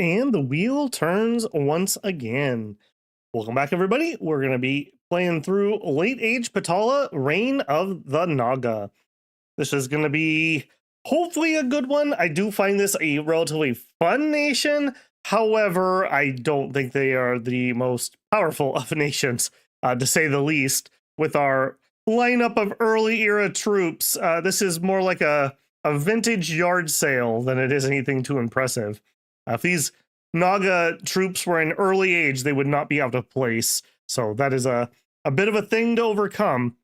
And the wheel turns once again. Welcome back, everybody. We're going to be playing through Late Age Patala, Reign of the Naga. This is going to be hopefully a good one. I do find this a relatively fun nation. However, I don't think they are the most powerful of nations, to say the least. With our lineup of early era troops, this is more like a vintage yard sale than it is anything too impressive. If these Naga troops were in early age, they would not be out of place. So that is a bit of a thing to overcome.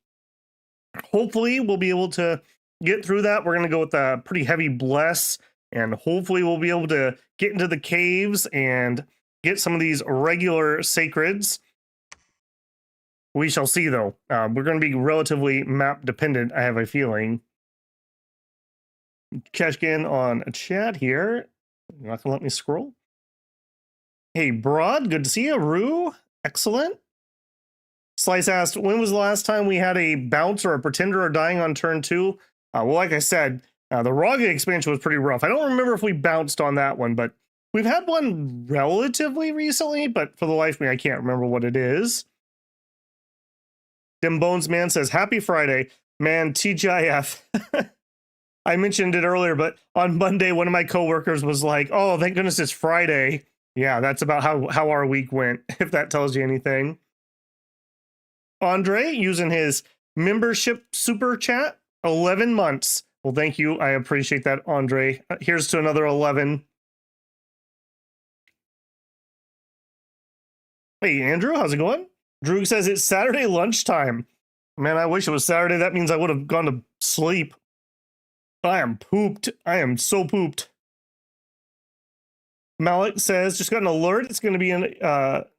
Hopefully, we'll be able to get through that. We're going to go with a pretty heavy bless, and hopefully we'll be able to get into the caves and get some of these regular sacreds. We shall see, though. We're going to be relatively map dependent, I have a feeling. Check in on a chat here. You're not going to let me scroll? Hey, Broad, good to see you. Rue, excellent. Slice asked, when was the last time we had a bounce or a pretender or dying on turn 2? Well, like I said, the Raga expansion was pretty rough. I don't remember if we bounced on that one, but we've had one relatively recently, but for the life of me, I can't remember what it is. Dim Bones Man says, happy Friday. Man, TGIF. I mentioned it earlier, but on Monday, one of my coworkers was like, oh, thank goodness it's Friday. Yeah, that's about how our week went, if that tells you anything. Andre, using his membership super chat, 11 months. Well, thank you. I appreciate that, Andre. Here's to another 11. Hey, Andrew, how's it going? Drew says it's Saturday lunchtime. Man, I wish it was Saturday. That means I would have gone to sleep. I am pooped. I am so pooped. Malik says, just got an alert. It's going to be in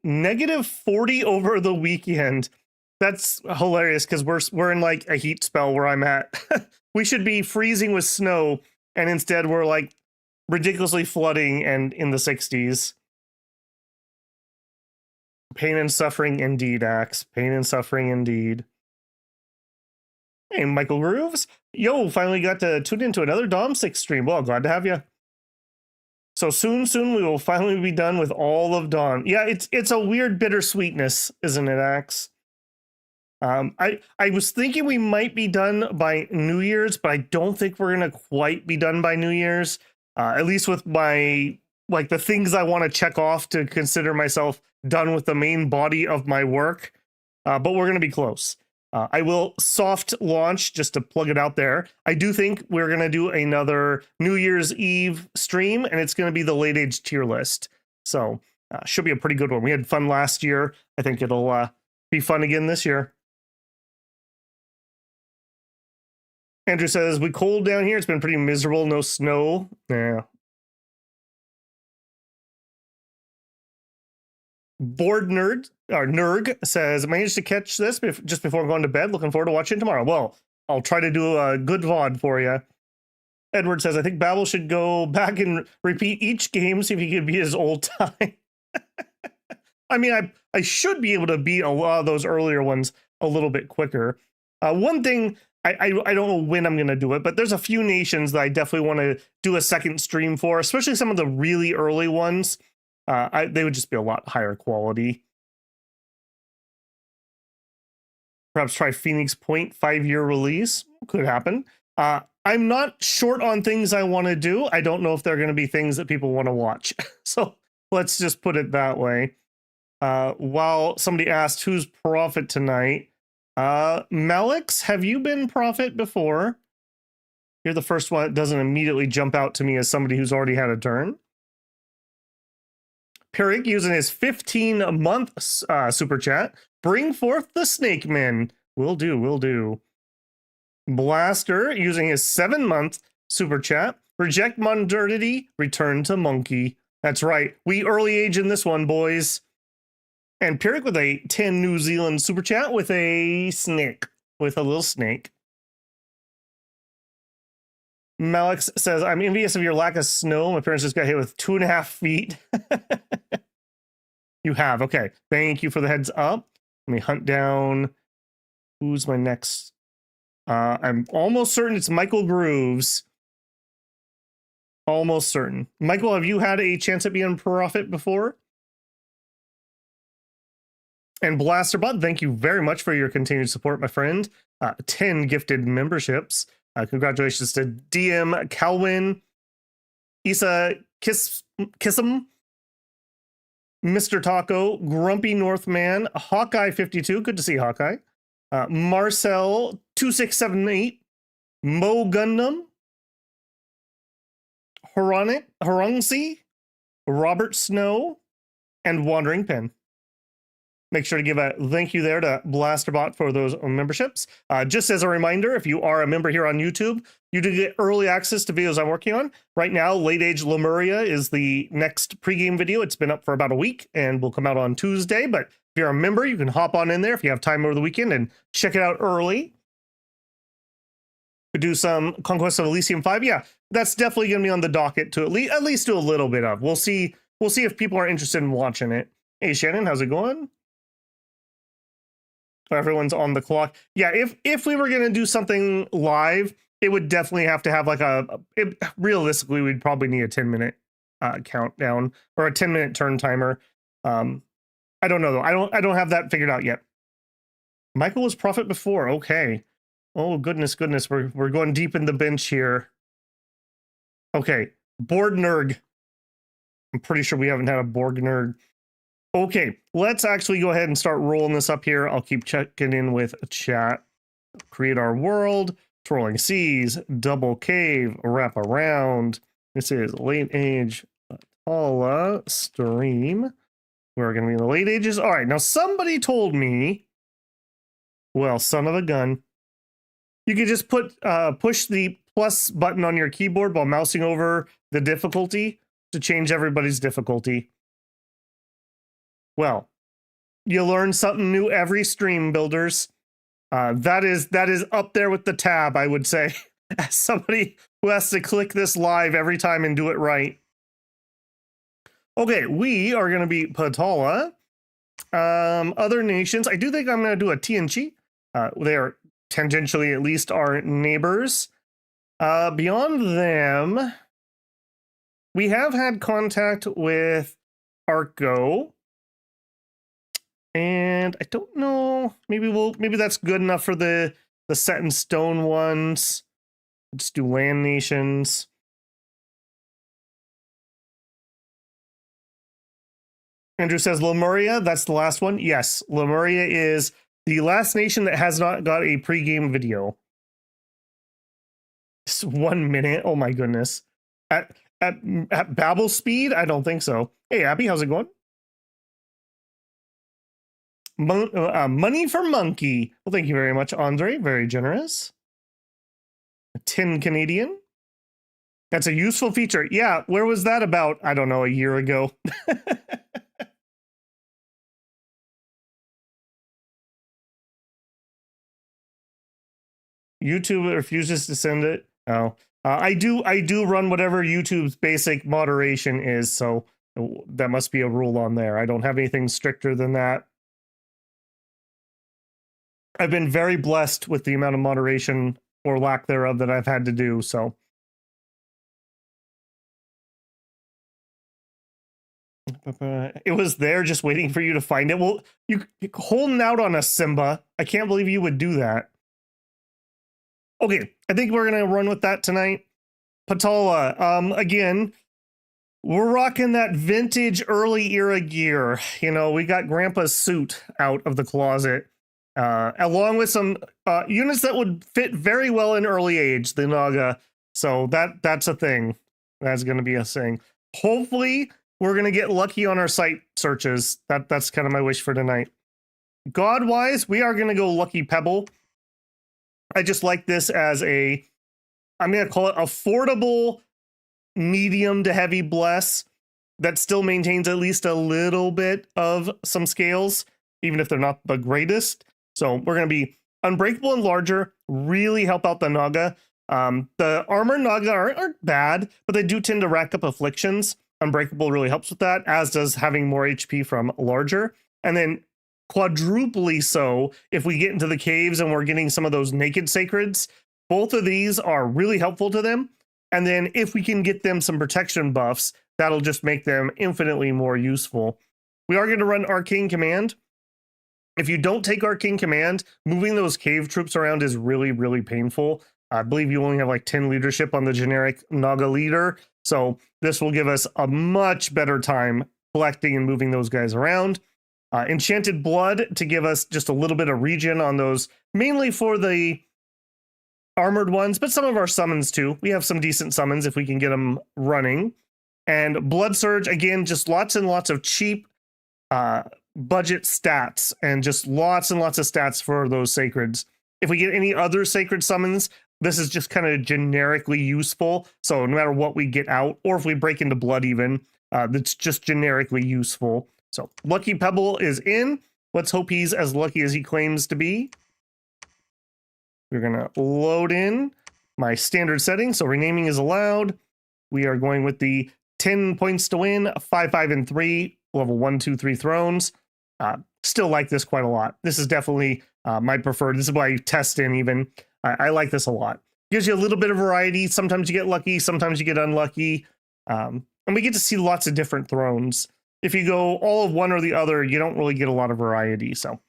-40 over the weekend. That's hilarious because we're in like a heat spell where I'm at. We should be freezing with snow, and instead we're like ridiculously flooding and in the 60s. Pain and suffering indeed, Axe. Pain and suffering indeed. Hey, Michael Grooves. Yo, finally got to tune into another Dom6 stream. Well, glad to have you. So soon we will finally be done with all of Dawn. Yeah, it's a weird bittersweetness, isn't it, Axe? I was thinking we might be done by New Year's, but I don't think we're gonna quite be done by New Year's. At least with my the things I want to check off to consider myself done with the main body of my work. But we're gonna be close. I will soft launch, just to plug it out there. I do think we're going to do another New Year's Eve stream, and it's going to be the late age tier list. So should be a pretty good one. We had fun last year. I think it'll be fun again this year. Andrew says, we cold down here. It's been pretty miserable. No snow. Yeah. Bored Nerd, or Nerg, says, managed to catch this just before going to bed. Looking forward to watching it tomorrow. Well, I'll try to do a good VOD for you. Edward says, I think Babel should go back and repeat each game, see if he can beat his old time. I mean, I should be able to beat a lot of those earlier ones a little bit quicker. One thing, I don't know when I'm going to do it, but there's a few nations that I definitely want to do a second stream for, especially some of the really early ones. They would just be a lot higher quality. Perhaps try Phoenix Point 5-year release. Could happen. I'm not short on things I want to do. I don't know if they're going to be things that people want to watch. So let's just put it that way. While somebody asked who's Prophet tonight, Malix, have you been Prophet before? You're the first one that doesn't immediately jump out to me as somebody who's already had a turn. Perik using his 15-month super chat. Bring forth the Snake Men. Will do. Blaster using his 7-month super chat. Reject modernity, return to monkey. That's right. We early age in this one, boys. And Perik with a 10 New Zealand super chat with a snake. With a little snake. Malix says, I'm envious of your lack of snow. My parents just got hit with 2.5 feet. You have. Okay. Thank you for the heads up. Let me hunt down. Who's my next? I'm almost certain it's Michael Grooves. Almost certain. Michael, have you had a chance at being Prophet before? And Blasterbot, thank you very much for your continued support, my friend. 10 gifted memberships. Congratulations to DM Calwin, Isa Kissam, Mr. Taco, Grumpy Northman, Hawkeye52, good to see Hawkeye, Marcel2678, Mo Gundam, Horungsi, Robert Snow, and Wandering Pen. Make sure to give a thank you there to Blasterbot for those memberships. Just as a reminder, if you are a member here on YouTube, you do get early access to videos I'm working on. Right now, Late Age Lemuria is the next pregame video. It's been up for about a week and will come out on Tuesday. But if you're a member, you can hop on in there if you have time over the weekend and check it out early. Could do some Conquest of Elysium 5. Yeah, that's definitely going to be on the docket to at least do a little bit of. We'll see if people are interested in watching it. Hey, Shannon, how's it going? Everyone's on the clock. Yeah, if we were going to do something live, it would definitely have to have like realistically, we'd probably need a 10-minute countdown or a 10-minute turn timer. I don't know though. I don't have that figured out yet. Michael was Prophet before. Okay. Oh, goodness. We're going deep in the bench here. Okay. Borg Nerd. I'm pretty sure we haven't had a Borg Nerd. Okay, let's actually go ahead and start rolling this up here. I'll keep checking in with chat. Create our world, Twirling Seas, Double Cave, Wrap Around. This is Late Age Patala stream. We're going to be in the late ages. All right, now somebody told me, well, son of a gun, you could just push the plus button on your keyboard while mousing over the difficulty to change everybody's difficulty. Well, you learn something new every stream, builders. That is up there with the tab, I would say, as somebody who has to click this live every time and do it right. Okay, we are going to be Patala. Other nations, I do think I'm going to do a TNG. They are tangentially at least our neighbors. Beyond them, we have had contact with Arco. And I don't know, maybe that's good enough for the set in stone ones. Just do land nations. Andrew says Lemuria, that's the last one. Yes, Lemuria is the last nation that has not got a pregame video. Just 1 minute. Oh my goodness. At Babel speed? I don't think so. Hey Abby, how's it going? Money for monkey. Well, thank you very much, Andre. Very generous. 10 Canadian. That's a useful feature. Yeah, where was that about? I don't know, a year ago. YouTube refuses to send it. Oh, I do run whatever YouTube's basic moderation is, so that must be a rule on there. I don't have anything stricter than that. I've been very blessed with the amount of moderation or lack thereof that I've had to do, so. It was there just waiting for you to find it. Well, you're holding out on us, Simba. I can't believe you would do that. Okay, I think we're going to run with that tonight. Patala, again, we're rocking that vintage early era gear. You know, we got Grandpa's suit out of the closet. Along with some units that would fit very well in early age, the Naga. So that's a thing. That's going to be a thing. Hopefully, we're going to get lucky on our site searches. That's kind of my wish for tonight. God-wise, we are going to go Lucky Pebble. I just like this as I'm going to call it affordable, medium to heavy bless that still maintains at least a little bit of some scales, even if they're not the greatest. So we're going to be Unbreakable and larger, really help out the Naga. The armor Naga aren't bad, but they do tend to rack up afflictions. Unbreakable really helps with that, as does having more HP from larger. And then quadruply so if we get into the caves and we're getting some of those naked sacreds. Both of these are really helpful to them. And then if we can get them some protection buffs, that'll just make them infinitely more useful. We are going to run Arcane Command. If you don't take Arcane Command, moving those cave troops around is really, really painful. I believe you only have like 10 leadership on the generic Naga leader. So this will give us a much better time collecting and moving those guys around. Enchanted Blood to give us just a little bit of regen on those, mainly for the armored ones, but some of our summons too. We have some decent summons if we can get them running. And Blood Surge, again, just lots and lots of cheap budget stats and just lots and lots of stats for those sacreds. If we get any other sacred summons, this is just kind of generically useful. So no matter what we get out, or if we break into blood even, that's just generically useful. So Lucky Pebble is in. Let's hope he's as lucky as he claims to be. We're going to load in my standard setting. So renaming is allowed. We are going with the 10 points to win, 5, 5, and 3, level 1, 2, 3 thrones. Still like this quite a lot. This is definitely my preferred. This is why I test in even. I like this a lot. Gives you a little bit of variety. Sometimes you get lucky, sometimes you get unlucky. And we get to see lots of different thrones. If you go all of one or the other, you don't really get a lot of variety. So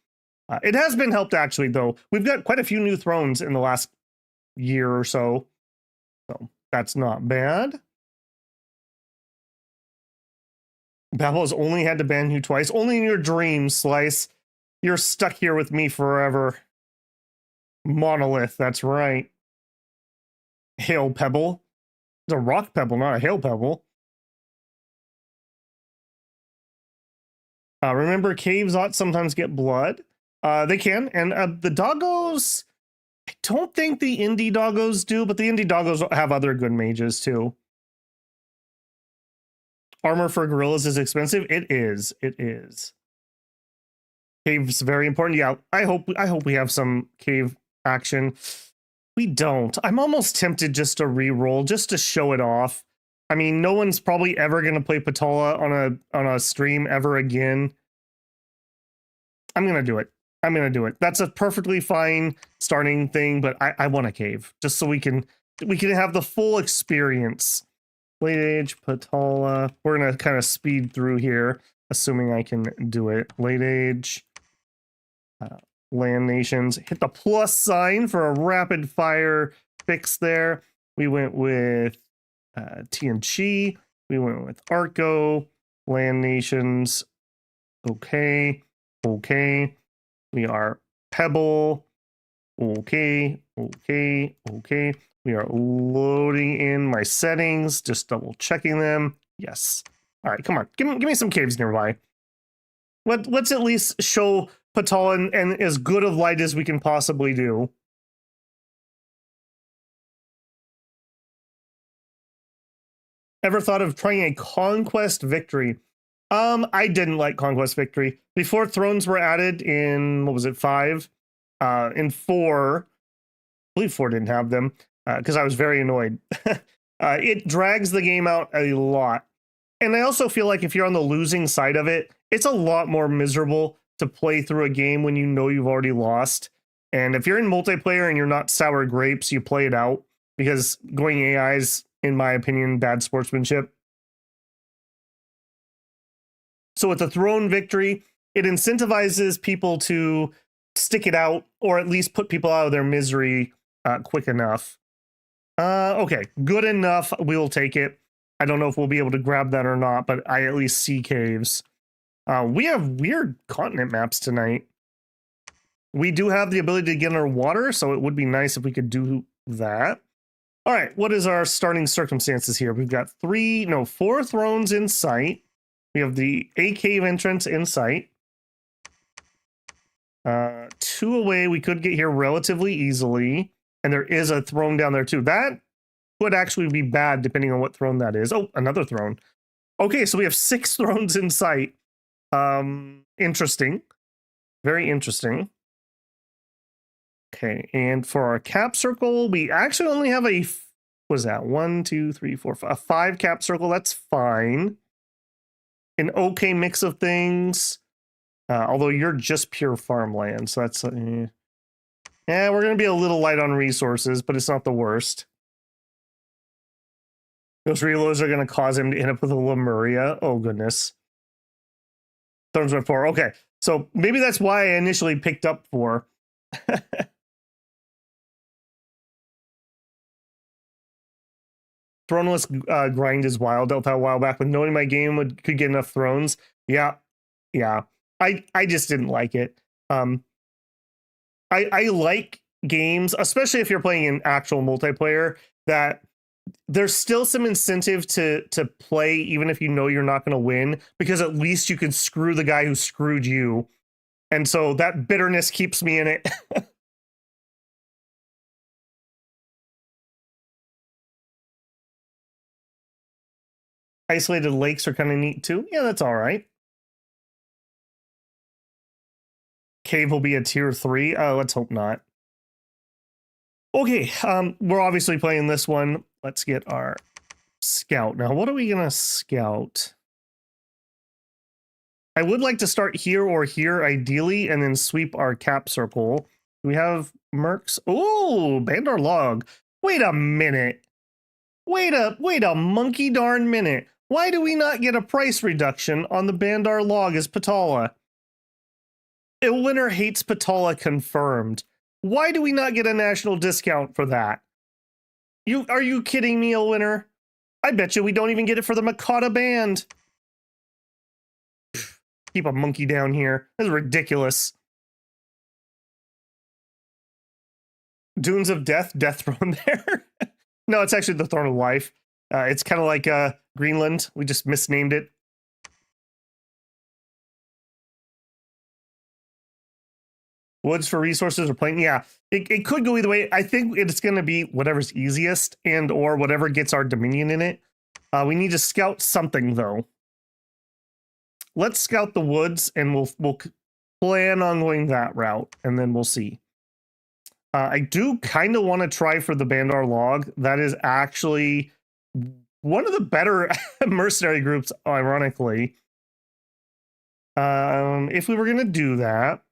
it has been helped actually, though. We've got quite a few new thrones in the last year or so. So that's not bad. Babel's only had to ban you twice. Only in your dreams, Slice. You're stuck here with me forever. Monolith, that's right. Hail Pebble. It's a rock pebble, not a hail pebble. Remember, caves ought sometimes get blood. They can, and the doggos, I don't think the indie doggos do, but the indie doggos have other good mages too. Armor for gorillas is expensive. It is. It is. Cave's very important. Yeah, I hope we have some cave action. We don't. I'm almost tempted just to re-roll, just to show it off. I mean, no one's probably ever going to play Patala on a stream ever again. I'm going to do it. I'm going to do it. That's a perfectly fine starting thing, but I want a cave just so we can have the full experience. Late Age, Patala. We're going to kind of speed through here, assuming I can do it. Late Age, Land Nations. Hit the plus sign for a rapid fire fix there. We went with TNC. We went with Arco, Land Nations. Okay. Okay. We are Pebble. Okay. Okay. Okay. We are loading in my settings, just double checking them. Yes. All right, come on. Give me some caves nearby. Let's at least show Patala and as good of light as we can possibly do. Ever thought of trying a conquest victory? I didn't like conquest victory. Before thrones were added in, what was it, 5? In 4, I believe 4 didn't have them, because I was very annoyed. It drags the game out a lot. And I also feel like if you're on the losing side of it, it's a lot more miserable to play through a game when you know you've already lost. And if you're in multiplayer and you're not sour grapes, you play it out, because going AI is, in my opinion, bad sportsmanship. So with the throne victory, it incentivizes people to stick it out, or at least put people out of their misery quick enough. Okay, good enough. We'll take it. I don't know if we'll be able to grab that or not, but I at least see caves. We have weird continent maps tonight. We do have the ability to get underwater, so it would be nice if we could do that. All right, what is our starting circumstances here? We've got 4 thrones in sight. We have a cave entrance in sight. 2 away, we could get here relatively easily. And there is a throne down there too. That would actually be bad depending on what throne that is. Oh, another throne. Okay, so we have 6 thrones in sight. Interesting. Very interesting. Okay, and for our cap circle, we actually only have a, what is that? 1, 2, 3, 4, 5, a 5 cap circle. That's fine. An okay mix of things. Although you're just pure farmland, so that's... yeah, we're going to be a little light on resources, but it's not the worst. Those reloads are going to cause him to end up with a Lemuria. Oh, goodness. Thorns went 4. Okay, so maybe that's why I initially picked up 4. Throneless grind is wild. Dealt that a while back, but knowing my game could get enough thrones. Yeah. I just didn't like it. I like games, especially if you're playing in actual multiplayer, that there's still some incentive to play even if you know you're not going to win, because at least you can screw the guy who screwed you. And so that bitterness keeps me in it. Isolated lakes are kind of neat too. Yeah, that's all right. Cave will be a tier 3. Let's hope not. Okay, we're obviously playing this one. Let's get our scout. Now, what are we going to scout? I would like to start here or here, ideally, and then sweep our cap circle. We have mercs. Oh, Bandar log. Wait a minute. Wait a monkey darn minute. Why do we not get a price reduction on the Bandar log as Patala? Illwinter hates Patala confirmed. Why do we not get a national discount for that? Are you kidding me, Illwinter? I bet you we don't even get it for the Makata band. Keep a monkey down here. This is ridiculous. Dunes of Death, Death Throne there. No, it's actually the Throne of Life. It's kind of like Greenland. We just misnamed it. Woods for resources or playing. Yeah, it could go either way. I think it's going to be whatever's easiest and or whatever gets our Dominion in it. We need to scout something, though. Let's scout the woods, and we'll plan on going that route, and then we'll see. I do kind of want to try for the Bandar log. That is actually one of the better mercenary groups, ironically. If we were going to do that,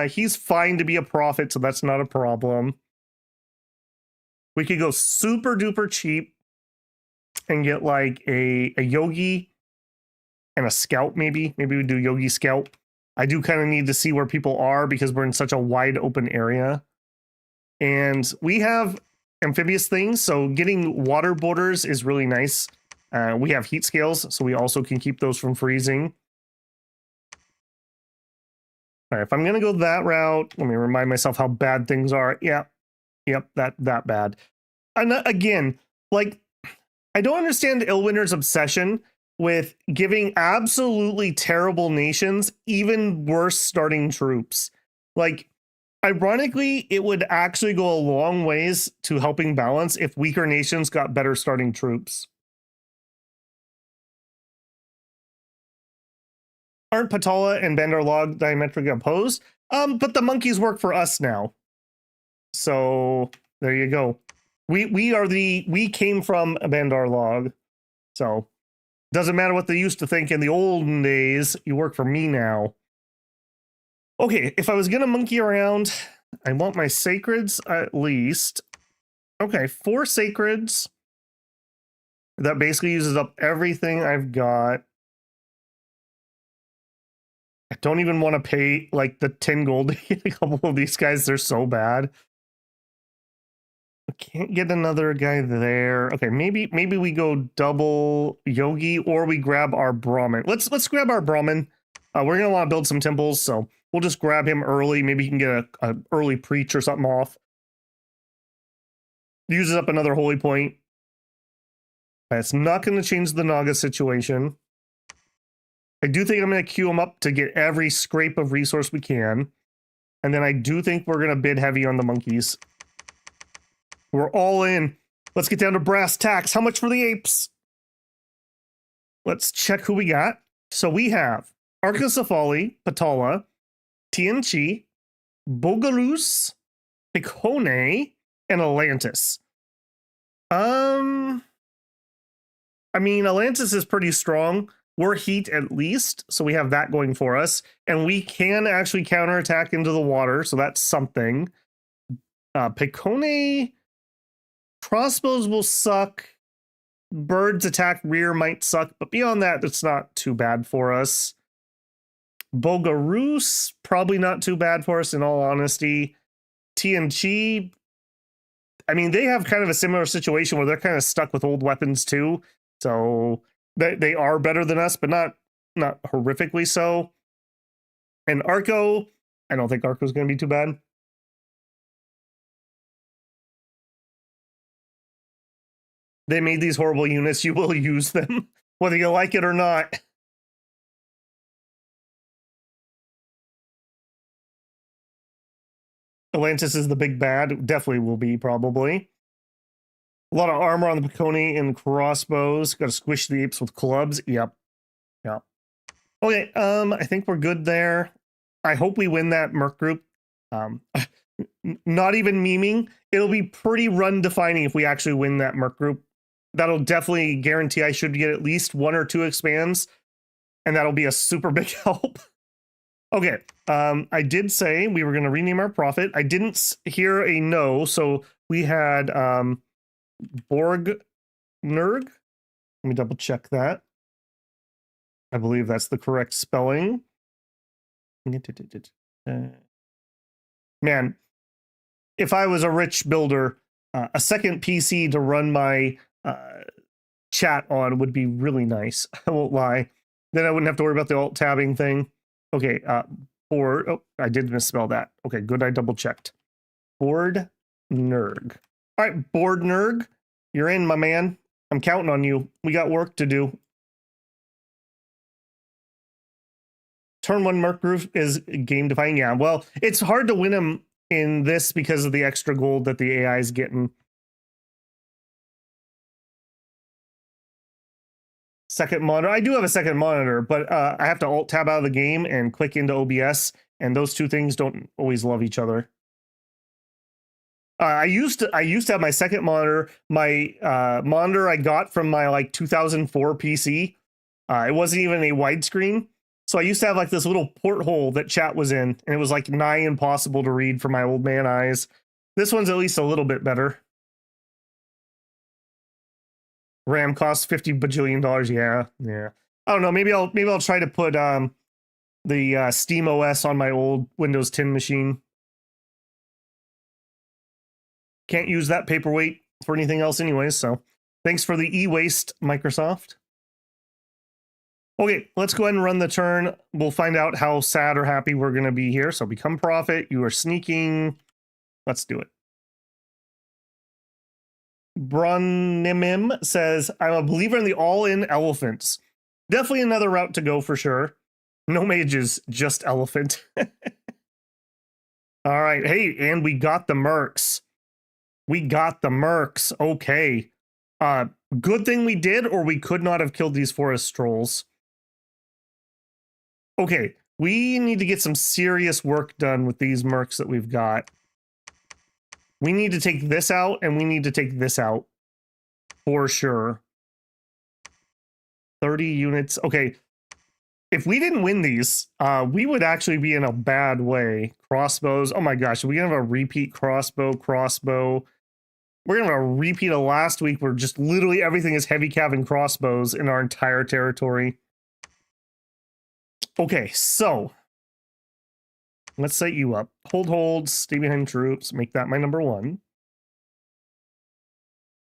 he's fine to be a prophet, so that's not a problem. We could go super duper cheap and get like a yogi and a scout, maybe. Maybe we do yogi scout. I do kind of need to see where people are because we're in such a wide open area. And we have amphibious things, so getting water borders is really nice. We have heat scales, so we also can keep those from freezing. All right, if I'm going to go that route, let me remind myself how bad things are. Yep, that bad. And again, like, I don't understand Illwinter's obsession with giving absolutely terrible nations even worse starting troops. Like, ironically, it would actually go a long ways to helping balance if weaker nations got better starting troops. Aren't Patala and Bandar log diametrically opposed? But the monkeys work for us now. So there you go. We came from a Bandar log. So doesn't matter what they used to think in the olden days, you work for me now. Okay, if I was gonna monkey around, I want my sacreds at least. Okay, 4 sacreds. That basically uses up everything I've got. I don't even want to pay like the 10 gold to get a couple of these guys. They're so bad. I can't get another guy there. Okay, maybe we go double yogi or we grab our Brahmin. Let's grab our Brahmin. We're gonna want to build some temples, so we'll just grab him early. Maybe he can get a early preach or something off. Uses up another holy point. That's not going to change the Naga situation. I do think I'm going to queue him up to get every scrape of resource we can. And then I do think we're going to bid heavy on the monkeys. We're all in. Let's get down to brass tacks. How much for the apes? Let's check who we got. So we have Arcacephali, Patala, Tianchi, Bogarus, Picone, and Atlantis. I mean, Atlantis is pretty strong. We're heat at least, so we have that going for us. And we can actually counterattack into the water, so that's something. Picone crossbows will suck. Birds attack rear might suck, but beyond that, it's not too bad for us. Bogaroos, probably not too bad for us in all honesty. TNG, I mean, they have kind of a similar situation where they're kind of stuck with old weapons too. So they are better than us, but not horrifically so. And Arco, I don't think Arco's going to be too bad. They made these horrible units. You will use them, whether you like it or not. Atlantis is the big bad. Definitely will be, probably. A lot of armor on the Piconi and crossbows. Got to squish the apes with clubs. Yep. Yep. Okay, I think we're good there. I hope we win that Merc group. Not even memeing. It'll be pretty run defining if we actually win that Merc group. That'll definitely guarantee I should get at least 1 or 2 expands, and that'll be a super big help. Okay, I did say we were going to rename our prophet. I didn't hear a no, so we had Borg Nerg. Let me double check that. I believe that's the correct spelling. Man, if I was a rich builder, a second PC to run my chat on would be really nice. I won't lie. Then I wouldn't have to worry about the alt tabbing thing. Okay, Board. Oh, I did misspell that. Okay, good. I double checked. Board Nerg. All right, Board Nerg, you're in, my man. I'm counting on you. We got work to do. Turn 1 Merc group is game defying. Yeah, well, it's hard to win them in this because of the extra gold that the AI is getting. Second monitor. I do have a second monitor, but I have to alt tab out of the game and click into OBS, and those two things don't always love each other. I used to have my second monitor. My monitor I got from my like 2004 PC. It wasn't even a widescreen. So I used to have like this little porthole that chat was in, and it was like nigh impossible to read for my old man eyes. This one's at least a little bit better. RAM costs $50 bajillion. Yeah. I don't know. Maybe I'll try to put the Steam OS on my old Windows 10 machine. Can't use that paperweight for anything else anyways, so thanks for the e-waste, Microsoft. Okay, let's go ahead and run the turn. We'll find out how sad or happy we're going to be here. So become prophet. You are sneaking. Let's do it. Bronimim says, I'm a believer in the all-in elephants. Definitely another route to go for sure. No mages, just elephant. All right. Hey, and we got the mercs. We got the mercs. Okay. Good thing we did, or we could not have killed these forest trolls. Okay, we need to get some serious work done with these mercs that we've got. We need to take this out, and we need to take this out. For sure. 30 units. Okay, if we didn't win these, we would actually be in a bad way. Crossbows. Oh my gosh, are we going to have a repeat crossbow? We're going to have a repeat of last week where just literally everything is heavy cav and crossbows in our entire territory. Okay, so let's set you up. Hold, stay behind troops, make that my number 1.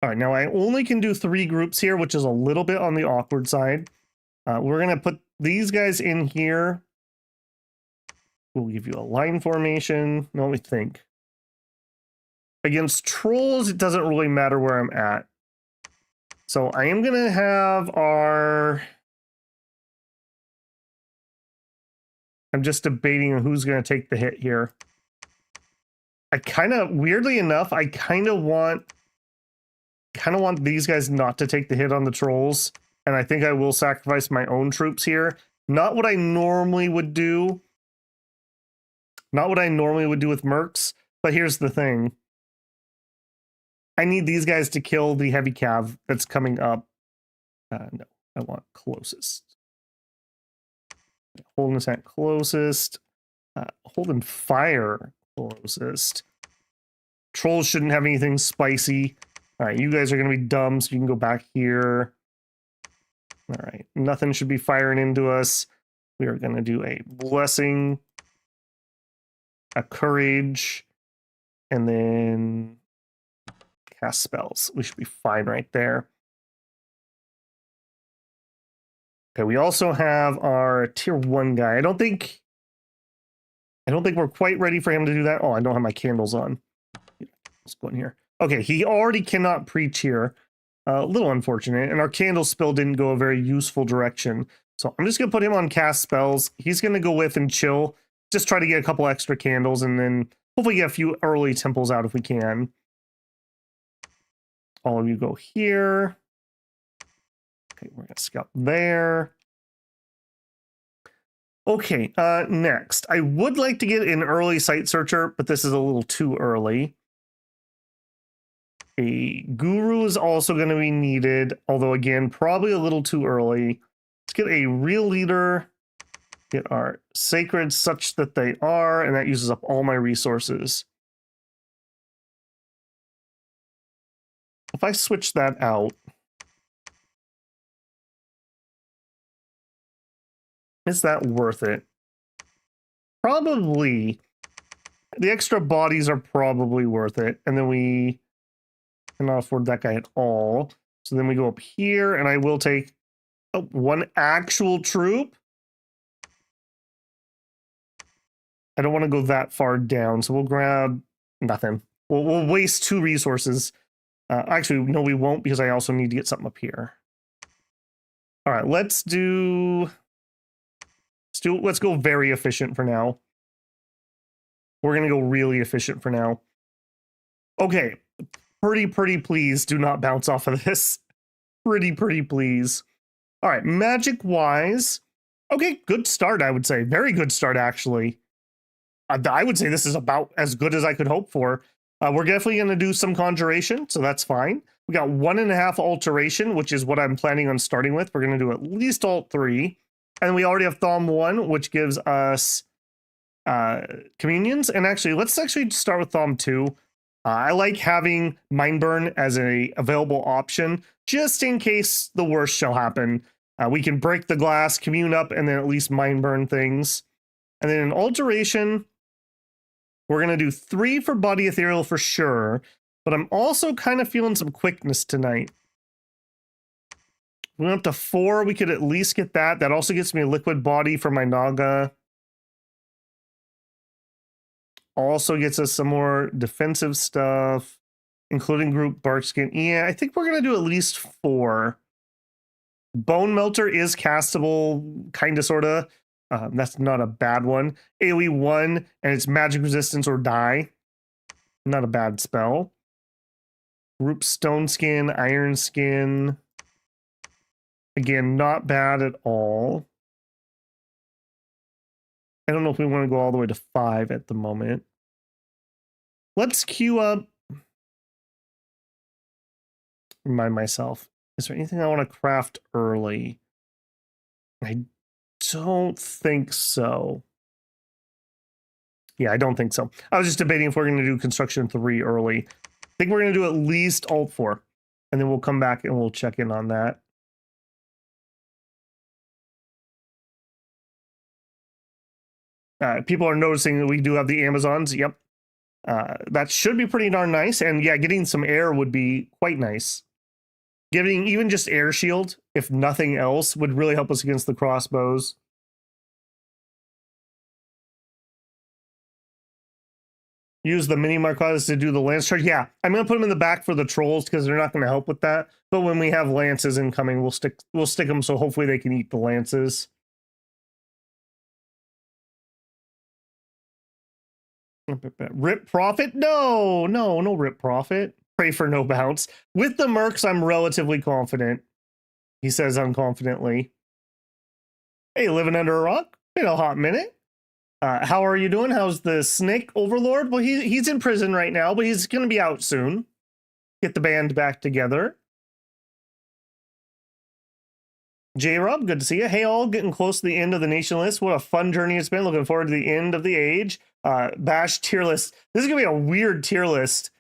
All right, now I only can do 3 groups here, which is a little bit on the awkward side. We're going to put these guys in here. We'll give you a line formation. No, let me think. Against trolls, it doesn't really matter where I'm at. So I am going to have our... I'm just debating who's going to take the hit here. I kind of, weirdly enough, I kind of want these guys not to take the hit on the trolls. And I think I will sacrifice my own troops here. Not what I normally would do. Not what I normally would do with mercs. But here's the thing. I need these guys to kill the heavy cav that's coming up. No, I want closest. Holding this at closest. Holding fire closest. Trolls shouldn't have anything spicy. All right, you guys are going to be dumb, so you can go back here. All right, nothing should be firing into us. We are going to do a blessing, a courage, and then cast spells. We should be fine right there. Okay, we also have our tier 1 guy. I don't think we're quite ready for him to do that. Oh, I don't have my candles on. Let's go in here. Okay, he already cannot preach here. A little unfortunate. And our candle spill didn't go a very useful direction. So I'm just going to put him on cast spells. He's going to go with and chill. Just try to get a couple extra candles and then hopefully get a few early temples out if we can. All of you go here. Okay, we're going to scout there. Okay, next. I would like to get an early site searcher, but this is a little too early. A guru is also going to be needed, although again, probably a little too early. Let's get a real leader, get our sacred such that they are, and that uses up all my resources. If I switch that out, is that worth it? Probably. The extra bodies are probably worth it, and then we cannot afford that guy at all. So then we go up here, and I will take one actual troop. I don't want to go that far down, so we'll grab nothing. We'll waste 2 resources. Actually, no, we won't, because I also need to get something up here. All right, let's go very efficient for now. We're gonna go really efficient for now. Okay, pretty please do not bounce off of this. Pretty please. All right, magic wise, okay, good start, I would say. Very good start, actually. I would say this is about as good as I could hope for. We're definitely going to do some conjuration, so that's fine. We got 1.5 alteration, which is what I'm planning on starting with. We're going to do at least alt 3. And we already have Thom 1, which gives us communions. And actually, let's start with Thom 2. I like having Mind Burn as an available option, just in case the worst shall happen. We can break the glass, commune up, and then at least Mind Burn things. And then in alteration, we're going to do 3 for Body Ethereal for sure, but I'm also kind of feeling some quickness tonight. We went up to 4, we could at least get that. That also gets me a liquid body for my Naga. Also gets us some more defensive stuff, including group Barkskin. Yeah, I think we're going to do at least 4. Bone Melter is castable, kind of, sort of. That's not a bad one. AoE 1, and it's magic resistance or die. Not a bad spell. Group Stone Skin, Iron Skin. Again, not bad at all. I don't know if we want to go all the way to 5 at the moment. Let's queue up. Remind myself. Is there anything I want to craft early? I don't think so. Yeah, I don't think so. I was just debating if we're going to do construction 3 early. I think we're going to do at least alt 4. And then we'll come back and we'll check in on that. People are noticing that we do have the Amazons. Yep. That should be pretty darn nice. And yeah, getting some air would be quite nice. Getting even just air shield, if nothing else, would really help us against the crossbows. Use the mini Marquaz to do the lance charge. Yeah, I'm going to put them in the back for the trolls because they're not going to help with that. But when we have lances incoming, we'll stick them so hopefully they can eat the lances. Rip Profit? No Rip Profit. Pray for no bounce. With the mercs, I'm relatively confident. He says unconfidently. Hey, living under a rock? Been a hot minute. How are you doing? How's the Snake Overlord? Well, he's in prison right now, but he's going to be out soon. Get the band back together. J-Rob, good to see you. Hey, all, getting close to the end of the nation list. What a fun journey it's been. Looking forward to the end of the age. Bash tier list. This is going to be a weird tier list.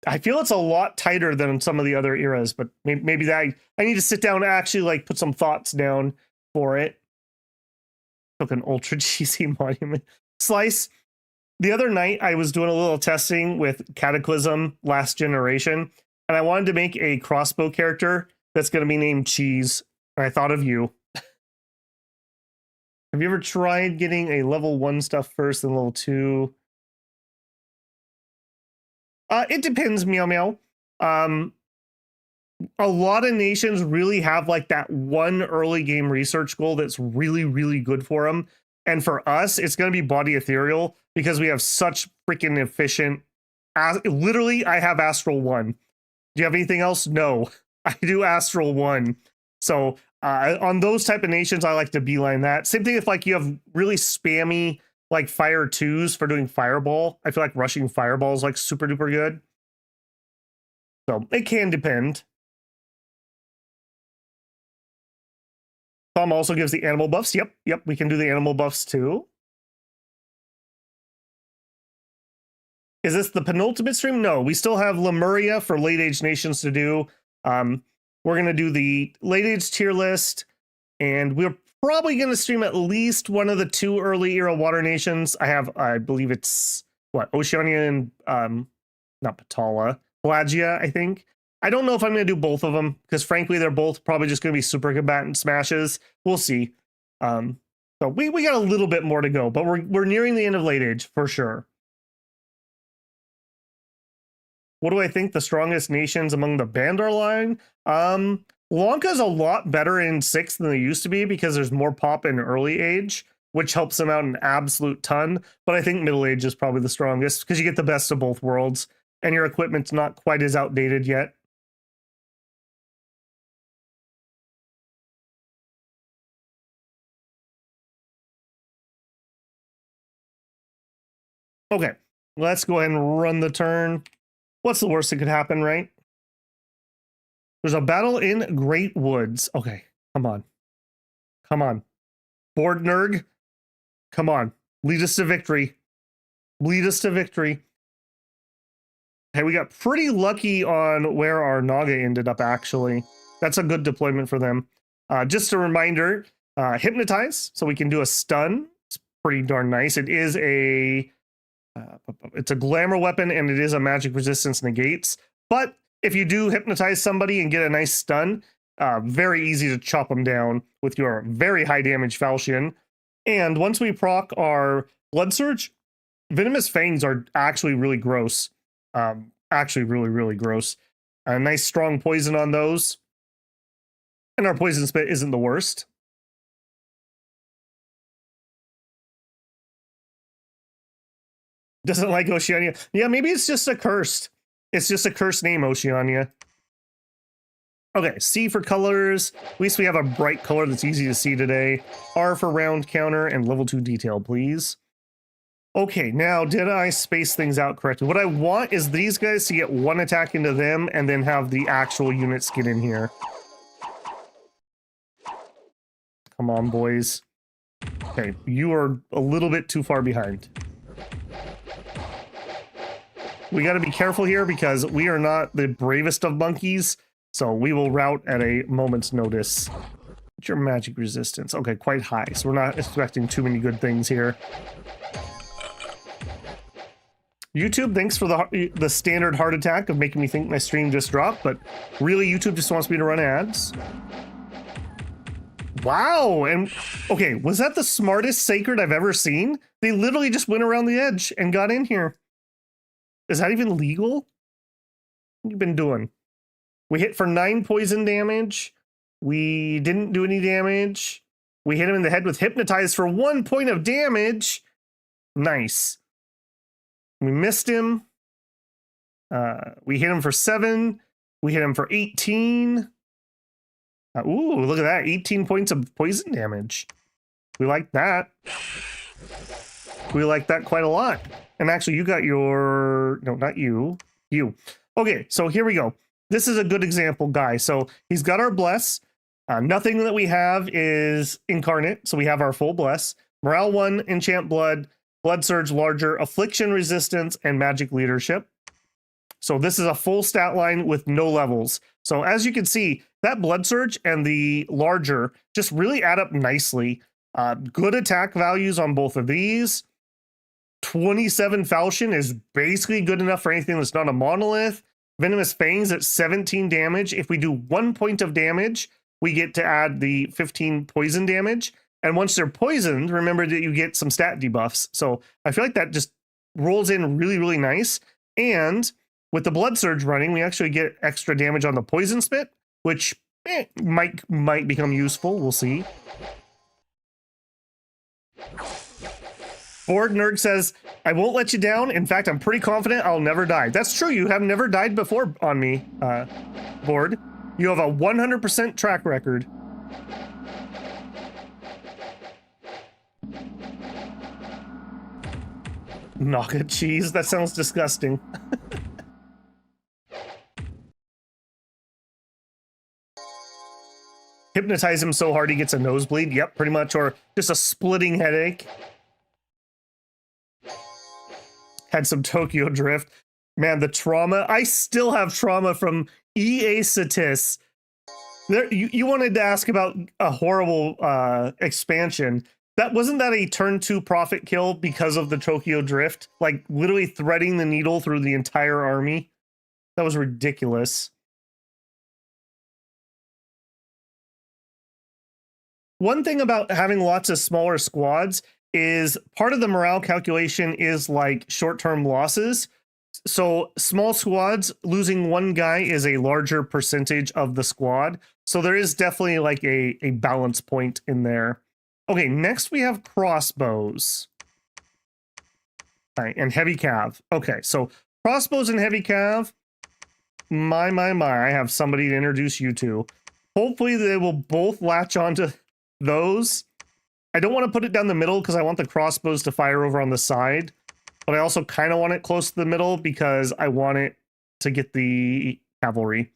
I feel it's a lot tighter than some of the other eras, but maybe that I need to sit down and actually like put some thoughts down for it. Took an ultra GC monument slice. The other night I was doing a little testing with Cataclysm Last Generation, and I wanted to make a crossbow character that's going to be named Cheese. And I thought of you. Have you ever tried getting a level 1 stuff first and level 2? It depends, meow meow. A lot of nations really have like that one early game research goal that's really, really good for them. And for us, it's going to be body ethereal because we have such freaking efficient. Literally, I have Astral 1. Do you have anything else? No, I do Astral 1. So on those type of nations, I like to beeline that. Same thing if like you have really spammy like fire 2s for doing fireball. I feel like rushing fireball is like super duper good. So it can depend. Thumb also gives the animal buffs. Yep, we can do the animal buffs too. Is this the penultimate stream? No, we still have Lemuria for late age nations to do. We're going to do the late age tier list, and we're probably going to stream at least one of the 2 early era water nations. I believe it's what, Oceania and not Patala, Pelagia, I think. I don't know if I'm going to do both of them because frankly, they're both probably just going to be super combatant smashes. We'll see. So we got a little bit more to go, but we're nearing the end of late age for sure. What do I think the strongest nations among the Bandar line? Lanka's a lot better in 6th than they used to be because there's more pop in early age, which helps them out an absolute ton. But I think middle age is probably the strongest because you get the best of both worlds and your equipment's not quite as outdated yet. Okay, let's go ahead and run the turn. What's the worst that could happen, right? There's a battle in Great Woods. Okay, come on. Come on. Board Nerg, come on. Lead us to victory. Lead us to victory. Hey, we got pretty lucky on where our Naga ended up, actually. That's a good deployment for them. Just a reminder, Hypnotize, so we can do a stun. It's pretty darn nice. It is it's a glamour weapon, and it is a magic resistance negates. But if you do hypnotize somebody and get a nice stun, very easy to chop them down with your very high damage falchion. And once we proc our blood surge, venomous fangs are actually really gross. Actually really, really gross. A nice strong poison on those. And our poison spit isn't the worst. Doesn't like Oceania. Yeah, maybe it's just a cursed. It's just a cursed name, Oceania. Okay, C for colors. At least we have a bright color that's easy to see today. R for round counter and level 2 detail, please. Okay, now did I space things out correctly? What I want is these guys to get 1 attack into them and then have the actual units get in here. Come on, boys. Okay, you are a little bit too far behind. We got to be careful here because we are not the bravest of monkeys, so we will rout at a moment's notice. What's your magic resistance? Okay, quite high, so we're not expecting too many good things here. YouTube, thanks for the standard heart attack of making me think my stream just dropped, but really YouTube just wants me to run ads. Wow, and okay, was that the smartest Sacred I've ever seen? They literally just went around the edge and got in here. Is that even legal? What have you been doing? We hit for 9 poison damage. We didn't do any damage. We hit him in the head with Hypnotize for 1 point of damage. Nice. We missed him. We hit him for 7. We hit him for 18. Ooh, look at that. 18 points of poison damage. We like that. We like that quite a lot. And actually, you got your... No, not you. You. Okay, so here we go. This is a good example, guys. So he's got our Bless. Nothing that we have is Incarnate, so we have our full Bless. Morale 1, Enchant Blood, Blood Surge larger, Affliction Resistance, and Magic Leadership. So this is a full stat line with no levels. So as you can see, that blood surge and the larger just really add up nicely. Good attack values on both of these. 27 falchion is basically good enough for anything that's not a monolith. Venomous fangs at 17 damage. If we do 1 point of damage, we get to add the 15 poison damage. And once they're poisoned, remember that you get some stat debuffs. So I feel like that just rolls in really, really nice. And with the blood surge running, we actually get extra damage on the poison spit, which might become useful. We'll see. Board Nerd says, I won't let you down. In fact, I'm pretty confident I'll never die. That's true. You have never died before on me, Board. You have a 100% track record. Naga cheese? That sounds disgusting. Hypnotize him so hard he gets a nosebleed. Yep, pretty much. Or just a splitting headache. Had some Tokyo Drift. Man, the trauma. I still have trauma from EA Satis. There, you wanted to ask about a horrible expansion. Wasn't that a turn 2 profit kill because of the Tokyo Drift? Like literally threading the needle through the entire army. That was ridiculous. One thing about having lots of smaller squads is part of the morale calculation is like short-term losses. So small squads, losing one guy is a larger percentage of the squad. So there is definitely like a balance point in there. Okay, next we have crossbows. All right, and heavy cav. Okay, so crossbows and heavy cav. My, I have somebody to introduce you to. Hopefully they will both latch onto those. I don't want to put it down the middle because I want the crossbows to fire over on the side. But I also kind of want it close to the middle because I want it to get the cavalry.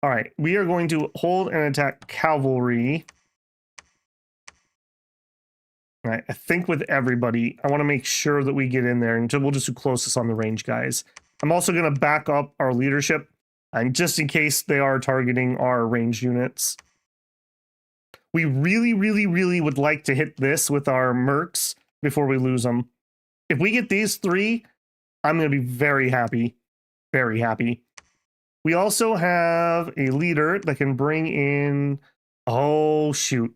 All right, we are going to hold and attack cavalry. All right, I think with everybody, I want to make sure that we get in there, and we'll just do closest on the range, guys. I'm also going to back up our leadership, and just in case they are targeting our range units. We really, really, really would like to hit this with our mercs before we lose them. If we get these 3, I'm going to be very happy. Very happy. We also have a leader that can bring in... Oh, shoot.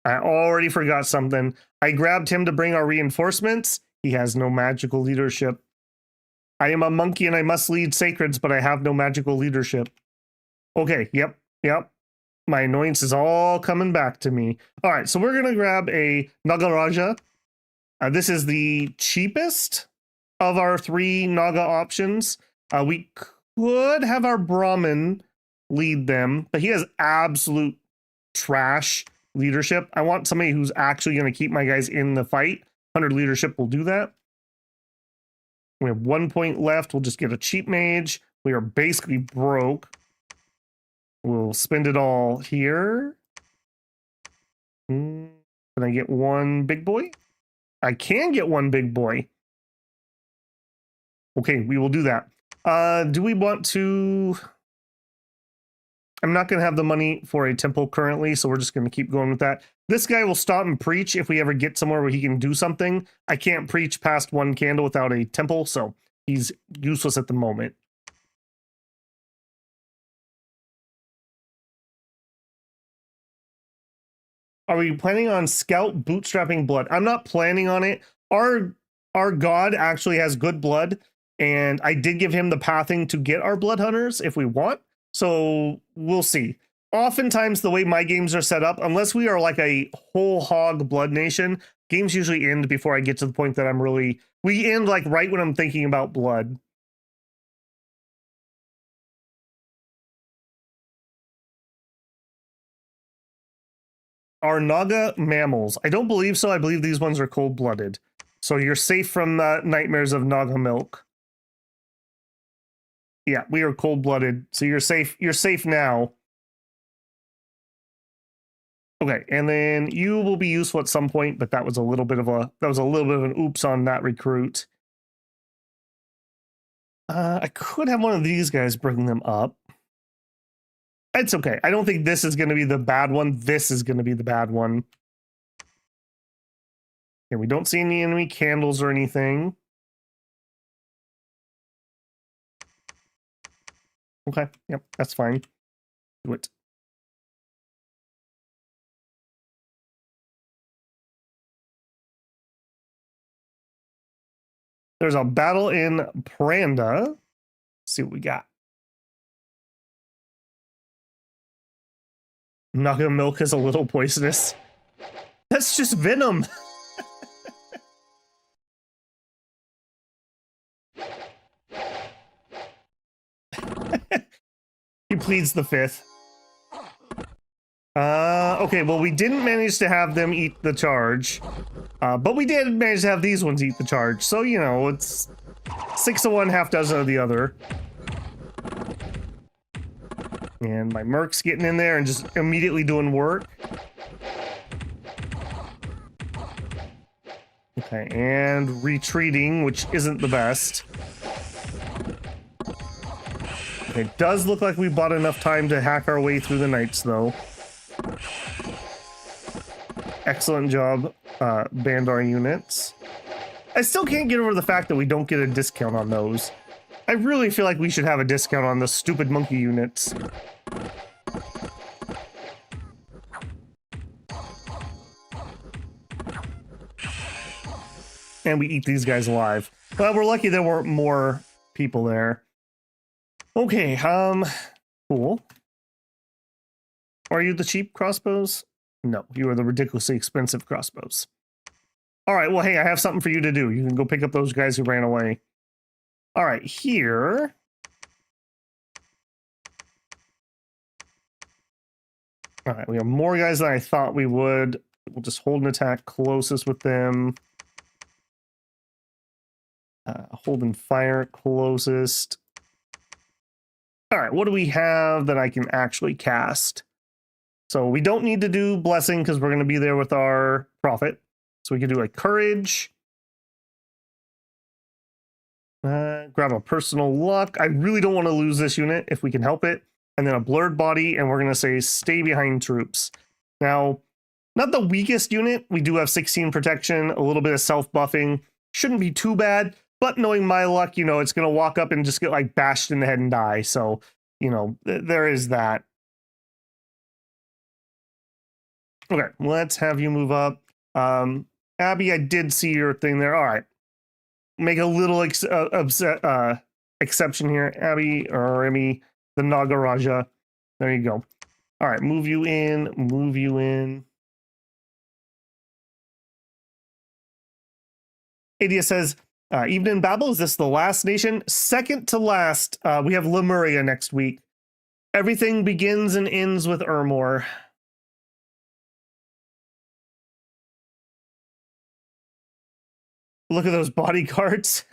I already forgot something. I grabbed him to bring our reinforcements. He has no magical leadership. I am a monkey and I must lead sacreds, but I have no magical leadership. Okay, yep. My annoyance is all coming back to me. All right, so we're going to grab a Naga. This is the cheapest of our 3 Naga options. We could have our Brahmin lead them, but he has absolute trash leadership. I want somebody who's actually going to keep my guys in the fight. 100 leadership will do that. We have 1 point left. We'll just get a cheap mage. We are basically broke. We'll spend it all here. Can I get 1 big boy? I can get 1 big boy. Okay, we will do that. Do we want to... I'm not going to have the money for a temple currently, so we're just going to keep going with that. This guy will stop and preach if we ever get somewhere where he can do something. I can't preach past 1 candle without a temple, so he's useless at the moment. Are we planning on scout bootstrapping blood? I'm not planning on it. Our god actually has good blood, and I did give him the pathing to get our blood hunters if we want. So we'll see. Oftentimes the way my games are set up, unless we are like a whole hog blood nation, games usually end before I get to the point that I'm really... We end like right when I'm thinking about blood. Are Naga mammals? I don't believe so. I believe these ones are cold-blooded. So you're safe from nightmares of Naga milk. Yeah, we are cold-blooded. So you're safe. You're safe now. Okay, and then you will be useful at some point, but that was a little bit of an oops on that recruit. I could have one of these guys bring them up. It's okay. I don't think this is going to be the bad one. This is going to be the bad one. Okay, we don't see any enemy candles or anything. Okay, yep, that's fine. Do it. There's a battle in Pranda. Let's see what we got. Naga milk is a little poisonous. That's just venom. He pleads the fifth. Okay, well, we didn't manage to have them eat the charge. But we did manage to have these ones eat the charge. So, you know, it's 6 of one, half dozen of the other. And my merc's getting in there and just immediately doing work. Okay, and retreating, which isn't the best. Okay, it does look like we bought enough time to hack our way through the knights, though. Excellent job, Bandar units. I still can't get over the fact that we don't get a discount on those. I really feel like we should have a discount on the stupid monkey units. And we eat these guys alive. Well, we're lucky there weren't more people there. Okay, cool. Are you the cheap crossbows? No, you are the ridiculously expensive crossbows. All right, well, hey, I have something for you to do. You can go pick up those guys who ran away. All right, here. All right, we have more guys than I thought we would. We'll just hold an attack closest with them. Hold and fire closest. All right, what do we have that I can actually cast? So we don't need to do blessing because we're going to be there with our prophet. So we can do like courage. Grab a personal luck. I really don't want to lose this unit if we can help it. And then a blurred body, and we're going to say stay behind troops. Now, not the weakest unit. We do have 16 protection, a little bit of self-buffing. Shouldn't be too bad, but knowing my luck, you know, it's going to walk up and just get like bashed in the head and die. So, you know, there is that. Okay, let's have you move up. Abby, I did see your thing there. All right. Make a little exception here. Abby or Remy, the Naga Raja. There you go. All right, move you in, move you in. Adia says, Evening Babel, is this the last nation? Second to last. We have Lemuria next week. Everything begins and ends with Ermor. Look at those bodyguards.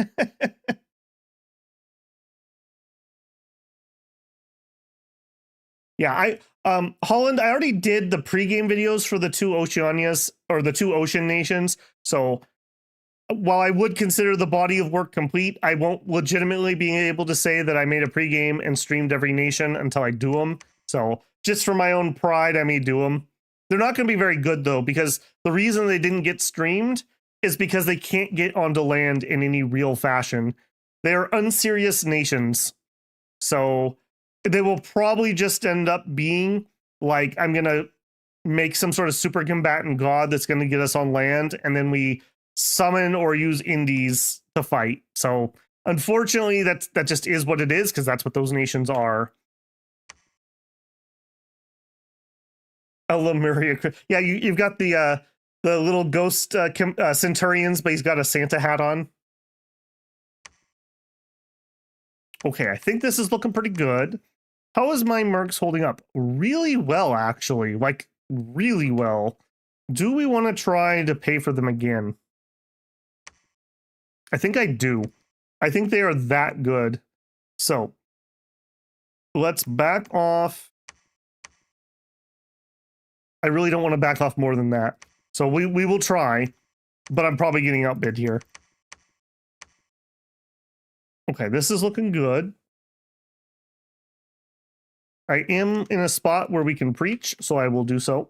Yeah, Holland, I already did the pregame videos for the 2 Oceanias, or the 2 ocean nations. So while I would consider the body of work complete, I won't legitimately be able to say that I made a pregame and streamed every nation until I do them. So just for my own pride, I may do them. They're not going to be very good, though, because the reason they didn't get streamed is because they can't get onto land in any real fashion. They're unserious nations. So they will probably just end up being like, I'm going to make some sort of super combatant god that's going to get us on land, and then we summon or use indies to fight. So unfortunately, that just is what it is, because that's what those nations are. A Lemuria. Yeah, you've got the little ghost centurions, but he's got a Santa hat on. Okay, I think this is looking pretty good. How is my mercs holding up? Really well, actually. Like, really well. Do we want to try to pay for them again? I think I do. I think they are that good. So, let's back off. I really don't want to back off more than that. So we will try, but I'm probably getting outbid here. Okay, this is looking good. I am in a spot where we can preach, so I will do so.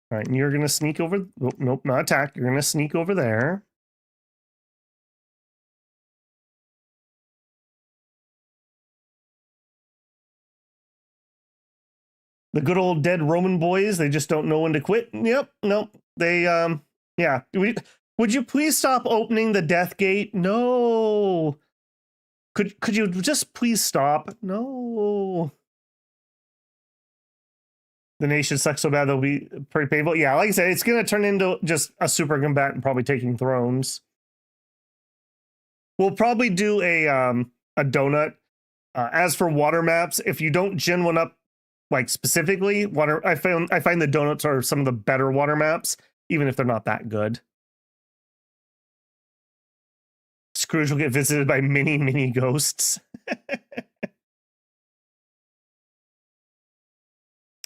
All right, and you're going to sneak over. Oh, nope, not attack. You're going to sneak over there. The good old dead Roman boys, they just don't know when to quit. Yep, nope. They, yeah. Would you please stop opening the death gate? No. Could you just please stop? No. The nation sucks so bad they'll be pretty painful. Yeah, like I said, it's going to turn into just a super combatant probably taking thrones. We'll probably do a donut. As for water maps, if you don't gen one up like specifically, I find the donuts are some of the better water maps, even if they're not that good. Scrooge will get visited by many ghosts.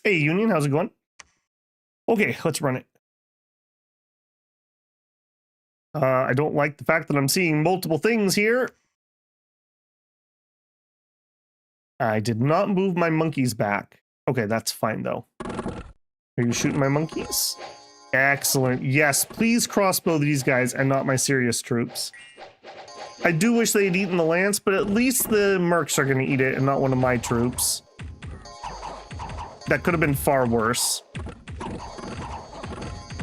Hey, Union, how's it going? Okay, let's run it. I don't like the fact that I'm seeing multiple things here. I did not move my monkeys back. Okay, that's fine, though. Are you shooting my monkeys? Excellent. Yes, please crossbow these guys and not my serious troops. I do wish they'd eaten the lance, but at least the mercs are going to eat it and not one of my troops. That could have been far worse.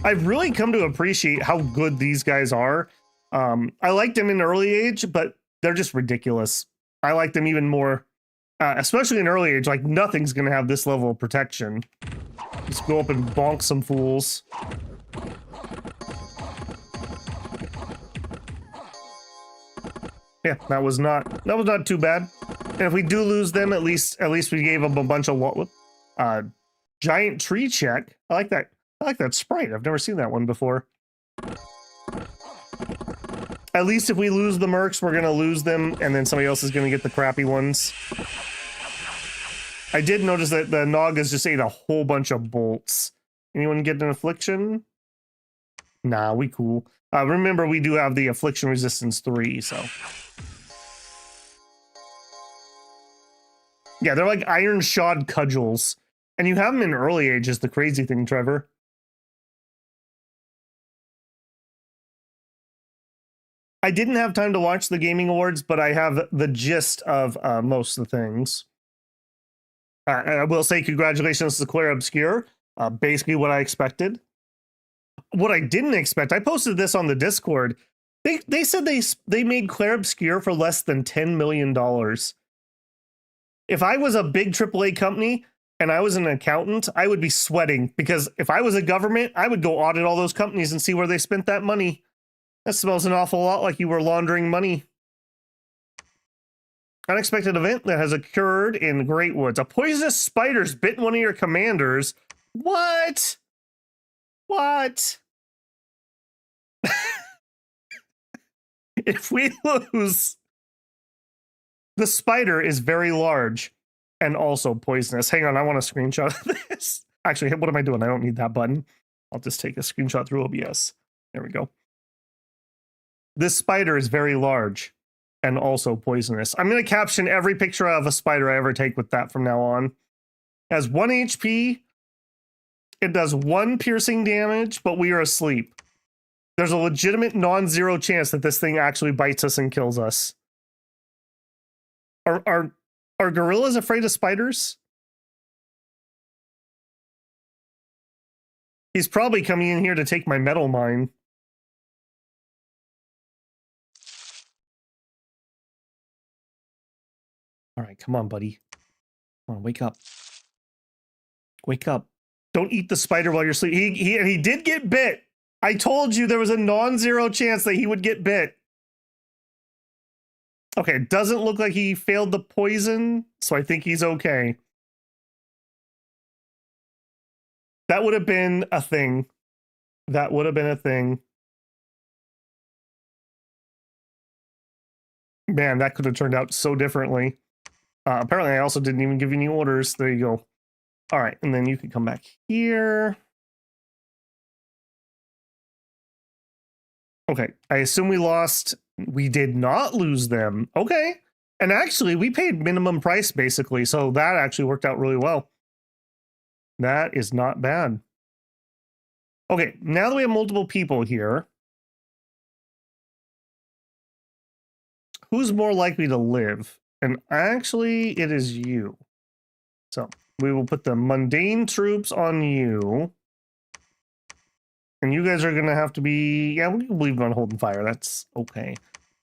I've really come to appreciate how good these guys are. I liked them in early age, but they're just ridiculous. I like them even more, especially in early age. Like, nothing's going to have this level of protection. Just go up and bonk some fools. Yeah, that was not too bad. And if we do lose them, at least we gave them a bunch of giant tree check. I like that. I like that sprite. I've never seen that one before. At least if we lose the mercs, we're gonna lose them, and then somebody else is gonna get the crappy ones. I did notice that the Nagas just ate a whole bunch of bolts. Anyone get an affliction? Nah, we cool. Remember, we do have the affliction resistance 3, so. Yeah, they're like iron shod cudgels. And you have them in early age is the crazy thing, Trevor. I didn't have time to watch the gaming awards, but I have the gist of most of the things. I will say congratulations to Claire Obscure. Basically what I expected. What I didn't expect, I posted this on the Discord. They said they made Claire Obscure for less than $10 million. If I was a big AAA company and I was an accountant, I would be sweating, because if I was a government, I would go audit all those companies and see where they spent that money. That smells an awful lot like you were laundering money. Unexpected event that has occurred in Great Woods. A poisonous spider's bitten one of your commanders. What? What? If we lose, the spider is very large and also poisonous. Hang on, I want a screenshot of this. Actually, what am I doing? I don't need that button. I'll just take a screenshot through OBS. There we go. This spider is very large and also poisonous. I'm going to caption every picture of a spider I ever take with that from now on. It has 1 HP. It does 1 piercing damage, but we are asleep. There's a legitimate non-zero chance that this thing actually bites us and kills us. Are gorillas afraid of spiders? He's probably coming in here to take my metal mine. All right, come on, buddy. Come on, wake up. Wake up. Don't eat the spider while you're sleeping. He did get bit. I told you there was a non-zero chance that he would get bit. Okay, it doesn't look like he failed the poison, so I think he's okay. That would have been a thing. That would have been a thing. Man, that could have turned out so differently. Apparently, I also didn't even give you any orders. There you go. All right, and then you can come back here. Okay, I assume we lost. We did not lose them. Okay. And actually, we paid minimum price, basically, so that actually worked out really well. That is not bad. Okay, now that we have multiple people here, who's more likely to live? And actually, it is you. So we will put the mundane troops on you. And you guys are going to have to be... Yeah, we can leave them on holding fire. That's okay.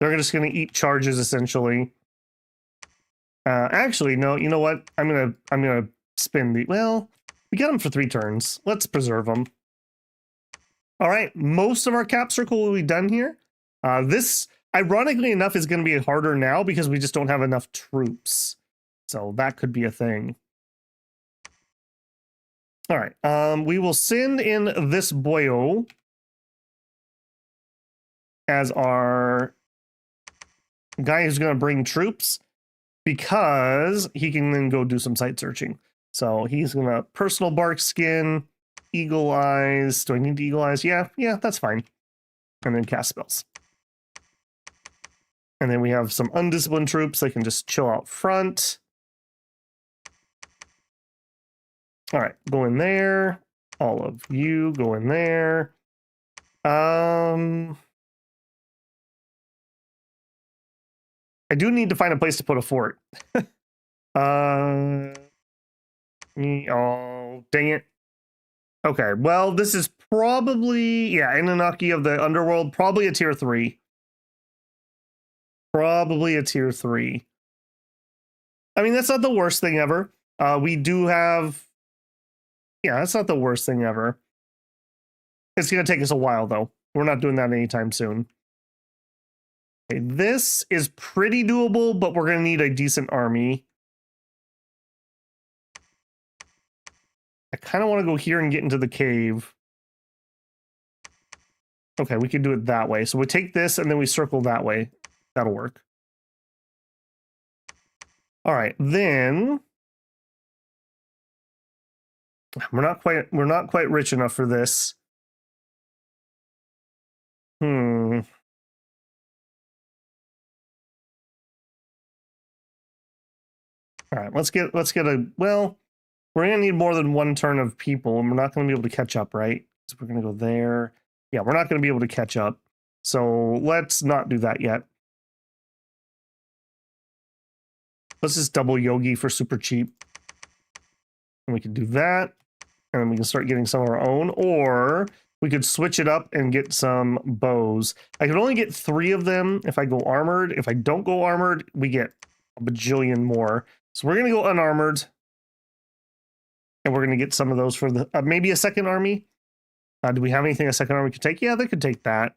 They're just going to eat charges, essentially. Actually, no, you know what? I'm gonna spin the... Well, we got them for 3 turns. Let's preserve them. All right, most of our cap circle will be done here. This, ironically enough, is going to be harder now because we just don't have enough troops. So that could be a thing. All right, we will send in this boyo as our guy who's going to bring troops because he can then go do some site searching. So he's going to personal bark skin, eagle eyes. Do I need eagle eyes? Yeah, that's fine. And then cast spells. And then we have some undisciplined troops that can just chill out front. All right, go in there. All of you go in there. I do need to find a place to put a fort. Oh, dang it. Okay, well, this is probably, yeah, Anunnaki of the underworld, probably a tier 3. Probably a tier 3. I mean, that's not the worst thing ever. We do have... Yeah, that's not the worst thing ever. It's going to take us a while, though. We're not doing that anytime soon. Okay, this is pretty doable, but we're going to need a decent army. I kind of want to go here and get into the cave. Okay, we can do it that way. So we take this and then we circle that way. That'll work. All right, then we're not quite rich enough for this. All right, let's get a, well, we're gonna need more than 1 turn of people, and we're not gonna be able to catch up, right? So we're gonna go there. Yeah, we're not gonna be able to catch up. So let's not do that yet. Let's just double Yogi for super cheap. And we can do that. And then we can start getting some of our own. Or we could switch it up and get some bows. I can only get 3 of them if I go armored. If I don't go armored, we get a bajillion more. So we're going to go unarmored. And we're going to get some of those for the maybe a second army. Do we have anything a second army could take? Yeah, they could take that.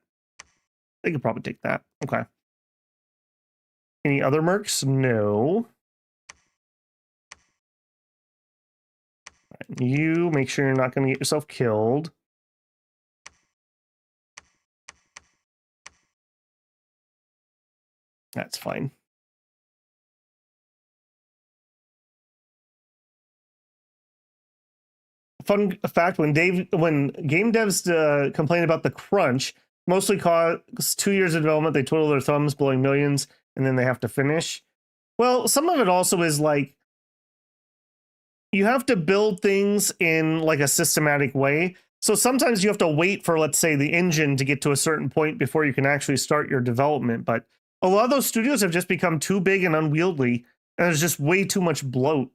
They could probably take that. Okay. Any other mercs? No. You make sure you're not going to get yourself killed. That's fine. Fun fact, when game devs complain about the crunch, mostly costs 2 years of development, they twiddle their thumbs, blowing millions, and then they have to finish. Well, some of it also is like, you have to build things in like a systematic way. So sometimes you have to wait for, let's say, the engine to get to a certain point before you can actually start your development. But a lot of those studios have just become too big and unwieldy, and there's just way too much bloat.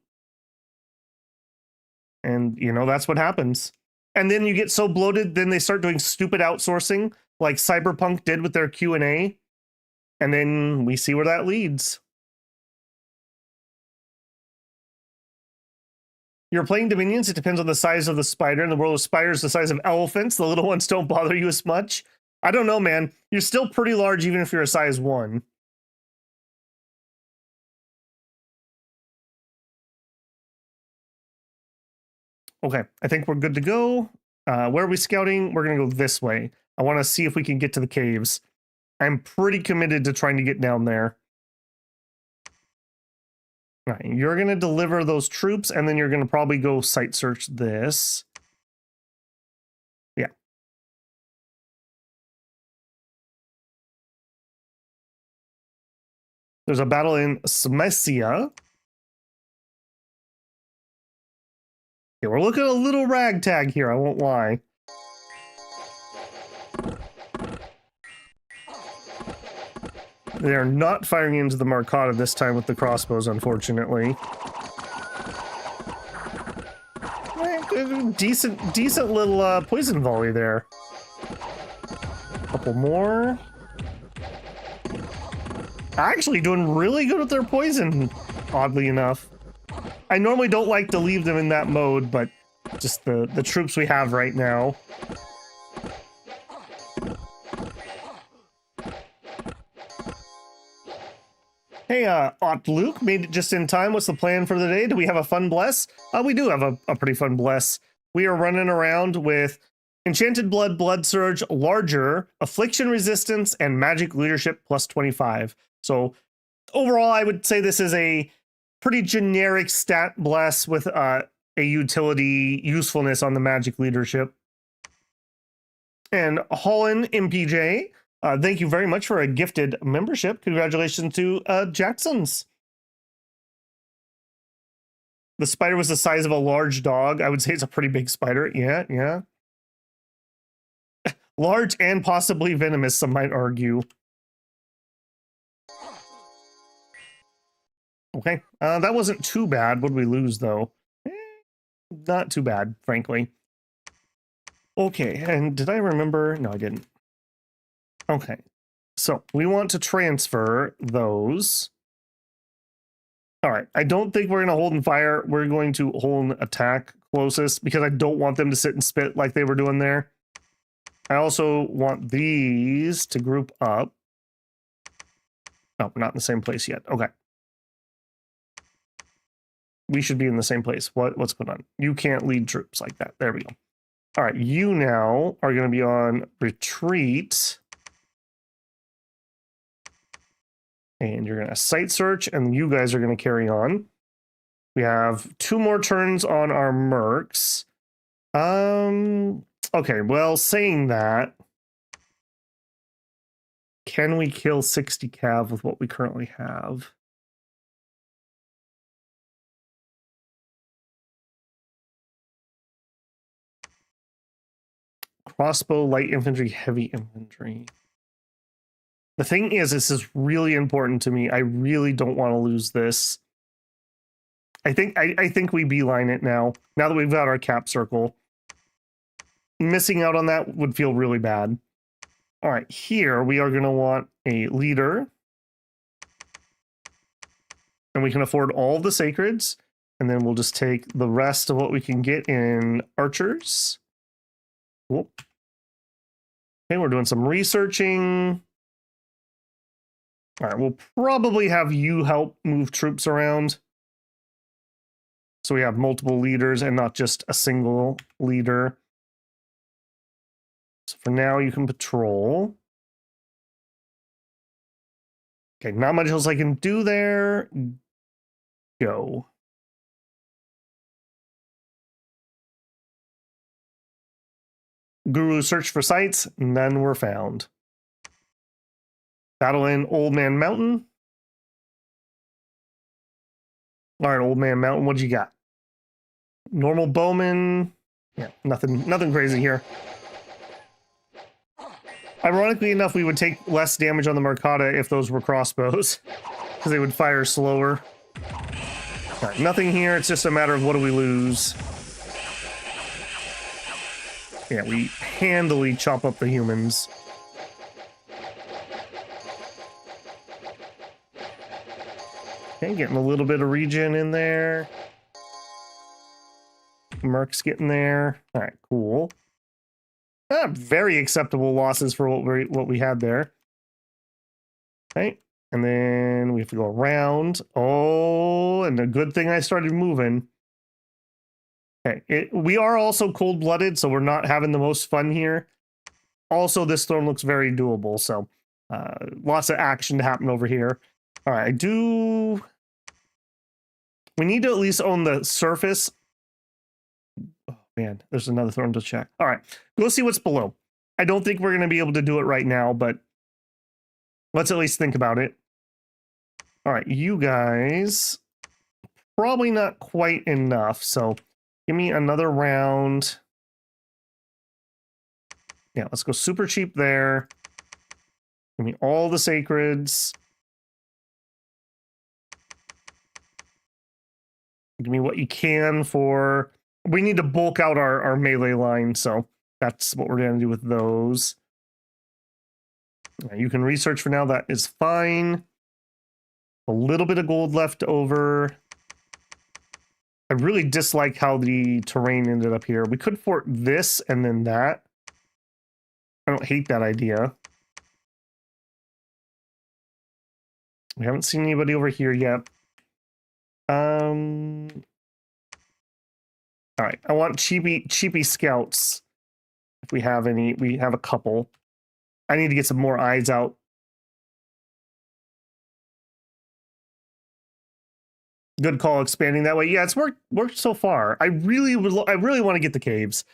And, you know, that's what happens. And then you get so bloated, then they start doing stupid outsourcing like Cyberpunk did with their Q&A. And then we see where that leads. You're playing Dominions, it depends on the size of the spider. In the world of spiders, the size of elephants, the little ones don't bother you as much. I don't know, man. You're still pretty large even if you're a size 1. Okay, I think we're good to go. Where are we scouting? We're going to go this way. I want to see if we can get to the caves. I'm pretty committed to trying to get down there. All right, you're going to deliver those troops, and then you're going to probably go site search this. Yeah. There's a battle in Smesia. Okay, we're looking at a little ragtag here, I won't lie. They're not firing into the Marcotta this time with the crossbows, unfortunately. Decent little poison volley there. Couple more. Actually doing really good with their poison, oddly enough. I normally don't like to leave them in that mode, but just the troops we have right now. Hey, Aunt Luke, made it just in time. What's the plan for the day? Do we have a fun bless? We do have a pretty fun bless. We are running around with Enchanted Blood, Blood Surge, Larger, Affliction Resistance, and Magic Leadership plus 25. So overall, I would say this is a pretty generic stat bless with a utility usefulness on the Magic Leadership. And Holland MPJ, thank you very much for a gifted membership. Congratulations to Jackson's. The spider was the size of a large dog. I would say it's a pretty big spider. Yeah, yeah. Large and possibly venomous, some might argue. Okay, that wasn't too bad. What did we lose, though? Not too bad, frankly. Okay, and did I remember? No, I didn't. Okay, so we want to transfer those. All right, I don't think we're going to hold and fire. We're going to hold and attack closest because I don't want them to sit and spit like they were doing there. I also want these to group up. Oh, we're not in the same place yet. Okay. We should be in the same place. What's going on? You can't lead troops like that. There we go. All right, you now are going to be on retreat. And you're going to site search, and you guys are going to carry on. We have 2 more turns on our mercs. Okay, well, saying that, can we kill 60 cav with what we currently have? Crossbow, light infantry, heavy infantry. The thing is, this is really important to me. I really don't want to lose this. I think we beeline it now. Now that we've got our cap circle. Missing out on that would feel really bad. All right, here we are going to want a leader. And we can afford all the sacreds. And then we'll just take the rest of what we can get in archers. Cool. Okay, we're doing some researching. All right, we'll probably have you help move troops around. So we have multiple leaders and not just a single leader. So for now, you can patrol. Okay, not much else I can do there. Go. Guru search for sites, none were found. Battle in Old Man Mountain. All right, Old Man Mountain, what you got? Normal bowman. Yeah, nothing crazy here. Ironically enough, we would take less damage on the Marcotta if those were crossbows, because they would fire slower. All right, nothing here. It's just a matter of what do we lose. Yeah, we handily chop up the humans. Okay, getting a little bit of regen in there. Merc's getting there. All right, cool. Very acceptable losses for what we had there. Okay, and then we have to go around. Oh, and a good thing I started moving. Okay, we are also cold-blooded, so we're not having the most fun here. Also, this storm looks very doable, so lots of action to happen over here. All right, we need to at least own the surface. Oh, man, there's another thorn to check. All right, go see what's below. I don't think we're going to be able to do it right now, but let's at least think about it. All right, you guys, probably not quite enough, so give me another round. Yeah, let's go super cheap there. Give me all the sacreds. Give me what you can for... We need to bulk out our melee line, so that's what we're going to do with those. You can research for now. That is fine. A little bit of gold left over. I really dislike how the terrain ended up here. We could fort this and then that. I don't hate that idea. We haven't seen anybody over here yet. All right, I want cheapy scouts. If we have any, we have a couple. I need to get some more eyes out. Good call, expanding that way. Yeah, it's worked so far. I really want to get the caves.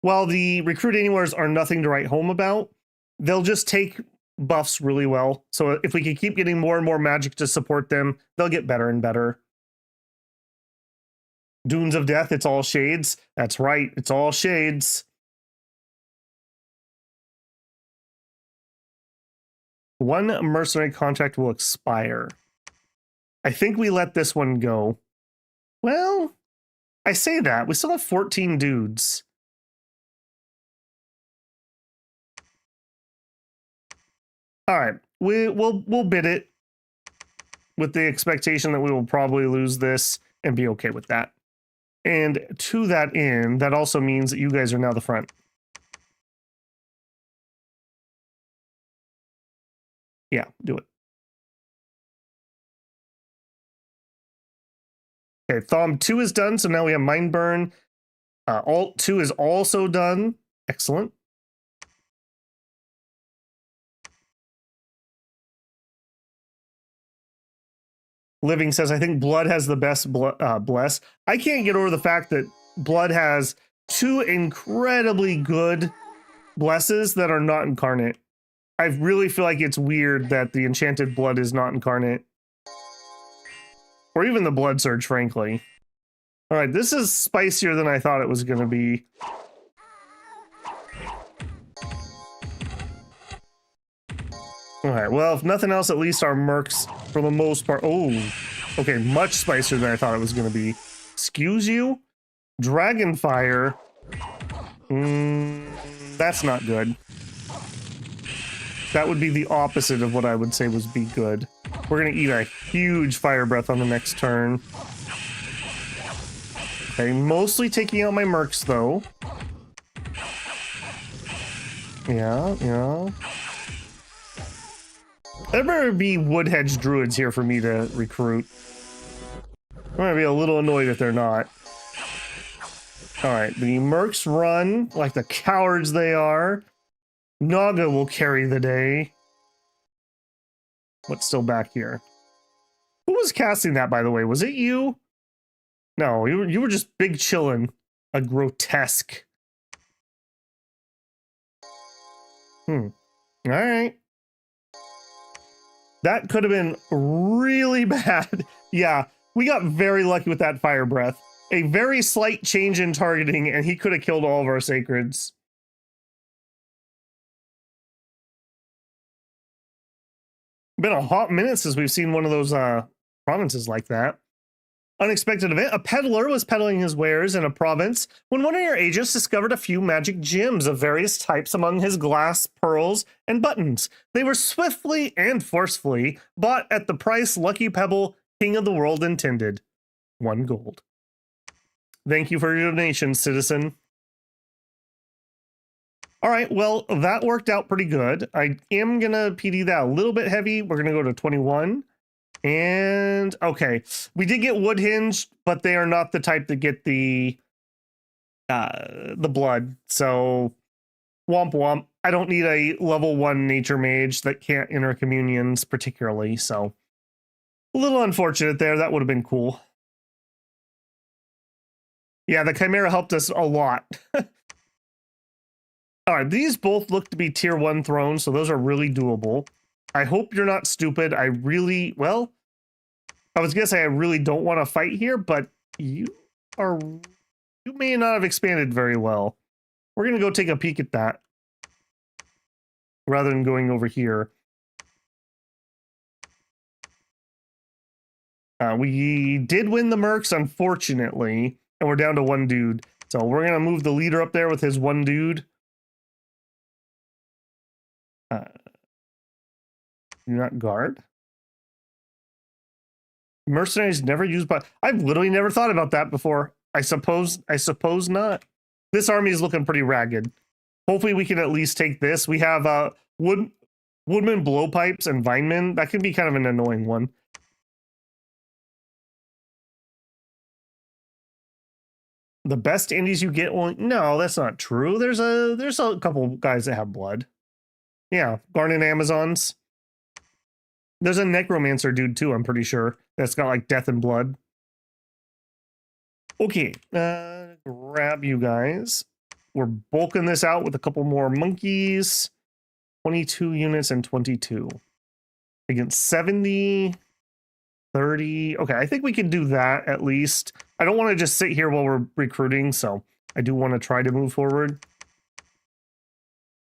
While the recruit anywheres are nothing to write home about, they'll just take buffs really well. So if we can keep getting more and more magic to support them, they'll get better and better. Dunes of Death, it's all shades. That's right, it's all shades. One mercenary contract will expire. I think we let this one go. Well, I say that. We still have 14 dudes. All right, we'll bid it with the expectation that we will probably lose this and be okay with that. And to that end, that also means that you guys are now the front. Yeah, do it. Okay, Thom 2 is done, so now we have Mind Burn. Alt 2 is also done. Excellent. Living says, I think Blood has the best bless. I can't get over the fact that Blood has 2 incredibly good blesses that are not incarnate. I really feel like it's weird that the Enchanted Blood is not incarnate. Or even the Blood Surge, frankly. All right, this is spicier than I thought it was going to be. All right, well, if nothing else, at least our mercs, for the most part... Oh, okay, much spicier than I thought it was going to be. Excuse you? Dragonfire. That's not good. That would be the opposite of what I would say was be good. We're going to eat a huge fire breath on the next turn. Okay, mostly taking out my mercs, though. Yeah. There better be wood hedge druids here for me to recruit. I'm gonna be a little annoyed if they're not. Alright, the mercs run like the cowards they are. Naga will carry the day. What's still back here? Who was casting that, by the way? Was it you? No, you were just big chillin'. A grotesque. Alright. That could have been really bad. Yeah, we got very lucky with that fire breath. A very slight change in targeting, and he could have killed all of our sacreds. Been a hot minute since we've seen one of those provinces like that. Unexpected event. A peddler was peddling his wares in a province when one of your agents discovered a few magic gems of various types among his glass, pearls, and buttons. They were swiftly and forcefully bought at the price Lucky Pebble, King of the World, intended. 1 gold. Thank you for your donation, citizen. All right, well, that worked out pretty good. I am going to PD that a little bit heavy. We're going to go to 21. And okay, we did get wood hinged, but they are not the type that get the blood. So womp womp. I don't need a level 1 nature mage that can't enter communions particularly. So a little unfortunate there. That would have been cool. Yeah, the Chimera helped us a lot. All right, these both look to be tier 1 thrones, so those are really doable. I hope you're not stupid. I really, well, I was gonna say I really don't want to fight here, but you may not have expanded very well. We're gonna go take a peek at that rather than going over here. We did win the Mercs, unfortunately, and we're down to one dude. So we're gonna move the leader up there with his one dude. You're not guard. Mercenaries never used, but I've literally never thought about that before. I suppose not. This army is looking pretty ragged. Hopefully we can at least take this. We have woodman blowpipes and vinemen. That can be kind of an annoying one. The best indies you get, well, no, that's not true. There's a couple guys that have blood. Yeah, Garnet Amazons. There's a necromancer dude too, I'm pretty sure. That's got like death and blood. Okay, grab you guys. We're bulking this out with a couple more monkeys. 22 units and 22. Against 70, 30. Okay, I think we can do that at least. I don't want to just sit here while we're recruiting, so I do want to try to move forward.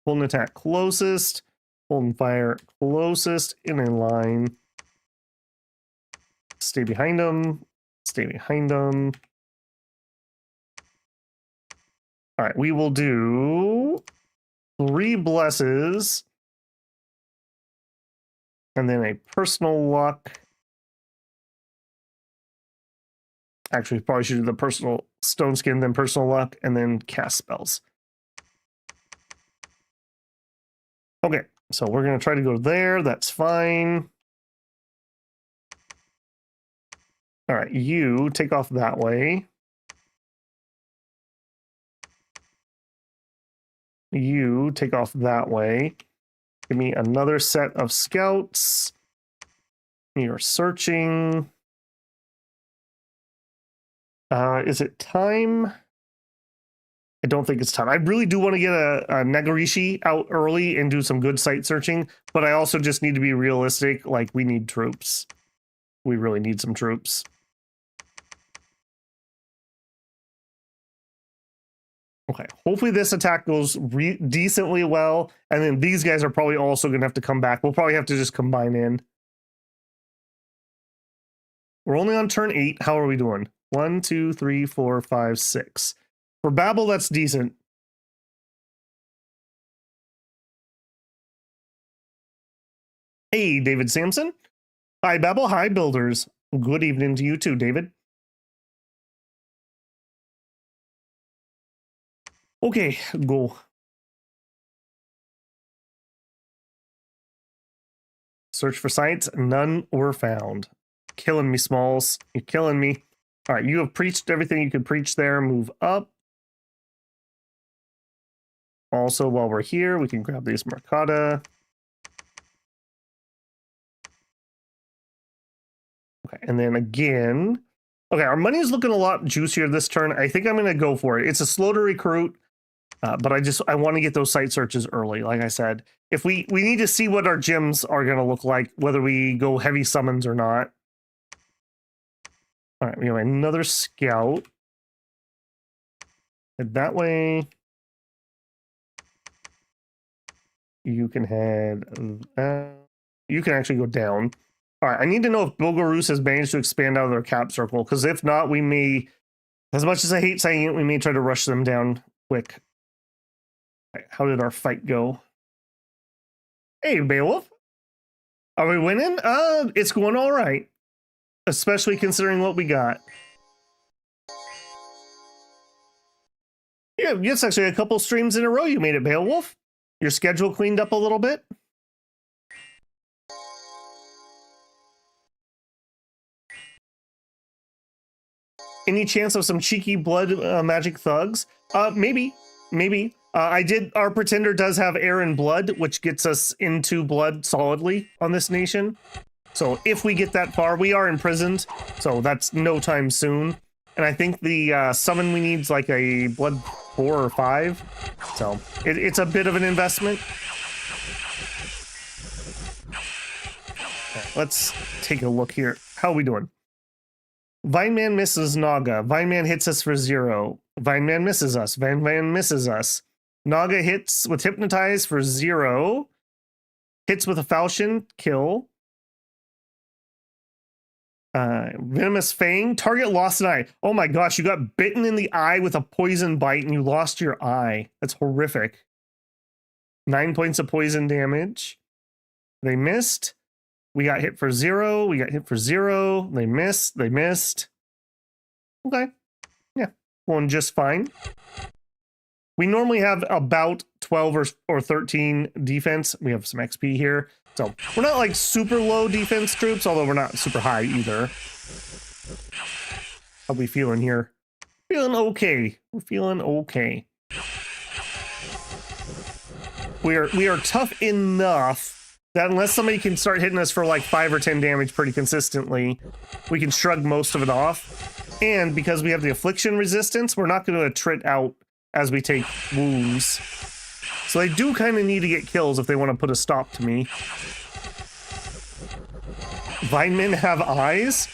Hold an attack closest. Hold and fire closest in a line. Stay behind them. Stay behind them. All right, we will do 3 blesses. And then a personal luck. Actually, probably should do the personal stone skin, then personal luck, and then cast spells. Okay, so we're going to try to go there. That's fine. All right, you take off that way. You take off that way. Give me another set of scouts. You're searching. Is it time? I don't think it's time. I really do want to get a Nagarishi out early and do some good site searching, but I also just need to be realistic. Like, we need troops. We really need some troops. Okay, hopefully this attack goes decently well, and then these guys are probably also going to have to come back. We'll probably have to just combine in. We're only on turn 8. How are we doing? 1, 2, 3, 4, 5, 6. For Babel, that's decent. Hey, David Sampson. Hi, Babel. Hi, builders. Good evening to you too, David. Okay, go. Search for sites. None were found. Killing me, Smalls. You're killing me. All right, you have preached everything you could preach there. Move up. Also, while we're here, we can grab these Mercata. Okay, and then again. Okay, our money is looking a lot juicier this turn. I think I'm going to go for it. It's a slow to recruit. But I want to get those site searches early. Like I said, if we need to see what our gyms are going to look like, whether we go heavy summons or not. All right, we have another scout. Head that way. You can head. You can actually go down. All right, I need to know if Bilgarus has managed to expand out of their cap circle, because if not, we may, as much as I hate saying it, we may try to rush them down quick. How did our fight go? Hey, Beowulf. Are we winning? It's going all right. Especially considering what we got. Yeah, it's actually a couple streams in a row you made it, Beowulf. Your schedule cleaned up a little bit. Any chance of some cheeky blood magic thugs? Maybe. Our pretender does have air and blood, which gets us into blood solidly on this nation. So if we get that far, we are imprisoned. So that's no time soon. And I think the summon we need is like a blood 4 or 5. So it's a bit of an investment. Let's take a look here. How are we doing? Vineman misses Naga. Vineman hits us for 0. Vineman misses us. Vineman misses us. Naga hits with Hypnotize for 0. Hits with a Falchion, kill. Venomous Fang. Target lost an eye. Oh my gosh, you got bitten in the eye with a poison bite and you lost your eye. That's horrific. 9 points of poison damage. They missed. We got hit for 0. We got hit for 0. They missed. They missed. Okay. Yeah. Going just fine. We normally have about 12 or 13 defense. We have some XP here. So we're not like super low defense troops, although we're not super high either. How we feeling here? Feeling okay. We're feeling okay. We are tough enough that unless somebody can start hitting us for like 5 or 10 damage pretty consistently, we can shrug most of it off. And because we have the affliction resistance, we're not going to attrit out as we take wounds. So they do kind of need to get kills if they want to put a stop to me. Vinemen have eyes?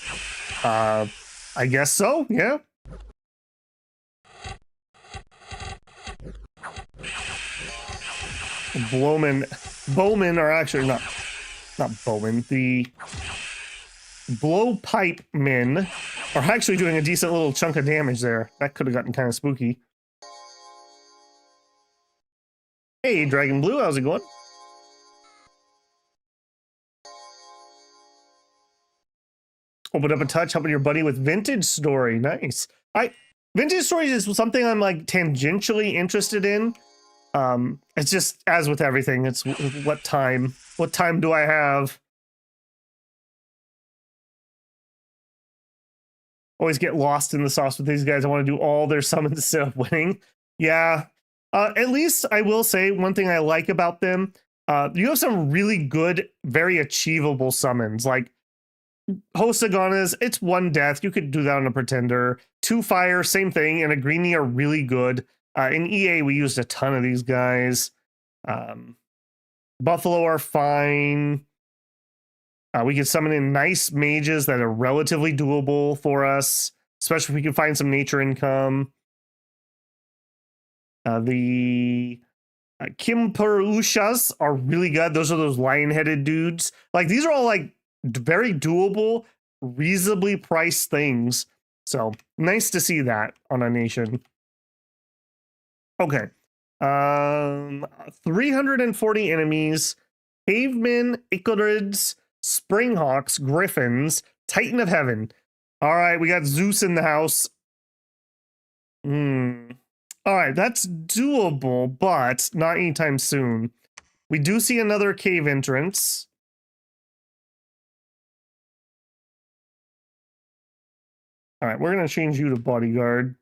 I guess so, yeah. Bowmen are actually not bowmen. The blowpipe men are actually doing a decent little chunk of damage there. That could have gotten kind of spooky. Hey, Dragon Blue, how's it going? Open up a touch, helping your buddy with Vintage Story. Nice. Vintage Stories is something I'm like tangentially interested in. It's just as with everything, it's what time do I have? Always get lost in the sauce with these guys. I want to do all their summons instead of winning. Yeah. At least I will say one thing I like about them. You have some really good, very achievable summons. Like Hosaganas, it's 1 death. You could do that on a Pretender. 2 fire, same thing. And a greenie are really good. In EA, we used a ton of these guys. Buffalo are fine. We can summon in nice mages that are relatively doable for us, especially if we can find some nature income. The Kimperushas are really good. Those are those lion-headed dudes. Like, these are all, like, very doable, reasonably priced things. So, nice to see that on a nation. Okay. 340 enemies. Cavemen, Icorids, Springhawks, Griffins, Titan of Heaven. All right, we got Zeus in the house. All right, that's doable, but not anytime soon. We do see another cave entrance. All right, we're going to change you to bodyguard.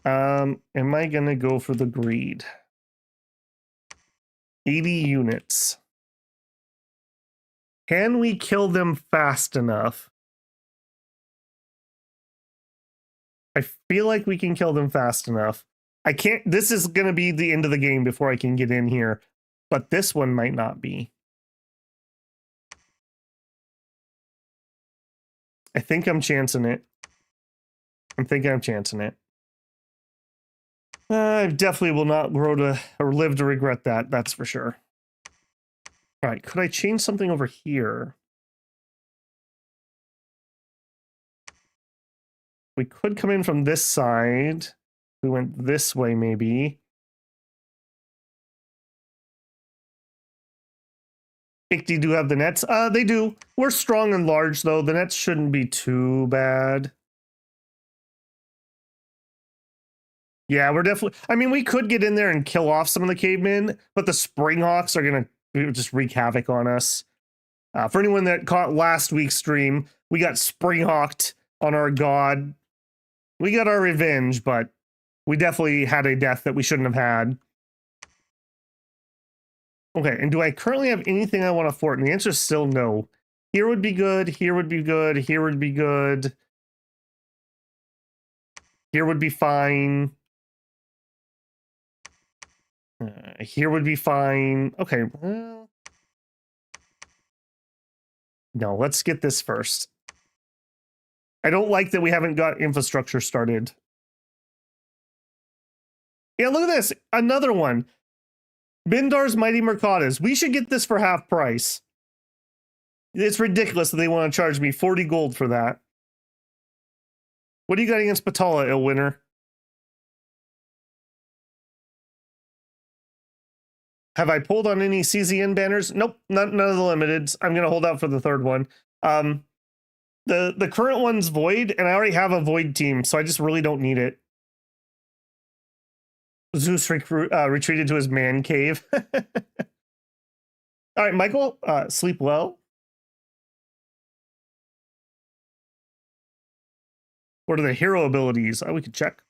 Am I going to go for the greed? 80 units. Can we kill them fast enough? I feel like we can kill them fast enough. I can't. This is going to be the end of the game before I can get in here, but this one might not be. I think I'm chancing it. I'm thinking I'm chancing it. I definitely will not grow to or live to regret that. That's for sure. All right, could I change something over here? We could come in from this side. We went this way, maybe. Icti do have the nets. They do. We're strong and large, though. The nets shouldn't be too bad. Yeah, we're definitely... I mean, we could get in there and kill off some of the cavemen, but the Springhawks are going to just wreak havoc on us. For anyone that caught last week's stream, we got Springhawked on our god. We got our revenge, but we definitely had a death that we shouldn't have had. Okay, and do I currently have anything I want to fort? And the answer is still no. Here would be good, here would be good, here would be good. Here would be fine. Here would be fine. Okay. Well, no, let's get this first. I don't like that we haven't got infrastructure started. Yeah, look at this. Another one. Bandar's Mighty Mercadas. We should get this for half price. It's ridiculous that they want to charge me 40 gold for that. What do you got against Patala, Illwinter? Have I pulled on any CZN banners? Nope, none of the limiteds. I'm going to hold out for the third one. The current one's void, and I already have a void team, so I just really don't need it. Zeus retreated to his man cave. All right, Michael, sleep well. What are the hero abilities? Oh, we could check.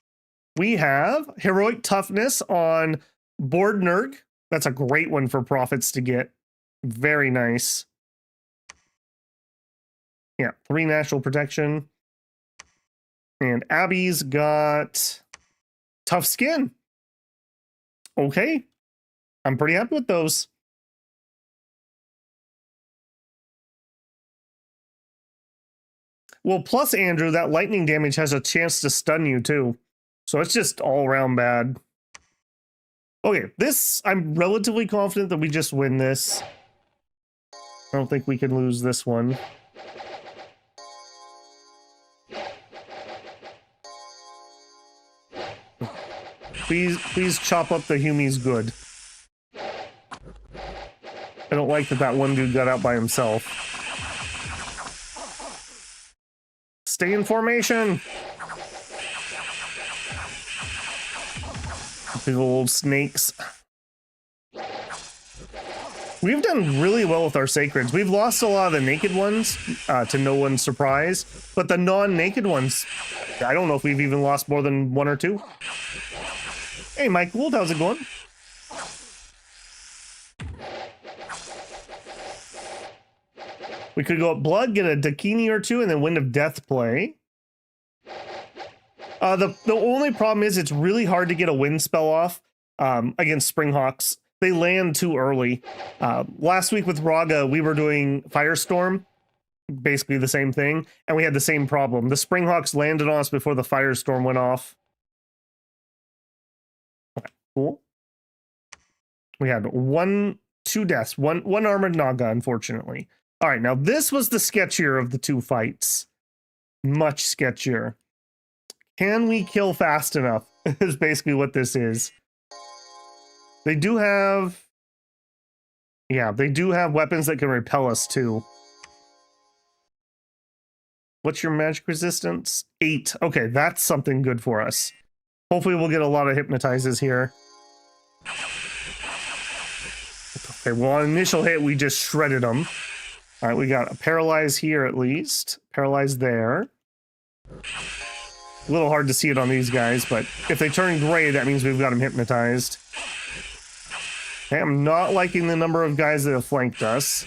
We have heroic toughness on Bordnerg. That's a great one for profits to get. Very nice. Yeah, 3 natural protection. And Abby's got tough skin. Okay. I'm pretty happy with those. Well, plus, Andrew, that lightning damage has a chance to stun you, too. So it's just all around bad. Okay, this, I'm relatively confident that we just win this. I don't think we can lose this one. Please chop up the Humies good. I don't like that that one dude got out by himself. Stay in formation. Big old snakes. We've done really well with our sacreds. We've lost a lot of the naked ones, to no one's surprise. But the non-naked ones, I don't know if we've even lost more than 1 or 2. Hey, Mike Gould, how's it going? We could go up Blood, get a Dakini or 2, and then Wind of Death play. The only problem is it's really hard to get a wind spell off against Springhawks. They land too early. Last week with Raga, we were doing Firestorm, basically the same thing, and we had the same problem. The Springhawks landed on us before the Firestorm went off. Okay, cool. We had 2 deaths, one armored Naga, unfortunately. All right, now this was the sketchier of the 2 fights. Much sketchier. Can we kill fast enough? Is basically what this is. They do have... Yeah, they do have weapons that can repel us, too. What's your magic resistance? 8. Okay, that's something good for us. Hopefully we'll get a lot of hypnotizes here. Okay, well, on initial hit, we just shredded them. All right, we got a paralyze here at least. Paralyze there. A little hard to see it on these guys, but if they turn gray, that means we've got them hypnotized. Okay, I'm not liking the number of guys that have flanked us.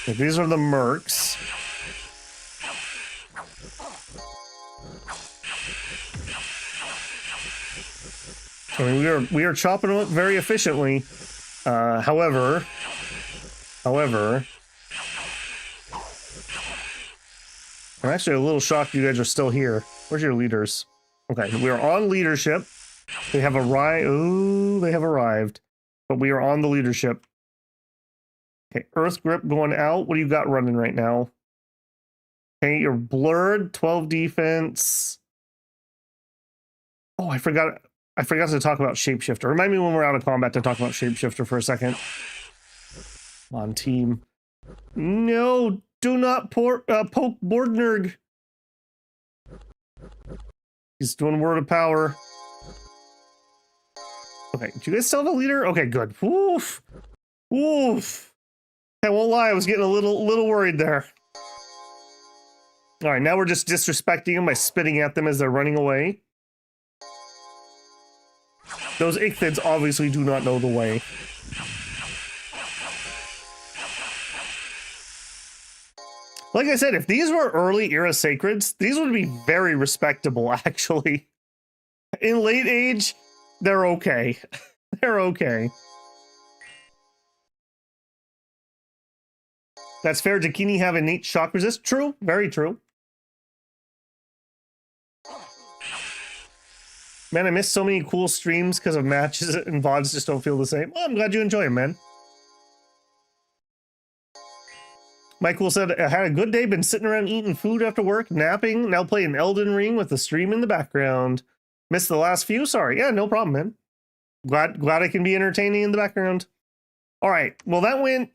Okay, these are the mercs. I mean, we are chopping them up very efficiently. However, I'm actually a little shocked you guys are still here. Where's your leaders? Okay, we are on leadership. They have arrived. Ooh, they have arrived. But we are on the leadership. Okay, Earth Grip going out. What do you got running right now? Okay, you're blurred. 12 defense. Oh, I forgot to talk about Shapeshifter. Remind me when we're out of combat to talk about Shapeshifter for a second. Come on, team. No, do not poke Bordnerg. He's doing Word of Power. Okay, do you guys still have a leader? Okay, good. Woof. Woof. I won't lie, I was getting a little worried there. All right, now we're just disrespecting them by spitting at them as they're running away. Those Ichthids obviously do not know the way. Like I said, if these were early era sacreds, these would be very respectable, actually. In late age, they're okay. They're okay. That's fair. Dakini have innate shock resist. True. Very true. Man, I missed so many cool streams because of matches and VODs just don't feel the same. Well, I'm glad you enjoy them, man. Michael said, I had a good day, been sitting around eating food after work, napping, now playing Elden Ring with the stream in the background. Missed the last few? Sorry. Yeah, no problem, man. Glad I can be entertaining in the background. All right. Well, that went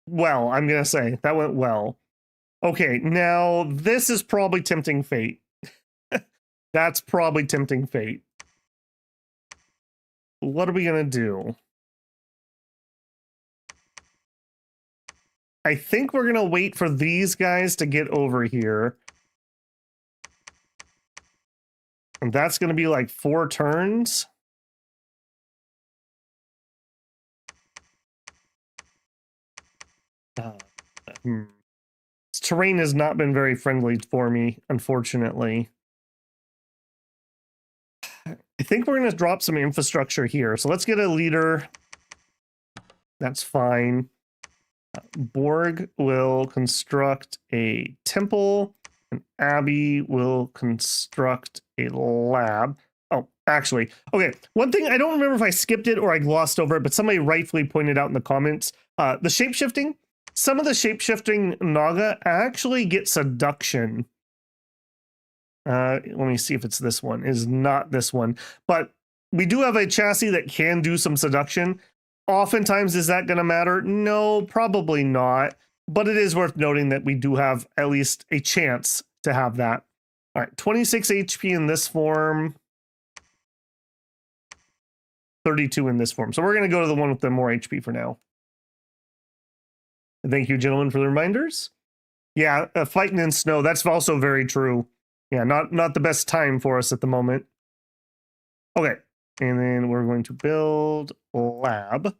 well, I'm going to say. That went well. Okay, now this is probably tempting fate. That's probably tempting fate. What are we going to do? I think we're going to wait for these guys to get over here. And that's going to be like 4 turns. This terrain has not been very friendly for me, unfortunately. I think we're going to drop some infrastructure here. So let's get a leader. That's fine. Borg will construct a temple, and Abby will construct a lab. Oh, actually, okay. One thing, I don't remember if I skipped it or I glossed over it, but somebody rightfully pointed out in the comments, the shapeshifting. Some of the shapeshifting Naga actually get seduction. Let me see if it's this one. It is not this one. But we do have a chassis that can do some seduction. Oftentimes, is that going to matter? No, probably not. But it is worth noting that we do have at least a chance to have that. All right, 26 HP in this form. 32 in this form. So we're going to go to the one with the more HP for now. Thank you, gentlemen, for the reminders. Yeah, fighting in snow, that's also very true. Yeah, not the best time for us at the moment. Okay, and then we're going to build a lab.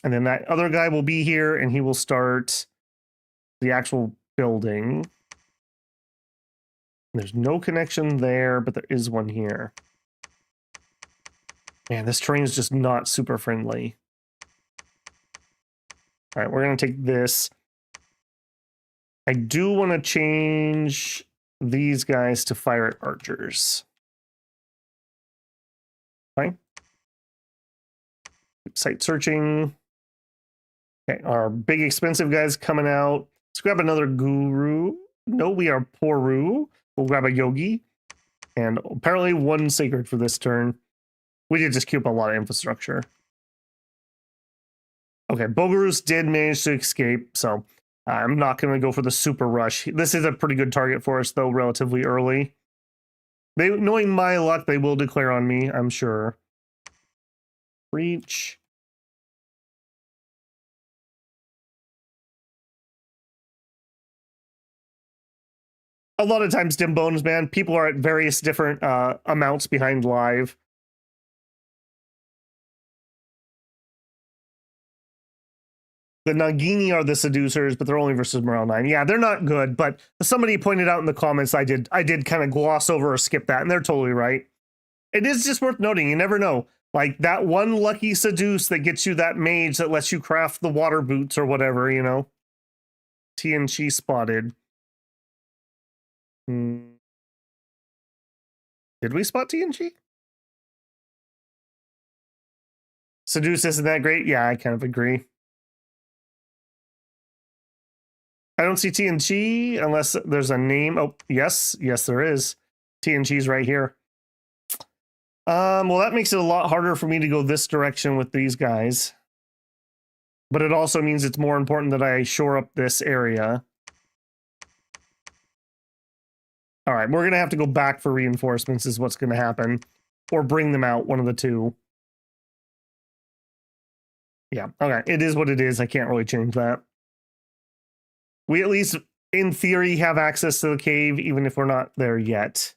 And then that other guy will be here, and he will start the actual building. There's no connection there, but there is one here. Man, this terrain is just not super friendly. All right, we're going to take this. I do want to change these guys to fire at archers. Fine. Site searching. Okay, our big expensive guys coming out. Let's grab another guru. No, we are Poru. We'll grab a yogi. And apparently 1 sacred for this turn. We did just queue up a lot of infrastructure. Okay, Bogarus did manage to escape, so I'm not going to go for the super rush. This is a pretty good target for us, though, relatively early. Knowing my luck, they will declare on me, I'm sure. Reach. A lot of times, dim bones, man, people are at various different amounts behind live. The Nagini are the seducers, but they're only versus Morale 9. Yeah, they're not good, but somebody pointed out in the comments I did kind of gloss over or skip that, and they're totally right. It is just worth noting, you never know. Like, that one lucky seduce that gets you that mage that lets you craft the water boots or whatever, you know? TNG spotted. Did we spot TNG? Seduce isn't that great? Yeah, I kind of agree. I don't see TNG unless there's a name. Oh, yes, there is. TNG's right here. Well, that makes it a lot harder for me to go this direction with these guys. But it also means it's more important that I shore up this area. All right, we're going to have to go back for reinforcements is what's going to happen. Or bring them out, one of the two. Yeah, okay, it is what it is. I can't really change that. We at least, in theory, have access to the cave, even if we're not there yet.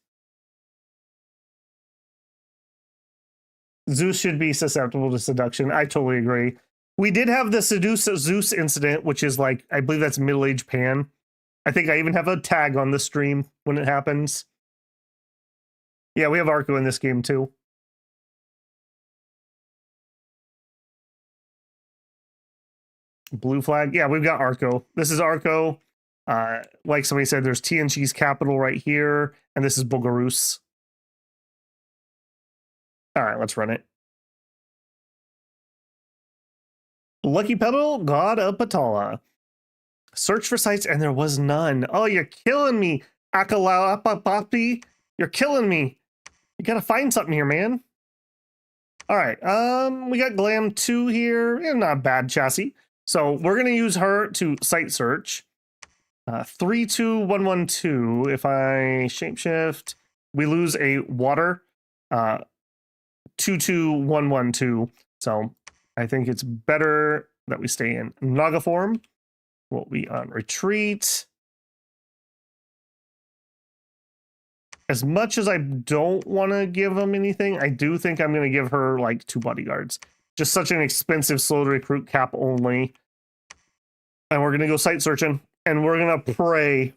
Zeus should be susceptible to seduction. I totally agree. We did have the Seduce Zeus incident, which is like, I believe that's middle-aged Pan. I think I even have a tag on the stream when it happens. Yeah, we have Arco in this game too. Blue flag. Yeah, we've got Arco. This is Arco. Like somebody said, there's TNG's capital right here, and this is Bogarus. All right, let's run it. Lucky Petal, God of Patala. Search for sites, and there was none. Oh, you're killing me, Akalapapapi. You're killing me. You gotta find something here, man. All right, we got Glam 2 here. Yeah, not a bad chassis. So we're gonna use her to site search. 32112. If I shapeshift, we lose a water. 22112. So I think it's better that we stay in Naga form. We'll be on retreat. As much as I don't want to give them anything, I do think I'm going to give her like 2 bodyguards. Just such an expensive slow to recruit cap only. And we're going to go site searching. And we're going to pray.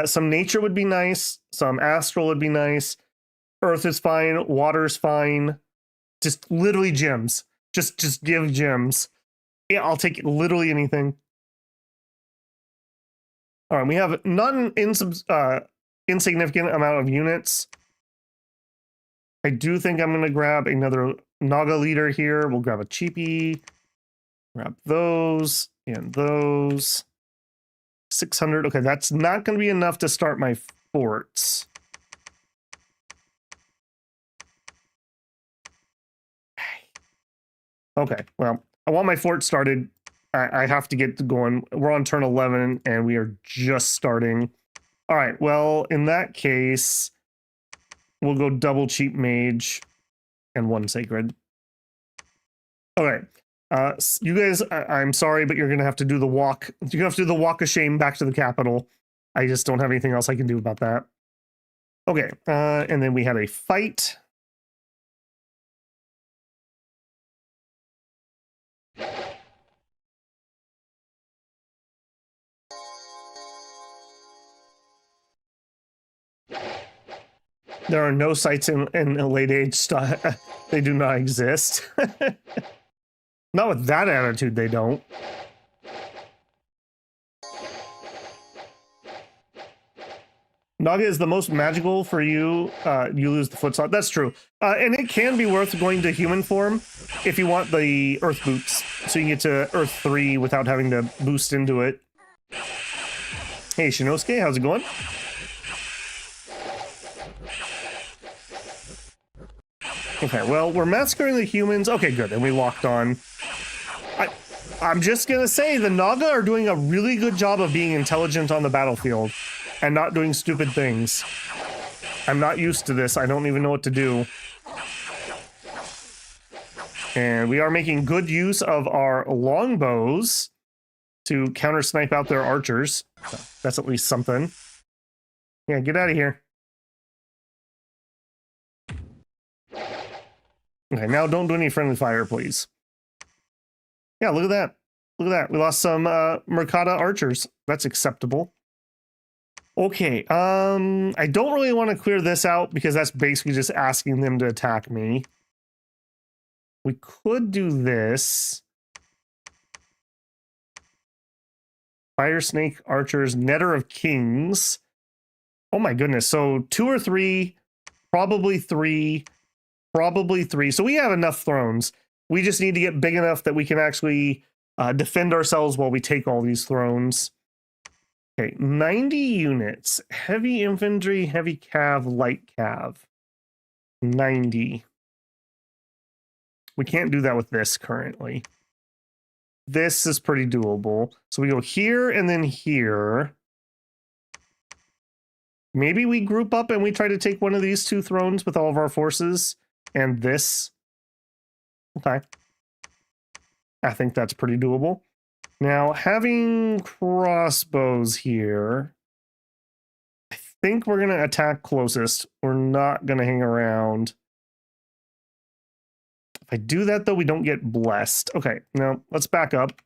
Some nature would be nice. Some astral would be nice. Earth is fine. Water's fine. Just literally gems. Just give gems. Yeah, I'll take literally anything. All right, we have not an insignificant amount of units. I do think I'm going to grab another Naga leader here. We'll grab a cheapie. Grab those and those. 600. Okay, that's not going to be enough to start my forts. Okay, well, I want my fort started. I have to get going. We're on turn 11, and we are just starting. All right, well, in that case, we'll go double cheap mage and 1 sacred. Okay, you guys, I'm sorry, but you're going to have to do the walk. You have to do the walk of shame back to the capital. I just don't have anything else I can do about that. Okay, and then we had a fight. There are no sites in a late age. They do not exist. Not with that attitude, they don't. Naga is the most magical for you. You lose the foot slot. That's true. And it can be worth going to human form if you want the earth boots. So you get to Earth 3 without having to boost into it. Hey, Shinosuke, how's it going? Okay, well, we're massacring the humans. Okay, good, and we locked on. I'm just gonna say, the Naga are doing a really good job of being intelligent on the battlefield and not doing stupid things. I'm not used to this. I don't even know what to do. And we are making good use of our longbows to counter snipe out their archers. So that's at least something. Yeah, get out of here. Okay, now don't do any friendly fire, please. Yeah, look at that. Look at that. We lost some Mercata archers. That's acceptable. Okay, I don't really want to clear this out because that's basically just asking them to attack me. We could do this. Fire Snake archers, Netter of Kings. Oh my goodness. So 2 or 3, probably 3. Probably 3. So we have enough thrones. We just need to get big enough that we can actually defend ourselves while we take all these thrones. Okay, 90 units. Heavy infantry, heavy cav, light cav. 90. We can't do that with this currently. This is pretty doable. So we go here and then here. Maybe we group up and we try to take one of these 2 thrones with all of our forces. And this. Okay. I think that's pretty doable. Now, having crossbows here, I think we're going to attack closest. We're not going to hang around. If I do that, though, we don't get blessed. Okay, now let's back up.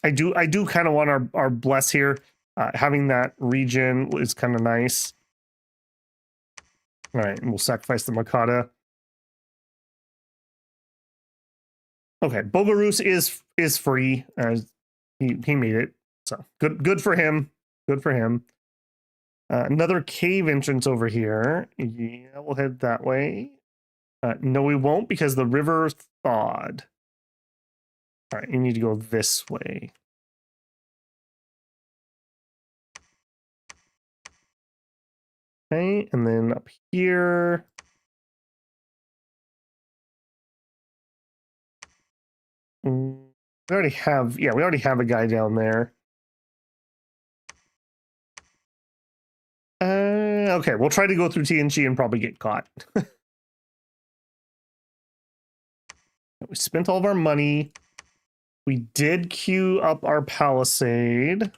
I do kind of want our bless here. Having that region is kind of nice. All right, and we'll sacrifice the Makata. Okay, Bogarus is free. He made it, so good for him. Good for him. Another cave entrance over here. Yeah, we'll head that way. No, we won't because the river thawed. All right, you need to go this way. Okay, and then up here. We already have, yeah, we already have a guy down there. Okay, we'll try to go through TNG and probably get caught. We spent all of our money. We did queue up our palisade.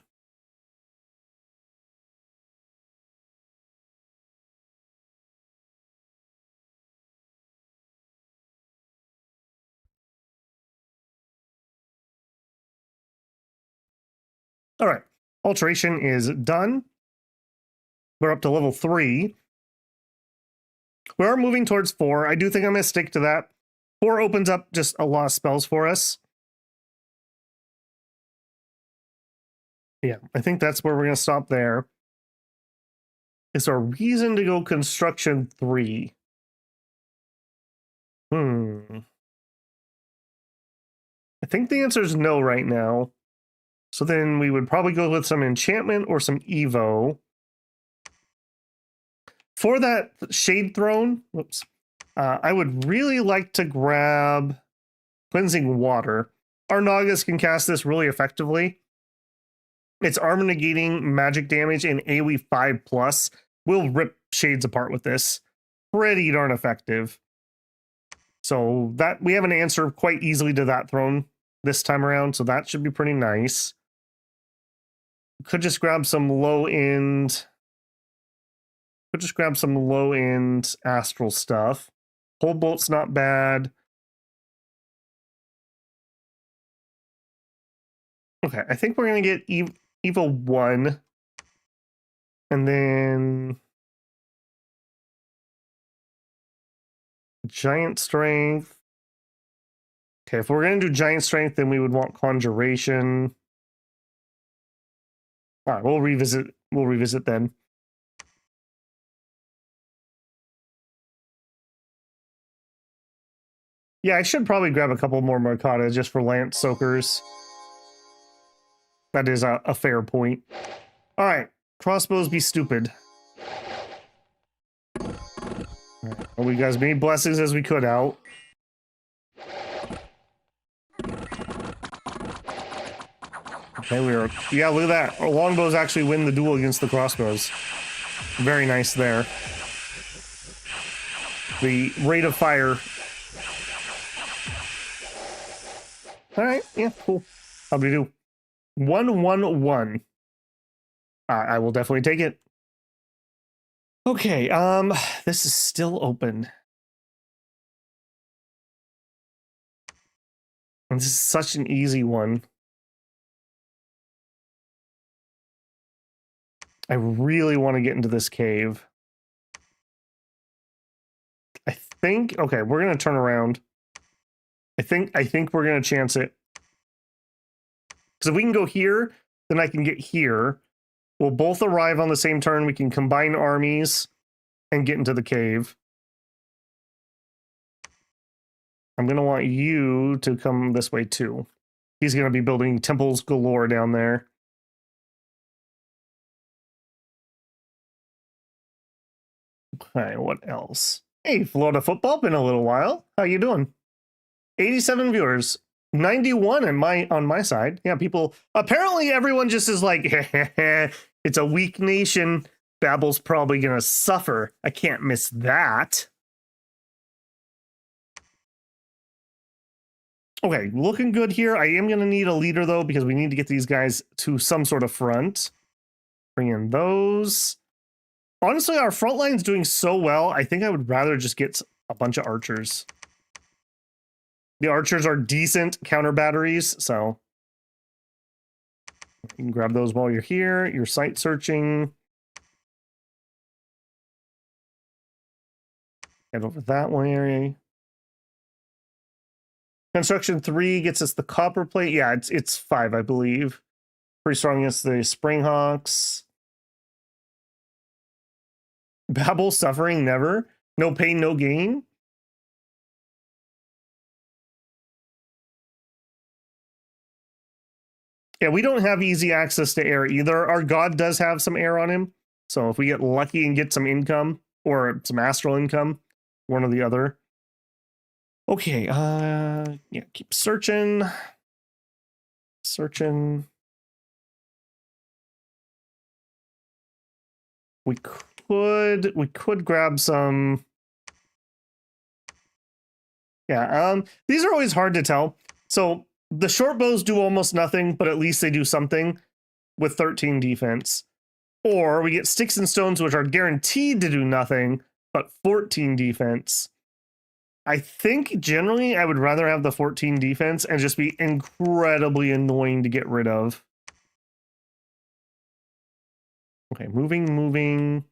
All right, alteration is done. We're up to level 3. We are moving towards 4. I do think I'm going to stick to that. 4 opens up just a lot of spells for us. Yeah, I think that's where we're going to stop there. Is there a reason to go construction 3? I think the answer is no right now. So then we would probably go with some enchantment or some Evo. For that Shade Throne, whoops, I would really like to grab Cleansing Water. Our Nagas can cast this really effectively. It's armor negating magic damage and AoE 5+. We'll rip shades apart with this. Pretty darn effective. So that we have an answer quite easily to that throne this time around, so that should be pretty nice. Could just grab some low-end... Could just grab some low-end astral stuff. Cold Bolt's not bad. Okay, I think we're going to get Evo 1. And then... Giant Strength. Okay, if we're going to do Giant Strength, then we would want Conjuration. All right, we'll revisit. We'll revisit then. Yeah, I should probably grab a couple more Mercata just for Lance Soakers. That is a fair point. All right, crossbows be stupid. All right, well, we got as many blessings as we could out. Okay, yeah, look at that. Our longbows actually win the duel against the crossbows. Very nice there. The rate of fire. All right, yeah, cool. How do we do? 1-1-1. I will definitely take it. Okay, this is still open. And this is such an easy one. I really want to get into this cave. I think, okay, we're going to turn around. I think we're going to chance it. Because if we can go here, then I can get here. We'll both arrive on the same turn. We can combine armies and get into the cave. I'm going to want you to come this way too. He's going to be building temples galore down there. Okay, what else? Hey, Florida football, been a little while. How you doing? 87 viewers, 91 on my side. Yeah, people. Apparently, everyone just is like, it's a weak nation. Babble's probably gonna suffer. I can't miss that. Okay, looking good here. I am gonna need a leader though because we need to get these guys to some sort of front. Bring in those. Honestly, our front line's doing so well. I think I would rather just get a bunch of archers. The archers are decent counter batteries, so you can grab those while you're here. You're site searching. Head over that way. Construction 3 gets us the copper plate. Yeah, it's 5, I believe. Pretty strong against the Springhawks. Babel suffering never. No pain, no gain. Yeah, we don't have easy access to air either. Our god does have some air on him. So if we get lucky and get some income or some astral income, one or the other. Okay, yeah, keep searching. Searching. We could grab some. Yeah, these are always hard to tell. So the short bows do almost nothing, but at least they do something with 13 defense. Or we get sticks and stones, which are guaranteed to do nothing, but 14 defense. I think generally I would rather have the 14 defense and just be incredibly annoying to get rid of. Okay, moving.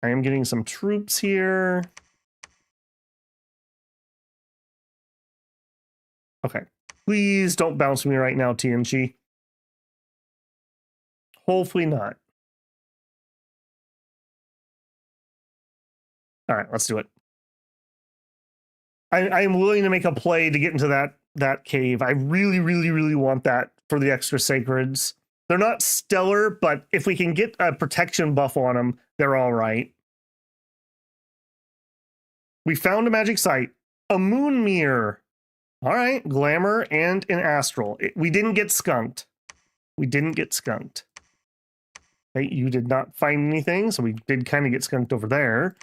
I am getting some troops here. Okay, please don't bounce me right now, TNG. Hopefully not. All right, let's do it. I am willing to make a play to get into that cave. I really want that for the extra sacreds. They're not stellar, but if we can get a protection buff on them, they're all right. We found a magic site, a moon mirror. All right, glamour and an astral. We didn't get skunked. We didn't get skunked. Okay, you did not find anything, so we did kind of get skunked over there.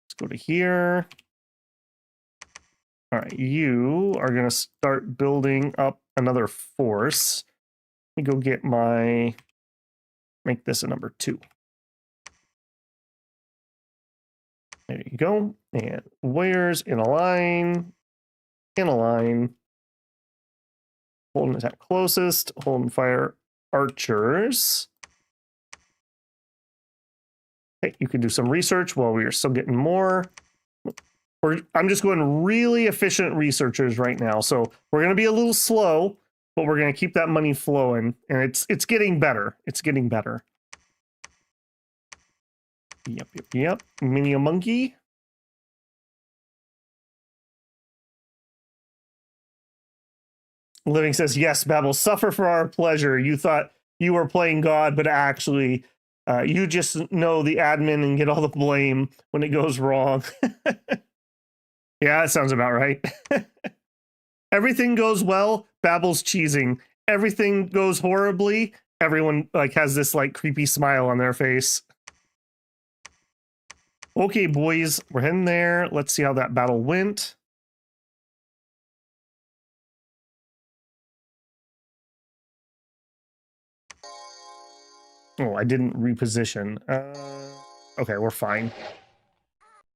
Let's go to here. All right, you are going to start building up another force. Let me go get make this a number 2. There you go. And warriors in a line. Hold and attack closest. Hold and fire archers. Okay, you can do some research while we are still getting more. I'm just going really efficient researchers right now. So we're going to be a little slow, but we're going to keep that money flowing. And it's getting better. It's getting better. Yep. Mini a monkey. Living says, yes, Babel, suffer for our pleasure. You thought you were playing God, but actually you just know the admin and get all the blame when it goes wrong. Yeah, that sounds about right. Everything goes well, Babel's cheesing. Everything goes horribly, everyone has this creepy smile on their face. Okay, boys, we're heading there. Let's see how that battle went. Oh, I didn't reposition. Okay, we're fine.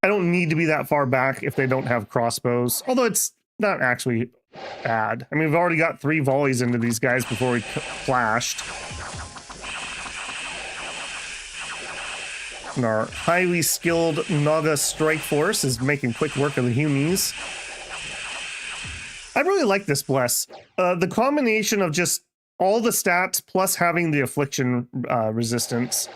I don't need to be that far back if they don't have crossbows, although it's not actually bad. I mean, we've already got 3 volleys into these guys before we clashed. And our highly skilled Naga strike force is making quick work of the Humies. I really like this bless. The combination of just all the stats plus having the affliction resistance.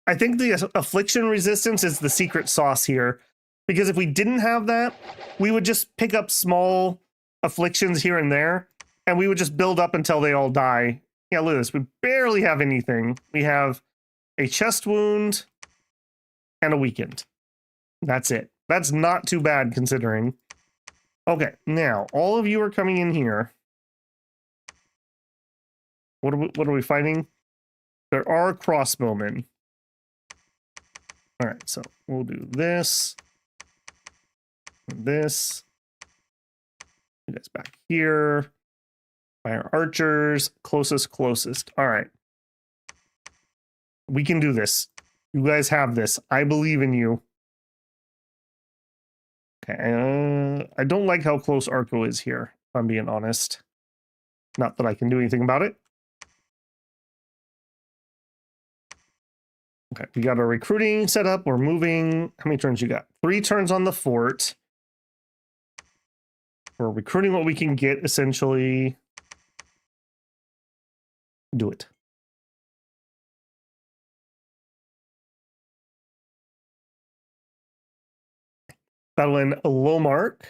I think the affliction resistance is the secret sauce here, because if we didn't have that, we would just pick up small afflictions here and there, and we would just build up until they all die. Yeah, look at this. We barely have anything. We have a chest wound and a weakened. That's it. That's not too bad considering. Okay, now all of you are coming in here. What are we fighting? There are crossbowmen. All right, so we'll do this. And this. You guys back here. Fire archers. Closest. All right. We can do this. You guys have this. I believe in you. Okay. I don't like how close Arco is here, if I'm being honest. Not that I can do anything about it. Okay, we got our recruiting set up. We're moving. How many turns you got? 3 turns on the fort. We're recruiting what we can get, essentially. Do it. Battle in low mark.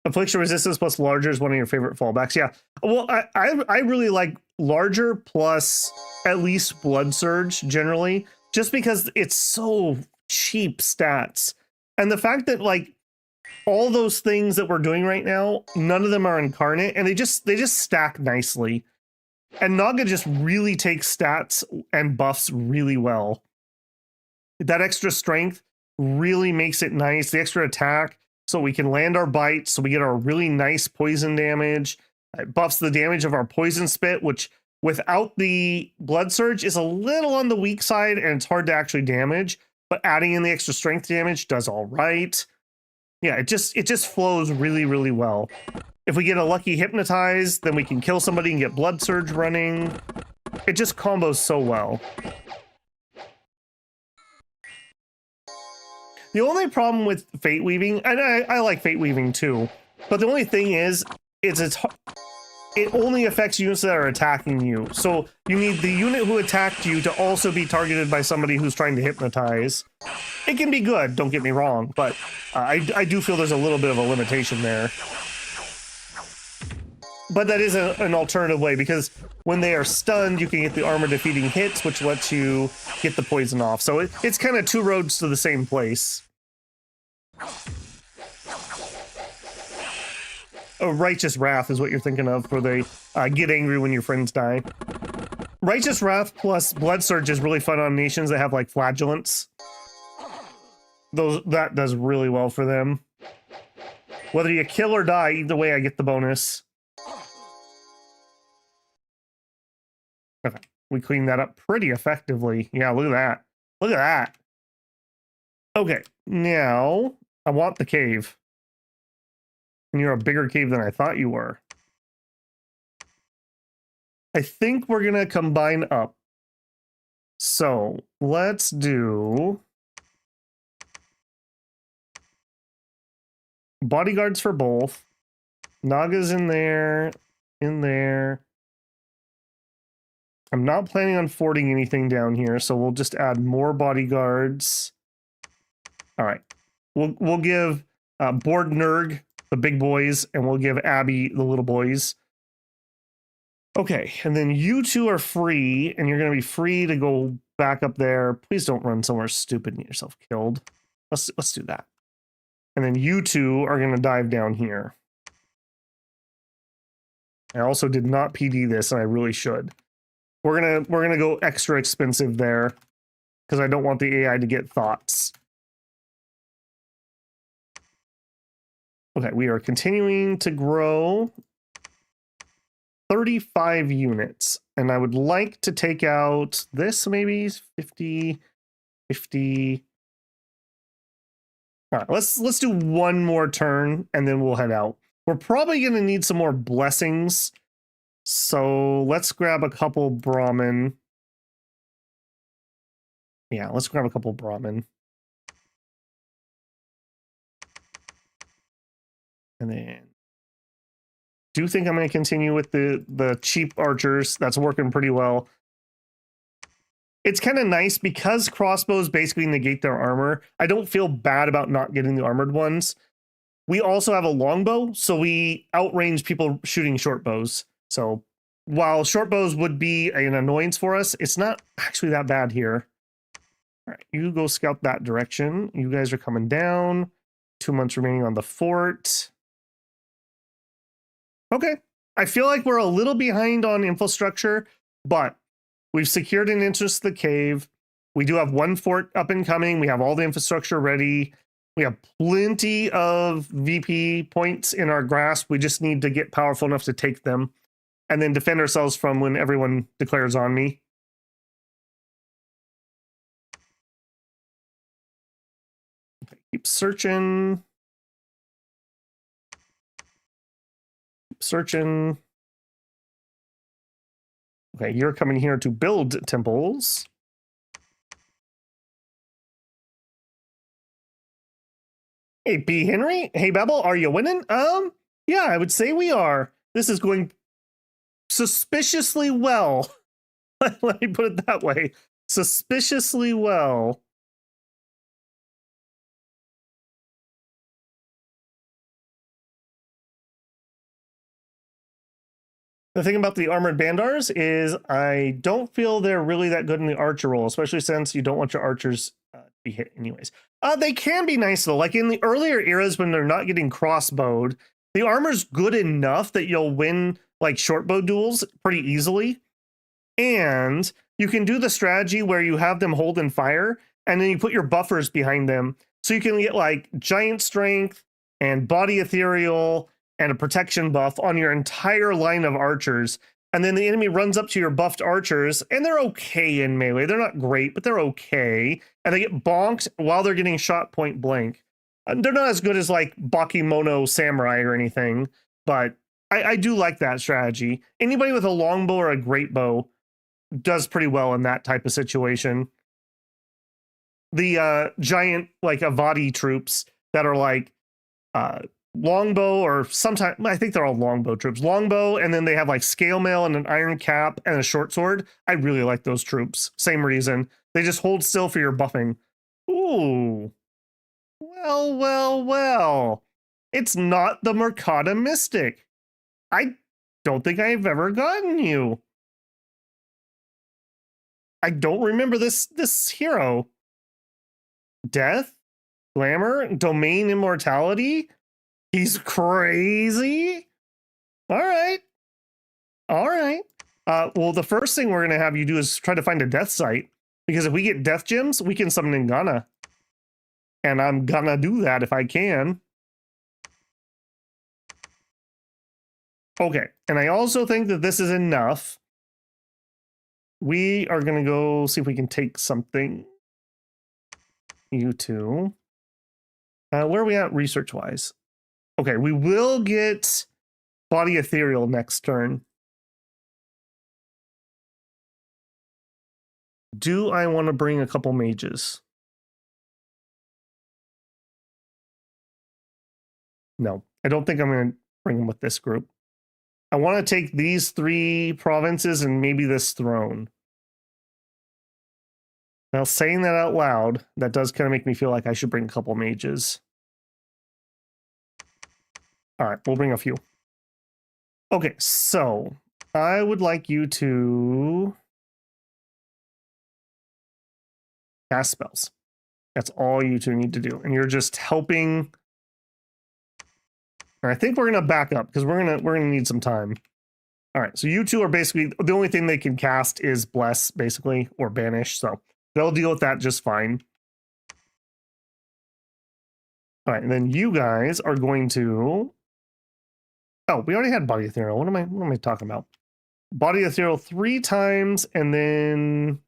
Affliction resistance plus larger is one of your favorite fallbacks. Yeah. Well, I really like larger plus at least blood surge generally, just because it's so cheap stats. And the fact that like all those things that we're doing right now, none of them are incarnate, and they just stack nicely. And Naga just really takes stats and buffs really well. That extra strength really makes it nice. The extra attack, so we can land our bites, so we get our really nice poison damage. It buffs the damage of our poison spit, which without the blood surge is a little on the weak side and it's hard to actually damage, but adding in the extra strength damage does all right. Yeah, it just flows really, really well. If we get a lucky hypnotize, then we can kill somebody and get blood surge running. It just combos so well. The only problem with Fate Weaving, and I like Fate Weaving too, but the only thing is, it only affects units that are attacking you. So you need the unit who attacked you to also be targeted by somebody who's trying to hypnotize. It can be good, don't get me wrong, but I do feel there's a little bit of a limitation there. But that is an alternative way, because when they are stunned, you can get the armor defeating hits, which lets you get the poison off. So it's kind of two roads to the same place. Oh, Righteous Wrath is what you're thinking of for the get angry when your friends die. Righteous Wrath plus Blood Surge is really fun on nations that have like flagellants. That does really well for them. Whether you kill or die, either way I get the bonus. Okay, we cleaned that up pretty effectively. Yeah, look at that. Look at that. Okay, now I want the cave. And you're a bigger cave than I thought you were. I think we're gonna combine up. So let's do bodyguards for both. Naga's in there. I'm not planning on forting anything down here, so we'll just add more bodyguards. All right, we'll give Board Nurg the big boys, and we'll give Abby the little boys. Okay, and then you two are free, and you're going to be free to go back up there. Please don't run somewhere stupid and get yourself killed. Let's do that. And then you two are going to dive down here. I also did not PD this, and I really should. We're gonna go extra expensive there because I don't want the AI to get thoughts. Okay, we are continuing to grow 35 units, and I would like to take out this maybe 50. All right, let's do one more turn and then we'll head out. We're probably gonna need some more blessings. So let's grab a couple Brahmin. Yeah, let's grab a couple Brahmin. And then do think I'm going to continue with the cheap archers. That's working pretty well. It's kind of nice because crossbows basically negate their armor. I don't feel bad about not getting the armored ones. We also have a longbow, so we outrange people shooting short bows. So while short bows would be an annoyance for us, it's not actually that bad here. All right, you go scout that direction. You guys are coming down. 2 months remaining on the fort. Okay, I feel like we're a little behind on infrastructure, but we've secured an entrance to the cave. We do have one fort up and coming. We have all the infrastructure ready. We have plenty of VP points in our grasp. We just need to get powerful enough to take them and then defend ourselves from when everyone declares on me. Okay, keep searching. Keep searching. Okay, you're coming here to build temples. Hey, B. Henry. Hey, Babel. Are you winning? Yeah, I would say we are. This is going suspiciously well. Let me put it that way. Suspiciously well. The thing about the armored bandars is I don't feel they're really that good in the archer role, especially since you don't want your archers to be hit anyways. They can be nice though. Like in the earlier eras when they're not getting crossbowed, the armor's good enough that you'll win like shortbow duels pretty easily. And you can do the strategy where you have them hold and fire, and then you put your buffers behind them. So you can get like giant strength and body ethereal and a protection buff on your entire line of archers. And then the enemy runs up to your buffed archers, and they're okay in melee. They're not great, but they're okay. And they get bonked while they're getting shot point blank. They're not as good as like Bakemono Samurai or anything, but I do like that strategy. Anybody with a longbow or a great bow does pretty well in that type of situation. The giant like Avadi troops that are like longbow, or sometimes I think they're all longbow troops. Longbow, and then they have like scale mail and an iron cap and a short sword. I really like those troops. Same reason. They just hold still for your buffing. Ooh. Well. It's not the Mercata Mystic. I don't think I've ever gotten you. I don't remember this hero. Death? Glamour? Domain Immortality? He's crazy? All right. Well, the first thing we're going to have you do is try to find a death site. Because if we get death gems, we can summon in Ghana. And I'm gonna do that if I can. Okay, and I also think that this is enough. We are going to go see if we can take something. You two. Where are we at research-wise? Okay, we will get Body Ethereal next turn. Do I want to bring a couple mages? No, I don't think I'm going to bring them with this group. I want to take these 3 provinces and maybe this throne. Now, saying that out loud, that does kind of make me feel like I should bring a couple mages. All right, we'll bring a few. Okay, so I would like you to cast spells. That's all you two need to do. And you're just helping. And I think we're going to back up because we're going to need some time. All right, so you two are basically, the only thing they can cast is Bless, basically, or Banish. So they'll deal with that just fine. All right, and then you guys are going to... Oh, we already had Body Ethereal. What am I talking about? Body Ethereal 3 times, and then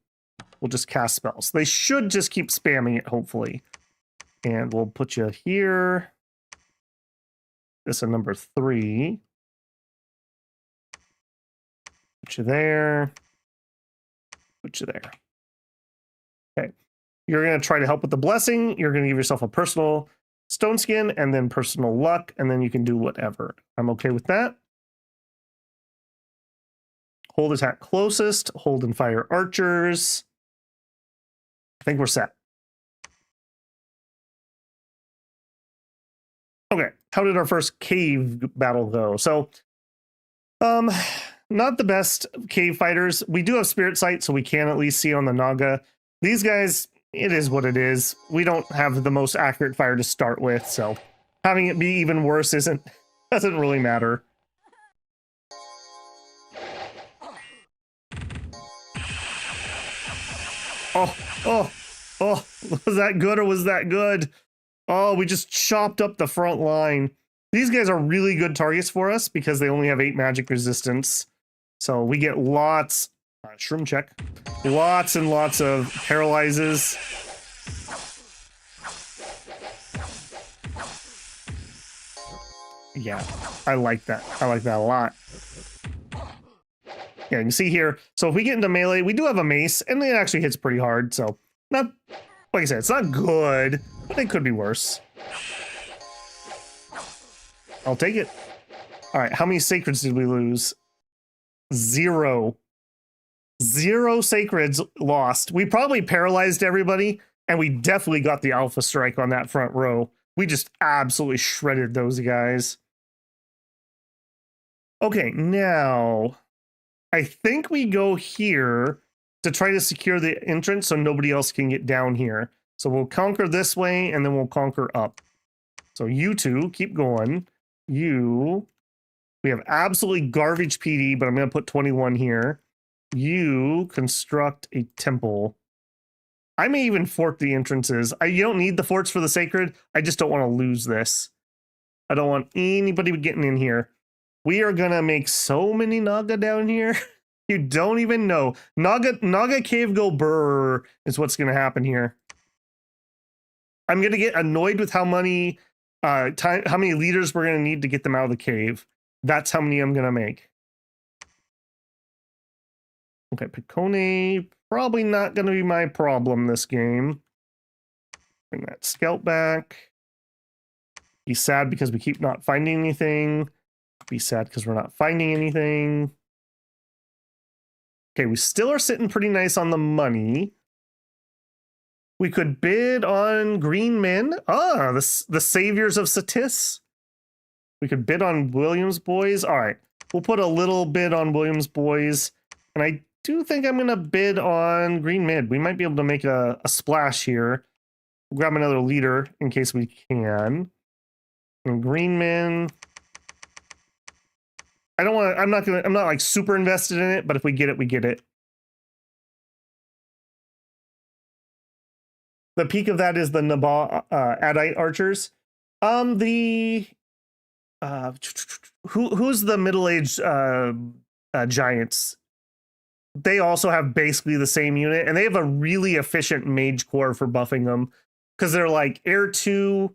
we'll just cast spells. They should just keep spamming it, hopefully. And we'll put you here. This is number 3. Put you there. Put you there. Okay. You're going to try to help with the blessing. You're going to give yourself a personal stone skin and then personal luck, and then you can do whatever. I'm okay with that. Hold attack closest. Hold and fire archers. I think we're set. Okay. How did our first cave battle go? So, not the best cave fighters. We do have Spirit Sight, so we can at least see on the Naga. These guys, it is what it is. We don't have the most accurate fire to start with, so having it be even worse doesn't really matter. Oh, was that good or was that good? Oh, we just chopped up the front line. These guys are really good targets for us because they only have 8 magic resistance. So we get lots, shroom check, lots and lots of paralyzes. Yeah, I like that. I like that a lot. Yeah, you can see here. So if we get into melee, we do have a mace, and it actually hits pretty hard. So not, like I said, it's not good, but it could be worse. I'll take it. All right, how many sacreds did we lose? 0. 0 sacreds lost. We probably paralyzed everybody, and we definitely got the alpha strike on that front row. We just absolutely shredded those guys. Okay, now I think we go here to try to secure the entrance so nobody else can get down here. So we'll conquer this way, and then we'll conquer up. So you two, keep going. We have absolutely garbage PD, but I'm going to put 21 here. You construct a temple. I may even fort the entrances. You don't need the forts for the sacred. I just don't want to lose this. I don't want anybody getting in here. We are going to make so many Naga down here. You don't even know. Naga cave go brr is what's going to happen here. I'm going to get annoyed with how many leaders we're going to need to get them out of the cave. That's how many I'm going to make. Okay, Picone, probably not going to be my problem this game. Bring that scout back. Be sad because we keep not finding anything. Be sad because we're not finding anything. Okay, we still are sitting pretty nice on the money. We could bid on green men. Ah, the saviors of Satis. We could bid on Williams boys. All right, we'll put a little bid on Williams boys. And I do think I'm going to bid on green mid. We might be able to make a splash here. We'll grab another leader in case we can. And green men. I don't want to, I'm not like super invested in it, but if we get it, we get it. The peak of that is the Naba Adite archers. Who's the middle-aged giants? They also have basically the same unit, and they have a really efficient mage core for buffing them because they're like air 2,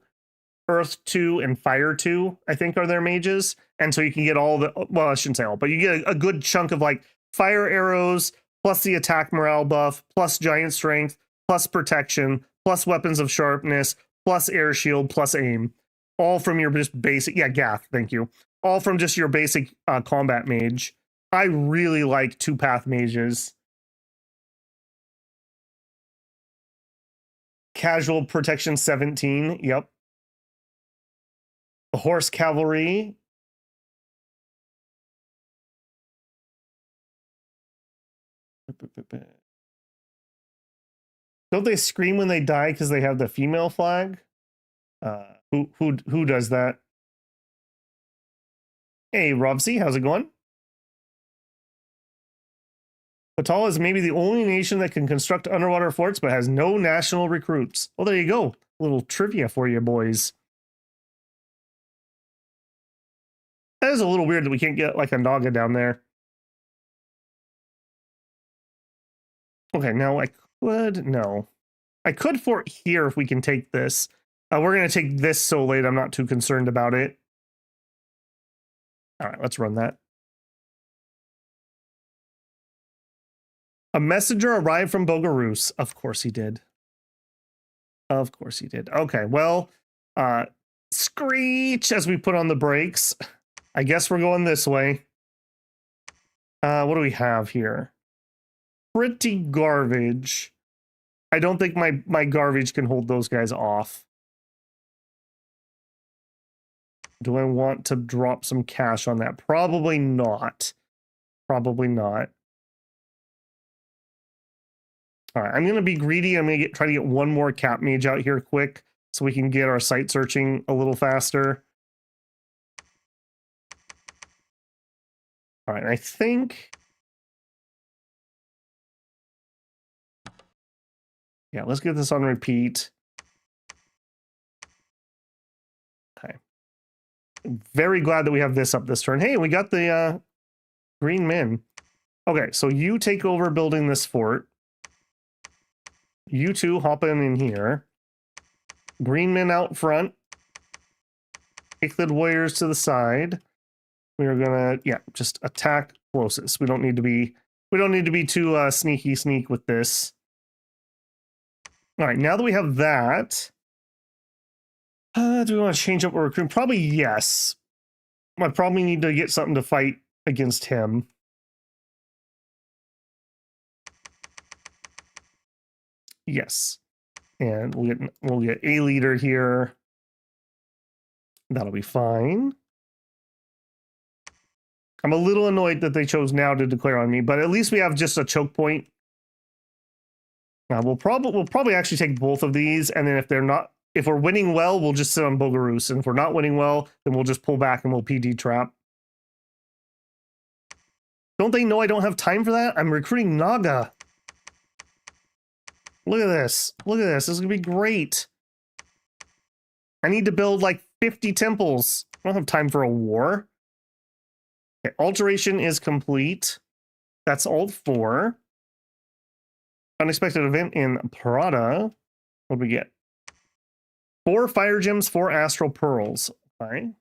earth 2, and fire 2, I think are their mages. And so you can get all the, well, I shouldn't say all, but you get a good chunk of like fire arrows, plus the attack morale buff, plus giant strength, plus protection, plus weapons of sharpness, plus air shield, plus aim. All from your just basic, yeah, Gath, thank you. All from just your basic combat mage. I really like 2-path mages. Casual protection 17, yep. The horse cavalry. Don't they scream when they die because they have the female flag? Who does that? Hey, Robsy, how's it going? Patala is maybe the only nation that can construct underwater forts but has no national recruits. Well, there you go. A little trivia for you boys. That is a little weird that we can't get like a Naga down there. Okay, now I could, no. I could fort here if we can take this. We're going to take this so late, I'm not too concerned about it. All right, let's run that. A messenger arrived from Bogarus. Of course he did. Of course he did. Okay, well, screech as we put on the brakes. I guess we're going this way. What do we have here? Pretty garbage. I don't think my garbage can hold those guys off. Do I want to drop some cash on that? Probably not. Probably not. All right, I'm going to be greedy. I'm going to try to get one more cap mage out here quick so we can get our site searching a little faster. All right, I think... yeah, let's get this on repeat. Okay. Very glad that we have this up this turn. Hey, we got the green men. Okay, so you take over building this fort. You two hop in here. Green men out front. Ichlid warriors to the side. We are gonna, yeah, just attack closest. We don't need to be too sneak with this. All right, now that we have that, do we want to change up our recruit? Probably yes. I probably need to get something to fight against him. Yes. And we'll get a leader here. That'll be fine. I'm a little annoyed that they chose now to declare on me, but at least we have just a choke point. We'll probably actually take both of these, and then if we're winning well, we'll just sit on Bogarus, and if we're not winning well, then we'll just pull back and we'll PD trap. Don't they know I don't have time for that? I'm recruiting Naga. Look at this. Look at this. This is gonna be great. I need to build like 50 temples. I don't have time for a war. Okay, alteration is complete. That's all 4. Unexpected event in Parada. What do we get? 4 fire gems, 4 astral pearls. Okay.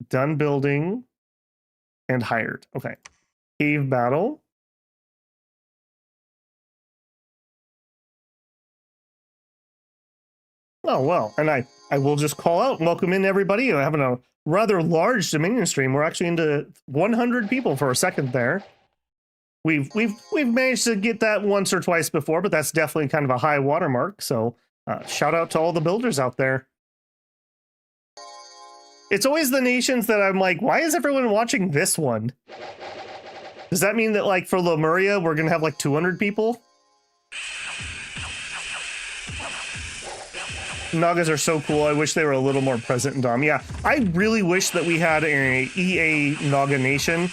Done building and hired. Okay. Cave battle. Oh, well. And I will just call out and welcome in everybody. We're having a rather large Dominion stream. We're actually into 100 people for a second there. We've managed to get that once or twice before, but that's definitely kind of a high watermark. So shout out to all the builders out there. It's always the nations that I'm like, why is everyone watching this one? Does that mean that like for Lemuria, we're going to have like 200 people? Nagas are so cool. I wish they were a little more present in Dom. Yeah, I really wish that we had a EA Naga nation.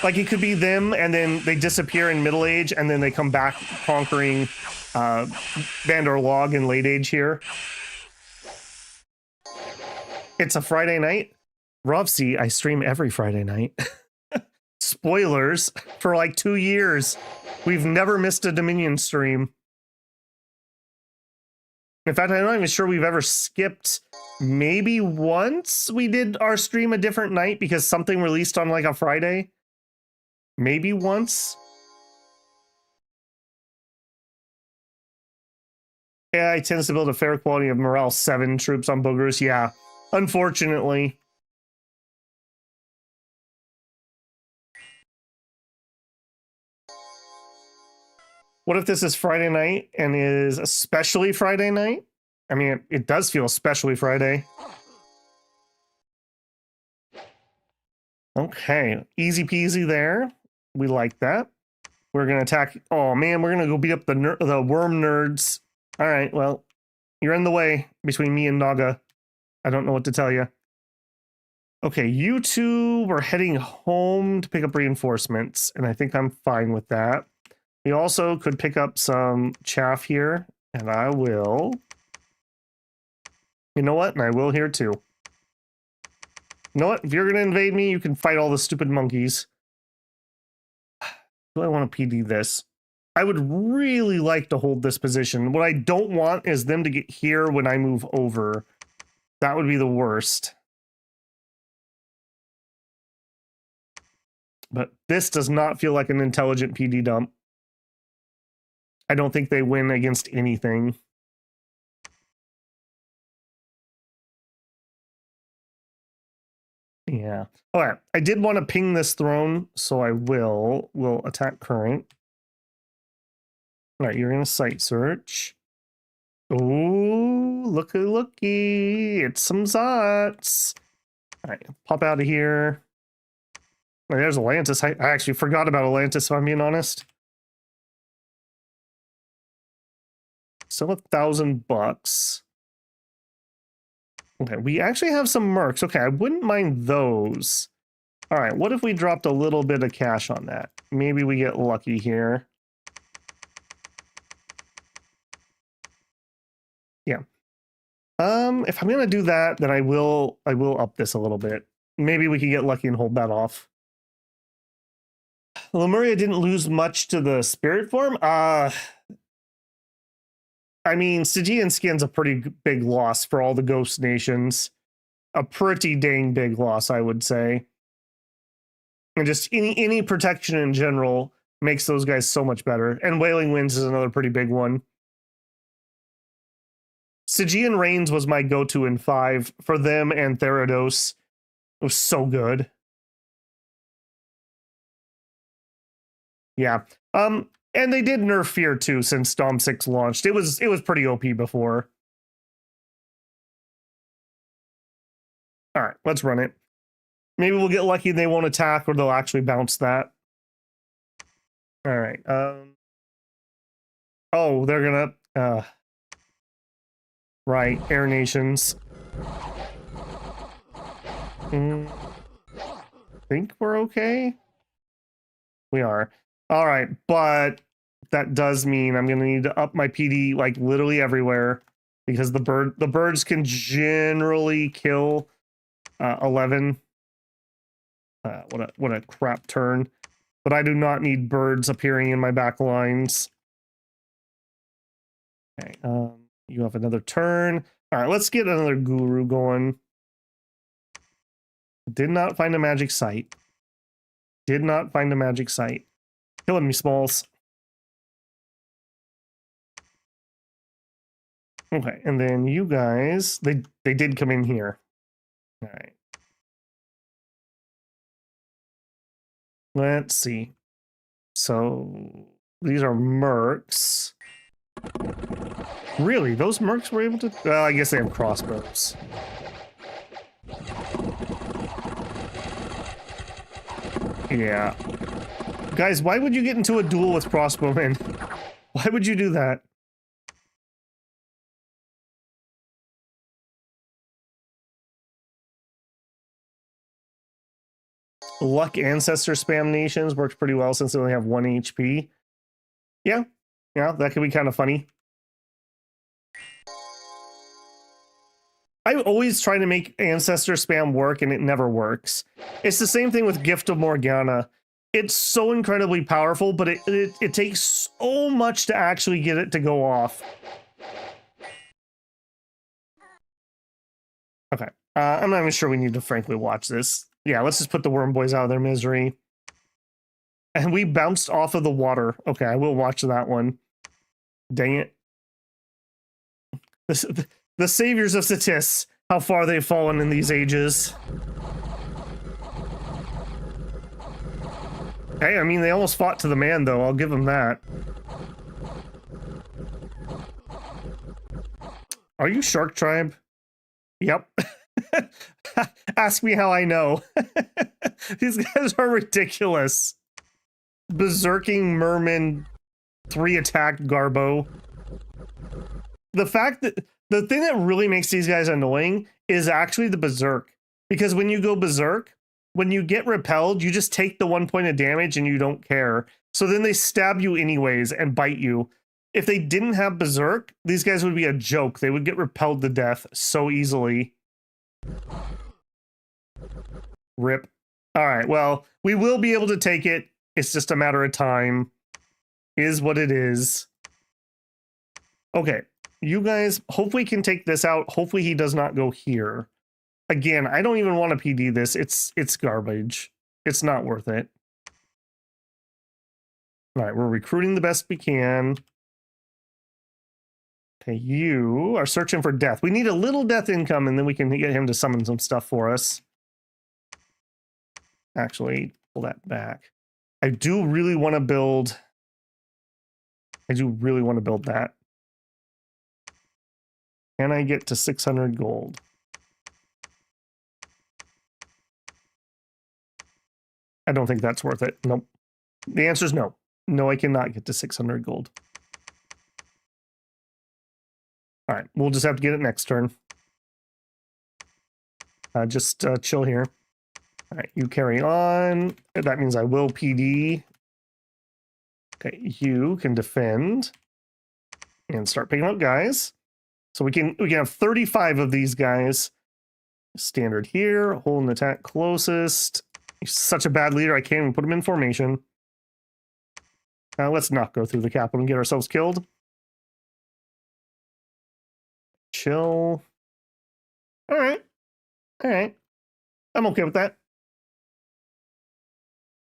Like it could be them and then they disappear in Middle Age and then they come back conquering Bandar Log in Late Age here. It's a Friday night. Rovsi, I stream every Friday night. Spoilers, for like 2 years. We've never missed a Dominion stream. In fact, I'm not even sure we've ever skipped. Maybe once we did our stream a different night because something released on like a Friday. Maybe once. AI tends to build a fair quality of morale. 7 troops on Bogarus. Yeah, unfortunately. What if this is Friday night and is especially Friday night? I mean, it does feel especially Friday. Okay, easy peasy there. We like that. We're gonna attack. Oh man, we're gonna go beat up the worm nerds. All right, well, you're in the way between me and Naga. I don't know what to tell you. Okay, you two were heading home to pick up reinforcements, and I think I'm fine with that. We also could pick up some chaff here, and I will. You know what? And I will here too. You know what? If you're going to invade me, you can fight all the stupid monkeys. Do I want to PD this? I would really like to hold this position. What I don't want is them to get here when I move over. That would be the worst. But this does not feel like an intelligent PD dump. I don't think they win against anything. Yeah. All right. I did want to ping this throne, so I will. We'll attack current. All right, you're going to site search. Ooh, looky. It's some Zots. All right, pop out of here. Oh, there's Atlantis. I actually forgot about Atlantis, if I'm being honest. Still $1,000. Okay, we actually have some mercs. Okay, I wouldn't mind those. All right, what if we dropped a little bit of cash on that? Maybe we get lucky here. Yeah. If I'm gonna do that, then I will up this a little bit. Maybe we can get lucky and hold that off. Lemuria didn't lose much to the spirit form. I mean, Stygian Skin's a pretty big loss for all the ghost nations. A pretty dang big loss, I would say. And just any protection in general makes those guys so much better. And Wailing Winds is another pretty big one. Stygian Reigns was my go-to in 5 for them and Therados. It was so good. Yeah. And they did nerf Fear too since Dom 6 launched. It was pretty OP before. All right, let's run it. Maybe we'll get lucky and they won't attack, or they'll actually bounce that. All right. Oh, they're gonna. Right, Air Nations. Think we're okay. We are. All right, but that does mean I'm gonna need to up my PD like literally everywhere, because the birds can generally kill 11. What a crap turn. But I do not need birds appearing in my back lines. Okay, you have another turn. All right, let's get another guru going. Did not find a magic site. Did not find a magic site. Killing me, Smalls. Okay, and then you guys, they did come in here. All right. Let's see. So these are mercs. Really? Those mercs were able to? Well, I guess they have crossbows. Yeah. Guys, why would you get into a duel with crossbowmen? Why would you do that? Luck Ancestor spam nations works pretty well since they only have 1 HP. Yeah, that could be kind of funny. I always try to make Ancestor spam work and it never works. It's the same thing with Gift of Morgana. It's so incredibly powerful, but it takes so much to actually get it to go off. Okay, I'm not even sure we need to frankly watch this. Yeah, let's just put the Worm Boys out of their misery. And we bounced off of the water. Okay, I will watch that one. Dang it. The saviors of Satis. How far they've fallen in these ages. Hey, I mean, they almost fought to the man, though. I'll give them that. Are you Shark Tribe? Yep. Ask me how I know. These guys are ridiculous. Berserking Merman 3 attack Garbo. The fact that the thing that really makes these guys annoying is actually the Berserk. Because when you go Berserk, when you get repelled, you just take the 1 point of damage and you don't care. So then they stab you anyways and bite you. If they didn't have Berserk, these guys would be a joke. They would get repelled to death so easily. Rip. All right, well, we will be able to take it. It's just a matter of time. Is what it is. Okay, you guys hopefully can take this out. Hopefully he does not go here. Again, I don't even want to PD this. It's garbage. It's not worth it. All right, we're recruiting the best we can. Okay, you are searching for death. We need a little death income, and then we can get him to summon some stuff for us. Actually, pull that back. I do really want to build... I do really want to build that. Can I get to 600 gold? I don't think that's worth it. Nope. The answer is no. No, I cannot get to 600 gold. All right, we'll just have to get it next turn. Just chill here. All right, you carry on. That means I will PD. Okay, you can defend and start picking up guys. So we can have 35 of these guys. Standard here, hold an attack closest. He's such a bad leader, I can't even put him in formation. Let's not go through the capital and get ourselves killed. Chill. All right. All right. I'm okay with that.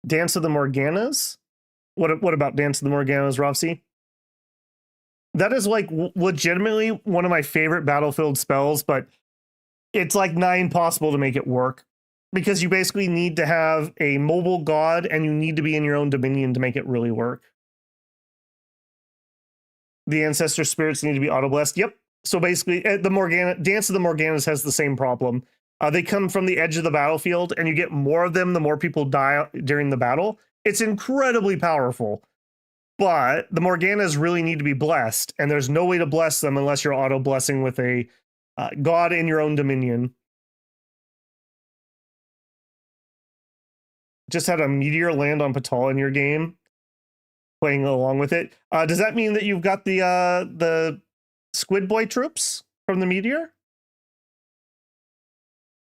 Dance of the Morganas? What about Dance of the Morganas, Rovsy? That is like legitimately one of my favorite battlefield spells, but it's like nigh impossible to make it work because you basically need to have a mobile god and you need to be in your own dominion to make it really work. The ancestor spirits need to be auto blessed. Yep. So basically, the Morgana Dance of the Morganas has the same problem. They come from the edge of the battlefield, and you get more of them the more people die during the battle. It's incredibly powerful, but the Morganas really need to be blessed, and there's no way to bless them unless you're auto blessing with a god in your own dominion. Just had a meteor land on Patala in your game, playing along with it. Does that mean that you've got the Squid Boy troops from the meteor?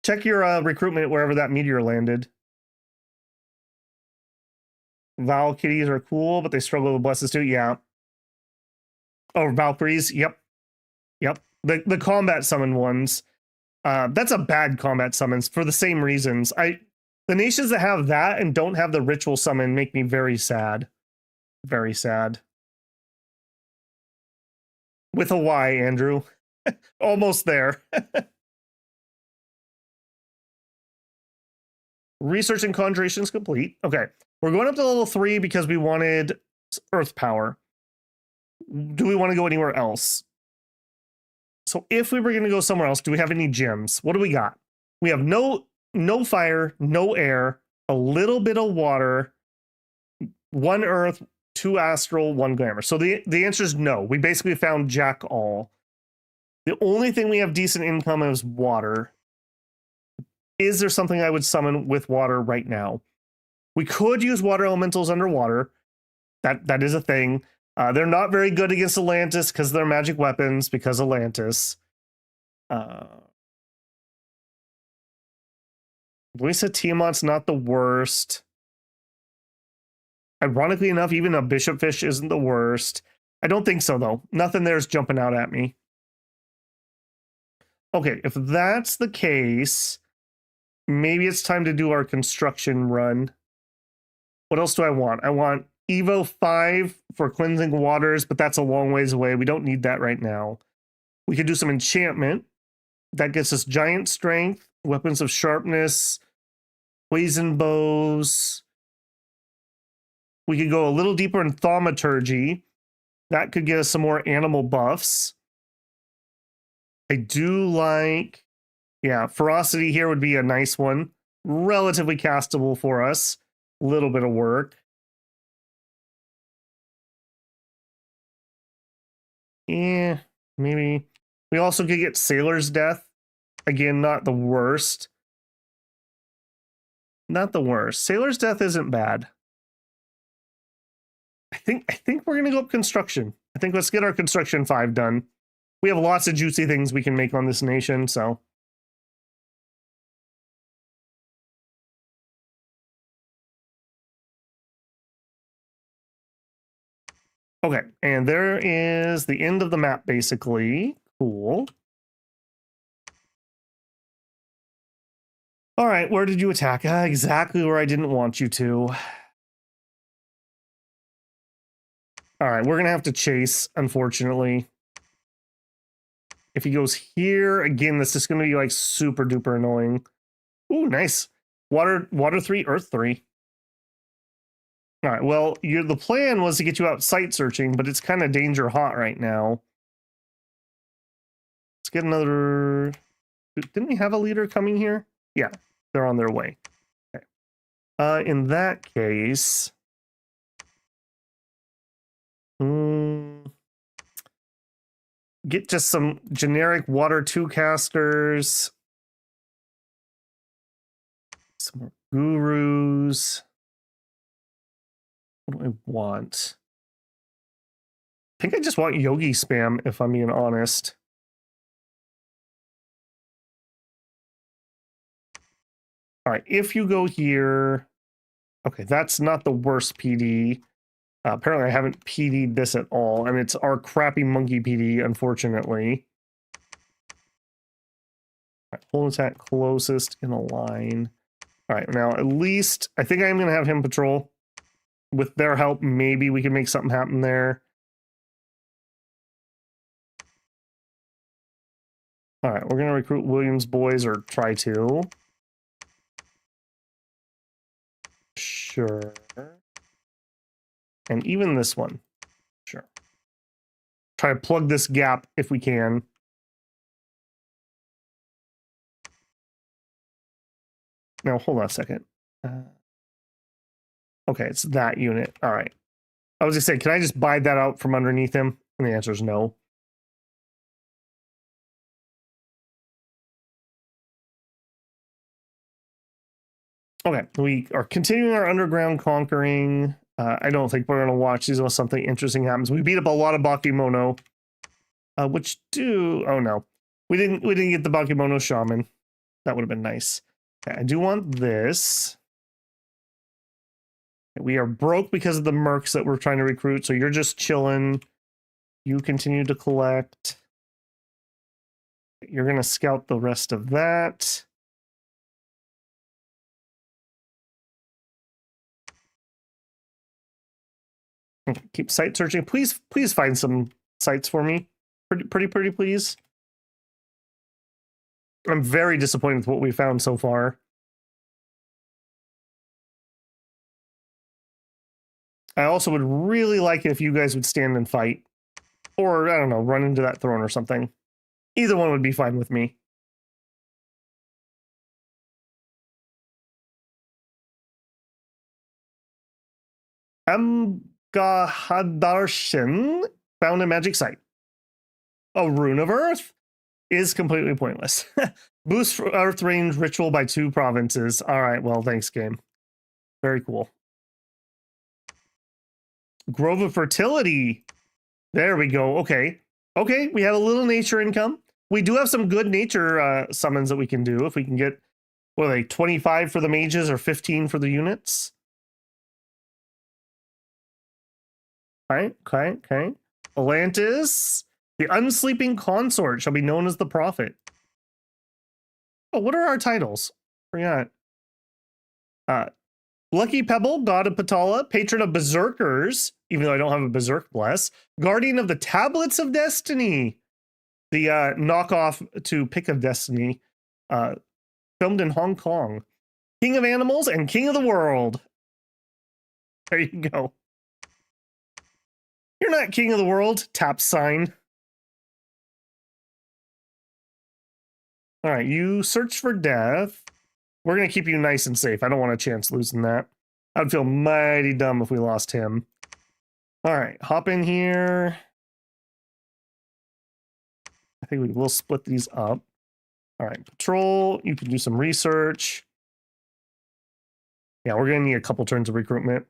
Check your recruitment wherever that meteor landed. Val kitties are cool, but they struggle with blesses too. Yeah. Oh, Valkyries. Yep. Yep. The combat summon ones. That's a bad combat summons for the same reasons. The nations that have that and don't have the ritual summon make me very sad. Very sad. With a Y, Andrew. Almost there. Research and conjurations complete. Okay. We're going up to level 3 because we wanted earth power. Do we want to go anywhere else? So if we were going to go somewhere else, do we have any gems? What do we got? We have no fire, no air, a little bit of water, 1 earth, 2 astral, 1 glamour. So the answer is no. We basically found jack all. The only thing we have decent income is water. Is there something I would summon with water right now? We could use water elementals underwater. That is a thing. They're not very good against Atlantis because they're magic weapons, because Atlantis. Luisa Tiamat's not the worst. Ironically enough, even a bishop fish isn't the worst. I don't think so, though. Nothing there's jumping out at me. Okay, if that's the case, maybe it's time to do our construction run. What else do I want? I want Evo 5 for cleansing waters, but that's a long ways away. We don't need that right now. We could do some enchantment. That gets us giant strength, weapons of sharpness, poison bows. We could go a little deeper in thaumaturgy. That could get us some more animal buffs. I do like, yeah, ferocity here would be a nice one. Relatively castable for us. Little bit of work. Yeah, maybe. We also could get Sailor's Death. Again, not the worst. Not the worst. Sailor's Death isn't bad. I think we're gonna go up construction. I think let's get our construction 5 done. We have lots of juicy things we can make on this nation, so. Okay, and there is the end of the map, basically. Cool. All right, where did you attack? Exactly where I didn't want you to. All right, we're going to have to chase, unfortunately. If he goes here, again, this is going to be like super duper annoying. Ooh, nice. Water 3, Earth 3. All right, well, the plan was to get you out sight searching, but it's kind of danger hot right now. Let's get another... Didn't we have a leader coming here? Yeah, they're on their way. Okay. In that case... get just some generic water 2 casters. Some more gurus. What do I want? I think I just want yogi spam, if I'm being honest. All right, if you go here... Okay, that's not the worst PD. Apparently, I haven't PD'd this at all, and it's our crappy monkey PD, unfortunately. All right, hold attack closest in a line. All right, now at least I think I'm going to have him patrol. With their help, maybe we can make something happen there. All right, we're gonna recruit Williams boys, or try to. Sure. And even this one. Sure. Try to plug this gap if we can. Now, hold on a second. Okay, it's that unit. All right. I was gonna say, can I just buy that out from underneath him? And the answer is no. Okay, we are continuing our underground conquering. I don't think we're gonna watch these unless something interesting happens. We beat up a lot of Bakemono, which do. Oh no, we didn't get the Bakemono shaman. That would have been nice. Okay, I do want this. We are broke because of the mercs that we're trying to recruit. So you're just chilling. You continue to collect. You're gonna scout the rest of that. Keep site searching. Please find some sites for me. Pretty, please. I'm very disappointed with what we found so far. I also would really like it if you guys would stand and fight. Or, I don't know, run into that throne or something. Either one would be fine with me. Amgahadarshan found a magic site. A rune of earth is completely pointless. Boost earth range ritual by 2 provinces. All right, well, thanks, game. Very cool. Grove of fertility. There we go. Okay. Okay, we have a little nature income. We do have some good nature summons that we can do if we can get, what are they, 25 for the mages or 15 for the units? Okay. Atlantis. The unsleeping consort shall be known as the prophet. Oh, what are our titles? Forgot. Lucky Pebble, god of Patala, patron of berserkers, even though I don't have a berserk bless, guardian of the tablets of destiny, the knockoff to Pick of Destiny, filmed in Hong Kong, king of animals and king of the world. There you go. You're not king of the world. Tap sign. All right, you search for death. We're going to keep you nice and safe. I don't want a chance losing that. I'd feel mighty dumb if we lost him. All right, hop in here. I think we will split these up. All right, patrol. You can do some research. Yeah, we're going to need a couple turns of recruitment.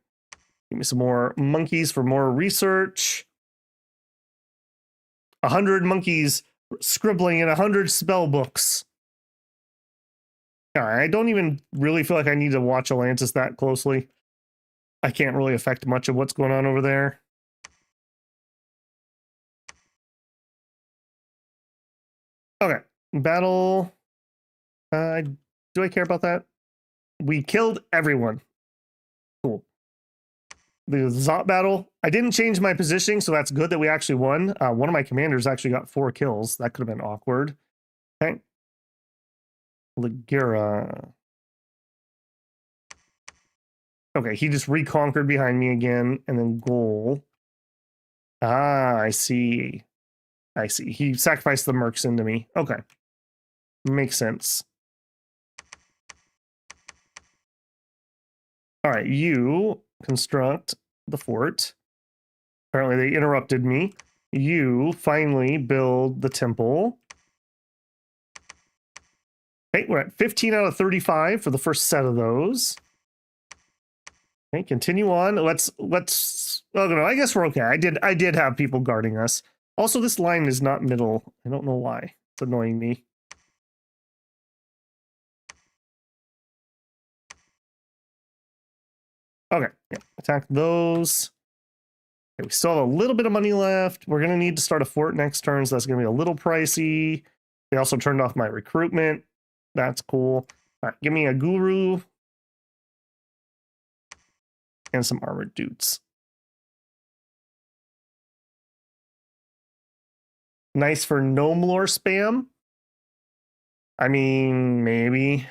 Give me some more monkeys for more research. 100 monkeys scribbling in 100 spell books. All right, I don't even really feel like I need to watch Atlantis that closely. I can't really affect much of what's going on over there. Okay, battle. Do I care about that? We killed everyone. Cool. The Zot battle. I didn't change my positioning, so that's good that we actually won. One of my commanders actually got 4 kills. That could have been awkward. Okay. Ligura. Okay, he just reconquered behind me again, and then goal. Ah, I see. I see. He sacrificed the mercs into me. Okay. Makes sense. All right, you construct the fort. Apparently they interrupted me. You finally build the temple. Okay, we're at 15 out of 35 for the first set of those. Okay, continue on. Let's. Oh no, I guess we're okay. I did have people guarding us. Also, this line is not middle. I don't know why. It's annoying me. Okay, yeah, attack those. Okay, we still have a little bit of money left. We're gonna need to start a fort next turn, so that's gonna be a little pricey. They also turned off my recruitment. That's cool. All right, give me a guru and some armored dudes. Nice for gnome lore spam. I mean, maybe.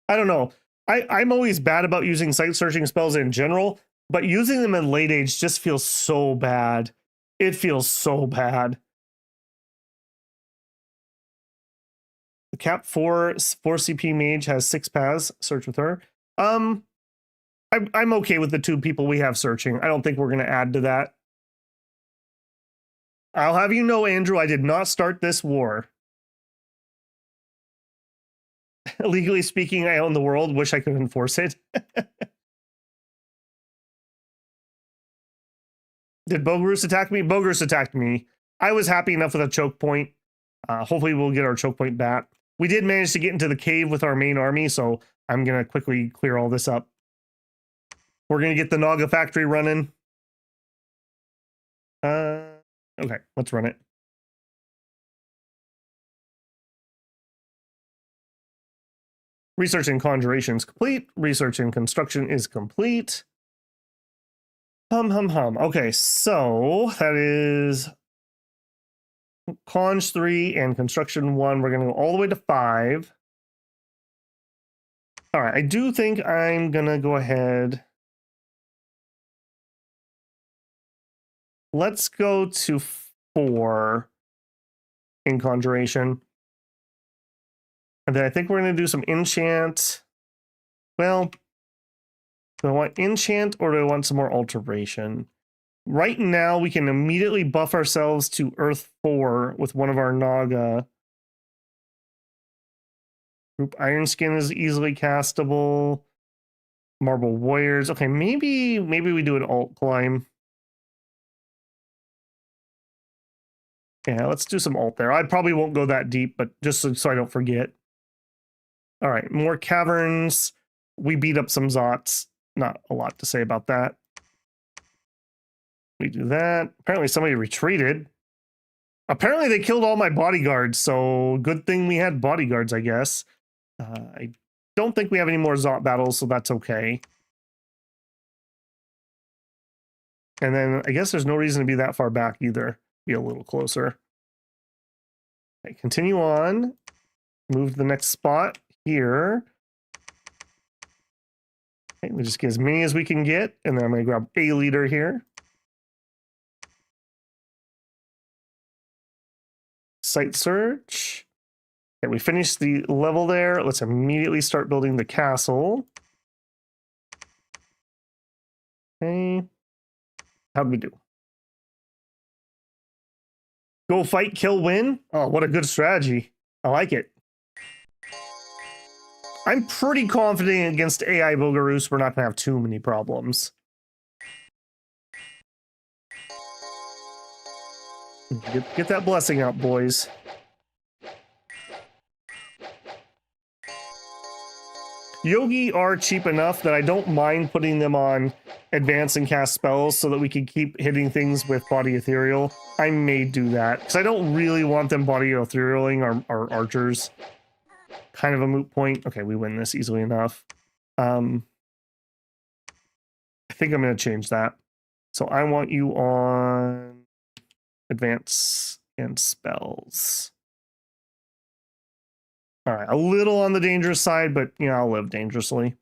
I don't know. I'm always bad about using sight searching spells in general, but using them in late age just feels so bad. It feels so bad. The cap 4 CP mage has 6 paths. Search with her. I'm okay with the 2 people we have searching. I don't think we're going to add to that. I'll have you know, Andrew, I did not start this war. Legally speaking, I own the world. Wish I could enforce it. Did Bogarus attack me? Bogarus attacked me. I was happy enough with a choke point. Hopefully we'll get our choke point back. We did manage to get into the cave with our main army, so I'm going to quickly clear all this up. We're going to get the Naga factory running. Okay, let's run it. Research and conjuration is complete. Research and construction is complete. Hum. Okay, so that is Conj 3 and construction 1. We're going to go all the way to 5. All right, I do think I'm going to go ahead. Let's go to 4 in conjuration. And then I think we're going to do some enchant. Well, do I want enchant or do I want some more alteration? Right now, we can immediately buff ourselves to Earth 4 with one of our Naga. Group Iron Skin is easily castable. Marble Warriors. Okay, maybe we do an alt climb. Yeah, let's do some alt there. I probably won't go that deep, but just so I don't forget. All right, more caverns. We beat up some Zots. Not a lot to say about that. We do that. Apparently somebody retreated. Apparently they killed all my bodyguards, so good thing we had bodyguards, I guess. I don't think we have any more Zot battles, so that's okay. And then I guess there's no reason to be that far back either. Be a little closer. Okay, continue on. Move to the next spot here. Okay, we just get as many as we can get, and then I'm going to grab a leader here. Site search. Okay, we finished the level there. Let's immediately start building the castle. Okay. How'd we do? Go fight, kill, win? Oh, what a good strategy. I like it. I'm pretty confident against AI Bogarus we're not going to have too many problems. Get that blessing out, boys. Yogi are cheap enough that I don't mind putting them on advance and cast spells so that we can keep hitting things with body ethereal. I may do that because I don't really want them body etherealing our archers. Kind of a moot point. Okay, we win this easily enough. I think I'm going to change that. So I want you on advance and spells. All right, a little on the dangerous side, but you know, I'll live dangerously.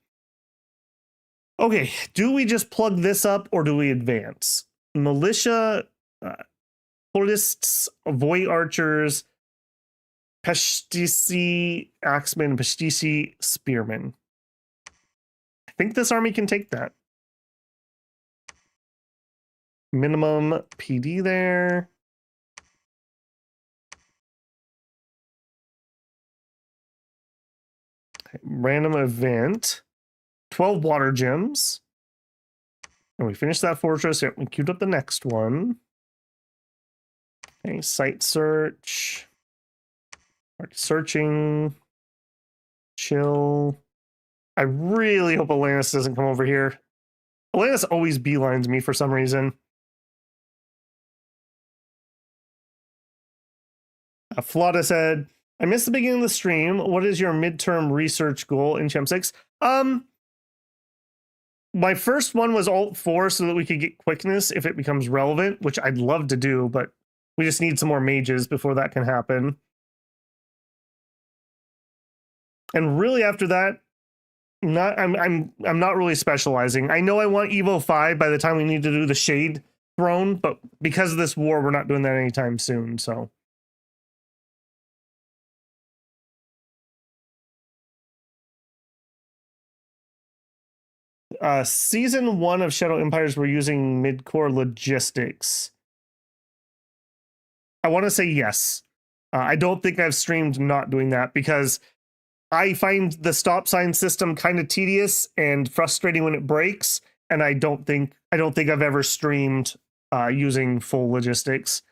Okay, do we just plug this up or do we advance? Militia, politists, void archers, Peshtisi axemen, Peshtisi spearmen. I think this army can take that. Minimum PD there. Okay, random event. 12 water gems. And we finished that fortress. Yep, we queued up the next one. Okay, site search. Searching. Chill. I really hope Atlantis doesn't come over here. Atlantis always beelines me for some reason. Flawda said, I missed the beginning of the stream. What is your midterm research goal in Chem 6? My first one was Alt 4 so that we could get quickness if it becomes relevant, which I'd love to do, but we just need some more mages before that can happen. And really after that, I'm not really specializing. I know I want Evo 5 by the time we need to do the Shade Throne, but because of this war, we're not doing that anytime soon, so. Season 1 of Shadow Empires, we're using mid-core logistics. I want to say yes. I don't think I've streamed not doing that because I find the stop sign system kind of tedious and frustrating when it breaks, and I don't think I've ever streamed using full logistics.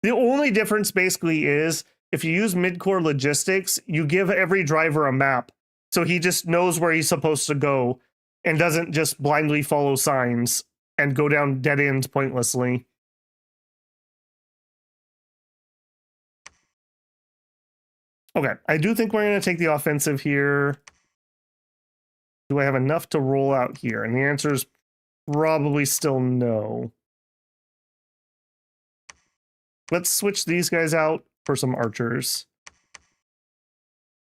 The only difference basically is if you use mid-core logistics, you give every driver a map, so he just knows where he's supposed to go and doesn't just blindly follow signs and go down dead ends pointlessly. Okay, I do think we're going to take the offensive here. Do I have enough to roll out here? And the answer is probably still no. Let's switch these guys out for some archers.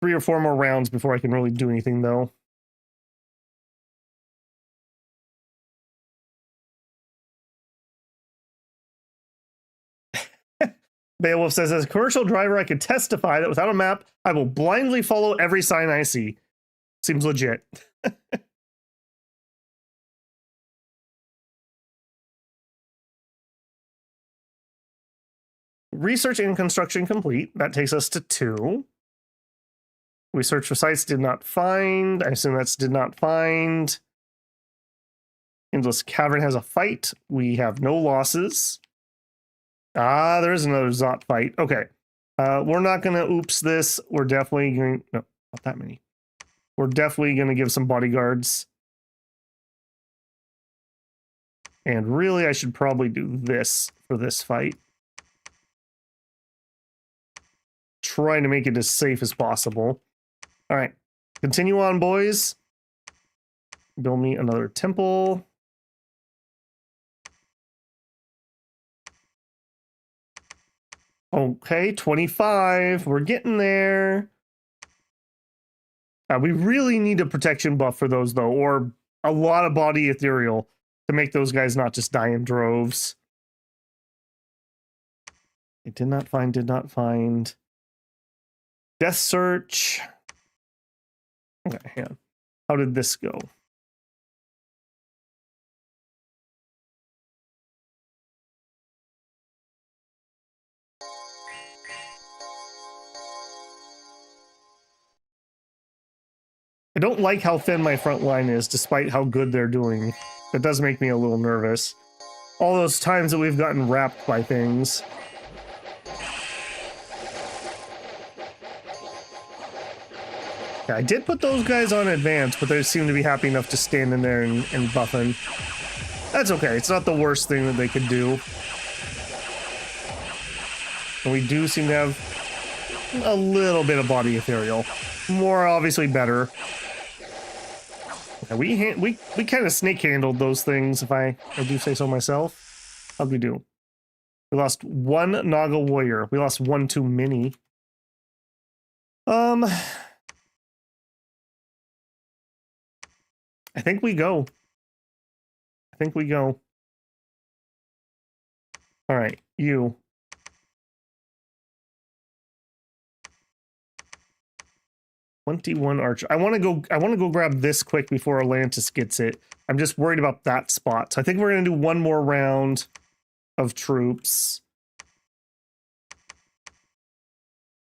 3 or 4 more rounds before I can really do anything, though. Beowulf says, as a commercial driver, I could testify that without a map, I will blindly follow every sign I see. Seems legit. Research and construction complete. That takes us to 2. We searched for sites, did not find. I assume that's did not find. Endless Cavern has a fight. We have no losses. Ah, there is another Zot fight. Okay. We're not going to oops this. We're definitely going... No, not that many. We're definitely going to give some bodyguards. And really, I should probably do this for this fight. Trying to make it as safe as possible. All right. Continue on, boys. Build me another temple. Okay, 25. We're getting there. We really need a protection buff for those, though, or a lot of body ethereal to make those guys not just die in droves. It did not find, did not find. Death search. Okay, hang on. How did this go? I don't like how thin my front line is, despite how good they're doing. That does make me a little nervous. All those times that we've gotten wrapped by things. Yeah, I did put those guys on advance, but they seem to be happy enough to stand in there and buffing. That's okay. It's not the worst thing that they could do. And we do seem to have a little bit of body ethereal. More obviously better. Yeah, we kind of snake handled those things, if I do say so myself. How'd we do? We lost 1 Naga warrior. We lost 1 too many. I think we go. I think we go. All right, you. $21 archer. I want to go grab this quick before Atlantis gets it. I'm just worried about that spot. So I think we're gonna do 1 more round of troops.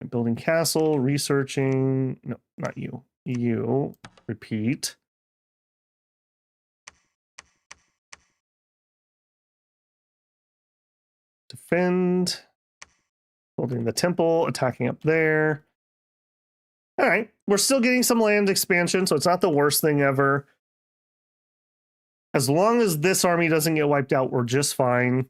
Building castle, researching. No, not you. You. Repeat. Defend. Building the temple, attacking up there. All right, we're still getting some land expansion, so it's not the worst thing ever. As long as this army doesn't get wiped out, we're just fine.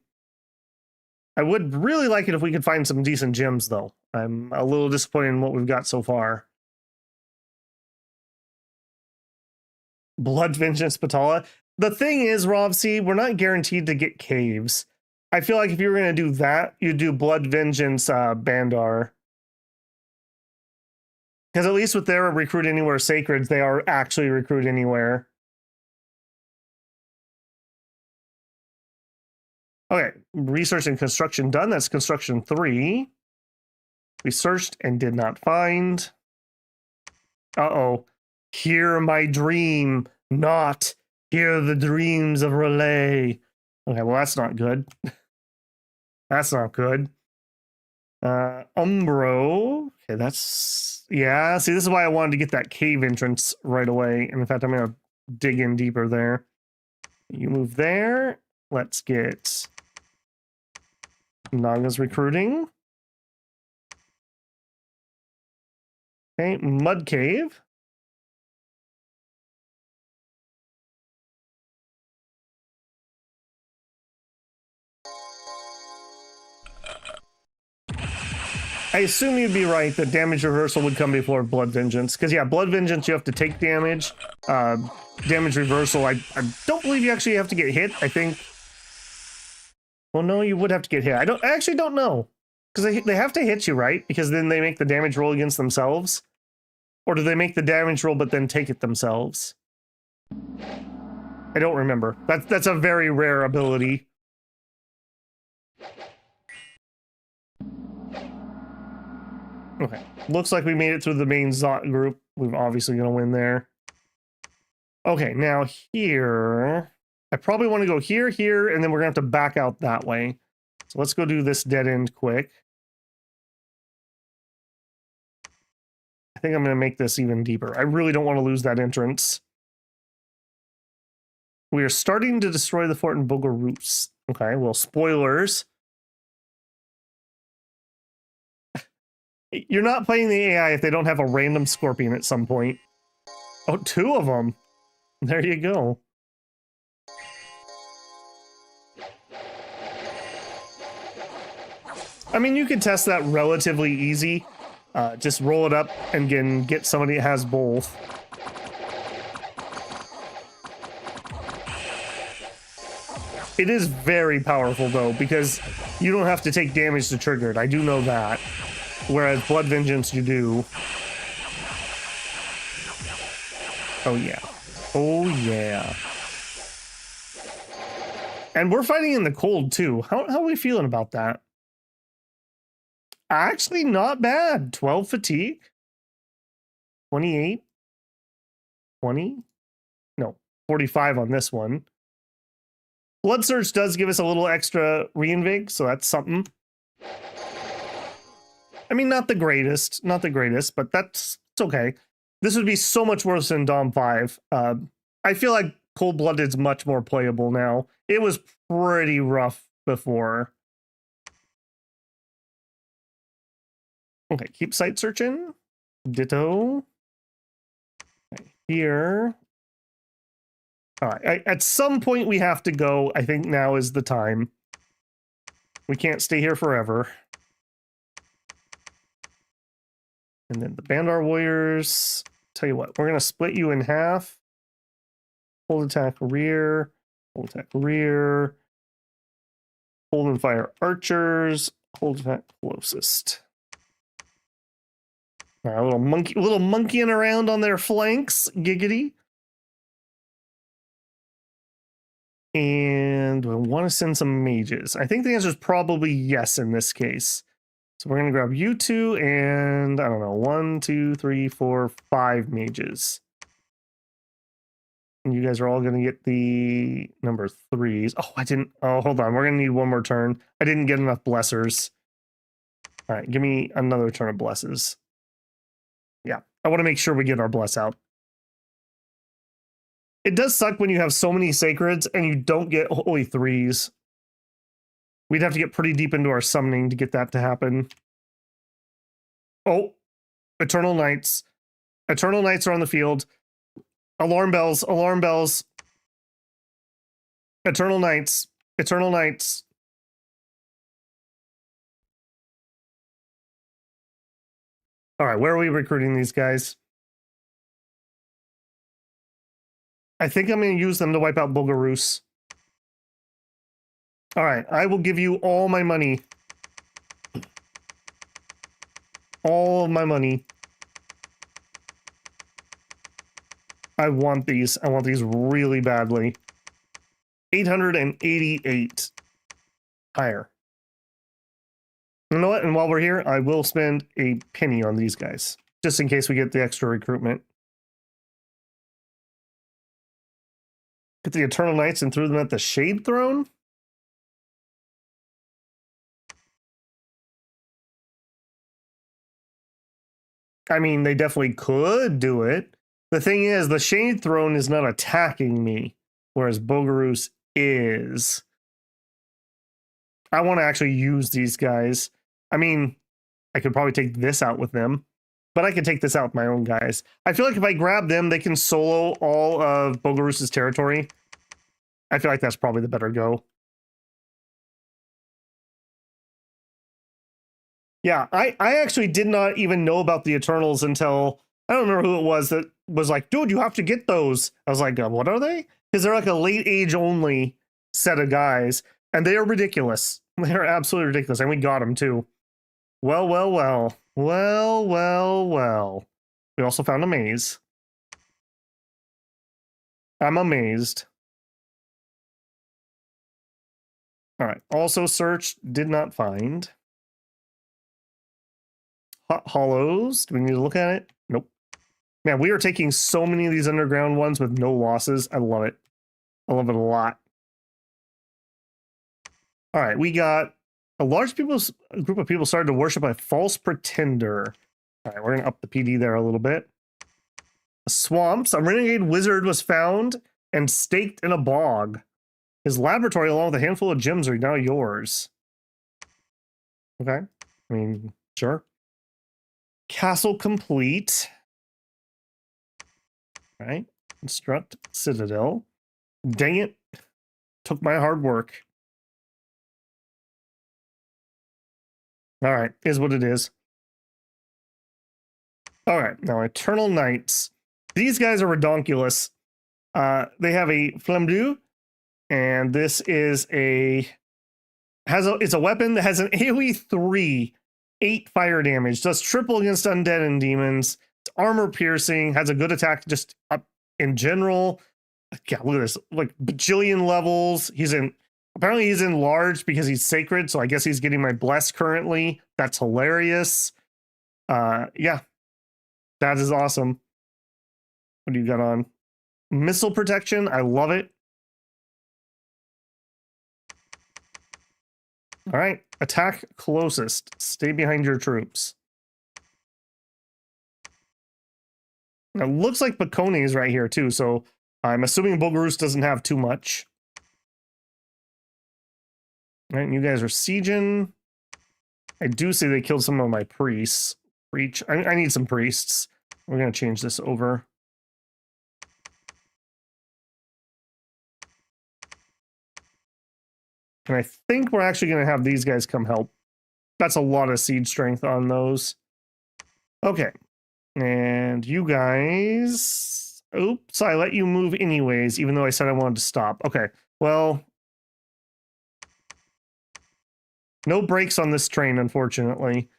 I would really like it if we could find some decent gems, though. I'm a little disappointed in what we've got so far. Blood Vengeance Patala. The thing is, Rovsi, we're not guaranteed to get caves. I feel like if you were going to do that, you'd do Blood Vengeance Bandar. Because at least with their recruit anywhere sacreds, they are actually recruit anywhere. Okay, research and construction done. That's construction 3. We searched and did not find. Uh-oh. Hear my dream, not hear the dreams of Relay. Okay, well, that's not good. That's not good. Umbro. Okay, that's... Yeah, see, this is why I wanted to get that cave entrance right away. And in fact, I'm going to dig in deeper there. You move there. Let's get Naga's recruiting. Okay, Mud Cave. I assume you'd be right that damage reversal would come before Blood Vengeance. Because, yeah, Blood Vengeance, you have to take damage. Damage reversal, I don't believe you actually have to get hit. I think... Well, no, you would have to get hit. I actually don't know. Because they have to hit you, right? Because then they make the damage roll against themselves. Or do they make the damage roll but then take it themselves? I don't remember. That's a very rare ability. Okay, looks like we made it through the main Zot group. We're obviously going to win there. Okay, now here... I probably want to go here, here, and then we're going to have to back out that way. So let's go do this dead end quick. I think I'm going to make this even deeper. I really don't want to lose that entrance. We are starting to destroy the fort in Bogarus. Okay, well, spoilers. You're not playing the AI if they don't have a random scorpion at some point. Oh, 2 of them. There you go. I mean, you can test that relatively easy. Just roll it up and get somebody that has both. It is very powerful, though, because you don't have to take damage to trigger it. I do know that. Whereas Blood Vengeance, you do. Oh, yeah. Oh, yeah. And we're fighting in the cold, too. How are we feeling about that? Actually, not bad. 12 fatigue. 28. 20. No, 45 on this one. Blood Surge does give us a little extra reinvig, so that's something. I mean, not the greatest, but it's okay. This would be so much worse than Dom 5. I feel like Cold Blooded's much more playable now. It was pretty rough before. Okay, keep site searching. Ditto. Okay, here. All right, at some point we have to go. I think now is the time. We can't stay here forever. And then the Bandar Warriors. Tell you what, we're going to split you in half. Hold attack rear. Hold attack rear. Hold and fire archers. Hold attack closest. All right, a little monkeying around on their flanks. Giggity. And do I want to send some mages? I think the answer is probably yes in this case. So we're going to grab you 2 and, I don't know, 1, 2, 3, 4, 5 mages. And you guys are all going to get the number 3s. Oh, I didn't. Oh, hold on. We're going to need one more turn. I didn't get enough blessers. All right, give me another turn of blesses. Yeah, I want to make sure we get our bless out. It does suck when you have so many sacreds and you don't get holy 3s. We'd have to get pretty deep into our summoning to get that to happen. Oh, Eternal Knights. Eternal Knights are on the field. Alarm bells, alarm bells. Eternal Knights, Eternal Knights. All right, where are we recruiting these guys? I think I'm going to use them to wipe out Bogarus. All right, I will give you all my money. All of my money. I want these. I want these really badly. 888. Higher. You know what? And while we're here, I will spend a penny on these guys, just in case we get the extra recruitment. Get the Eternal Knights and threw them at the Shade Throne? I mean, they definitely could do it. The thing is, the Shade Throne is not attacking me, whereas Bogarus is. I want to actually use these guys. I mean, I could probably take this out with them, but I could take this out with my own guys. I feel like if I grab them, they can solo all of Bogarus's territory. I feel like that's probably the better go. Yeah, I actually did not even know about the Eternals until, I don't remember who it was that was like, dude, you have to get those. I was like, what are they? Because they're like a late age only set of guys, and they are ridiculous. They're absolutely ridiculous, and we got them too. Well, well, well. Well, well, well. We also found a maze. I'm amazed. All right, also searched, did not find. Hot hollows. Do we need to look at it? Nope. Man, we are taking so many of these underground ones with no losses. I love it. I love it a lot. All right, we got a group of people started to worship a false pretender. All right, we're going to up the PD there a little bit. Swamps. A renegade wizard was found and staked in a bog. His laboratory, along with a handful of gems, are now yours. Okay. I mean, sure. Castle complete. All right. Construct citadel. Dang it. Took my hard work. All right. Is what it is. All right. Now, Eternal Knights. These guys are redonkulous. They have a flambeau, and this is it's a weapon that has an AoE 3, 8 fire damage, does triple against undead and demons. It's armor piercing, has a good attack just up in general. Yeah, look at this, like bajillion levels. Apparently he's in large because he's sacred, so I guess he's getting my bless currently. That's hilarious. Yeah, that is awesome. What do you got on? Missile protection, I love it. All right, attack closest. Stay behind your troops. It looks like Bakone is right here too, so I'm assuming Bogarus doesn't have too much. All right, you guys are sieging. I do see they killed some of my priests. I need some priests. We're going to change this over. And I think we're actually going to have these guys come help. That's a lot of siege strength on those. Okay. And you guys... Oops, I let you move anyways, even though I said I wanted to stop. Okay, well... No brakes on this train, unfortunately.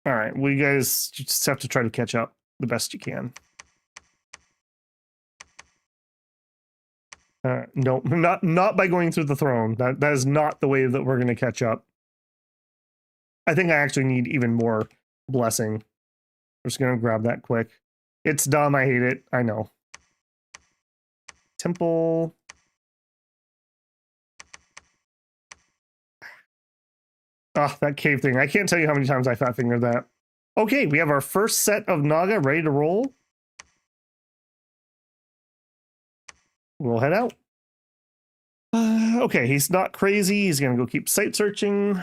All right, well, you guys just have to try to catch up the best you can. No, not by going through the throne. That is not the way that we're going to catch up. I think I actually need even more blessing. I'm just going to grab that quick. It's dumb. I hate it. I know. Temple. Ah, that cave thing. I can't tell you how many times I fat fingered that. Okay, we have our first set of Naga ready to roll. We'll head out. Okay, he's not crazy. He's going to go keep site searching.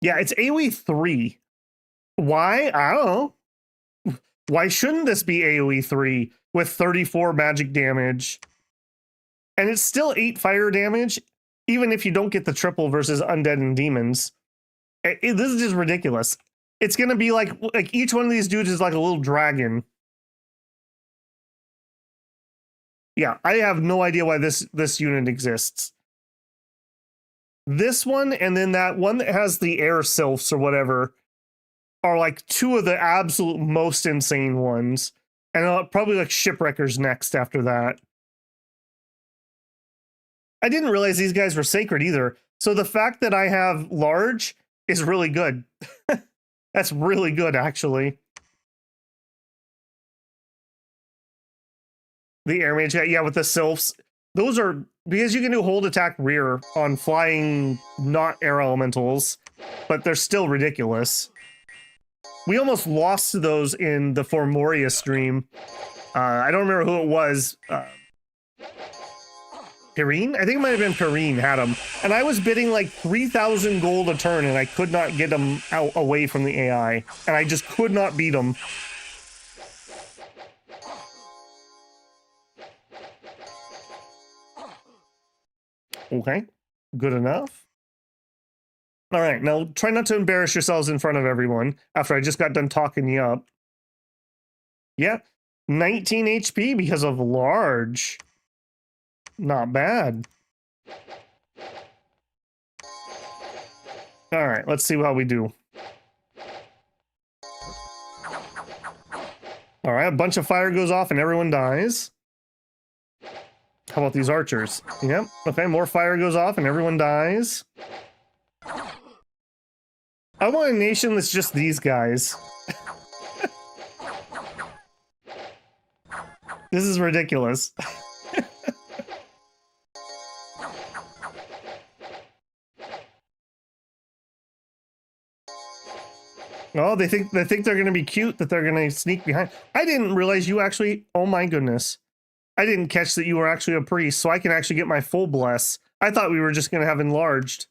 Yeah, it's AoE 3. Why? I don't know. Why shouldn't this be AoE 3 with 34 magic damage? And it's still 8 fire damage, even if you don't get the triple versus undead and demons. This is just ridiculous. It's going to be like each one of these dudes is like a little dragon. Yeah, I have no idea why this unit exists. This one, and then that one that has the air sylphs or whatever. are like two of the absolute most insane ones. And probably like Shipwreckers next after that. I didn't realize these guys were sacred either. So the fact that I have large is really good. That's really good, actually. The air mage, yeah, with the sylphs. Those are, because you can do hold, attack, rear on flying, not air elementals, but they're still ridiculous. We almost lost to those in the Formoria stream. I don't remember who it was. Perrine? I think it might have been Perrine had them. And I was bidding like 3,000 gold a turn, and I could not get them out away from the AI. And I just could not beat them. Okay, good enough. All right, now try not to embarrass yourselves in front of everyone after I just got done talking you up. Yeah, 19 HP because of large. Not bad. All right, let's see how we do. All right, a bunch of fire goes off and everyone dies. How about these archers? Yep, okay, more fire goes off and everyone dies. I want a nation that's just these guys. This is ridiculous. Oh, they think they're gonna be cute, that they're gonna sneak behind. I didn't realize you actually, oh my goodness. I didn't catch that you were actually a priest, so I can actually get my full bless. I thought we were just gonna have enlarged.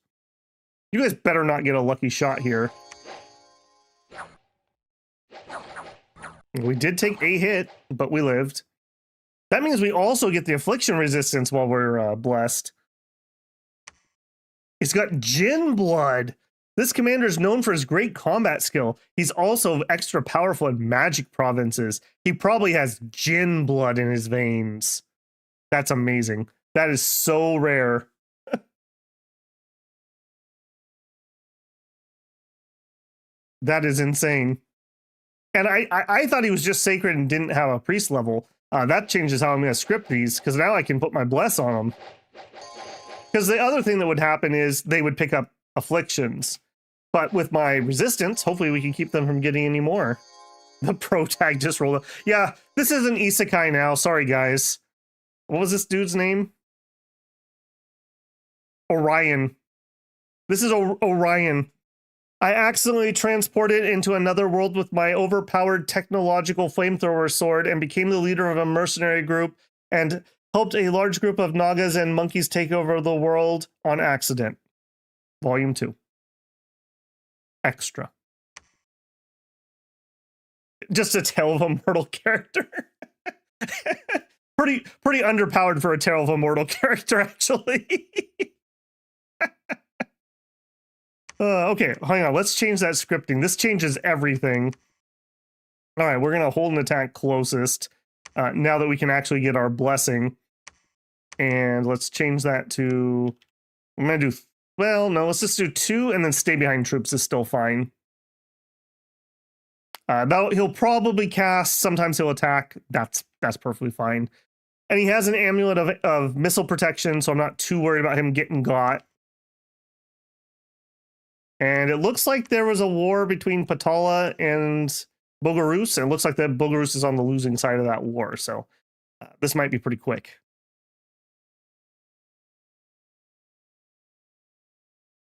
You guys better not get a lucky shot here. We did take a hit, but we lived. That means we also get the affliction resistance while we're blessed. He's got Jinn blood. This commander is known for his great combat skill. He's also extra powerful in magic provinces. He probably has Jinn blood in his veins. That's amazing. That is so rare. That is insane. And I thought he was just sacred and didn't have a priest level. That changes how I'm going to script these, because now I can put my bless on them. Because the other thing that would happen is they would pick up afflictions. But with my resistance, hopefully we can keep them from getting any more. The pro tag just rolled up. Yeah, this is an isekai now. Sorry, guys. What was this dude's name? Orion. This is Orion. I accidentally transported into another world with my overpowered technological flamethrower sword and became the leader of a mercenary group and helped a large group of Nagas and monkeys take over the world on accident. Volume 2. Extra. Just a Tale of a Mortal character. pretty underpowered for a Tale of a Mortal character, actually. Okay, hang on. Let's change that scripting. This changes everything. All right, we're going to hold an attack closest now that we can actually get our blessing. And let's change that to... I'm going to do... Well, no, let's just do 2 and then stay behind troops is still fine. He'll probably cast. Sometimes he'll attack. That's perfectly fine. And he has an amulet of missile protection, so I'm not too worried about him getting got. And it looks like there was a war between Patala and Bogarus. And it looks like that Bogarus is on the losing side of that war. So this might be pretty quick.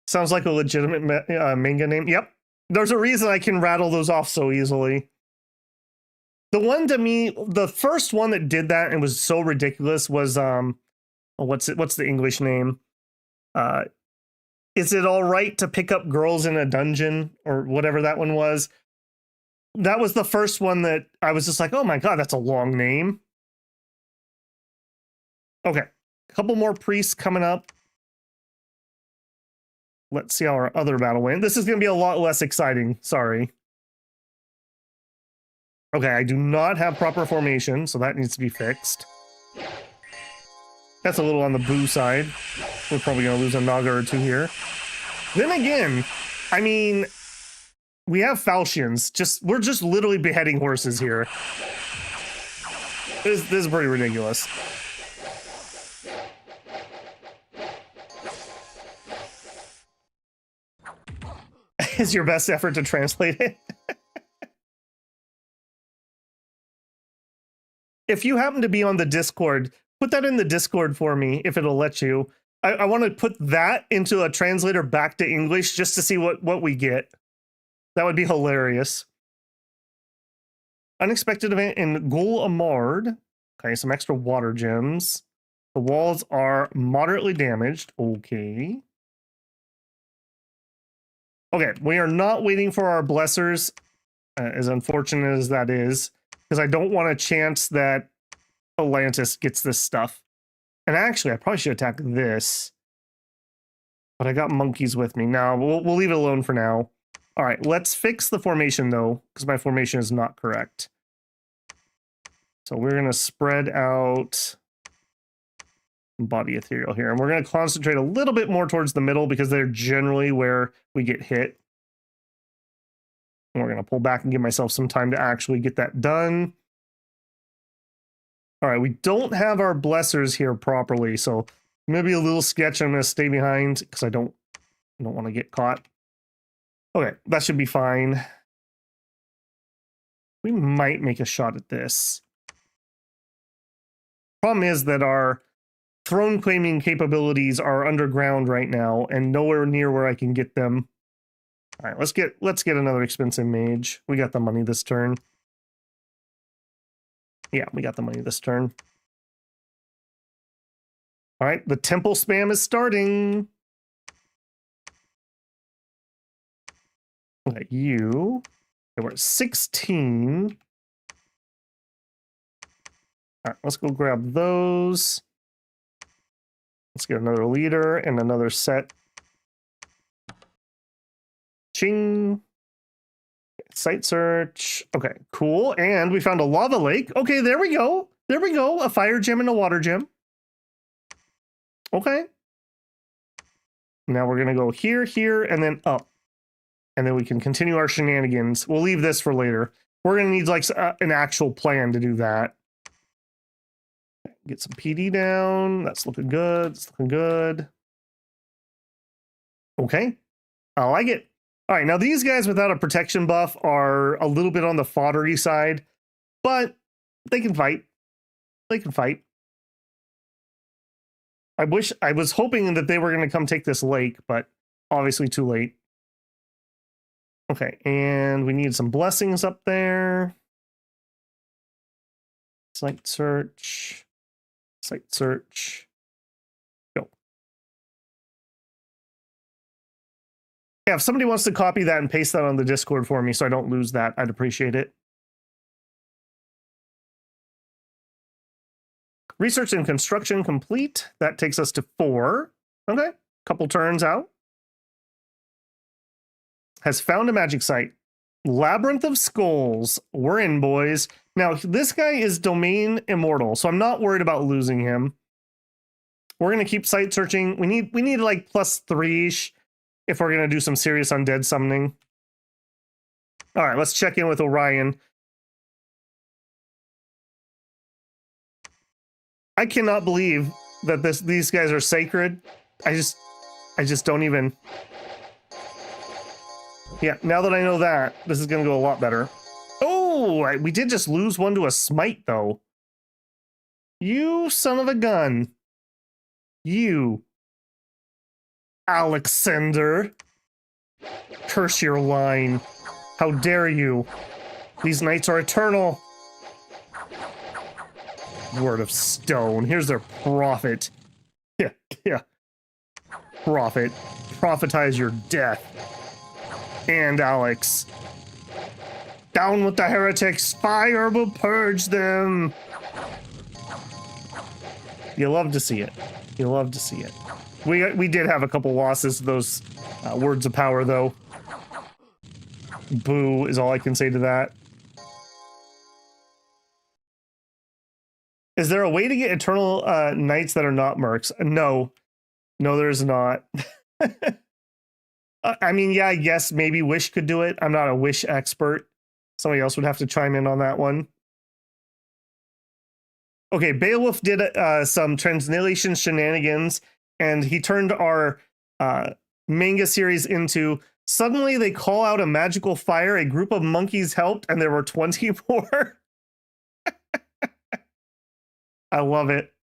Sounds like a legitimate manga name. Yep. There's a reason I can rattle those off so easily. The one to me, the first one that did that and was so ridiculous was, what's the English name? Is it all right to pick up girls in a dungeon or whatever that one was? That was the first one that I was just like, oh my God, that's a long name. Okay, a couple more priests coming up. Let's see how our other battle went. This is going to be a lot less exciting. Sorry. Okay, I do not have proper formation, so that needs to be fixed. That's a little on the boo side. We're probably going to lose a Naga or two here. Then again, I mean, we have falchions. We're just literally beheading horses here. This is pretty ridiculous. Is your best effort to translate it? If you happen to be on the Discord, put that in the Discord for me if it'll let you. I want to put that into a translator back to English just to see what we get. That would be hilarious. Unexpected event in Gul Amard. Okay, some extra water gems. The walls are moderately damaged. Okay. Okay, we are not waiting for our blessers, as unfortunate as that is, because I don't want a chance that Atlantis gets this stuff. And actually, I probably should attack this. But I got monkeys with me. Now, we'll leave it alone for now. All right, let's fix the formation, though, because my formation is not correct. So we're going to spread out body ethereal here. And we're going to concentrate a little bit more towards the middle because they're generally where we get hit. And we're going to pull back and give myself some time to actually get that done. All right, we don't have our blessers here properly, so maybe a little sketch. I'm going to stay behind because I don't want to get caught. Okay, that should be fine. We might make a shot at this. Problem is that our throne claiming capabilities are underground right now and nowhere near where I can get them. All right, let's get another expensive mage. We got the money this turn. Yeah, we got the money this turn. All right, the temple spam is starting. Okay, you. Okay, we're at 16. All right, let's go grab those. Let's get another leader and another set. Ching. Site search. Okay, cool. And we found a lava lake. Okay, there we go. There we go. A fire gem and a water gem. Okay. Now we're going to go here, here, and then up. And then we can continue our shenanigans. We'll leave this for later. We're going to need like an actual plan to do that. Get some PD down. That's looking good. It's looking good. Okay. I like it. All right, now these guys without a protection buff are a little bit on the foddery side, but they can fight. They can fight. I was hoping that they were going to come take this lake, but obviously too late. Okay, and we need some blessings up there. Site search. Site search. Go. Yeah, if somebody wants to copy that and paste that on the Discord for me so I don't lose that, I'd appreciate it. Research and construction complete. That takes us to 4. Okay, couple turns out. Has found a magic site. Labyrinth of Skulls. We're in, boys. Now, this guy is domain immortal, so I'm not worried about losing him. We're going to keep site searching. We need like +3-ish if we're going to do some serious undead summoning. All right, let's check in with Orion. I cannot believe that these guys are sacred. I just don't even. Yeah, now that I know that, this is going to go a lot better. Oh, we did just lose one to a smite, though. You son of a gun. You. Alexander. Curse your line. How dare you. These nights are eternal. Word of stone. Here's their prophet. Yeah, yeah. Prophet. Prophetize your death. And Alex. Down with the heretics. Fire will purge them. You love to see it. You love to see it. We did have a couple losses to those words of power, though. Boo is all I can say to that. Is there a way to get eternal knights that are not mercs? No. No, there's not. I mean, yeah, I guess maybe Wish could do it. I'm not a Wish expert. Somebody else would have to chime in on that one. Okay, Beowulf did some translation shenanigans, and he turned our manga series into suddenly they call out a magical fire, a group of monkeys helped, and there were 20 more. I love it.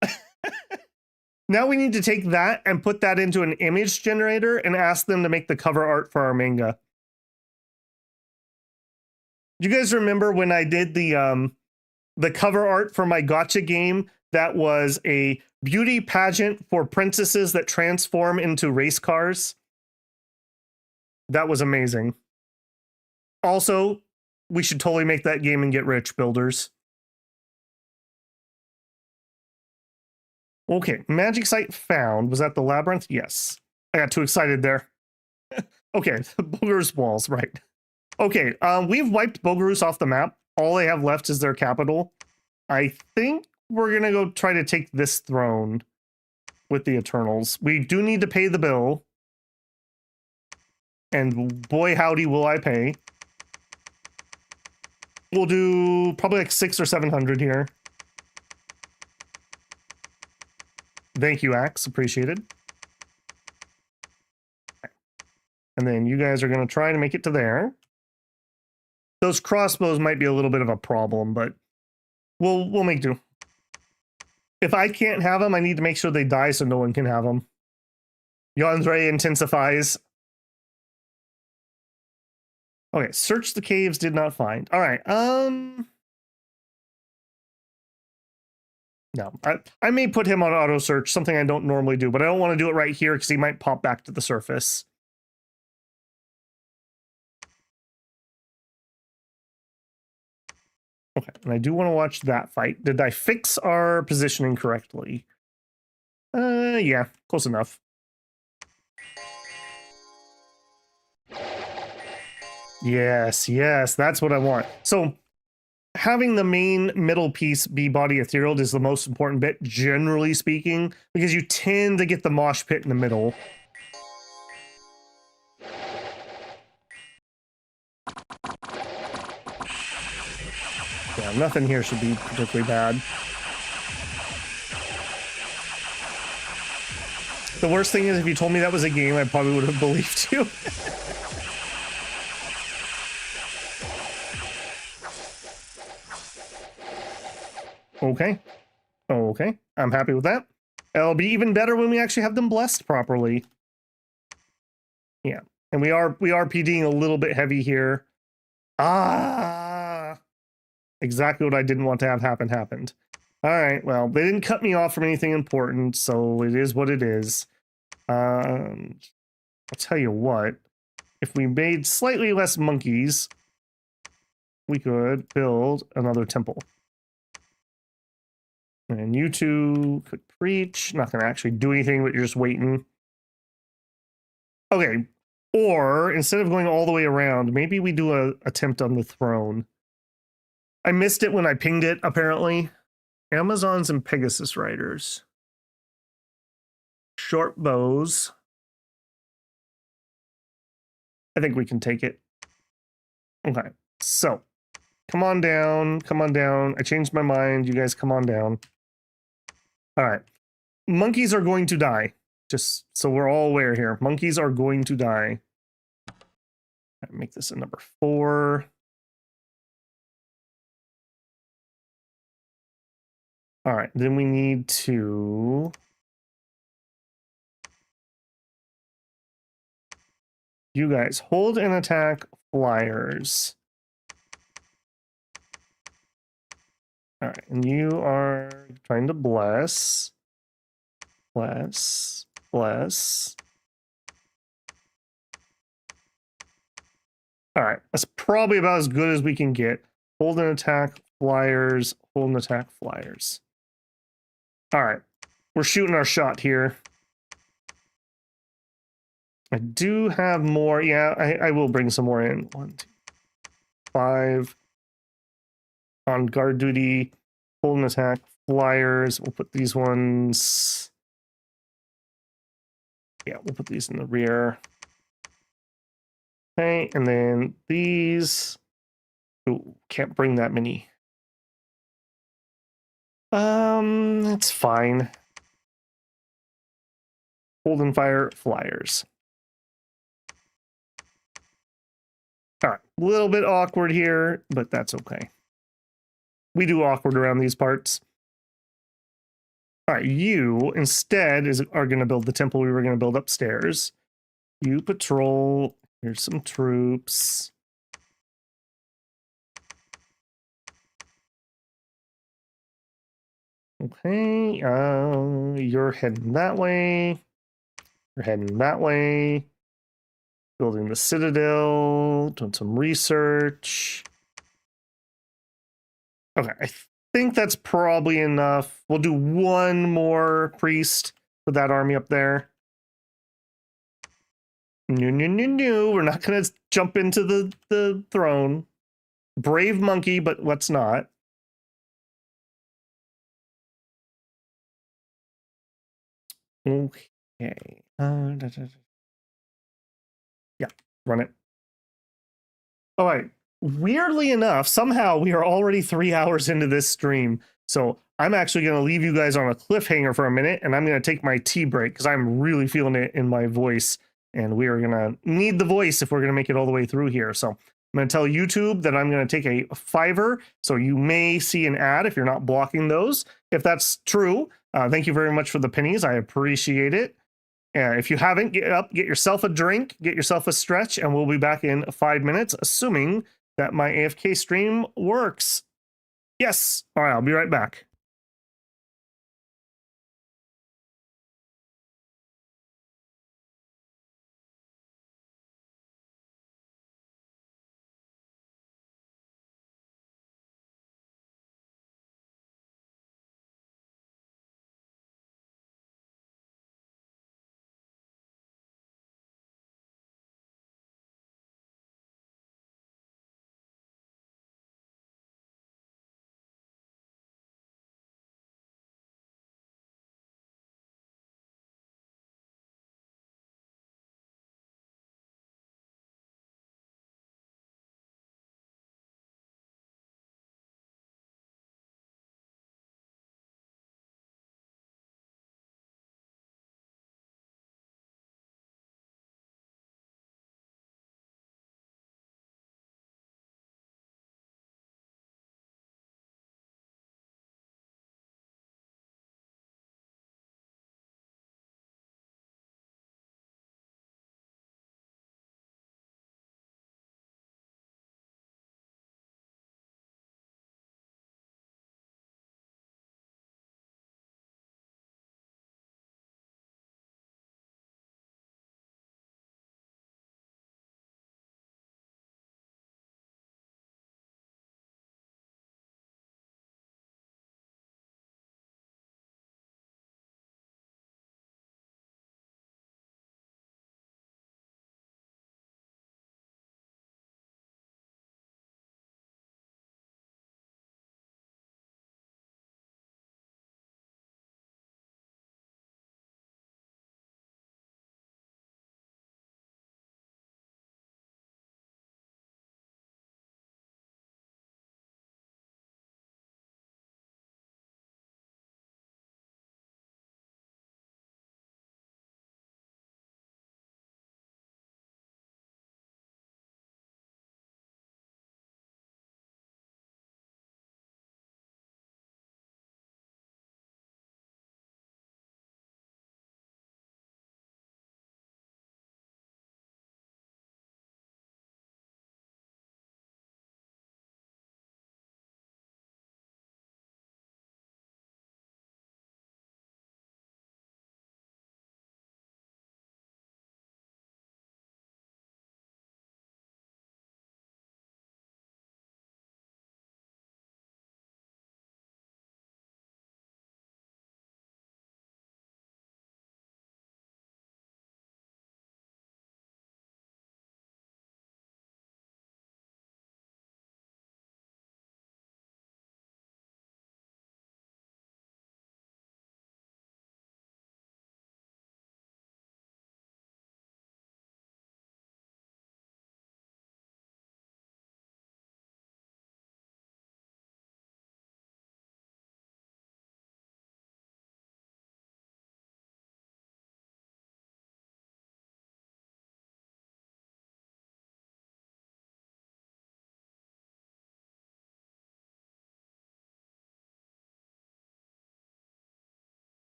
Now we need to take that and put that into an image generator and ask them to make the cover art for our manga. Do you guys remember when I did the cover art for my gotcha game that was a beauty pageant for princesses that transform into race cars? That was amazing. Also, we should totally make that game and get rich, builders. Okay, magic site found. Was that the labyrinth? Yes. I got too excited there. Okay, Bogarus walls, right. Okay, we've wiped Bogarus off the map. All they have left is their capital. I think we're going to go try to take this throne with the Eternals. We do need to pay the bill. And boy, howdy, will I pay. We'll do probably like 600 or 700 here. Thank you, Axe. Appreciated. And then you guys are going to try to make it to there. Those crossbows might be a little bit of a problem, but we'll make do. If I can't have them, I need to make sure they die so no one can have them. Yandre intensifies. Okay, search the caves, did not find. All right, no, I may put him on auto search, something I don't normally do, but I don't want to do it right here because he might pop back to the surface. Okay, and I do want to watch that fight. Did I fix our positioning correctly? Yeah, close enough. Yes, yes, that's what I want. So having the main middle piece be body ethereal is the most important bit, generally speaking, because you tend to get the mosh pit in the middle. Yeah, nothing here should be particularly bad. The worst thing is if you told me that was a game, I probably would have believed you. Okay. Okay. I'm happy with that. It'll be even better when we actually have them blessed properly. Yeah. And we are PDing a little bit heavy here. Ah! Exactly what I didn't want to have happen happened. All right. Well, they didn't cut me off from anything important, so it is what it is. I'll tell you what. If we made slightly less monkeys, we could build another temple. And you two could preach. Not going to actually do anything, but you're just waiting. Okay. Or instead of going all the way around, maybe we do a attempt on the throne. I missed it when I pinged it, apparently. Amazons and Pegasus riders. Short bows. I think we can take it. Okay. So, come on down. Come on down. I changed my mind. You guys come on down. All right. Monkeys are going to die. Just so we're all aware here. Monkeys are going to die. Make this a number 4. All right. Then we need to... You guys hold and attack flyers. All right. And you are trying to bless. Bless. Bless. All right, that's probably about as good as we can get. Hold and attack flyers, hold and attack flyers. All right, we're shooting our shot here. I do have more. Yeah, I will bring some more in. 1, 2, 5. On guard duty, hold and attack flyers. We'll put these ones. Yeah, we'll put these in the rear. Okay, and then these. Ooh, can't bring that many. That's fine. Golden Fire Flyers. All right, a little bit awkward here, but that's okay. We do awkward around these parts. All right, you instead are going to build the temple we were going to build upstairs. You patrol. Here's some troops. Okay, you're heading that way. You're heading that way. Building the citadel, doing some research. Okay, I think that's probably enough. We'll do one more priest for that army up there. No. We're not going to jump into the throne. Brave monkey, but let's not. Okay. Yeah, run it. All right. Weirdly enough, somehow we are already 3 hours into this stream. So I'm actually going to leave you guys on a cliffhanger for a minute, and I'm going to take my tea break because I'm really feeling it in my voice. And we are going to need the voice if we're going to make it all the way through here. So I'm going to tell YouTube that I'm going to take a $5. So you may see an ad if you're not blocking those. If that's true, thank you very much for the pennies. I appreciate it. If you haven't, get up, get yourself a drink, get yourself a stretch, and we'll be back in 5 minutes, assuming that my AFK stream works. Yes. All right, I'll be right back.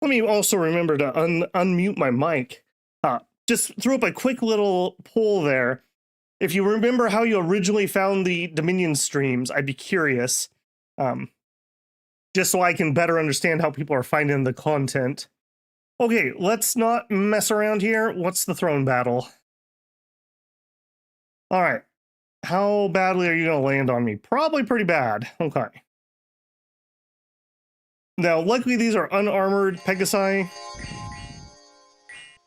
let me also remember to unmute my mic. Just threw up a quick little poll there. If you remember how you originally found the Dominion streams, I'd be curious. Just so I can better understand how people are finding the content. Okay, let's not mess around here. What's the throne battle? All right. How badly are you going to land on me? Probably pretty bad. Okay. Now, luckily, these are unarmored Pegasi.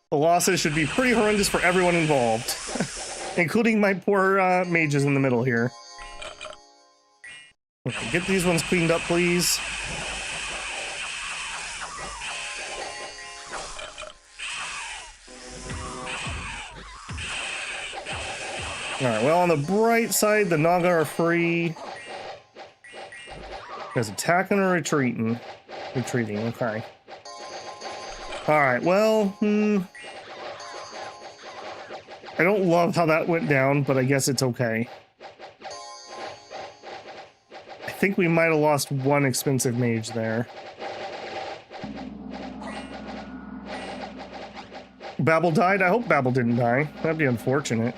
The losses should be pretty horrendous for everyone involved, including my poor mages in the middle here. Okay, get these ones cleaned up, please. Alright, well, on the bright side, the Naga are free. Guys attacking or retreating? Retreating, okay. Alright, well, I don't love how that went down, but I guess it's okay. I think we might have lost one expensive mage there. Babel died? I hope Babel didn't die. That'd be unfortunate.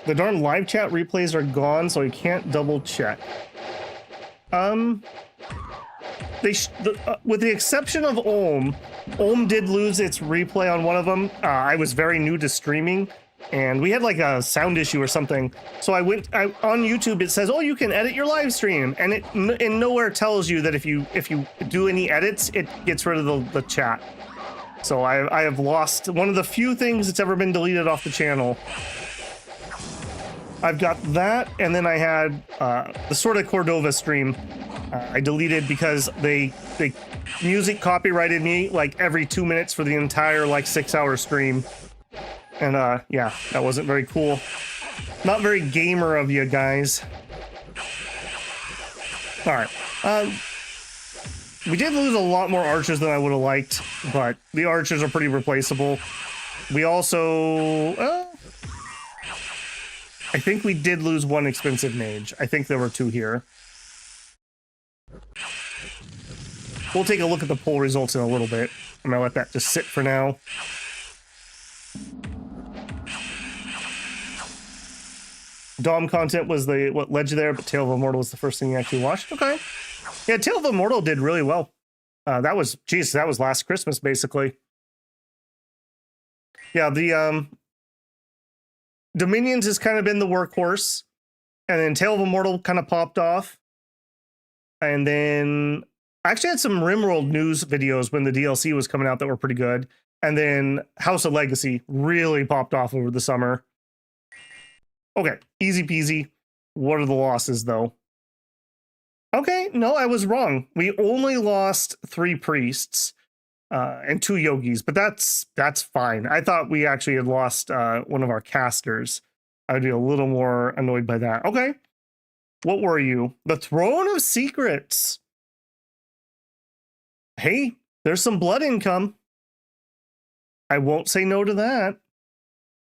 The darn live chat replays are gone, so I can't double check. With the exception of Olm did lose its replay on one of them. I was very new to streaming, and we had like a sound issue or something. So on YouTube it says, "Oh, you can edit your live stream," and it nowhere tells you that if you do any edits, it gets rid of the chat. So I have lost one of the few things that's ever been deleted off the channel. I've got that, and then I had the sort of Cordova stream I deleted because they music copyrighted me like every 2 minutes for the entire like 6-hour stream. And yeah, that wasn't very cool. Not very gamer of you guys. All right. We did lose a lot more archers than I would have liked, but the archers are pretty replaceable. We also... I think we did lose one expensive mage. I think there were two here. We'll take a look at the poll results in a little bit. I'm gonna let that just sit for now. Dom content was what led you there, but Tale of Immortal was the first thing you actually watched. Okay. Yeah, Tale of Immortal did really well. That was last Christmas, basically. Yeah, the Dominions has kind of been the workhorse, and then Tale of Immortal kind of popped off. And then I actually had some RimWorld news videos when the DLC was coming out that were pretty good. And then House of Legacy really popped off over the summer. Okay, easy peasy. What are the losses, though? Okay, no, I was wrong. We only lost 3 priests and 2 yogis, but that's fine. I thought we actually had lost one of our casters. I would be a little more annoyed by that. Okay. What were you? The Throne of Secrets. Hey, there's some blood income. I won't say no to that.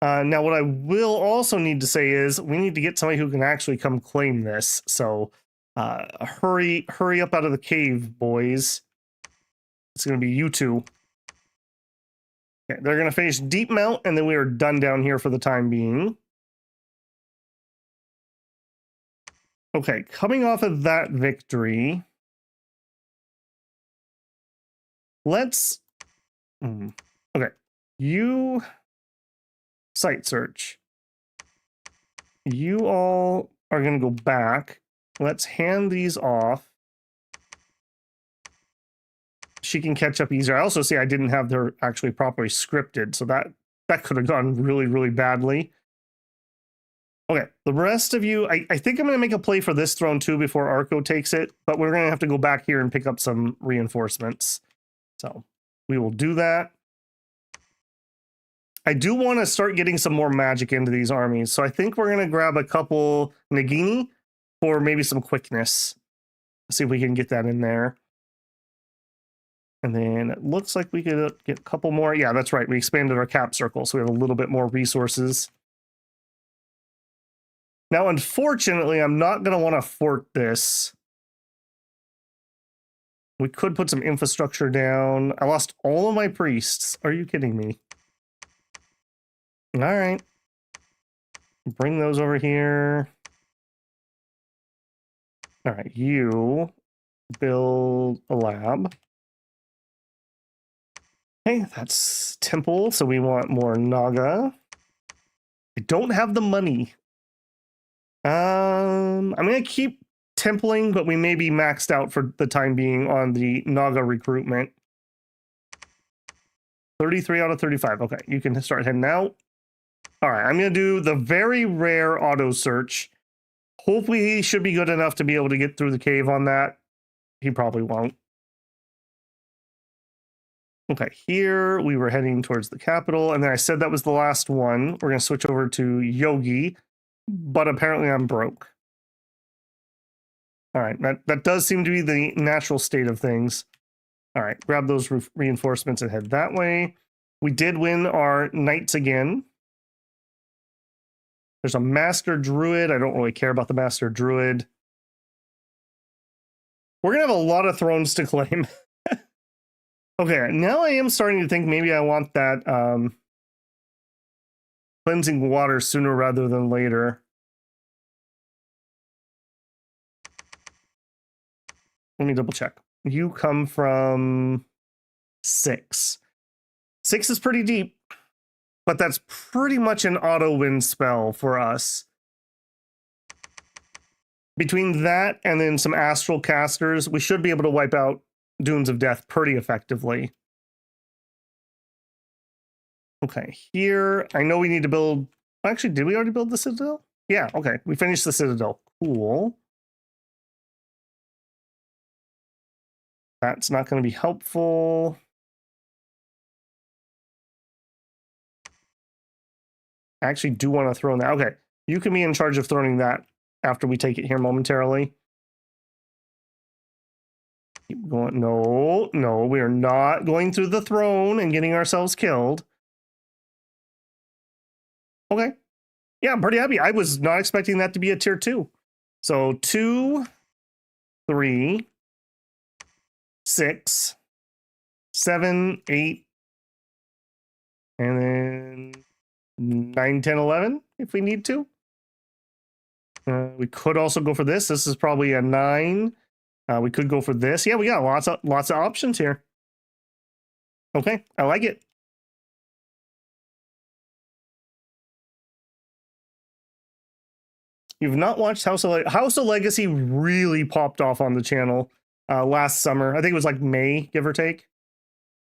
Now, what I will also need to say is we need to get somebody who can actually come claim this. So hurry up out of the cave, boys. It's going to be you two. Okay, they're going to finish Deep Mount, and then we are done down here for the time being. Okay, coming off of that victory, let's... Okay, you... Site search. You all are going to go back. Let's hand these off. She can catch up easier. I also see I didn't have her actually properly scripted, so that could have gone really, really badly. Okay, the rest of you, I think I'm going to make a play for this throne too before Arco takes it, but we're going to have to go back here and pick up some reinforcements. So we will do that. I do want to start getting some more magic into these armies, so I think we're going to grab a couple Nagini for maybe some quickness. See if we can get that in there. And then it looks like we could get a couple more. Yeah, that's right. We expanded our cap circle, so we have a little bit more resources. Now, unfortunately, I'm not going to want to fort this. We could put some infrastructure down. I lost all of my priests. Are you kidding me? All right. Bring those over here. All right, you build a lab. Okay, that's temple, so we want more Naga. I don't have the money. I'm gonna keep templing, but we may be maxed out for the time being on the Naga recruitment. 33 out of 35. Okay, you can start heading out. All right, I'm gonna do the very rare auto search. Hopefully he should be good enough to be able to get through the cave on that. He probably won't. Okay, here we were heading towards the capital, and then I said that was the last one. We're going to switch over to Yogi, but apparently I'm broke. All right, that does seem to be the natural state of things. All right, grab those reinforcements and head that way. We did win our knights again. There's a master druid. I don't really care about the master druid. We're going to have a lot of thrones to claim. Okay, now I am starting to think maybe I want that cleansing water sooner rather than later. Let me double check. You come from 6. 6 is pretty deep, but that's pretty much an auto win spell for us. Between that and then some astral casters, we should be able to wipe out Dunes of Death pretty effectively. Okay, here, I know we need to build... Actually, did we already build the Citadel? Yeah, okay, we finished the Citadel. Cool. That's not going to be helpful. I actually do want to throw in that. Okay, you can be in charge of throwing that after we take it here momentarily. Keep going. No, no, we are not going through the throne and getting ourselves killed. Okay. Yeah, I'm pretty happy. I was not expecting that to be a tier 2. So 2, 3, 6, 7, 8, and then 9, 10, 11 if we need to. We could also go for this. This is probably a 9. We could go for this. Yeah, we got lots of options here. Okay, I like it. You've not watched House of Legacy really popped off on the channel last summer. I think it was like May, give or take.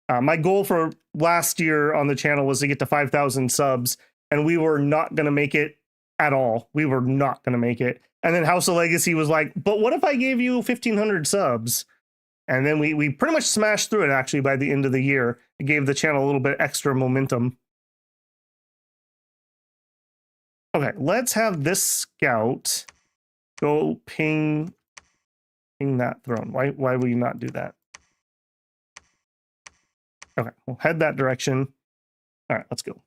My goal for last year on the channel was to get to 5,000 subs, and we were not going to make it at all. We were not going to make it. And then House of Legacy was like, but what if I gave you 1,500 subs? And then we pretty much smashed through it, actually, by the end of the year. It gave the channel a little bit extra momentum. Okay, let's have this scout go ping that throne. Why will you not do that? Okay, we'll head that direction. All right, let's go.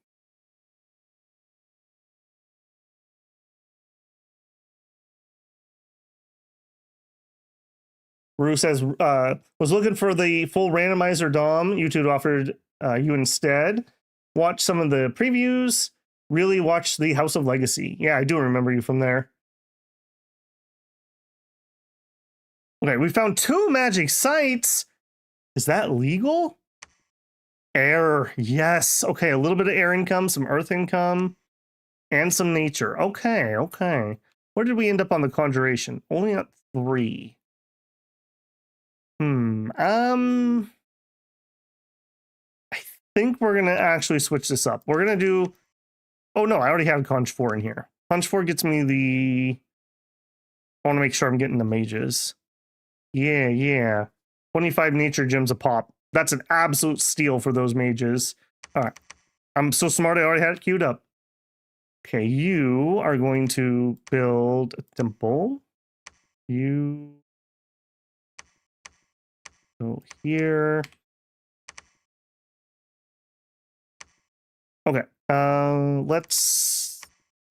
Rue says, was looking for the full randomizer DOM. YouTube offered you instead. Watch some of the previews. Really watch the House of Legacy. Yeah, I do remember you from there. Okay, we found 2 magic sites. Is that legal? Air, yes. Okay, a little bit of air income, some earth income, and some nature. Okay, okay. Where did we end up on the conjuration? Only at 3. I think we're gonna actually switch this up. We're gonna do... Oh no, I already have Conj 4 in here. Conj 4 gets me the... I want to make sure I'm getting the mages. Yeah, yeah. 25 nature gems a pop. That's an absolute steal for those mages. All right. I'm so smart, I already had it queued up. Okay, you are going to build a temple. You go here. Okay, let's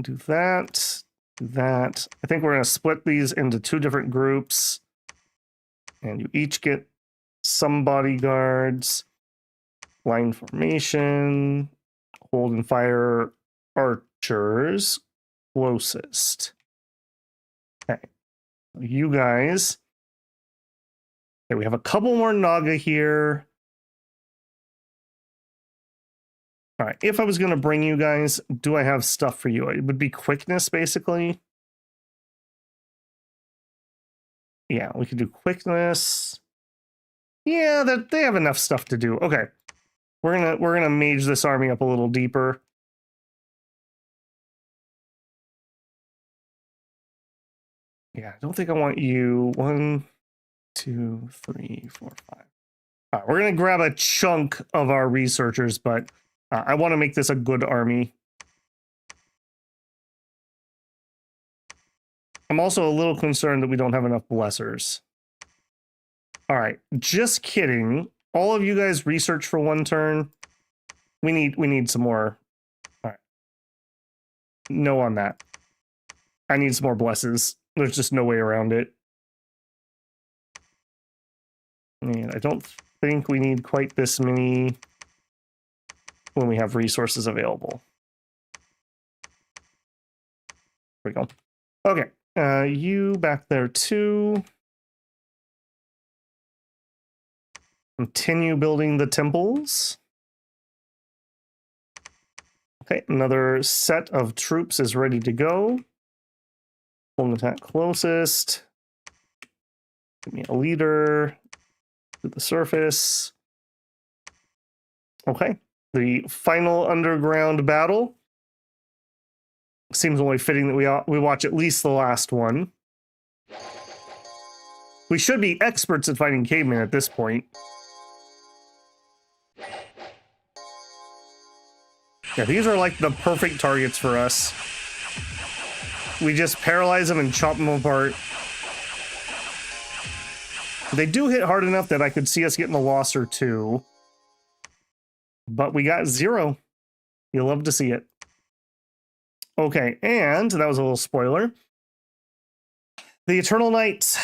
do that. Do that. I think we're going to split these into 2 different groups. And you each get some bodyguards, line formation, hold and fire archers closest. Okay, you guys. Okay, we have a couple more Naga here. All right, if I was going to bring you guys, do I have stuff for you? It would be quickness, basically. Yeah, we could do quickness. Yeah, that they have enough stuff to do. Okay. We're gonna mage this army up a little deeper. Yeah, I don't think I want you. 1, 2, 3, 4, 5. All right, we're gonna grab a chunk of our researchers, but I want to make this a good army. I'm also a little concerned that we don't have enough blessers. All right, just kidding. All of you guys research for 1 turn. We need some more. All right. No on that. I need some more blesses. There's just no way around it. And I don't think we need quite this many when we have resources available. There we go. Okay, you back there too. Continue building the temples. Okay, another set of troops is ready to go. Full attack closest. Give me a leader to the surface. Okay, the final underground battle. Seems only fitting that we watch at least the last one. We should be experts at fighting cavemen at this point. Yeah, these are like the perfect targets for us. We just paralyze them and chop them apart. They do hit hard enough that I could see us getting a loss or 2. But we got 0. You'll love to see it. Okay, and that was a little spoiler. The Eternal Knights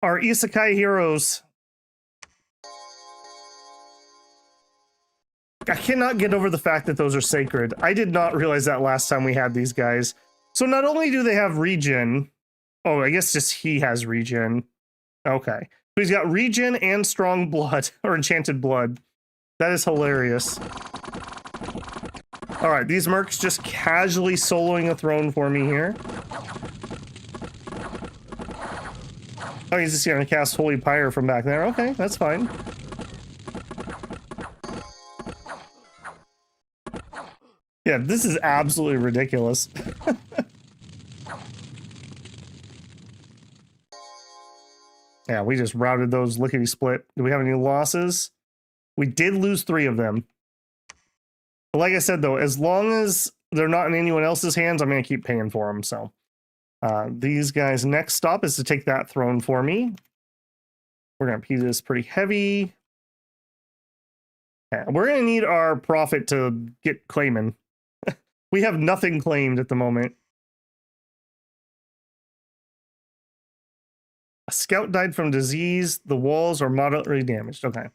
are isekai heroes. I cannot get over the fact that those are sacred. I did not realize that last time we had these guys. So not only do they have regen... Oh, I guess just he has regen. Okay. So he's got regen and strong blood, or enchanted blood. That is hilarious. All right, these mercs just casually soloing a throne for me here. Oh, he's just gonna cast Holy Pyre from back there. Okay, that's fine. Yeah, this is absolutely ridiculous. Yeah, we just routed those lickety-split. Do we have any losses? We did lose 3 of them. But like I said, though, as long as they're not in anyone else's hands, I'm going to keep paying for them. So these guys' next stop is to take that throne for me. We're going to pee this pretty heavy. Yeah, we're going to need our profit to get claiming. We have nothing claimed at the moment. A scout died from disease. The walls are moderately damaged. Okay.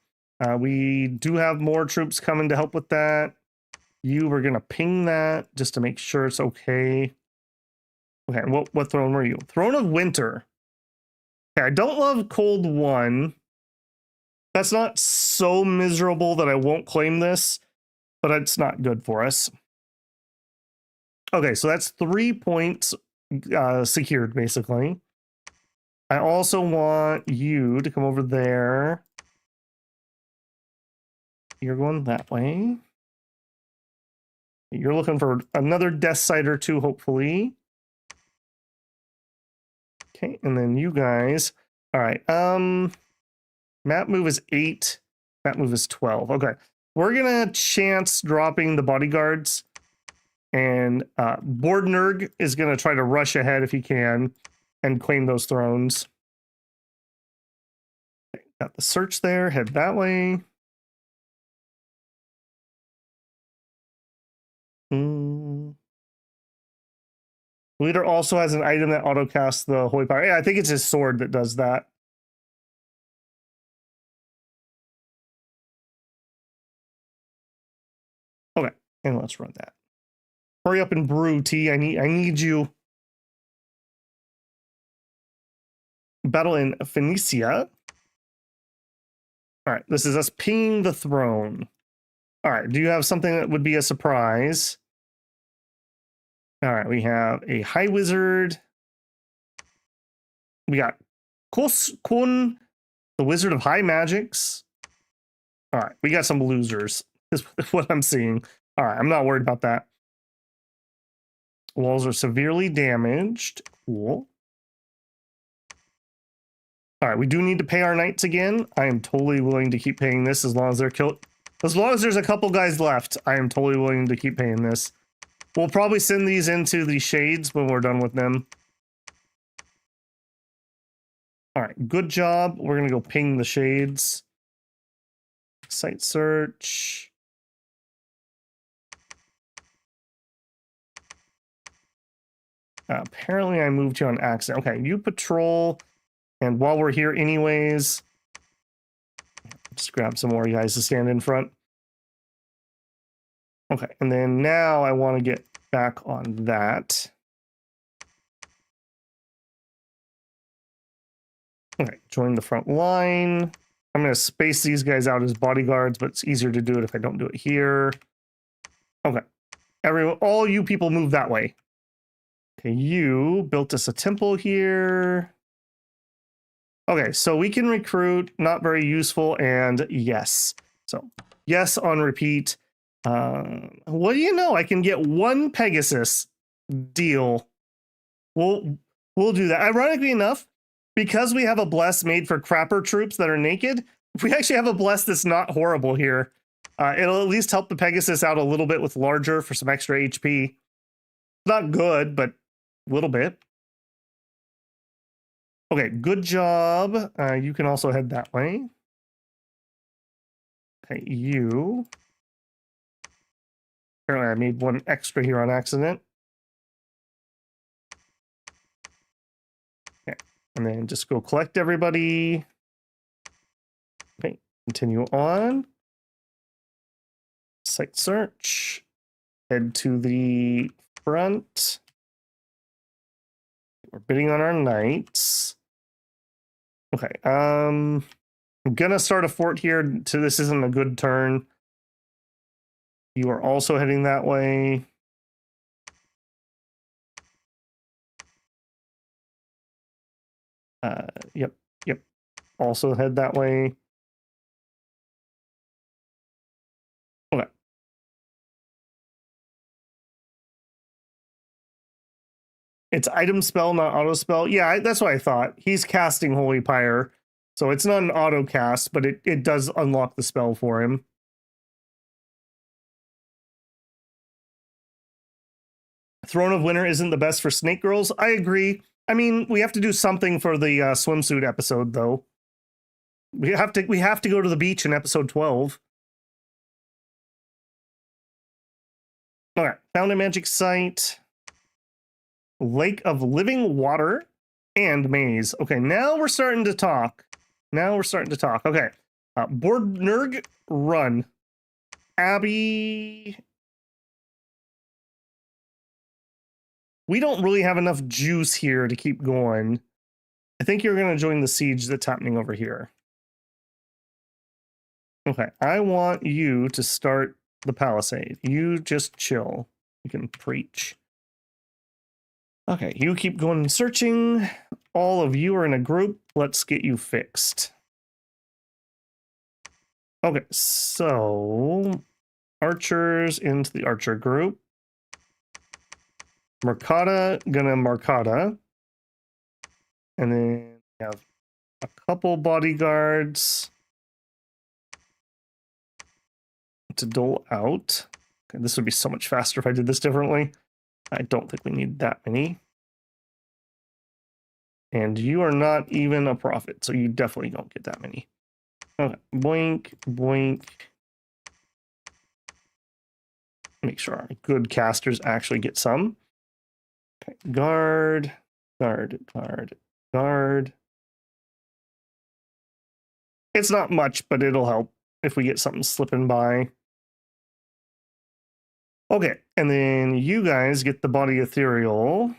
We do have more troops coming to help with that. We're going to ping that just to make sure it's okay. Okay, what throne were you? Throne of Winter. Okay, I don't love Cold 1. That's not so miserable that I won't claim this, but it's not good for us. Okay, so that's 3 points secured, basically. I also want you to come over there. You're going that way. You're looking for another death site or 2, hopefully. Okay, and then you guys. All right. Map move is 8. Map move is 12. Okay. We're gonna chance dropping the bodyguards. And Bordnerg is gonna try to rush ahead if he can and claim those thrones. Okay, got the search there, head that way. Leader also has an item that autocasts the holy power. Yeah, I think it's his sword that does that. Okay, and let's run that. Hurry up and brew, T. I need you. Battle in Phoenicia. All right, this is us pinging the throne. All right, do you have something that would be a surprise? All right, we have a high wizard. We got Kun, the wizard of high magics. All right, we got some losers, is what I'm seeing. All right, I'm not worried about that. Walls are severely damaged. Cool. All right, we do need to pay our knights again. I am totally willing to keep paying this as long as they're killed. As long as there's a couple guys left, I am totally willing to keep paying this. We'll probably send these into the shades when we're done with them. All right, good job. We're going to go ping the shades. Site search. Apparently I moved you on accident. Okay, you patrol. And while we're here anyways, just grab some more guys to stand in front. Okay, and then now I want to get back on that. Okay, join the front line. I'm going to space these guys out as bodyguards, but it's easier to do it if I don't do it here. Okay, everyone, all you people move that way. Okay, you built us a temple here. Okay, so we can recruit, not very useful, and yes. So, yes on repeat. What do you know? I can get one Pegasus. Deal. We'll do that. Ironically enough, because we have a bless made for crapper troops that are naked, we actually have a bless that's not horrible here. It'll at least help the Pegasus out a little bit with larger for some extra HP. Not good, but a little bit. Okay, good job. You can also head that way. Okay, you. Apparently I made one extra here on accident. Okay, and then just go collect everybody. Okay, continue on. Site search. Head to the front. We're bidding on our knights. Okay, I'm gonna start a fort here. So this isn't a good turn. You are also heading that way. Yep. Also head that way. Okay. It's item spell, not auto spell. Yeah, that's what I thought. He's casting Holy Pyre. So it's not an auto cast, but it does unlock the spell for him. Throne of Winter isn't the best for snake girls. I agree. I mean, we have to do something for the swimsuit episode, though. We have to go to the beach in episode 12. All right, found a magic site. Lake of Living Water and Maze. Okay, now we're starting to talk. Okay. Bordnerg Run. Abby. We don't really have enough juice here to keep going. I think you're going to join the siege that's happening over here. Okay, I want you to start the palisade. You just chill. You can preach. Okay, you keep going and searching. All of you are in a group. Let's get you fixed. Okay, so archers into the archer group. Mercata, gonna Mercata. And then we have a couple bodyguards to dole out. Okay, this would be so much faster if I did this differently. I don't think we need that many. And you are not even a prophet, so you definitely don't get that many. Okay, boink, boink. Make sure our good casters actually get some. Okay, guard, guard, guard, guard. It's not much, but it'll help if we get something slipping by. Okay, and then you guys get the body ethereal.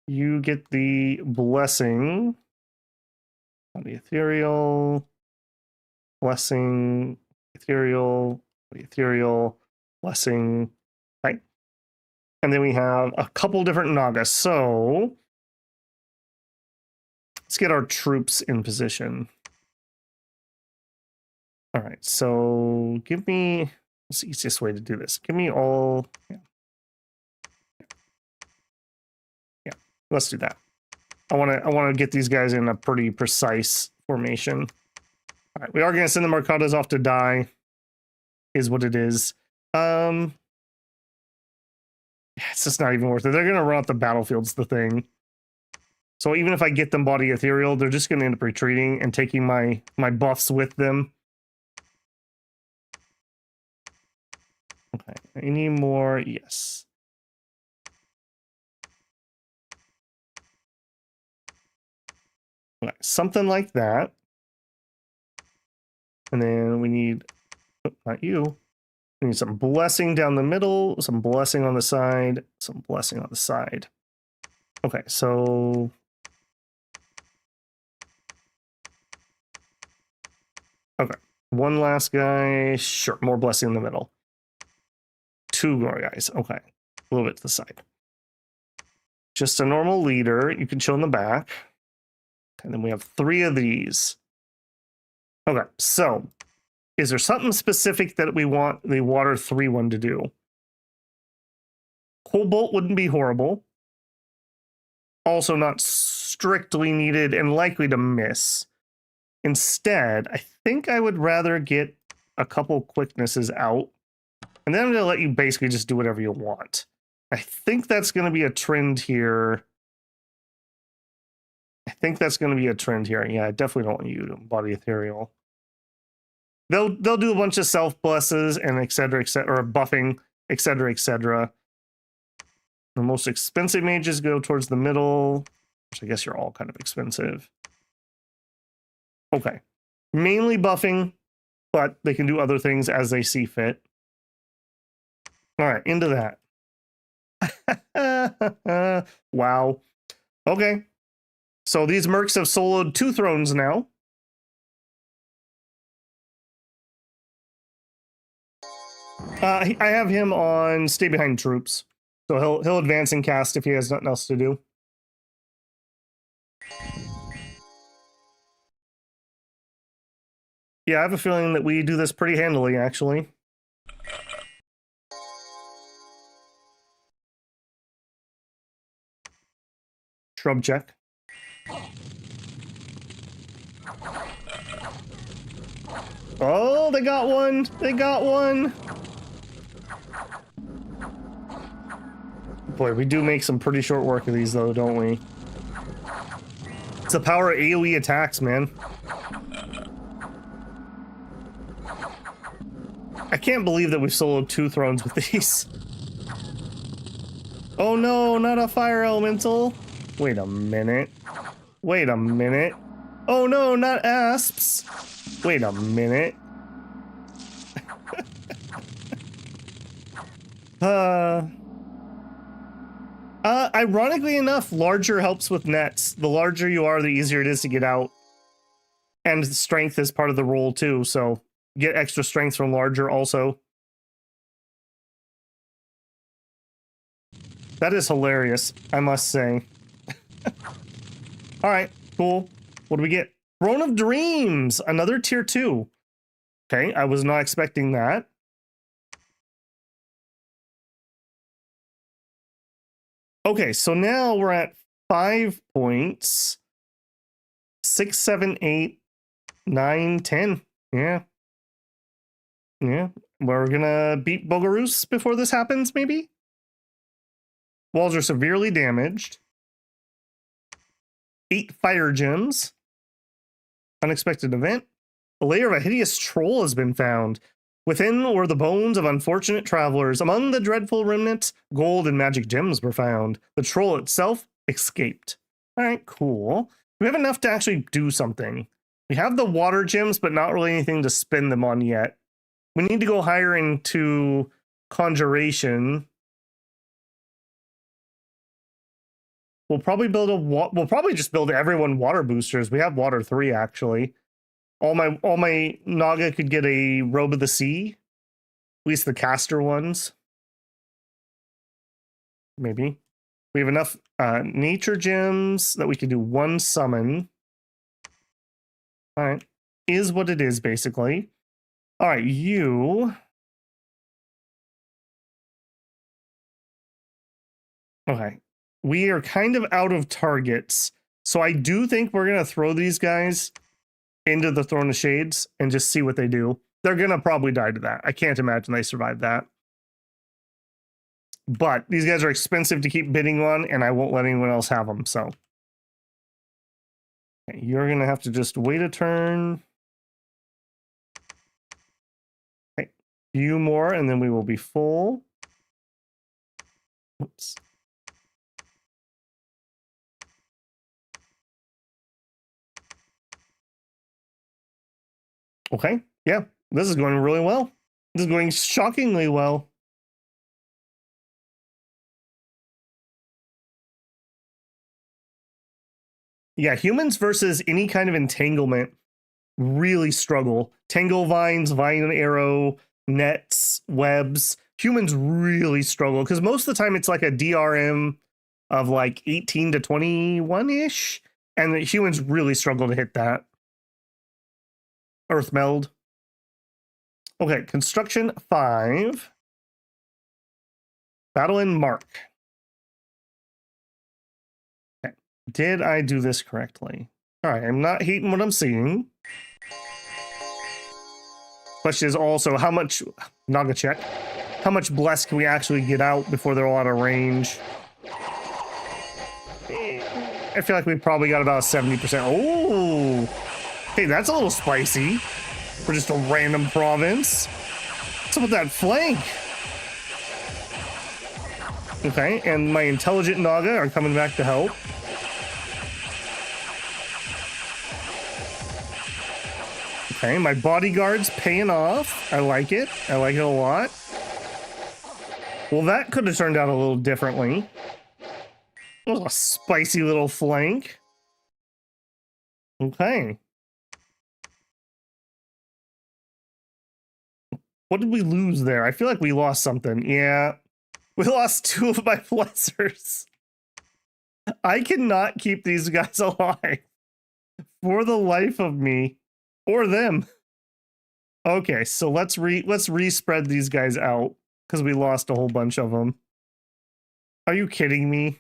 You get the blessing. Body ethereal. Blessing. Ethereal. Body ethereal. Blessing. Right. And then we have a couple different Nagas. So let's get our troops in position. All right, so give me, what's the easiest way to do this? Give me all, yeah, let's do that. I want to get these guys in a pretty precise formation. All right, we are going to send the Mercados off to die, is what it is. It's just not even worth it. They're going to run out the battlefield's the thing. So even if I get them body ethereal, they're just going to end up retreating and taking my buffs with them. Okay, any more? Yes. Okay, something like that. And then we need, oh, not you. We need some blessing down the middle, some blessing on the side, some blessing on the side. Okay, so okay, one last guy. Sure, more blessing in the middle. Two more guys. Okay, a little bit to the side. Just a normal leader. You can show in the back. And then we have 3 of these. Okay, so is there something specific that we want the water 3 one to do? Cobalt wouldn't be horrible. Also not strictly needed and likely to miss. Instead, I think I would rather get a couple quicknesses out. And then I'm going to let you basically just do whatever you want. I think that's going to be a trend here. Yeah, I definitely don't want you to body ethereal. They'll do a bunch of self blesses and et cetera, or buffing, et cetera, et cetera. The most expensive mages go towards the middle, which I guess you're all kind of expensive. Okay. Mainly buffing, but they can do other things as they see fit. All right, into that. Wow. Okay. So these mercs have soloed 2 thrones now. I have him on stay behind troops. So he'll advance and cast if he has nothing else to do. Yeah, I have a feeling that we do this pretty handily, actually. Shrub check. Oh, they got one. They got one. Boy, we do make some pretty short work of these, though, don't we? It's the power of AoE attacks, man. I can't believe that we've soloed 2 thrones with these. Oh no, not a fire elemental. Wait a minute. Wait a minute. Oh no, not asps. Wait a minute. Ironically enough, larger helps with nets. The larger you are, the easier it is to get out. And strength is part of the rule too, so get extra strength from larger also. That is hilarious, I must say. All right, cool. What do we get? Throne of Dreams, another tier 2. Okay, I was not expecting that. Okay, so now we're at 5 points. 6, 7, 8, 9, 10. Yeah. Yeah. We're gonna beat Bogarus before this happens, maybe? Walls are severely damaged. 8 fire gems. Unexpected event. The lair of a hideous troll has been found. Within were the bones of unfortunate travelers. Among the dreadful remnants, gold and magic gems were found. The troll itself escaped. All right, cool. We have enough to actually do something. We have the water gems, but not really anything to spend them on yet. We need to go higher into conjuration. We'll probably build we'll probably just build everyone water boosters. We have water 3 actually. All my Naga could get a robe of the sea. At least the caster ones. Maybe. We have enough nature gems that we can do 1 summon. All right. Is what it is, basically. All right, you. Okay. We are kind of out of targets. So I do think we're going to throw these guys into the Throne of Shades and just see what they do. They're going to probably die to that. I can't imagine they survive that. But these guys are expensive to keep bidding on, and I won't let anyone else have them, so. Okay, you're going to have to just wait a turn. Okay, a few more, and then we will be full. Oops. Okay, yeah, this is going really well. This is going shockingly well. Yeah, humans versus any kind of entanglement really struggle. Tangle vines, vine and arrow, nets, webs. Humans really struggle because most of the time it's like a DRM of like 18 to 21-ish. And the humans really struggle to hit that. Earth meld. Okay, construction 5. Battle and mark. Okay. Did I do this correctly? All right, I'm not hating what I'm seeing. Question is also how much, Naga check, how much bless can we actually get out before they're all out of range? I feel like we probably got about 70%. Oh, hey, that's a little spicy for just a random province. What's up with that flank? Okay, and my intelligent Naga are coming back to help. Okay, my bodyguard's paying off. I like it. I like it a lot. Well, that could have turned out a little differently. That was a spicy little flank. Okay. What did we lose there? I feel like we lost something. Yeah. We lost 2 of my blessers. I cannot keep these guys alive. For the life of me. Or them. Okay, so let's re-spread these guys out. Because we lost a whole bunch of them. Are you kidding me?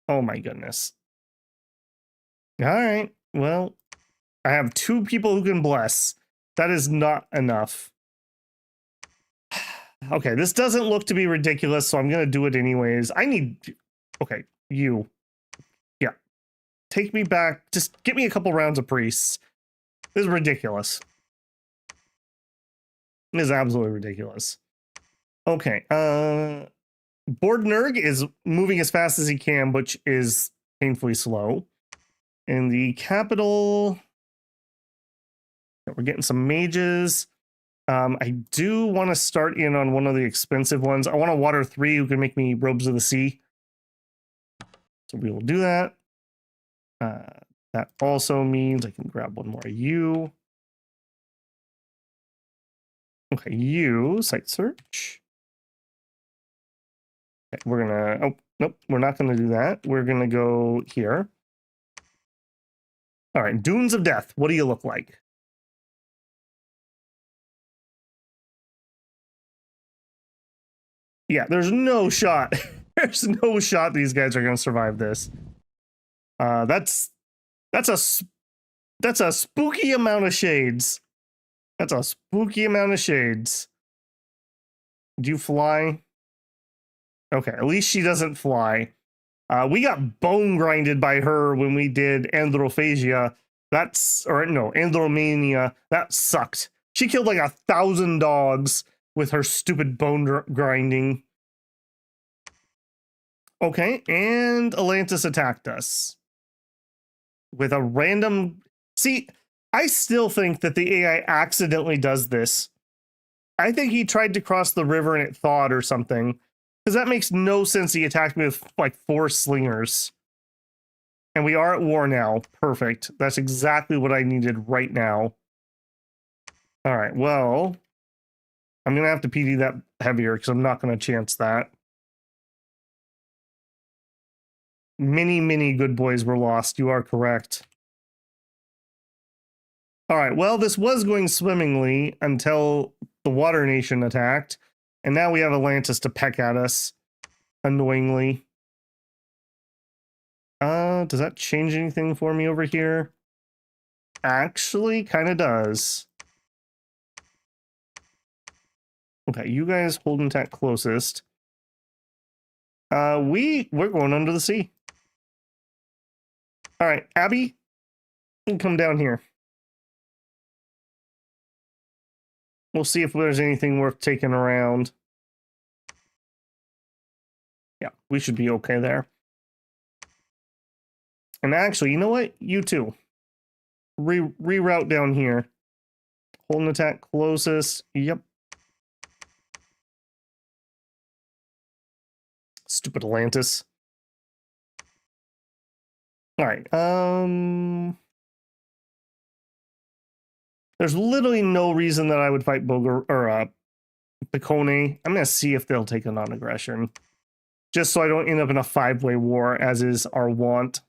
Oh my goodness. Alright, well. I have 2 people who can bless. That is not enough. Okay, this doesn't look to be ridiculous, so I'm going to do it anyways. I need... Okay, you. Yeah. Take me back. Just get me a couple rounds of priests. This is ridiculous. It is absolutely ridiculous. Okay, Bordnerg is moving as fast as he can, which is painfully slow. In the capital... We're getting some mages. I do want to start in on one of the expensive ones. I want a water 3 who can make me robes of the sea. So we will do that. That also means I can grab one more of you. Okay, you, site search. Okay, we're gonna, oh, nope, we're not gonna do that. We're gonna go here. All right, Dunes of Death, what do you look like? Yeah, there's no shot. There's no shot these guys are gonna survive this. That's a spooky amount of shades. That's a spooky amount of shades. Do you fly? Okay, at least she doesn't fly. We got bone grinded by her when we did Androphagia. Andromania. That sucked. She killed like 1,000 dogs with her stupid bone grinding. Okay, and Atlantis attacked us with a random... See, I still think that the AI accidentally does this. I think he tried to cross the river and it thawed or something. Because that makes no sense. He attacked me with like 4 slingers. And we are at war now. Perfect. That's exactly what I needed right now. All right, well, I'm going to have to PD that heavier because I'm not going to chance that. Many good boys were lost. You are correct. All right, well, this was going swimmingly until the Water Nation attacked. And now we have Atlantis to peck at us, annoyingly. Does that change anything for me over here? Actually, kind of does. Okay, you guys holding attack closest. We're going under the sea. All right, Abby, you can come down here. We'll see if there's anything worth taking around. Yeah, we should be okay there. And actually, you know what? You too. Reroute down here. Hold an attack closest. Yep. Stupid Atlantis. All right. There's literally no reason that I would fight Bogar or Picone. I'm gonna see if they'll take a non-aggression, just so I don't end up in a 5-way war, as is our want.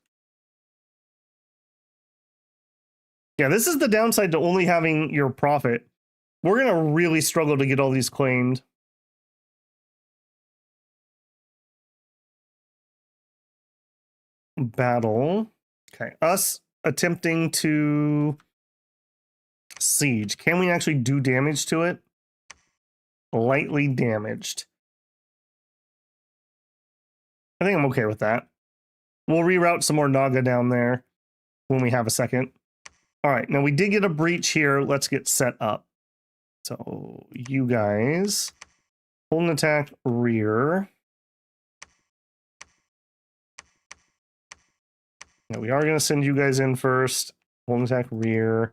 Yeah, this is the downside to only having your profit. We're gonna really struggle to get all these claimed. Battle. Okay, us attempting to siege. Can we actually do damage to it? Lightly damaged. I think I'm okay with that. We'll reroute some more Naga down there when we have a second. All right, now we did get a breach here. Let's get set up. So you guys hold an attack rear. Now we are going to send you guys in first. Hold an attack rear.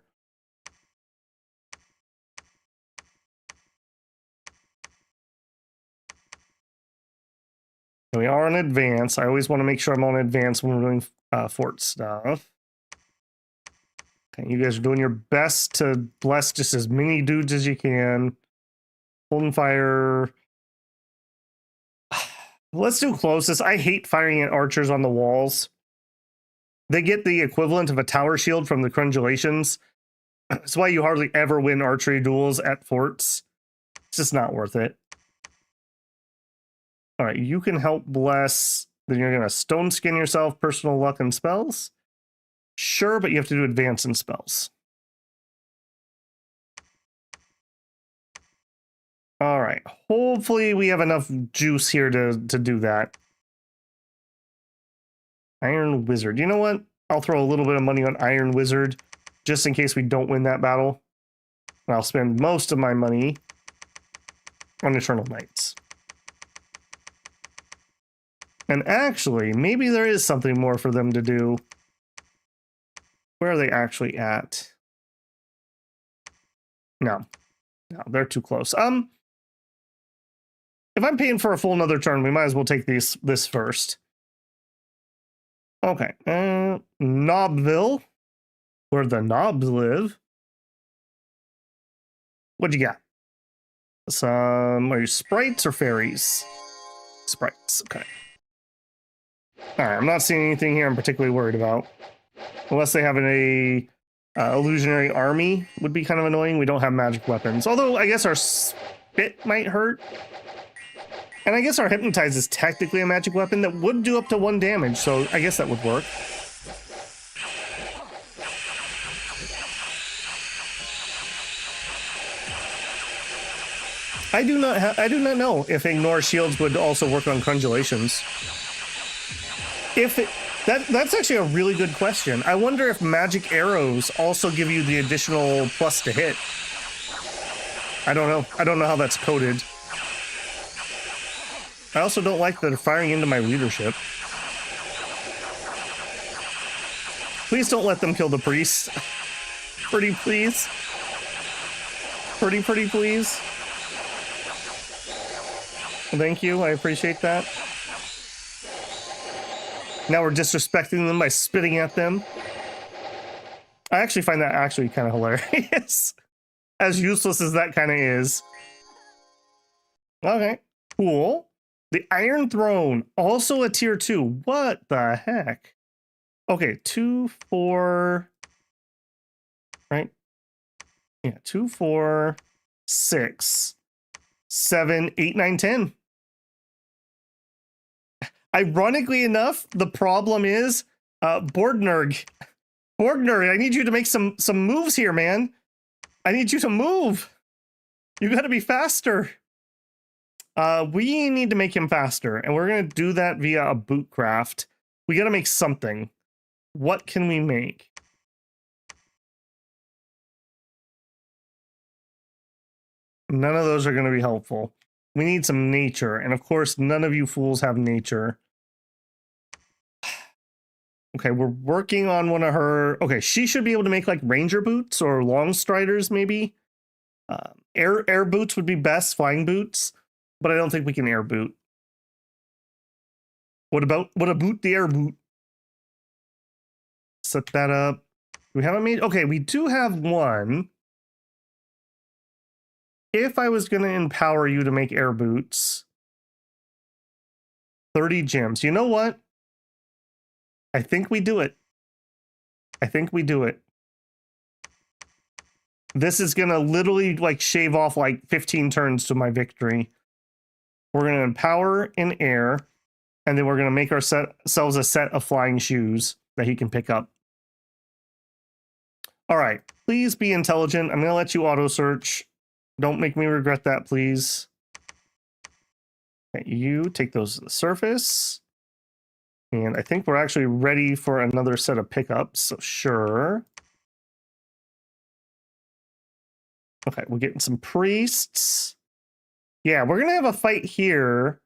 We are on advance. I always want to make sure I'm on advance when we're doing fort stuff. Okay, you guys are doing your best to bless just as many dudes as you can. Holding fire. Let's do closest. I hate firing at archers on the walls. They get the equivalent of a tower shield from the Crundulations. That's why you hardly ever win archery duels at forts. It's just not worth it. All right, you can help bless. Then you're going to stone skin yourself, personal luck and spells. Sure, but you have to do advance and spells. All right, hopefully we have enough juice here to do that. Iron Wizard. You know what? I'll throw a little bit of money on Iron Wizard just in case we don't win that battle. And I'll spend most of my money on Eternal Knights. And actually, maybe there is something more for them to do. Where are they actually at? No, they're too close. If I'm paying for a full another turn, we might as well take this first. Okay, Knobville, where the knobs live. What'd you got? Some, are you sprites or fairies? Sprites, okay. All right, I'm not seeing anything here I'm particularly worried about. Unless they have a illusionary army would be kind of annoying. We don't have magic weapons. Although I guess our spit might hurt. And I guess our hypnotize is technically a magic weapon that would do up to 1 damage. So I guess that would work. I do not know if ignore shields would also work on Crundulations. That's actually a really good question. I wonder if magic arrows also give you the additional plus to hit. I don't know. I don't know how that's coded. I also don't like that they're firing into my leadership. Please don't let them kill the priest. Pretty please. Pretty please. Thank you. I appreciate that. Now we're disrespecting them by spitting at them. I actually find that actually kind of hilarious. As useless as that kind of is. Okay, cool. The Iron Throne, also a tier 2. What the heck? Okay, 2, 4. Right? Yeah, 2, 4, 6, 7, 8, 9, 10. Ironically enough, the problem is Borgnerg. Borgnerg, I need you to make some moves here, man. I need you to move. You gotta be faster. We need to make him faster, and we're gonna do that via a boot craft. We gotta make something. What can we make? None of those are gonna be helpful. We need some nature, and of course, none of you fools have nature. Okay, we're working on one of her. Okay, she should be able to make like ranger boots or long striders, maybe. Air boots would be best, flying boots, but I don't think we can air boot. What about the air boot? Set that up. We haven't made. Okay, we do have one. If I was going to empower you to make air boots, 30 gems. You know what? I think we do it. I think we do it. This is going to literally like shave off like 15 turns to my victory. We're going to empower in air, and then we're going to make ourselves a set of flying shoes that he can pick up. All right, please be intelligent. I'm going to let you auto search. Don't make me regret that, please. Okay, you take those to the surface. And I think we're actually ready for another set of pickups, so sure. Okay, we're getting some priests. Yeah, we're gonna have a fight here.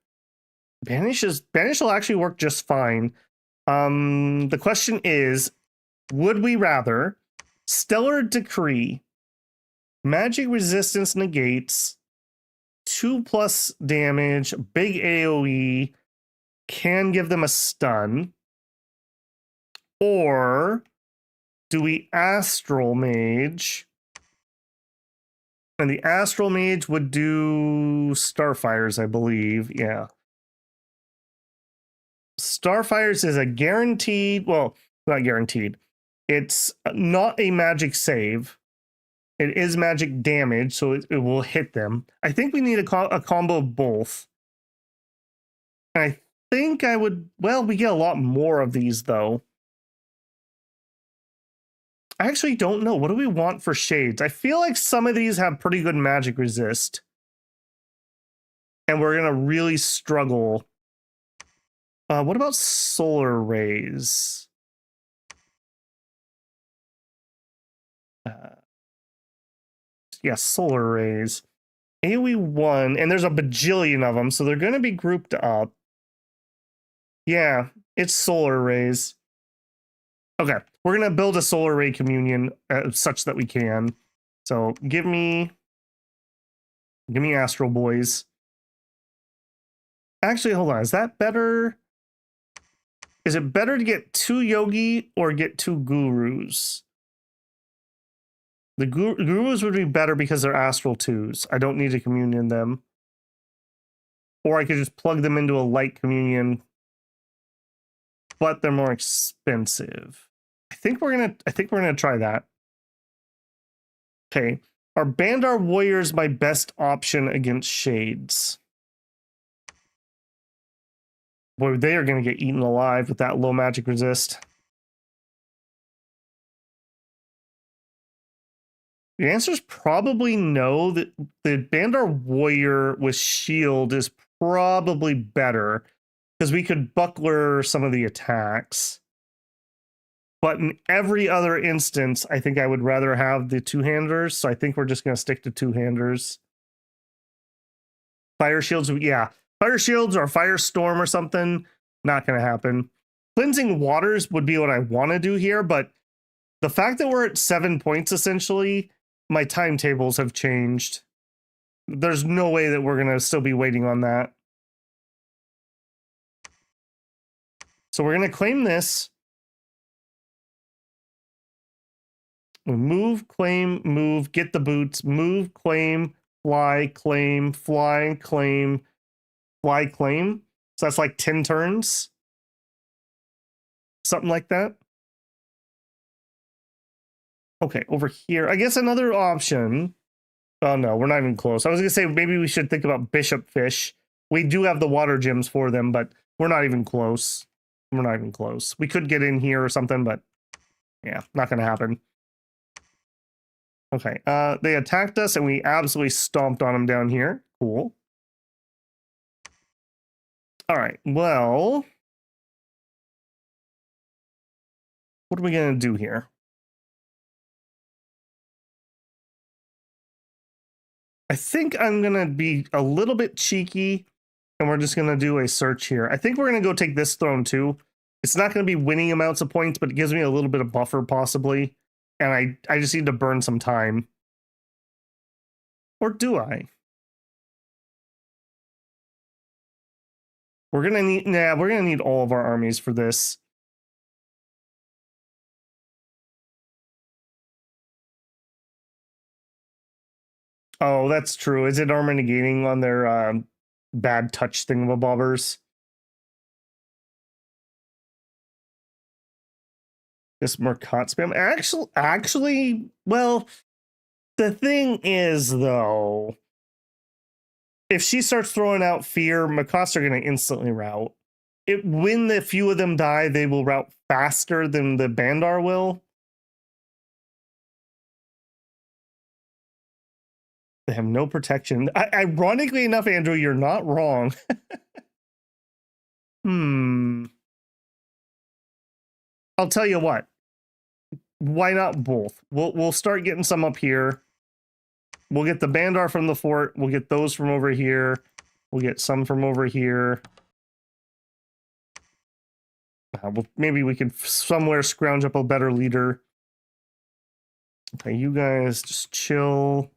Banish will actually work just fine. The question is, would we rather Stellar Decree, magic resistance negates, 2+ damage, big AoE, can give them a stun, or do we Astral Mage? And the Astral Mage would do Starfires, I believe. Yeah. Starfires is a guaranteed, well, not guaranteed. It's not a magic save. It is magic damage, so it will hit them. I think we need a combo of both. And I think I would, well, we get a lot more of these, though. I actually don't know. What do we want for shades? I feel like some of these have pretty good magic resist. And we're going to really struggle. What about solar rays? Yeah, solar rays. AoE 1, and there's a bajillion of them, so they're going to be grouped up. Yeah, it's solar rays. Okay, we're going to build a solar ray communion such that we can. So give me Astral Boys. Actually, hold on. Is that better? Is it better to get 2 Yogi or get 2 Gurus? The Gurus would be better because they're Astral 2s. I don't need to communion them. Or I could just plug them into a light communion. But they're more expensive. I think we're gonna try that. Okay. Are Bandar Warriors my best option against Shades? Boy, they are gonna get eaten alive with that low magic resist. The answer is probably no. The Bandar Warrior with shield is probably better because we could buckler some of the attacks. But in every other instance, I think I would rather have the two-handers. So I think we're just going to stick to two-handers. Fire shields, yeah. Fire shields or firestorm or something, not going to happen. Cleansing waters would be what I want to do here, but the fact that we're at 7 points, essentially, my timetables have changed. There's no way that we're going to still be waiting on that. So we're going to claim this. Move, claim, move, get the boots, move, claim, fly, claim, fly, claim, fly, claim. So that's like 10 turns. Something like that. Okay, over here. I guess another option. Oh, no, we're not even close. I was going to say maybe we should think about bishop fish. We do have the water gems for them, but we're not even close. We're not even close. We could get in here or something, but yeah, not going to happen. Okay, they attacked us and we absolutely stomped on them down here. Cool. All right, well, what are we going to do here? I think I'm going to be a little bit cheeky and we're just going to do a search here. I think we're going to go take this throne too. It's not going to be winning amounts of points, but it gives me a little bit of buffer possibly. And I just need to burn some time. Or do I? We're going to need, nah, we're going to need all of our armies for this. Oh, that's true. Is it armor negating on their bad touch thingamabobbers? This Mercat spam. Actually, well, the thing is, though, if she starts throwing out fear, Mercats are going to instantly rout. When the few of them die, they will rout faster than the Bandar will. They have no protection. Ironically enough, Andrew, you're not wrong. I'll tell you what. Why not both? We'll start getting some up here. We'll get the Bandar from the fort. We'll get those from over here. We'll get some from over here. Maybe we could somewhere scrounge up a better leader. Okay, you guys just chill.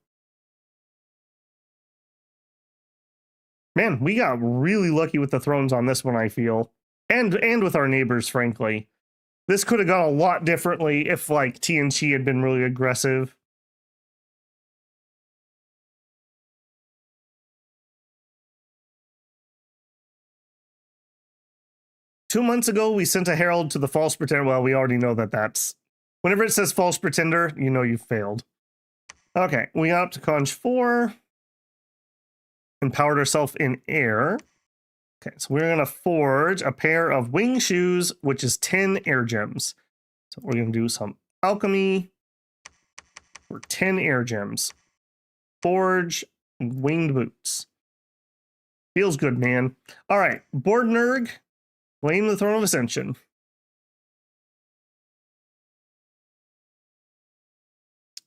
Man, we got really lucky with the thrones on this one, I feel. And with our neighbors, frankly. This could have gone a lot differently if, like, TNT had been really aggressive. Two months ago, we sent a herald to the false pretender. Well, we already know that that's... Whenever it says false pretender, you know you've failed. Okay, we got up to Conch 4. Empowered ourselves in air. Okay, so we're going to forge a pair of wing shoes, which is 10 air gems. So we're going to do some alchemy for 10 air gems. Forge winged boots. Feels good, man. All right, Bordnerg, claim the Throne of Ascension.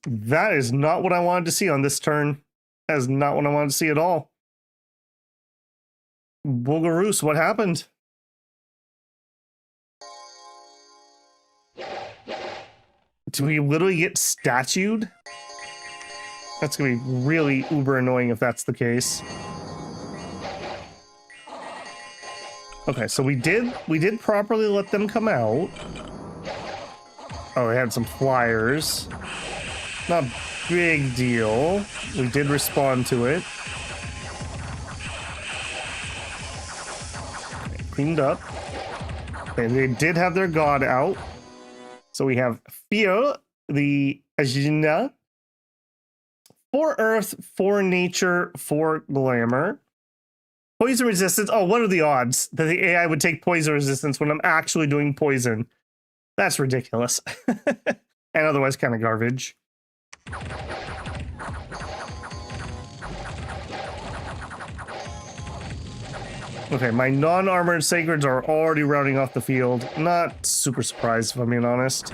That is not what I wanted to see on this turn. That is not what I wanted to see at all. Bulgaroos, what happened? Do we literally get statued? That's gonna be really uber annoying if that's the case. Okay, so we did properly let them come out. Oh, they had some flyers. Not a big deal. We did respond to it. Cleaned up. And they did have their god out. So we have Fear, the Ajna. 4 earth, 4 nature, 4 glamour. Poison resistance. Oh, what are the odds that the AI would take poison resistance when I'm actually doing poison? That's ridiculous. And otherwise kind of garbage. Okay, my non-armored sacreds are already routing off the field. Not super surprised, if I'm being honest.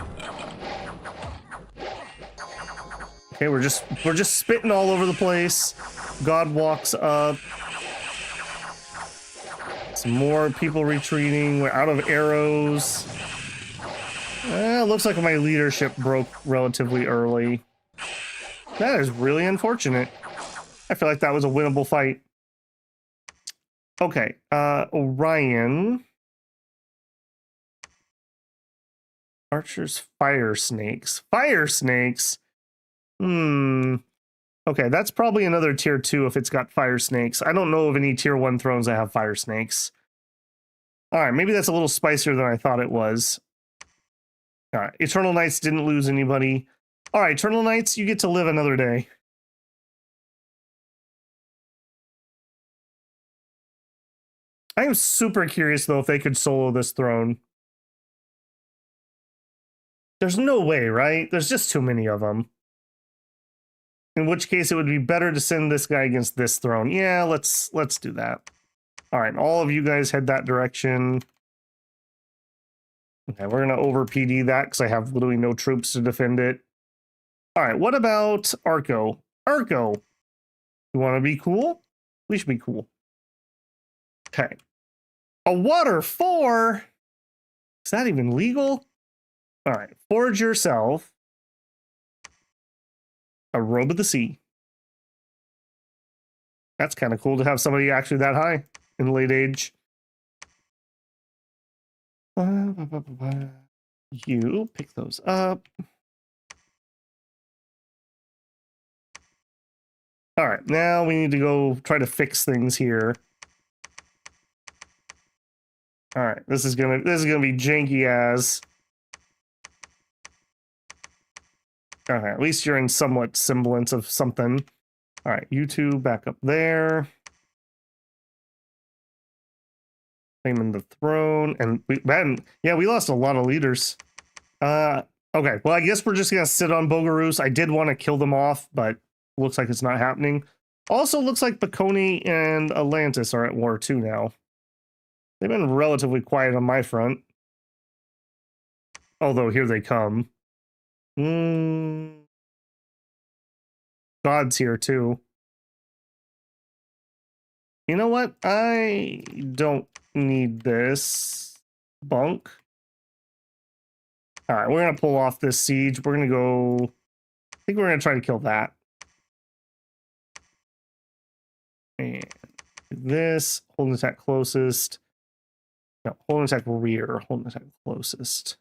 Okay, we're just spitting all over the place. God walks up. Some more people retreating. We're out of arrows. Looks like my leadership broke relatively early. That is really unfortunate. I feel like that was a winnable fight. Okay, Orion. Archers, fire snakes. Fire snakes? Okay, that's probably another tier 2 if it's got fire snakes. I don't know of any tier 1 thrones that have fire snakes. Alright, maybe that's a little spicier than I thought it was. Alright, Eternal Knights didn't lose anybody. Alright, Eternal Knights, you get to live another day. I am super curious, though, if they could solo this throne. There's no way, right? There's just too many of them. In which case, it would be better to send this guy against this throne. Yeah, let's do that. All right, all of you guys head that direction. Okay, we're going to over PD that because I have literally no troops to defend it. All right, what about Arco? Arco, you want to be cool? We should be cool. Okay. A water 4? Is that even legal? All right, forge yourself a robe of the sea. That's kind of cool to have somebody actually that high in late age. You pick those up. All right, now we need to go try to fix things here. All right, this is gonna be janky as. Okay, at least you're in somewhat semblance of something. All right, you two back up there. Claiming the throne, and we lost a lot of leaders. Okay, well, I guess we're just gonna sit on Bogarus. I did want to kill them off, but looks like it's not happening. Also, looks like Baconi and Atlantis are at war too now. They've been relatively quiet on my front. Although, here they come. God's here too. You know what? I don't need this bunk. All right, we're gonna pull off this siege. We're gonna go. I think we're gonna try to kill that. And this hold attack closest. No, hold attack rear. Hold attack closest.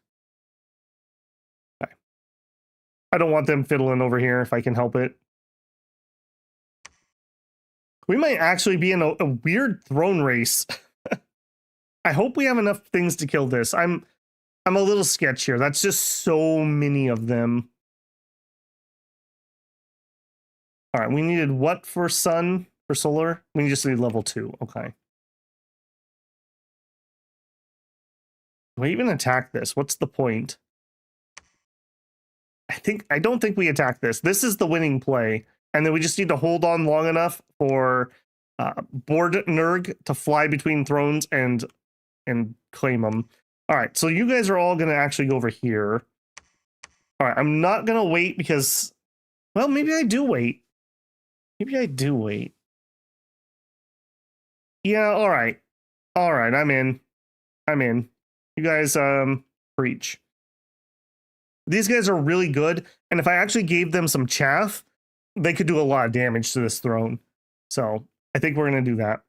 Okay. I don't want them fiddling over here if I can help it. We might actually be in a weird throne race. I hope we have enough things to kill this. I'm a little sketch here. That's just so many of them. All right, we needed what for sun, for solar? We just need level 2. Okay. Do I even attack this? What's the point? I don't think we attack this. This is the winning play. And then we just need to hold on long enough for Bordnerg to fly between thrones and claim them. All right, so you guys are all going to actually go over here. All right, I'm not going to wait because, well, maybe I do wait. Maybe I do wait. Yeah, all right. All right, I'm in. I'm in. You guys, preach. These guys are really good, and if I actually gave them some chaff, they could do a lot of damage to this throne. So I think we're going to do that.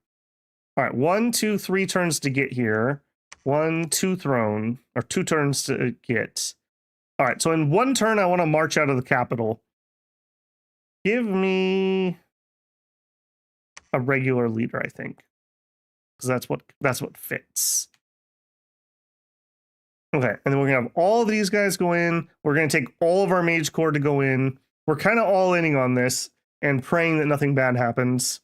All right, 1, 2, 3 turns to get here. 1, 2 throne, or 2 turns to get. All right, so in 1 turn, I want to march out of the capital. Give me a regular leader, I think, because that's what fits. Okay, and then we're gonna have all of these guys go in. We're gonna take all of our mage corps to go in. We're kind of all inning on this and praying that nothing bad happens.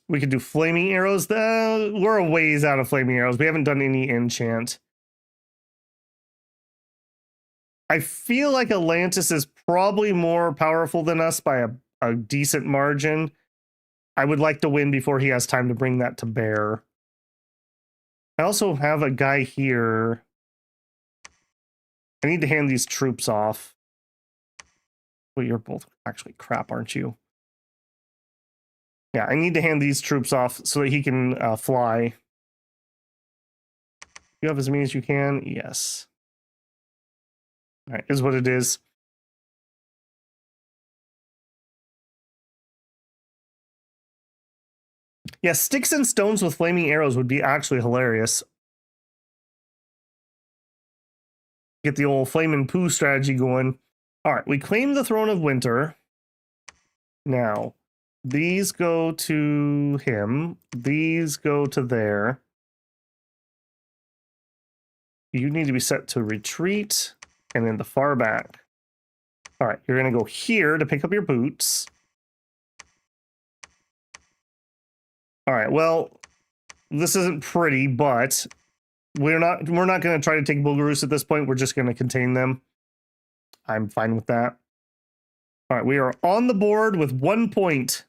We could do flaming arrows. We're a ways out of flaming arrows. We haven't done any enchant. I feel like Atlantis is probably more powerful than us by a decent margin. I would like to win before he has time to bring that to bear. I also have a guy here. I need to hand these troops off. Well, you're both actually crap, aren't you? Yeah, I need to hand these troops off so that he can fly. You have as many as you can? Yes. All right, is what it is. Yeah, sticks and stones with flaming arrows would be actually hilarious. Get the old flame and poo strategy going. All right, we claim the throne of winter. Now, these go to him. These go to there. You need to be set to retreat and then the far back. All right, you're going to go here to pick up your boots. All right, well, this isn't pretty, but we're not going to try to take Bulgarus at this point. We're just going to contain them. I'm fine with that. All right, we are on the board with 1 point.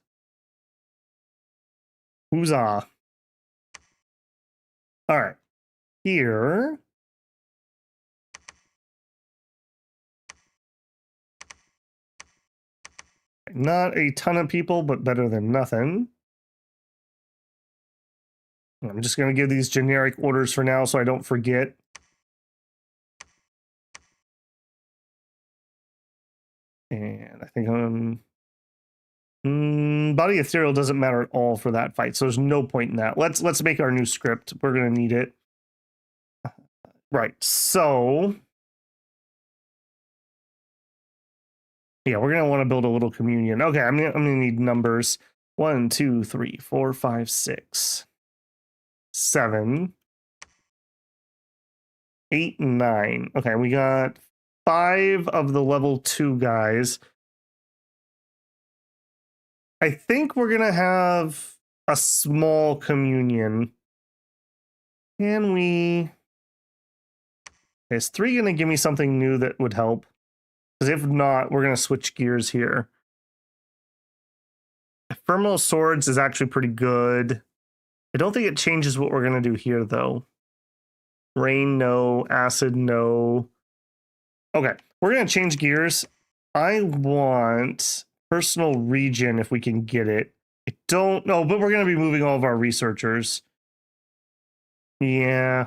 Huzzah. All right, here. Not a ton of people, but better than nothing. I'm just going to give these generic orders for now so I don't forget. And I think body ethereal doesn't matter at all for that fight, so there's no point in that. Let's make our new script. We're going to need it. Right, so yeah, we're going to want to build a little communion. Okay, I'm going to need numbers. 1, 2, 3, 4, 5, 6, 7, 8, 9. Okay, we got 5 of the level 2 guys. I think we're going to have a small communion. Can we... Is 3 going to give me something new that would help? Because if not, we're going to switch gears here. Ephemeral Swords is actually pretty good. I don't think it changes what we're going to do here, though. Rain, no. Acid, no. Okay, we're going to change gears. I want personal regen if we can get it. I don't know, but we're going to be moving all of our researchers. Yeah.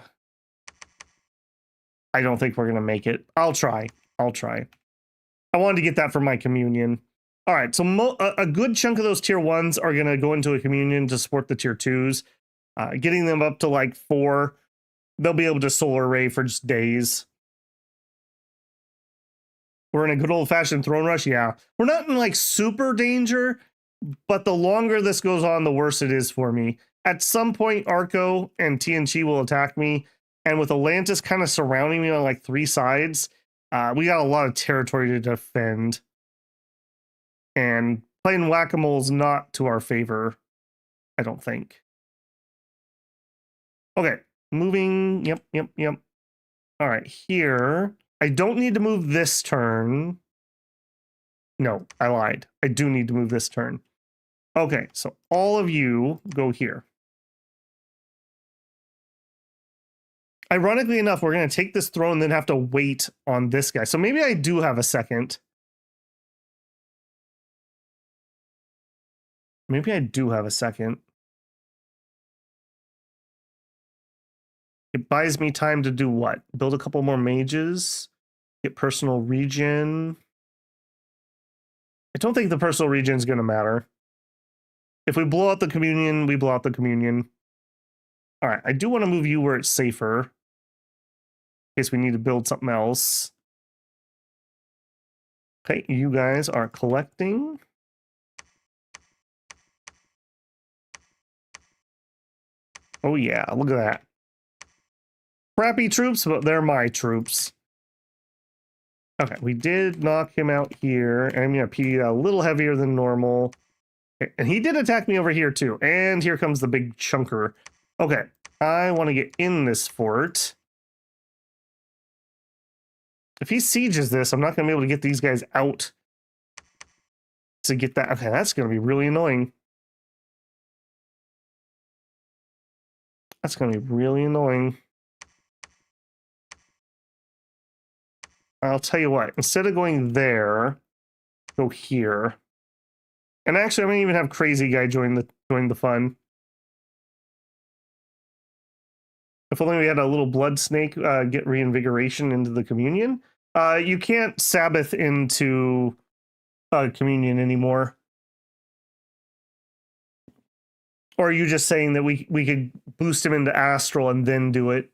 I don't think we're going to make it. I'll try. I wanted to get that for my communion. All right, so a good chunk of those tier 1s are going to go into a communion to support the tier 2s. Getting them up to like 4, they'll be able to solar array for just days. We're in a good old-fashioned throne rush, yeah. We're not in like super danger, but the longer this goes on, the worse it is for me. At some point, Arco and TNT will attack me, and with Atlantis kind of surrounding me on like 3 sides, we got a lot of territory to defend. And playing whack-a-mole is not to our favor, I don't think. Okay, moving. Yep. All right, here. I don't need to move this turn. No, I lied. I do need to move this turn. Okay, so all of you go here. Ironically enough, we're going to take this throne and then have to wait on this guy. So maybe I do have a second. Maybe I do have a second. It buys me time to do what? Build a couple more mages? Get personal regen? I don't think the personal regen is going to matter. If we blow out the communion, we blow out the communion. All right, I do want to move you where it's safer. In case we need to build something else. Okay, you guys are collecting. Oh yeah, look at that. Crappy troops, but they're my troops. Okay, we did knock him out here. And I'm going to PD a little heavier than normal. And he did attack me over here too. And here comes the big chunker. Okay, I want to get in this fort. If he sieges this, I'm not going to be able to get these guys out to get that. Okay, that's going to be really annoying. That's going to be really annoying. I'll tell you what, instead of going there, go here. And actually, I'm gonna even have Crazy Guy join the fun. If only we had a little blood snake get reinvigoration into the communion. You can't Sabbath into communion anymore. Or are you just saying that we could boost him into astral and then do it?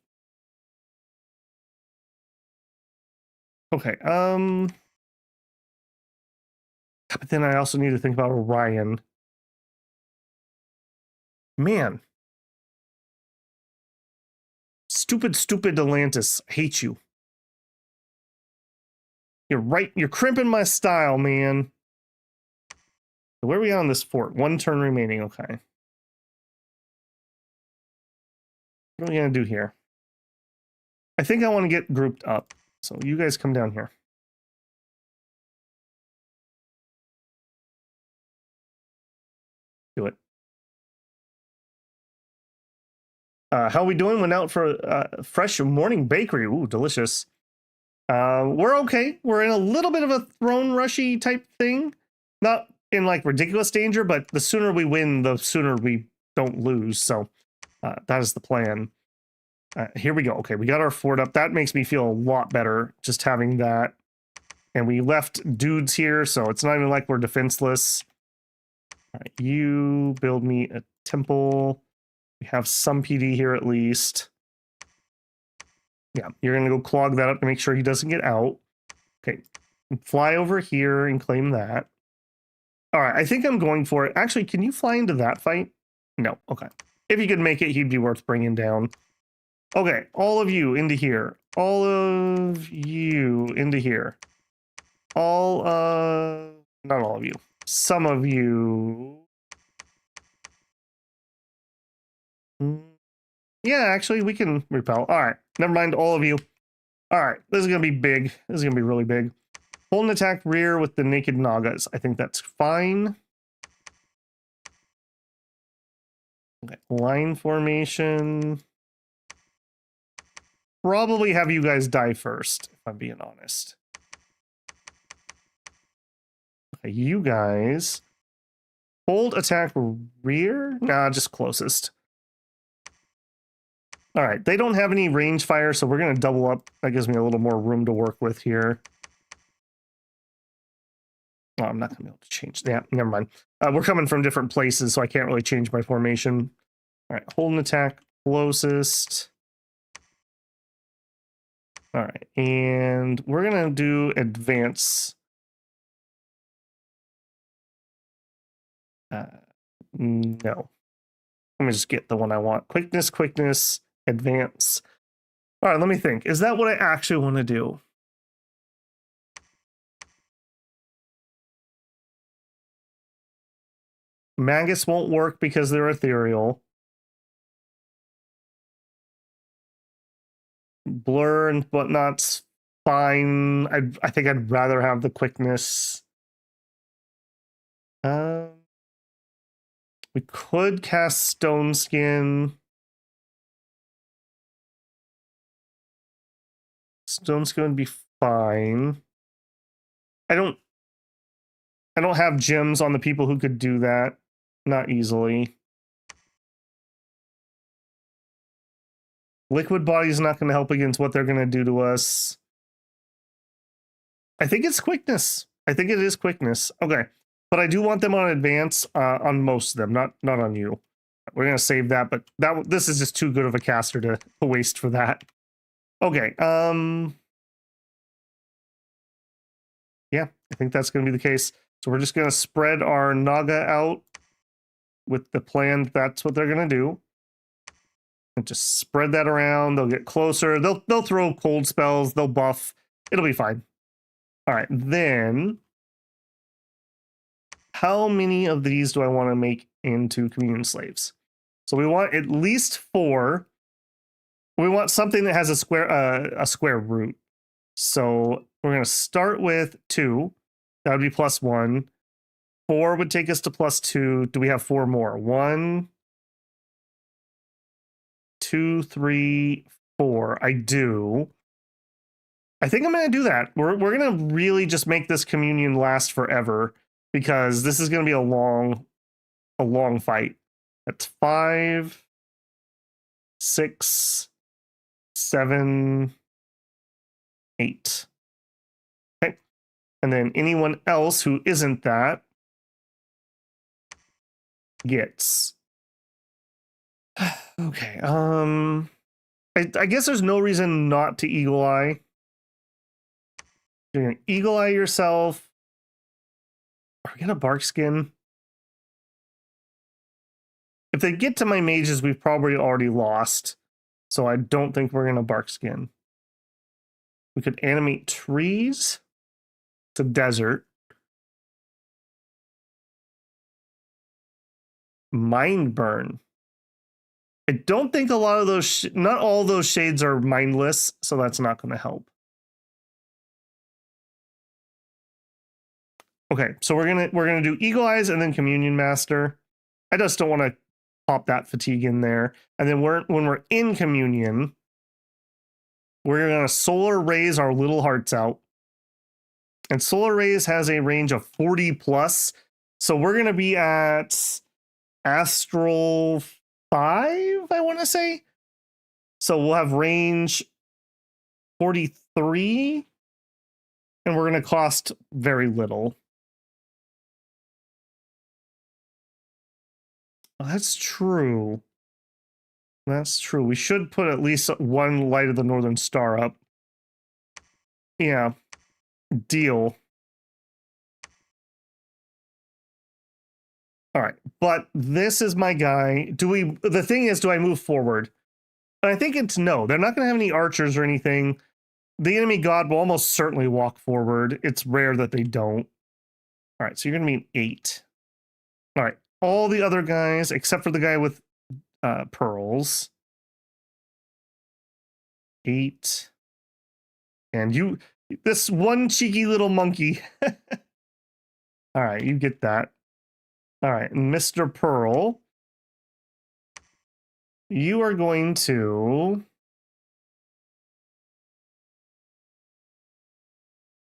Okay. But then I also need to think about Orion. Man. Stupid Atlantis. I hate you. You're right. You're crimping my style, man. Where are we on this fort? 1 turn remaining. Okay. What are we going to do here? I think I want to get grouped up. So you guys come down here. Do it. How are we doing? Went out for fresh morning bakery. Ooh, delicious. We're okay. We're in a little bit of a throne rushy type thing. Not in like ridiculous danger, but the sooner we win, the sooner we don't lose. So that is the plan. Here we go. Okay, we got our fort up. That makes me feel a lot better just having that. And we left dudes here, so it's not even like we're defenseless. All right, you build me a temple. We have some PD here at least. Yeah, you're going to go clog that up to make sure he doesn't get out. Okay, fly over here and claim that. All right, I think I'm going for it. Actually, can you fly into that fight? No, okay. If you could make it, he'd be worth bringing down. Okay, all of you into here. All of you into here. Not all of you. Some of you. Yeah, actually, we can repel. All right, never mind, all of you. All right, this is going to be big. This is going to be really big. Hold and attack rear with the naked Nagas. I think that's fine. Okay, line formation. Probably have you guys die first, if I'm being honest. Okay, you guys. Hold, attack, rear? Nah, just closest. All right, they don't have any range fire, so we're going to double up. That gives me a little more room to work with here. Oh, I'm not going to be able to change that. Never mind. We're coming from different places, so I can't really change my formation. All right, hold and attack closest. All right, and we're going to do advance. No. Let me just get the one I want. Quickness, advance. All right, let me think. Is that what I actually want to do? Magus won't work because they're ethereal. Blur and whatnot's fine. I think I'd rather have the quickness. We could cast Stone Skin. Stone Skin would be fine. I don't have gems on the people who could do that. Not easily. Liquid Body's not going to help against what they're going to do to us. I think it's quickness. I think it is quickness. Okay. But I do want them on advance on most of them, not on you. We're going to save that, but this is just too good of a caster to waste for that. Okay. Yeah, I think that's going to be the case. So we're just going to spread our Naga out with the plan that's what they're going to do. And just spread that around. They'll get closer. They'll throw cold spells. They'll buff. It'll be fine. All right, then how many of these do I want to make into communion slaves? So we want at least 4. We want something that has a square root. So we're going to start with 2. That would be +1. 4 would take us to +2. Do we have 4 more? 1, 2, 3, 4. I do. I think I'm going to do that. We're going to really just make this communion last forever because this is going to be a long fight. That's 5, 6, 7, 8. Okay. And then anyone else who isn't that gets. Okay. I guess there's no reason not to eagle eye. You're gonna eagle eye yourself. Are we gonna bark skin? If they get to my mages, we've probably already lost. So I don't think we're gonna bark skin. We could animate trees. It's a desert. Mind burn. I don't think a lot of those, not all those shades are mindless, so that's not going to help. Okay, so we're gonna do Eagle Eyes and then Communion Master. I just don't want to pop that fatigue in there. And then when we're in Communion, we're gonna Solar Raise our little hearts out. And Solar Raise has a range of 40 plus, so we're gonna be at Astral 5, I want to say. So we'll have range 43, and we're going to cost very little. Oh, that's true. That's true. We should put at least one Light of the Northern Star up. Yeah. Deal. All right. But this is my guy. The thing is, do I move forward? And I think it's no. They're not going to have any archers or anything. The enemy god will almost certainly walk forward. It's rare that they don't. All right. So you're going to mean 8. All right. All the other guys, except for the guy with pearls. 8. And you, this one cheeky little monkey. All right, you get that. All right, Mr. Pearl. You are going to...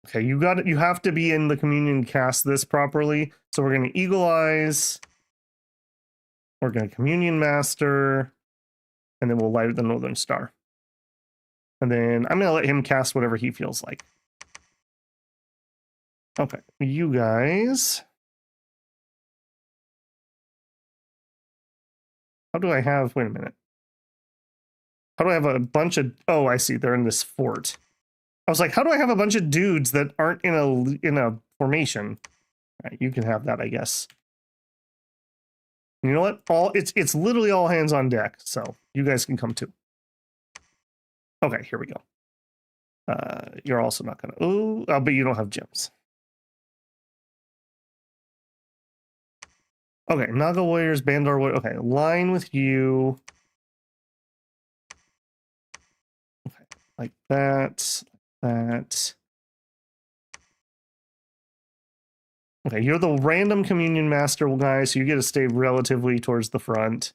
Okay, you got it. You have to be in the communion cast this properly. So we're going to Eagle Eyes. We're going to Communion Master. And then we'll light the Northern Star. And then I'm going to let him cast whatever he feels like. Okay, you guys. How do I have... Wait a minute. How do I have a bunch of... Oh, I see. They're in this fort. I was like, how do I have a bunch of dudes that aren't in a formation? All right, you can have that, I guess. You know what? It's literally all hands on deck, so you guys can come too. Okay, here we go. You're also not gonna... Oh, but you don't have gems. Okay, Naga Warriors, Bandar Warriors. Okay, line with you. Okay, like that. That. Okay, you're the random Communion Master guy, so you get to stay relatively towards the front.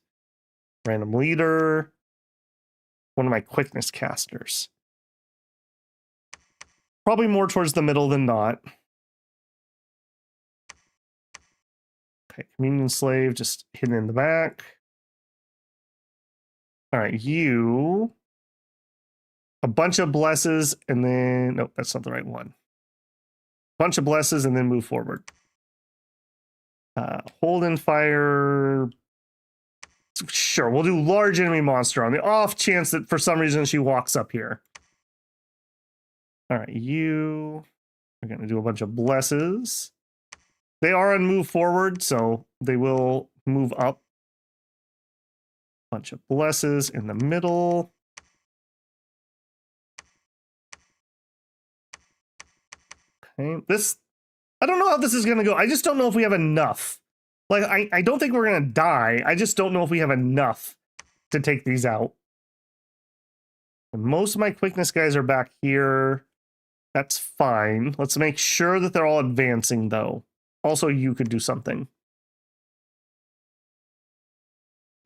Random Leader. One of my Quickness casters. Probably more towards the middle than not. Okay, Communion Slave just hidden in the back. All right, you... A bunch of blesses, and then... Nope, that's not the right one. Bunch of blesses, and then move forward. Hold and fire... Sure, we'll do large enemy monster on the off chance that for some reason she walks up here. All right, you... We're going to do a bunch of blesses. They are on move forward, so they will move up. Bunch of blesses in the middle. Okay, this... I don't know how this is going to go. I just don't know if we have enough. Like, I don't think we're going to die. I just don't know if we have enough to take these out. And most of my quickness guys are back here. That's fine. Let's make sure that they're all advancing, though. Also, you could do something.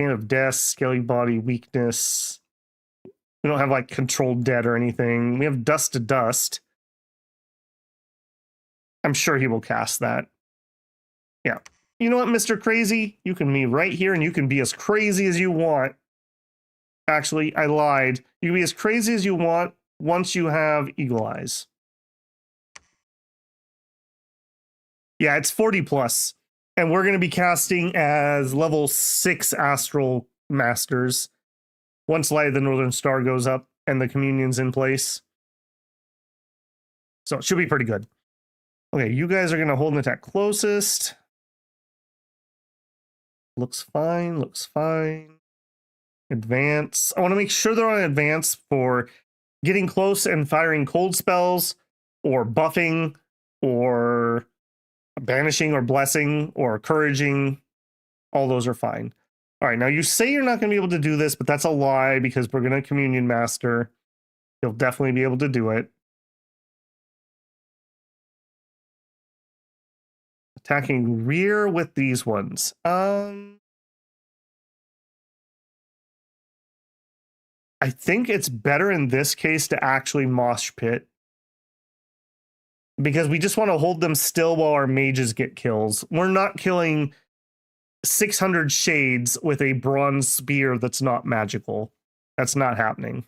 Hand of Death, Scaly Body, Weakness. We don't have like controlled dead or anything. We have dust to dust. I'm sure he will cast that. Yeah. You know what, Mr. Crazy? You can be right here and you can be as crazy as you want. Actually, I lied. You can be as crazy as you want once you have Eagle Eyes. Yeah, it's 40 plus. And we're going to be casting as level 6 Astral Masters once Light of the Northern Star goes up and the Communion's in place. So it should be pretty good. Okay, you guys are going to hold an attack closest. Looks fine, looks fine. Advance. I want to make sure they're on advance for getting close and firing cold spells or buffing or banishing or blessing or encouraging. All those are fine. All right, now you say you're not going to be able to do this, but that's a lie because we're going to Communion Master. You'll definitely be able to do it. Attacking rear with these ones. I think it's better in this case to actually mosh pit. Because we just want to hold them still while our mages get kills. We're not killing 600 shades with a bronze spear that's not magical. That's not happening.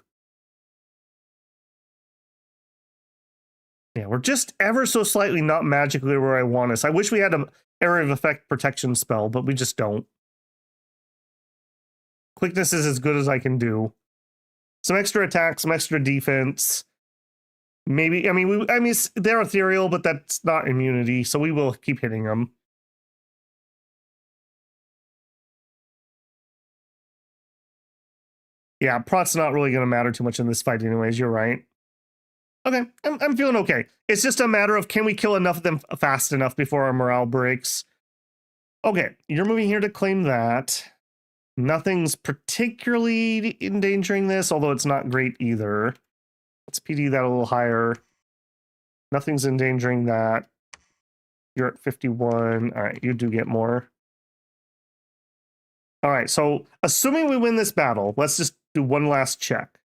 Yeah, we're just ever so slightly not magically where I want us. I wish we had an area of effect protection spell, but we just don't. Quickness is as good as I can do. Some extra attack, some extra defense. Maybe, I mean, they're ethereal, but that's not immunity, so we will keep hitting them. Yeah, prot's not really going to matter too much in this fight anyways, you're right. Okay, I'm feeling okay. It's just a matter of can we kill enough of them fast enough before our morale breaks. Okay, you're moving here to claim that. Nothing's particularly endangering this, although it's not great either. Let's PD that a little higher. Nothing's endangering that. You're at 51. All right, you do get more. All right, so assuming we win this battle, let's just do one last check.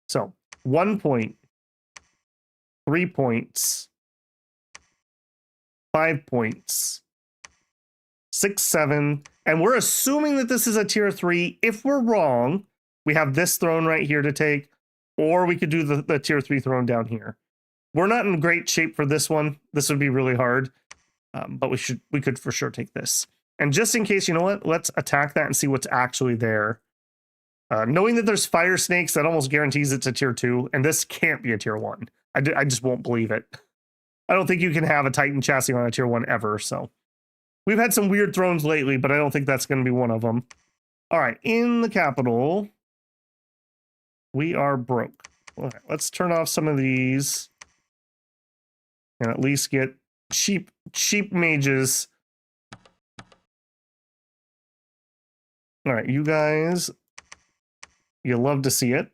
So 1 point, 3 points, 5 points, 6, 7, and we're assuming that this is a tier 3. If we're wrong, we have this throne right here to take, or we could do the tier 3 throne down here. We're not in great shape for this one. This would be really hard, but we could for sure take this. And just in case, you know what? Let's attack that and see what's actually there. Knowing that there's fire snakes, that almost guarantees it's a tier 2, and this can't be a tier 1. I just won't believe it. I don't think you can have a Titan chassis on a tier 1 ever, so. We've had some weird thrones lately, but I don't think that's going to be one of them. All right, in the capital, we are broke. All right, let's turn off some of these and at least get cheap mages. All right, you guys, you love to see it.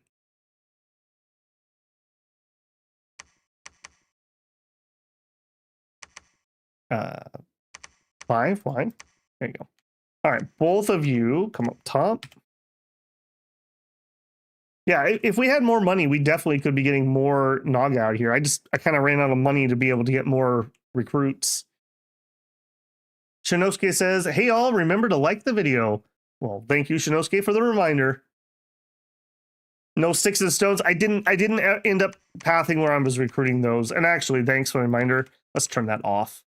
Five. There you go. All right, both of you come up top. Yeah, if we had more money, we definitely could be getting more Naga out here. I kind of ran out of money to be able to get more recruits. Shinosuke says, hey all, remember to like the video. Well, thank you, Shinosuke, for the reminder. No sticks and stones. I didn't end up pathing where I was recruiting those. And actually, thanks for the reminder. Let's turn that off.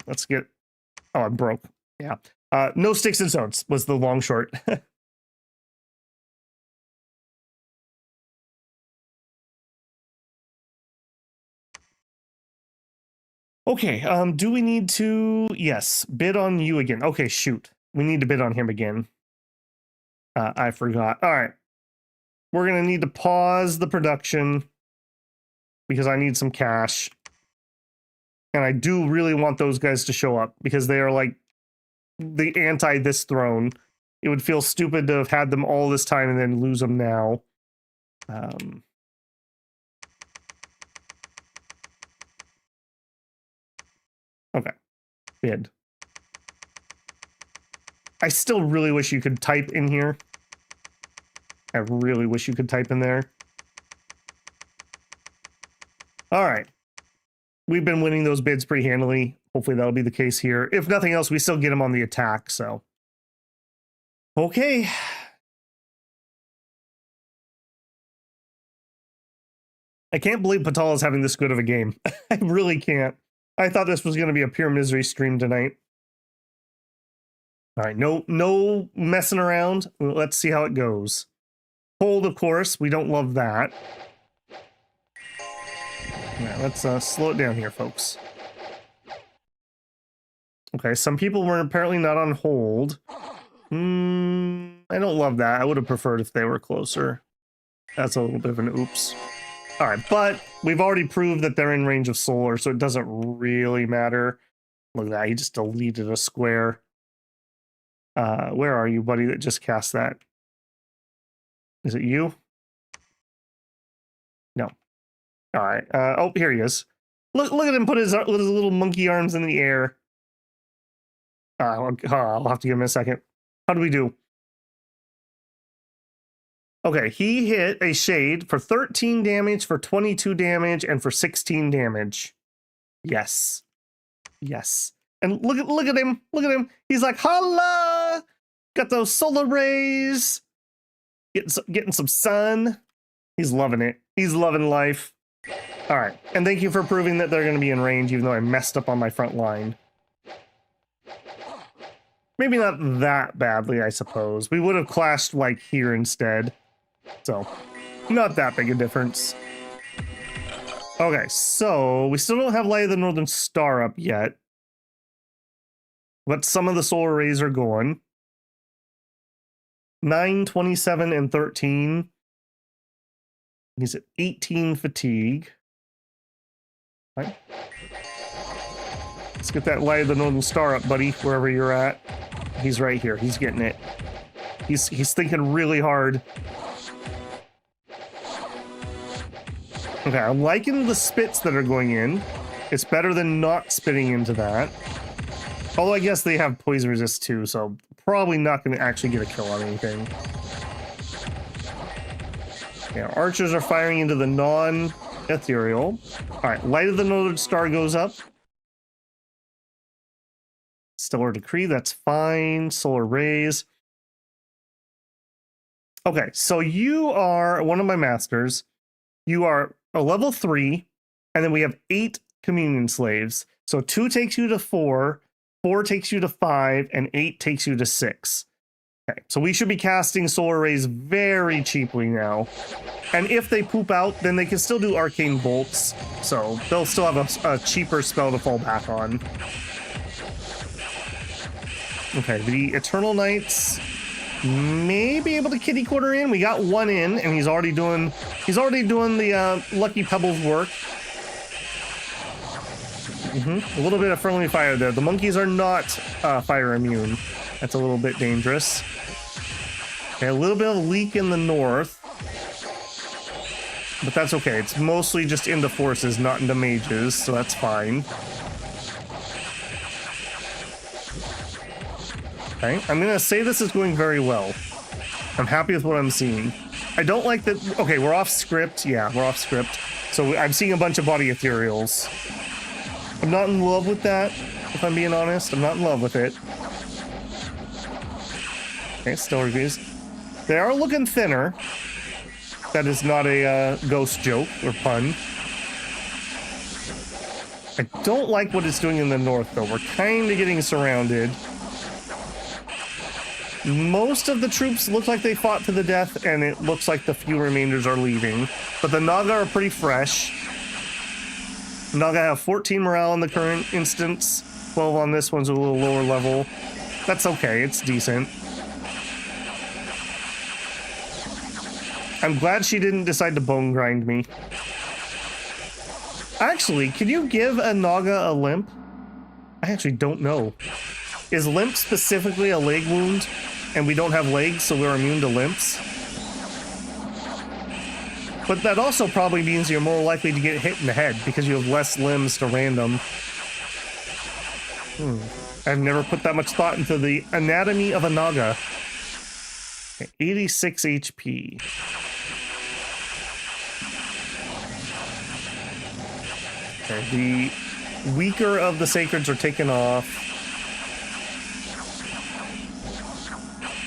Let's get, oh, I'm broke. Yeah. No sticks and stones was the long short. Okay, do we need to, yes, bid on you again. Okay, shoot. We need to bid on him again. I forgot. All right. We're going to need to pause the production because I need some cash. And I do really want those guys to show up because they are like the anti this throne. It would feel stupid to have had them all this time and then lose them now. Okay, bid. I still really wish you could type in here. I really wish you could type in there. All right. We've been winning those bids pretty handily. Hopefully that'll be the case here. If nothing else, we still get him on the attack, so. Okay. I can't believe Patala's having this good of a game. I really can't. I thought this was going to be a pure misery stream tonight. All right, no messing around. Let's see how it goes. Cold, of course. We don't love that. Yeah, let's slow it down here, folks. Okay, some people were apparently not on hold. I don't love that. I would have preferred if they were closer. That's a little bit of an oops. All right, but we've already proved that they're in range of solar, so it doesn't really matter. Look at that. He just deleted a square. Where are you, buddy, that just cast that? Is it you? No. All right. Oh, here he is. Look at him put his little monkey arms in the air. I'll have to give him a second. How do we do? Okay, he hit a shade for 13 damage, for 22 damage, and for 16 damage. Yes. Yes. And look at him. Look at him. He's like, holla! Got those solar rays. Getting some sun. He's loving it. He's loving life. All right. And thank you for proving that they're going to be in range, even though I messed up on my front line. Maybe not that badly, I suppose. We would have clashed, like, here instead. So, not that big a difference. Okay, so we still don't have Light of the Northern Star up yet. But some of the solar rays are going. 9, 27, and 13. He's at 18 fatigue. Right. Let's get that Light of the Northern Star up, buddy, wherever you're at. He's right here. He's getting it. He's thinking really hard. Okay, I'm liking the spits that are going in. It's better than not spitting into that. Although I guess they have poison resist too, so probably not going to actually get a kill on anything. Yeah, archers are firing into the non-ethereal. All right, Light of the Northern Star goes up. Stellar Decree, that's fine. Solar Rays. Okay, so you are one of my masters. You are a level 3, and then we have 8 communion slaves. So 2 takes you to 4, 4 takes you to 5, and 8 takes you to 6. Okay, so we should be casting solar rays very cheaply now. And if they poop out, then they can still do arcane bolts. So they'll still have a cheaper spell to fall back on. Okay, the Eternal Knights may be able to kitty quarter in. We got one in, and he's already doing the Lucky Pebbles work. A little bit of friendly fire there. The monkeys are not fire immune. That's a little bit dangerous. Okay, a little bit of a leak in the north, but that's okay. It's mostly just into forces, not into mages, so that's fine. Okay, I'm gonna say this is going very well. I'm happy with what I'm seeing. I don't like that. Okay, we're off script. Yeah, we're off script. So I'm seeing a bunch of body ethereals. I'm not in love with that, if I'm being honest. I'm not in love with it. Okay, still reviews. They are looking thinner. That is not a ghost joke or pun. I don't like what it's doing in the north, though. We're kind of getting surrounded. Most of the troops look like they fought to the death, and it looks like the few remainders are leaving. But the Naga are pretty fresh. Naga have 14 morale in the current instance. 12 on this one's a little lower level. That's okay, it's decent. I'm glad she didn't decide to bone grind me. Actually, can you give a Naga a limp? I actually don't know. Is limp specifically a leg wound? And we don't have legs, so we're immune to limps? But that also probably means you're more likely to get hit in the head because you have less limbs to random. I've never put that much thought into the anatomy of a Naga. Okay, 86 HP. Okay, the weaker of the sacreds are taken off.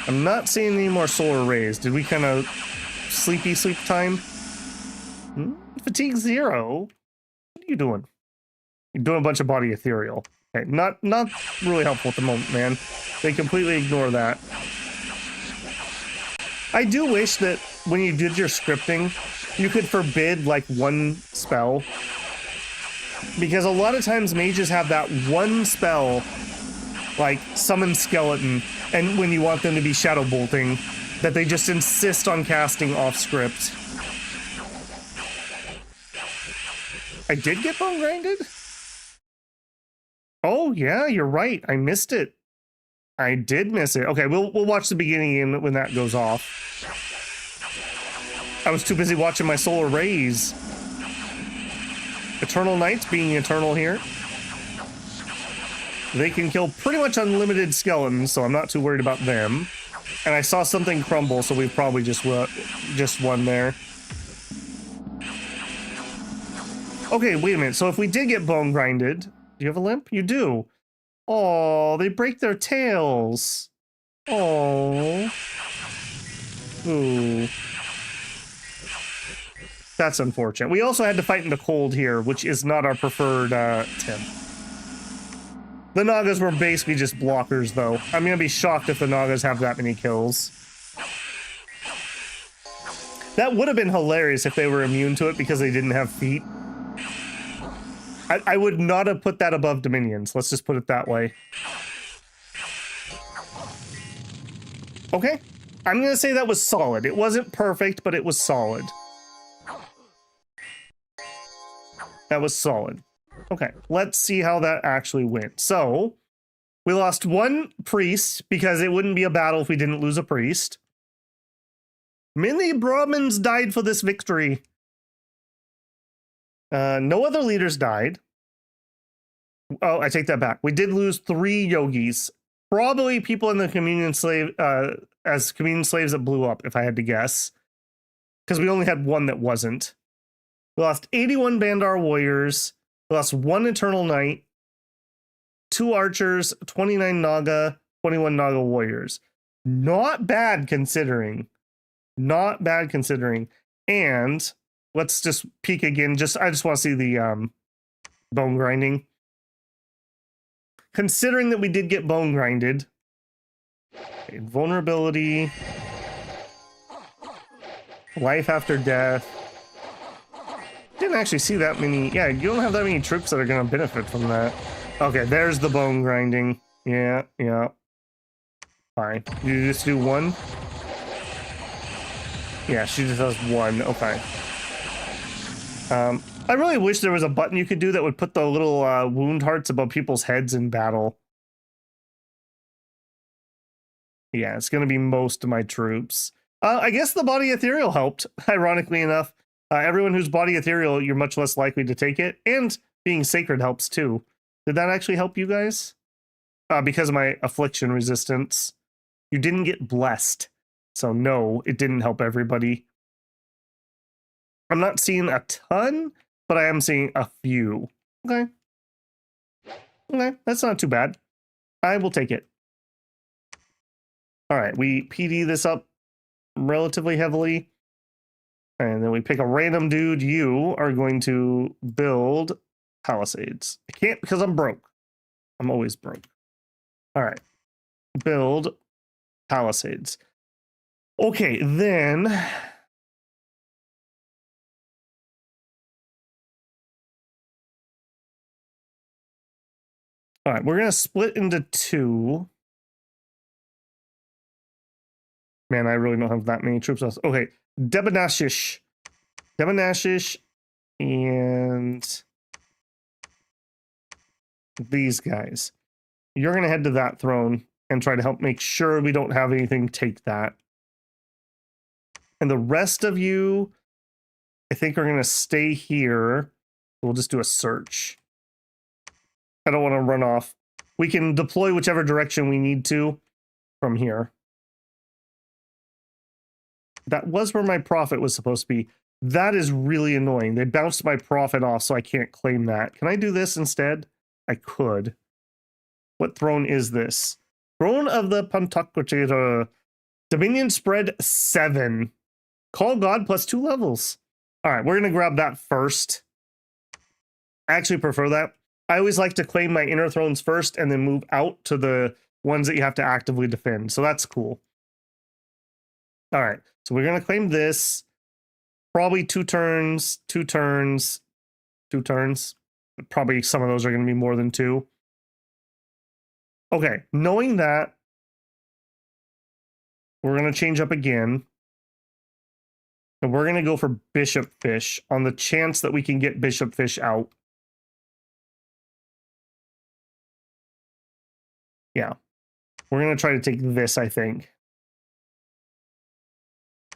I'm not seeing any more solar rays. Did we kind of sleep time? Fatigue 0? What are you doing? You're doing a bunch of body ethereal. Okay, not really helpful at the moment, man. They completely ignore that. I do wish that when you did your scripting, you could forbid like one spell. Because a lot of times mages have that one spell, like summon skeleton, and when you want them to be shadow bolting, that they just insist on casting off script. I did get bone grinded? Oh yeah, you're right. I missed it. I did miss it. Okay, we'll watch the beginning when that goes off. I was too busy watching my solar rays. Eternal Knights being eternal here. They can kill pretty much unlimited skeletons, so I'm not too worried about them. And I saw something crumble, so we probably just won there. Okay, wait a minute. So if we did get bone grinded, do you have a limp? You do. Oh, they break their tails. Oh. Ooh. That's unfortunate. We also had to fight in the cold here, which is not our preferred temp. The Nagas were basically just blockers, though. I'm gonna be shocked if the Nagas have that many kills. That would have been hilarious if they were immune to it because they didn't have feet. I would not have put that above Dominions. Let's just put it that way. Okay. I'm going to say that was solid. It wasn't perfect, but it was solid. That was solid. Okay. Let's see how that actually went. So, we lost one priest because it wouldn't be a battle if we didn't lose a priest. Many Brahmins died for this victory. No other leaders died. Oh, I take that back. We did lose 3 yogis. Probably people in the communion slave, as communion slaves that blew up, if I had to guess. Because we only had 1 that wasn't. We lost 81 Bandar warriors. We lost 1 Eternal Knight. 2 archers, 29 Naga, 21 Naga warriors. Not bad considering. Not bad considering. And let's just peek again. I just want to see the bone grinding. Considering that we did get bone grinded. Okay, vulnerability. Life after death. Didn't actually see that many. Yeah, you don't have that many troops that are going to benefit from that. Okay, there's the bone grinding. Yeah. Fine. You just do 1? Yeah, she just does 1. Okay. I really wish there was a button you could do that would put the little wound hearts above people's heads in battle. Yeah, it's going to be most of my troops. I guess the body ethereal helped, ironically enough. Everyone who's body ethereal, you're much less likely to take it. And being sacred helps too. Did that actually help you guys? Because of my affliction resistance. You didn't get blessed. So no, it didn't help everybody. I'm not seeing a ton, but I am seeing a few. Okay. Okay, that's not too bad. I will take it. All right, we PD this up relatively heavily. And then we pick a random dude. You are going to build palisades. I can't because I'm broke. I'm always broke. All right. Build palisades. Okay, then... All right, we're going to split into 2. Man, I really don't have that many troops. Okay, Debonashish. Debonashish and these guys. You're going to head to that throne and try to help make sure we don't have anything take that. And the rest of you, I think, are going to stay here. We'll just do a search. I don't want to run off. We can deploy whichever direction we need to from here. That was where my profit was supposed to be. That is really annoying. They bounced my profit off, so I can't claim that. Can I do this instead? I could. What throne is this? Throne of the Pantakwatira. Dominion spread 7. Call God plus 2 levels. All right, we're going to grab that first. I actually prefer that. I always like to claim my inner thrones first and then move out to the ones that you have to actively defend. So that's cool. All right, so we're going to claim this. Probably 2 turns, 2 turns, 2 turns. Probably some of those are going to be more than 2. Okay, knowing that, we're going to change up again. And we're going to go for Bishop Fish on the chance that we can get Bishop Fish out. Yeah. We're going to try to take this, I think.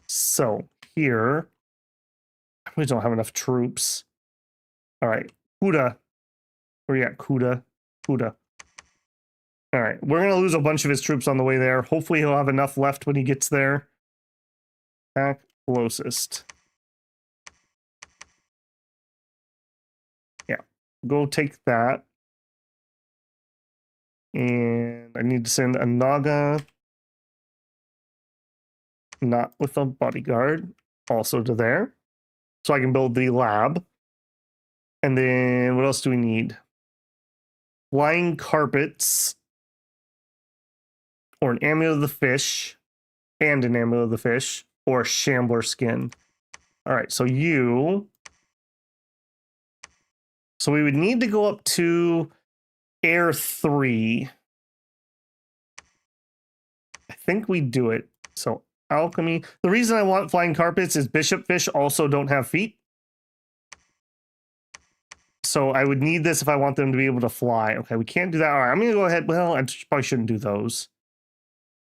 So, here. We don't have enough troops. All right. Kuda. Where you at, Kuda? Kuda. All right. We're going to lose a bunch of his troops on the way there. Hopefully he'll have enough left when he gets there. Back closest. Yeah. Go take that. And I need to send a Naga. Not with a bodyguard. Also to there. So I can build the lab. And then what else do we need? Flying carpets. Or an amulet of the fish. And an amulet of the fish. Or a shambler skin. Alright, so you... So we would need to go up to Air 3. I think we do it. So alchemy. The reason I want flying carpets is bishop fish also don't have feet. So I would need this if I want them to be able to fly. Okay, we can't do that. All right, I'm going to go ahead. Well, I probably shouldn't do those.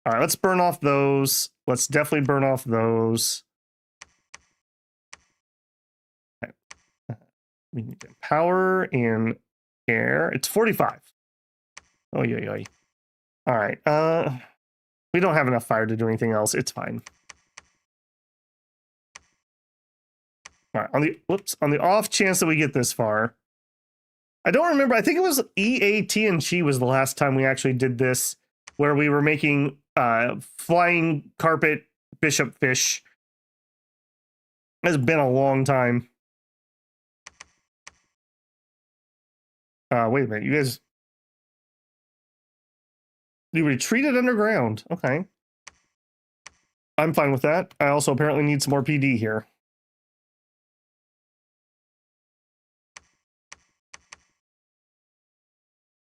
All right, let's burn off those. Let's definitely burn off those. Okay. We need power in air. It's 45. Oh, yeah. All right. We don't have enough fire to do anything else. It's fine. All right. On the off chance that we get this far, I don't remember. I think it was EAT and Chi was the last time we actually did this, where we were making flying carpet bishop fish. It's been a long time. Wait a minute, you guys. You retreated underground. Okay. I'm fine with that. I also apparently need some more PD here.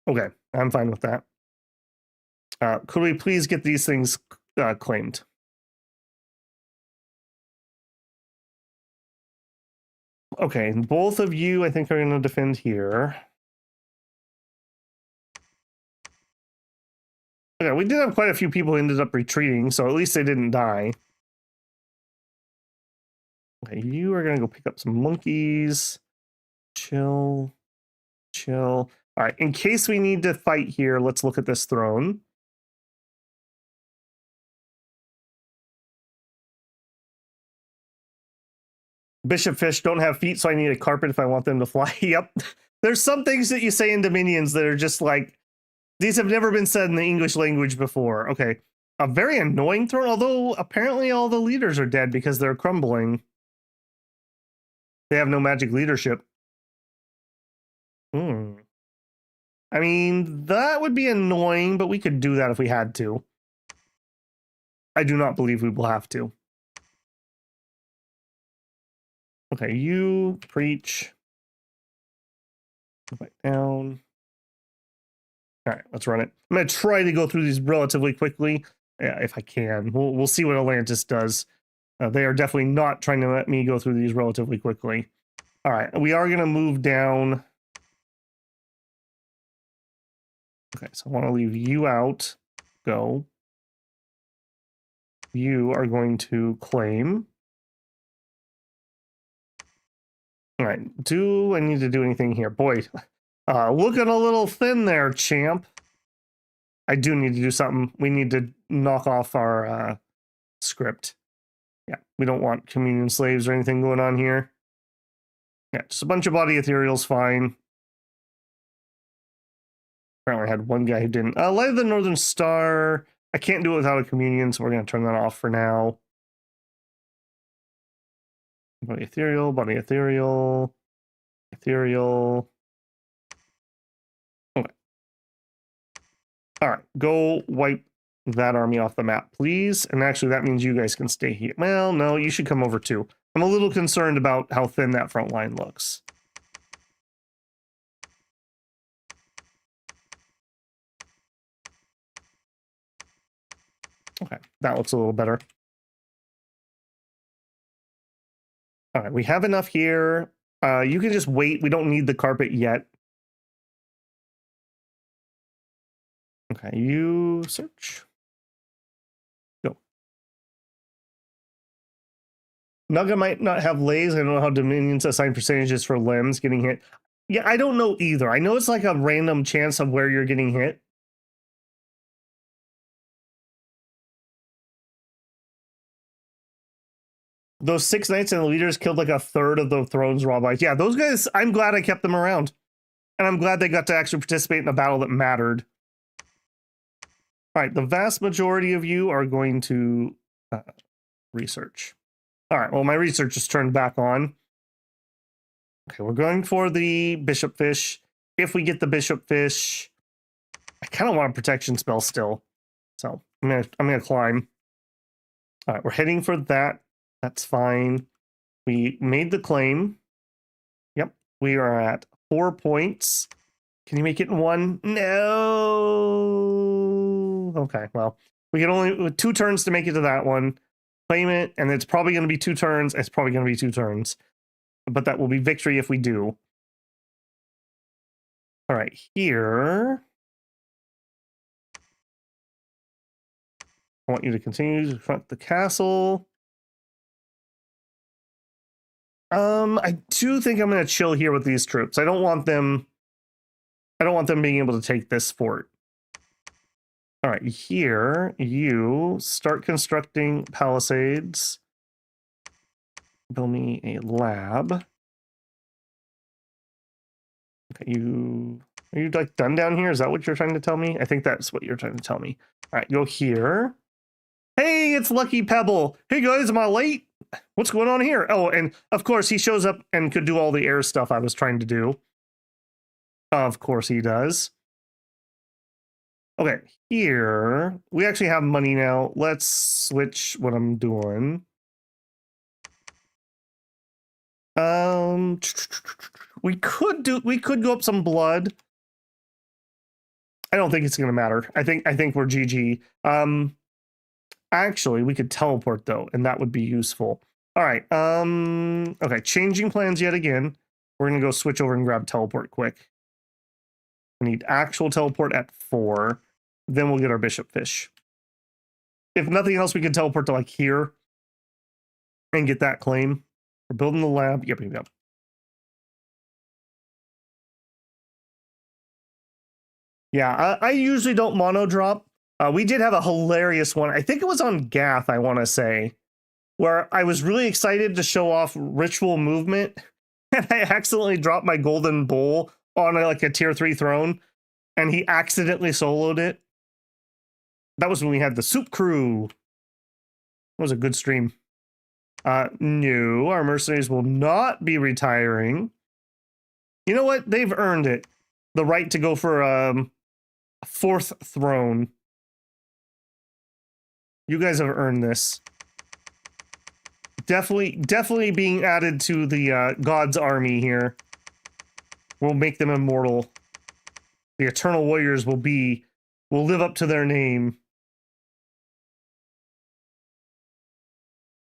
Okay, I'm fine with that. Could we please get these things claimed? Okay, both of you, I think, are going to defend here. Okay, we did have quite a few people who ended up retreating, so at least they didn't die. Okay, you are going to go pick up some monkeys. Chill. All right, in case we need to fight here, let's look at this throne. Bishop fish don't have feet, so I need a carpet if I want them to fly. Yep. There's some things that you say in Dominions that are just like, these have never been said in the English language before. Okay. A very annoying throne, although apparently all the leaders are dead because they're crumbling. They have no magic leadership. I mean, that would be annoying, but we could do that if we had to. I do not believe we will have to. Okay, you preach. Go back down. All right, let's run it. I'm going to try to go through these relatively quickly, if I can. We'll see what Atlantis does. They are definitely not trying to let me go through these relatively quickly. All right, we are going to move down. Okay, so I want to leave you out. Go. You are going to claim. All right, do I need to do anything here? Boy, looking a little thin there, champ. I do need to do something. We need to knock off our script. Yeah, we don't want communion slaves or anything going on here. Yeah, just a bunch of body ethereals, fine. Apparently I had one guy who didn't. Light of the Northern Star. I can't do it without a communion, so we're going to turn that off for now. Body ethereal, body ethereal, ethereal. Okay. All right, go wipe that army off the map, please. And actually, that means you guys can stay here. Well, no, you should come over too. I'm a little concerned about how thin that front line looks. Okay, that looks a little better. All right, we have enough here. You can just wait. We don't need the carpet yet. Okay, you search. Go. Naga might not have lays. I don't know how Dominions assign percentages for limbs getting hit. Yeah, I don't know either. I know it's like a random chance of where you're getting hit. Those 6 knights and the leaders killed like a third of the Thrones Rabbis. Yeah, those guys, I'm glad I kept them around. And I'm glad they got to actually participate in a battle that mattered. All right, the vast majority of you are going to research. All right, well, my research is turned back on. Okay, we're going for the bishop fish. If we get the bishop fish, I kind of want a protection spell still. So I'm gonna climb. All right, we're heading for that. That's fine. We made the claim. Yep, we are at 4 points. Can you make it in 1? No. Okay, well, we can only with 2 turns to make it to that one. Claim it, and it's probably going to be 2 turns. It's probably going to be 2 turns, but that will be victory if we do. All right, here. I want you to continue to front the castle. I do think I'm going to chill here with these troops. I don't want them being able to take this fort. All right, here you start constructing palisades. Build me a lab. Okay, are you like done down here? Is that what you're trying to tell me? I think that's what you're trying to tell me. All right, go here. Hey, it's Lucky Pebble. Hey guys, am I late? What's going on here? Oh, and of course he shows up and could do all the air stuff I was trying to do. Of course he does. Okay, here we actually have money now. Let's switch what I'm doing. We could go up some blood. I don't think it's gonna matter. I think we're GG. Actually, we could teleport though, and that would be useful. All right. Okay, changing plans yet again. We're gonna go switch over and grab teleport quick. I need actual teleport at 4. Then we'll get our bishop fish. If nothing else, we can teleport to like here and get that claim. We're building the lab. Yep. Yeah, I usually don't mono drop. We did have a hilarious one. I think it was on Gath, I want to say, where I was really excited to show off ritual movement, and I accidentally dropped my golden bowl on like a tier 3 throne, and he accidentally soloed it. That was when we had the soup crew. It was a good stream. No, our mercenaries will not be retiring. You know what? They've earned it. The right to go for a 4th throne. You guys have earned this. Definitely being added to the God's army here. We'll make them immortal. The Eternal Warriors will live up to their name.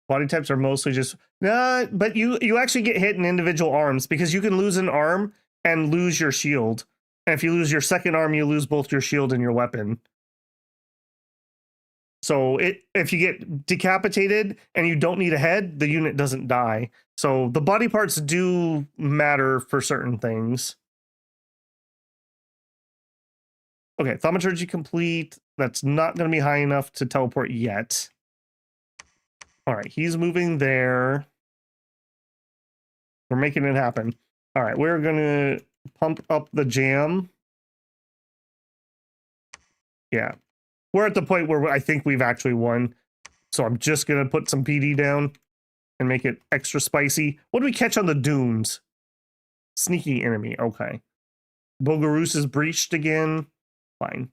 Body types are mostly just but you actually get hit in individual arms because you can lose an arm and lose your shield. And if you lose your second arm, you lose both your shield and your weapon. So if you get decapitated and you don't need a head, the unit doesn't die. So the body parts do matter for certain things. Okay, thaumaturgy complete. That's not going to be high enough to teleport yet. All right, he's moving there. We're making it happen. All right, we're going to pump up the jam. Yeah. We're at the point where I think we've actually won. So I'm just going to put some PD down and make it extra spicy. What do we catch on the dunes? Sneaky enemy. Okay. Bogaroos is breached again. Fine.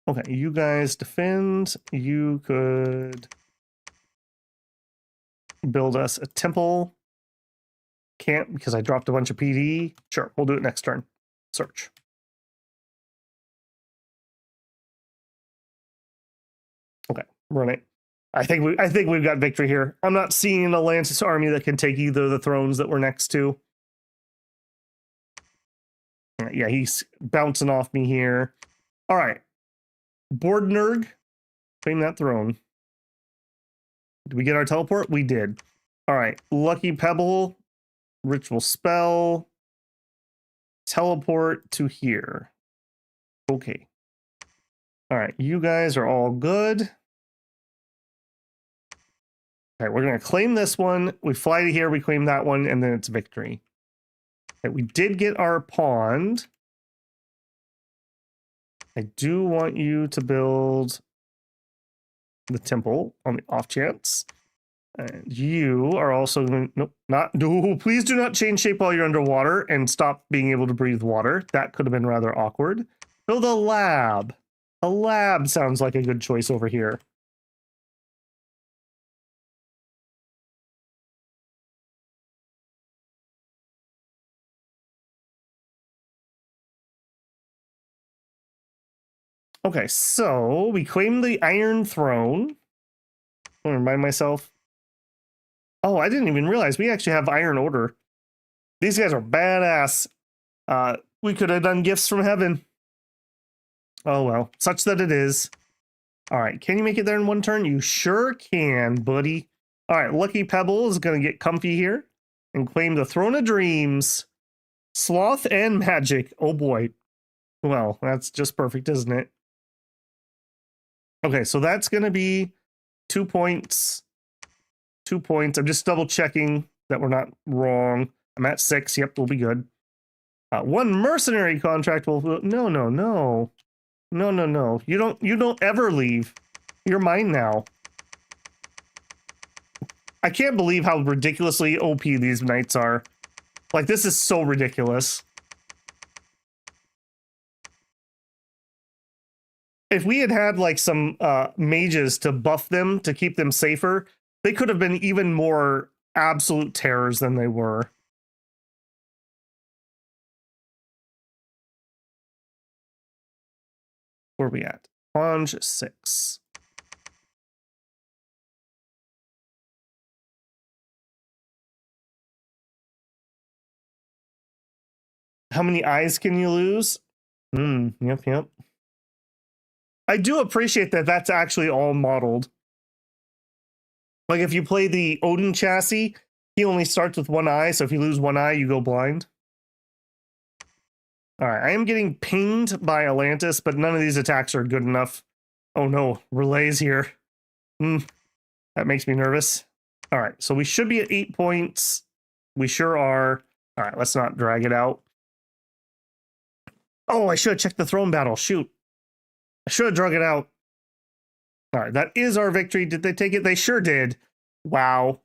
Okay, you guys defend. You could build us a temple. Can't because I dropped a bunch of PD. Sure, we'll do it next turn. Search. Okay, run it. I think we've got victory here. I'm not seeing a Lantis army that can take either of the thrones that we're next to. Yeah, he's bouncing off me here. All right. Bordnerg, claim that throne. Did we get our teleport? We did. All right. Lucky Pebble, ritual spell, teleport to here. Okay. All right. You guys are all good. Okay, we're going to claim this one. We fly to here, we claim that one, and then it's victory. Okay, we did get our pond. I do want you to build the temple on the off chance. And you are also going to, nope, not, no, please do not change shape while you're underwater and stop being able to breathe water. That could have been rather awkward. Build a lab. A lab sounds like a good choice over here. Okay, so we claim the Iron Throne. I want to remind myself. Oh, I didn't even realize we actually have Iron Order. These guys are badass. We could have done gifts from heaven. Oh well, such that it is. All right, can you make it there in one turn? You sure can, buddy. All right, Lucky Pebble is going to get comfy here and claim the Throne of Dreams. Sloth and Magic. Oh boy. Well, that's just perfect, isn't it? Okay, so that's going to be 2 points. 2 points. I'm just double checking that we're not wrong. I'm at 6. Yep, we'll be good. 1 mercenary contract will... No, no, no. No, no, no. You don't ever leave. You're mine now. I can't believe how ridiculously OP these knights are. Like, this is so ridiculous. If we had had like some mages to buff them to keep them safer, they could have been even more absolute terrors than they were. Where are we at? Plunge 6. How many eyes can you lose? Yep, yep. I do appreciate that that's actually all modeled. Like if you play the Odin chassis, he only starts with 1 eye, so if you lose 1 eye, you go blind. All right, I am getting pinged by Atlantis, but none of these attacks are good enough. Oh no, relays here. That makes me nervous. All right, so we should be at 8 points. We sure are. All right, let's not drag it out. Oh, I should have checked the throne battle. Shoot. I should have drug it out. All right, that is our victory. Did they take it? They sure did. Wow.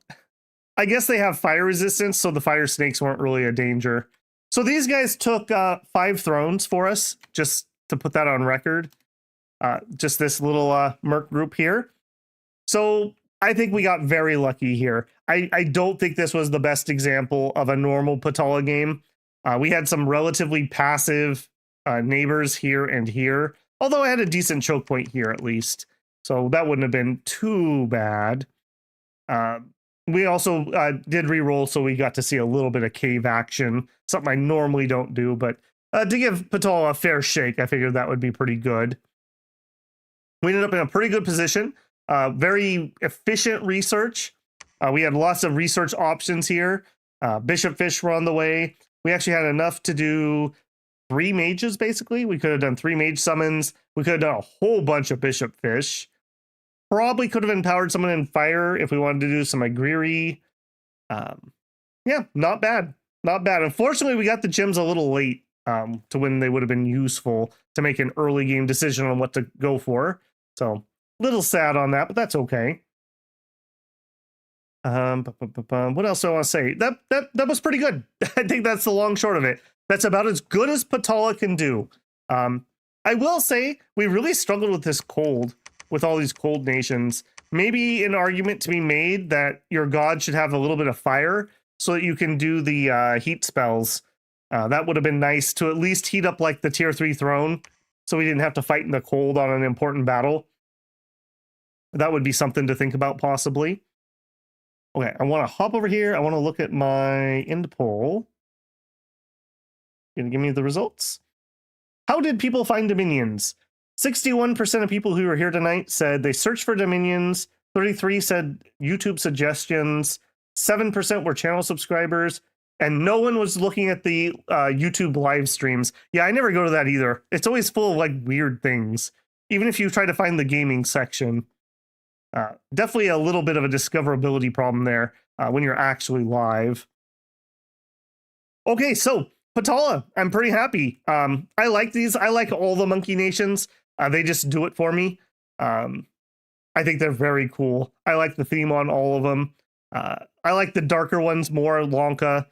I guess they have fire resistance, so the fire snakes weren't really a danger. So these guys took 5 thrones for us, just to put that on record. Just this little merc group here. So I think we got very lucky here. I don't think this was the best example of a normal Patala game. We had some relatively passive neighbors here and here, although I had a decent choke point here at least. So that wouldn't have been too bad. We also did reroll, so we got to see a little bit of cave action, something I normally don't do, but to give Patala a fair shake, I figured that would be pretty good. We ended up in a pretty good position, very efficient research. We had lots of research options here. Bishop Fish were on the way. We actually had enough to do 3 mages, basically. We could have done 3 mage summons. We could have done a whole bunch of Bishop Fish. Probably could have empowered someone in fire if we wanted to do some Agriri. Yeah, not bad. Not bad. Unfortunately, we got the gems a little late to when they would have been useful to make an early game decision on what to go for. So, little sad on that, but that's okay. What else do I want to say? That was pretty good. I think that's the long short of it. That's about as good as Patala can do. I will say we really struggled with this cold, with all these cold nations. Maybe an argument to be made that your god should have a little bit of fire so that you can do the heat spells. That would have been nice to at least heat up like the tier 3 throne so we didn't have to fight in the cold on an important battle. That would be something to think about possibly. Okay, I want to hop over here. I want to look at my end poll. Gonna give me the results. How did people find dominions? 61% of people who are here tonight said they searched for dominions. 33 said YouTube suggestions. 7% were channel subscribers. And no one was looking at the YouTube live streams. Yeah, I never go to that either. It's always full of like weird things. Even if you try to find the gaming section. Definitely a little bit of a discoverability problem there when you're actually live. Okay, so Patala, I'm pretty happy. I like these. I like all the monkey nations. They just do it for me. I think they're very cool. I like the theme on all of them. I like the darker ones more, Lanka,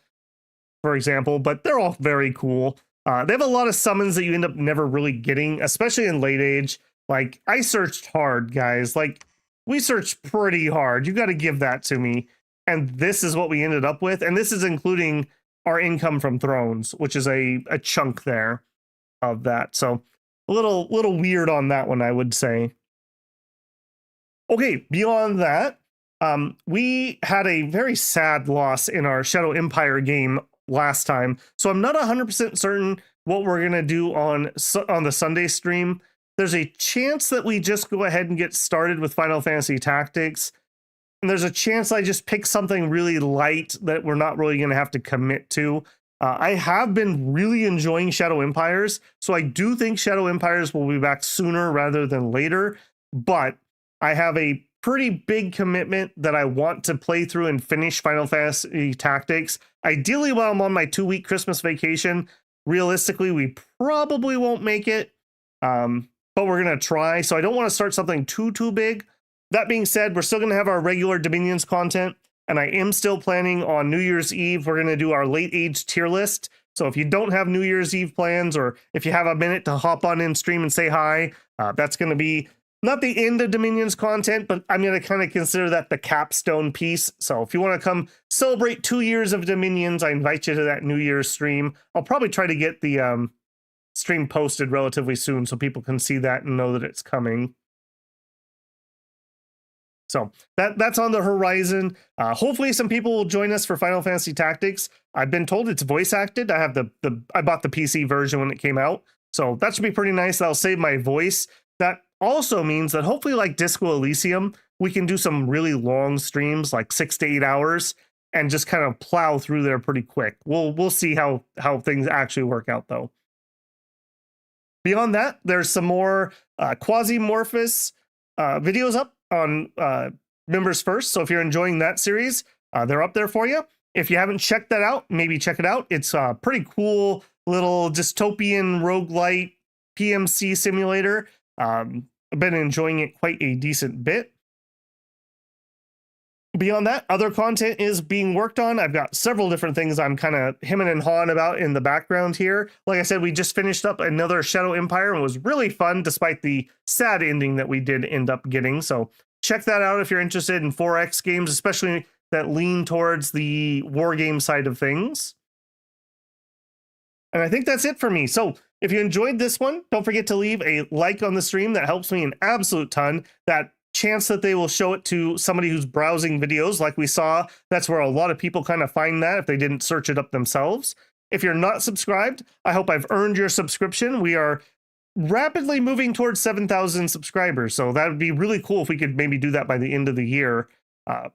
for example, but they're all very cool. They have a lot of summons that you end up never really getting, especially in late age. Like, I searched hard, guys. Like, we searched pretty hard. You got to give that to me. And this is what we ended up with. And this is including our income from thrones, which is a chunk there of that. So a little weird on that one, I would say. Okay, beyond that, we had a very sad loss in our Shadow Empire game last time. So I'm not 100% certain what we're going to do on the Sunday stream. There's a chance that we just go ahead and get started with Final Fantasy Tactics. And there's a chance I just pick something really light that we're not really going to have to commit to. I have been really enjoying Shadow Empires, so I do think Shadow Empires will be back sooner rather than later. But I have a pretty big commitment that I want to play through and finish Final Fantasy Tactics. Ideally, while I'm on my 2-week Christmas vacation. Realistically, we probably won't make it. But we're going to try. So I don't want to start something too big. That being said, we're still going to have our regular Dominions content. And I am still planning on New Year's Eve. We're going to do our late age tier list. So if you don't have New Year's Eve plans, or if you have a minute to hop on in stream and say hi, that's going to be not the end of Dominions content, but I'm going to kind of consider that the capstone piece. So if you want to come celebrate 2 years of Dominions, I invite you to that New Year's stream. I'll probably try to get the stream posted relatively soon so people can see that and know that it's coming. So that's on the horizon. Hopefully some people will join us for Final Fantasy Tactics. I've been told it's voice acted. I have I bought the PC version when it came out. So that should be pretty nice. That'll save my voice. That also means that hopefully, like Disco Elysium, we can do some really long streams, like 6 to 8 hours, and just kind of plow through there pretty quick. We'll see how things actually work out though. Beyond that, there's some more Quasimorphous videos up on Members First. So if you're enjoying that series, they're up there for you. If you haven't checked that out, maybe check it out. It's a pretty cool little dystopian roguelite PMC simulator. I've been enjoying it quite a decent bit. Beyond that, other content is being worked on. I've got several different things I'm kind of hemming and hawing about in the background here. Like I said, we just finished up another Shadow Empire and it was really fun despite the sad ending that we did end up getting. So check that out if you're interested in 4X games, especially that lean towards the war game side of things. And I think that's it for me. So if you enjoyed this one, don't forget to leave a like on the stream. That helps me an absolute ton. That chance that they will show it to somebody who's browsing videos like we saw, that's where a lot of people kind of find that if they didn't search it up themselves. If you're not subscribed, I hope I've earned your subscription. We are rapidly moving towards 7,000 subscribers, so that would be really cool if we could maybe do that by the end of the year.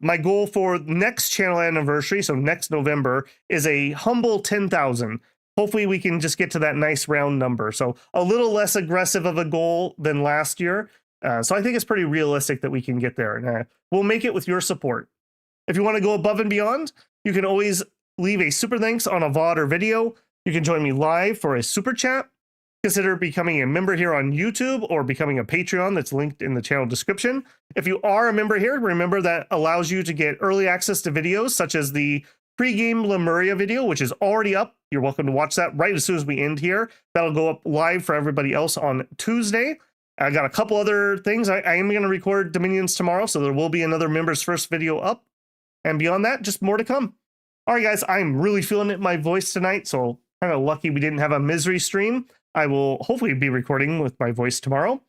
My goal for next channel anniversary, so next November, is a humble 10,000. Hopefully we can just get to that nice round number. So a little less aggressive of a goal than last year. So I think it's pretty realistic that we can get there. And we'll make it with your support. If you want to go above and beyond, you can always leave a super thanks on a VOD or video. You can join me live for a super chat. Consider becoming a member here on YouTube or becoming a Patreon that's linked in the channel description. If you are a member here, remember that allows you to get early access to videos such as the pre-game Lemuria video, which is already up. You're welcome to watch that right as soon as we end here. That'll go up live for everybody else on Tuesday. I got a couple other things. I am going to record Dominions tomorrow, so there will be another Members First video up. And beyond that, just more to come. All right, guys, I'm really feeling it in my voice tonight, so kind of lucky we didn't have a misery stream. I will hopefully be recording with my voice tomorrow.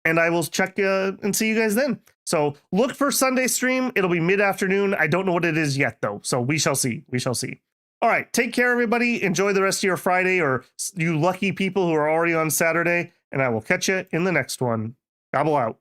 And I will check and see you guys then. So look for Sunday stream. It'll be mid-afternoon. I don't know what it is yet, though. So we shall see. We shall see. All right. Take care, everybody. Enjoy the rest of your Friday, or you lucky people who are already on Saturday. And I will catch you in the next one. Gobble out.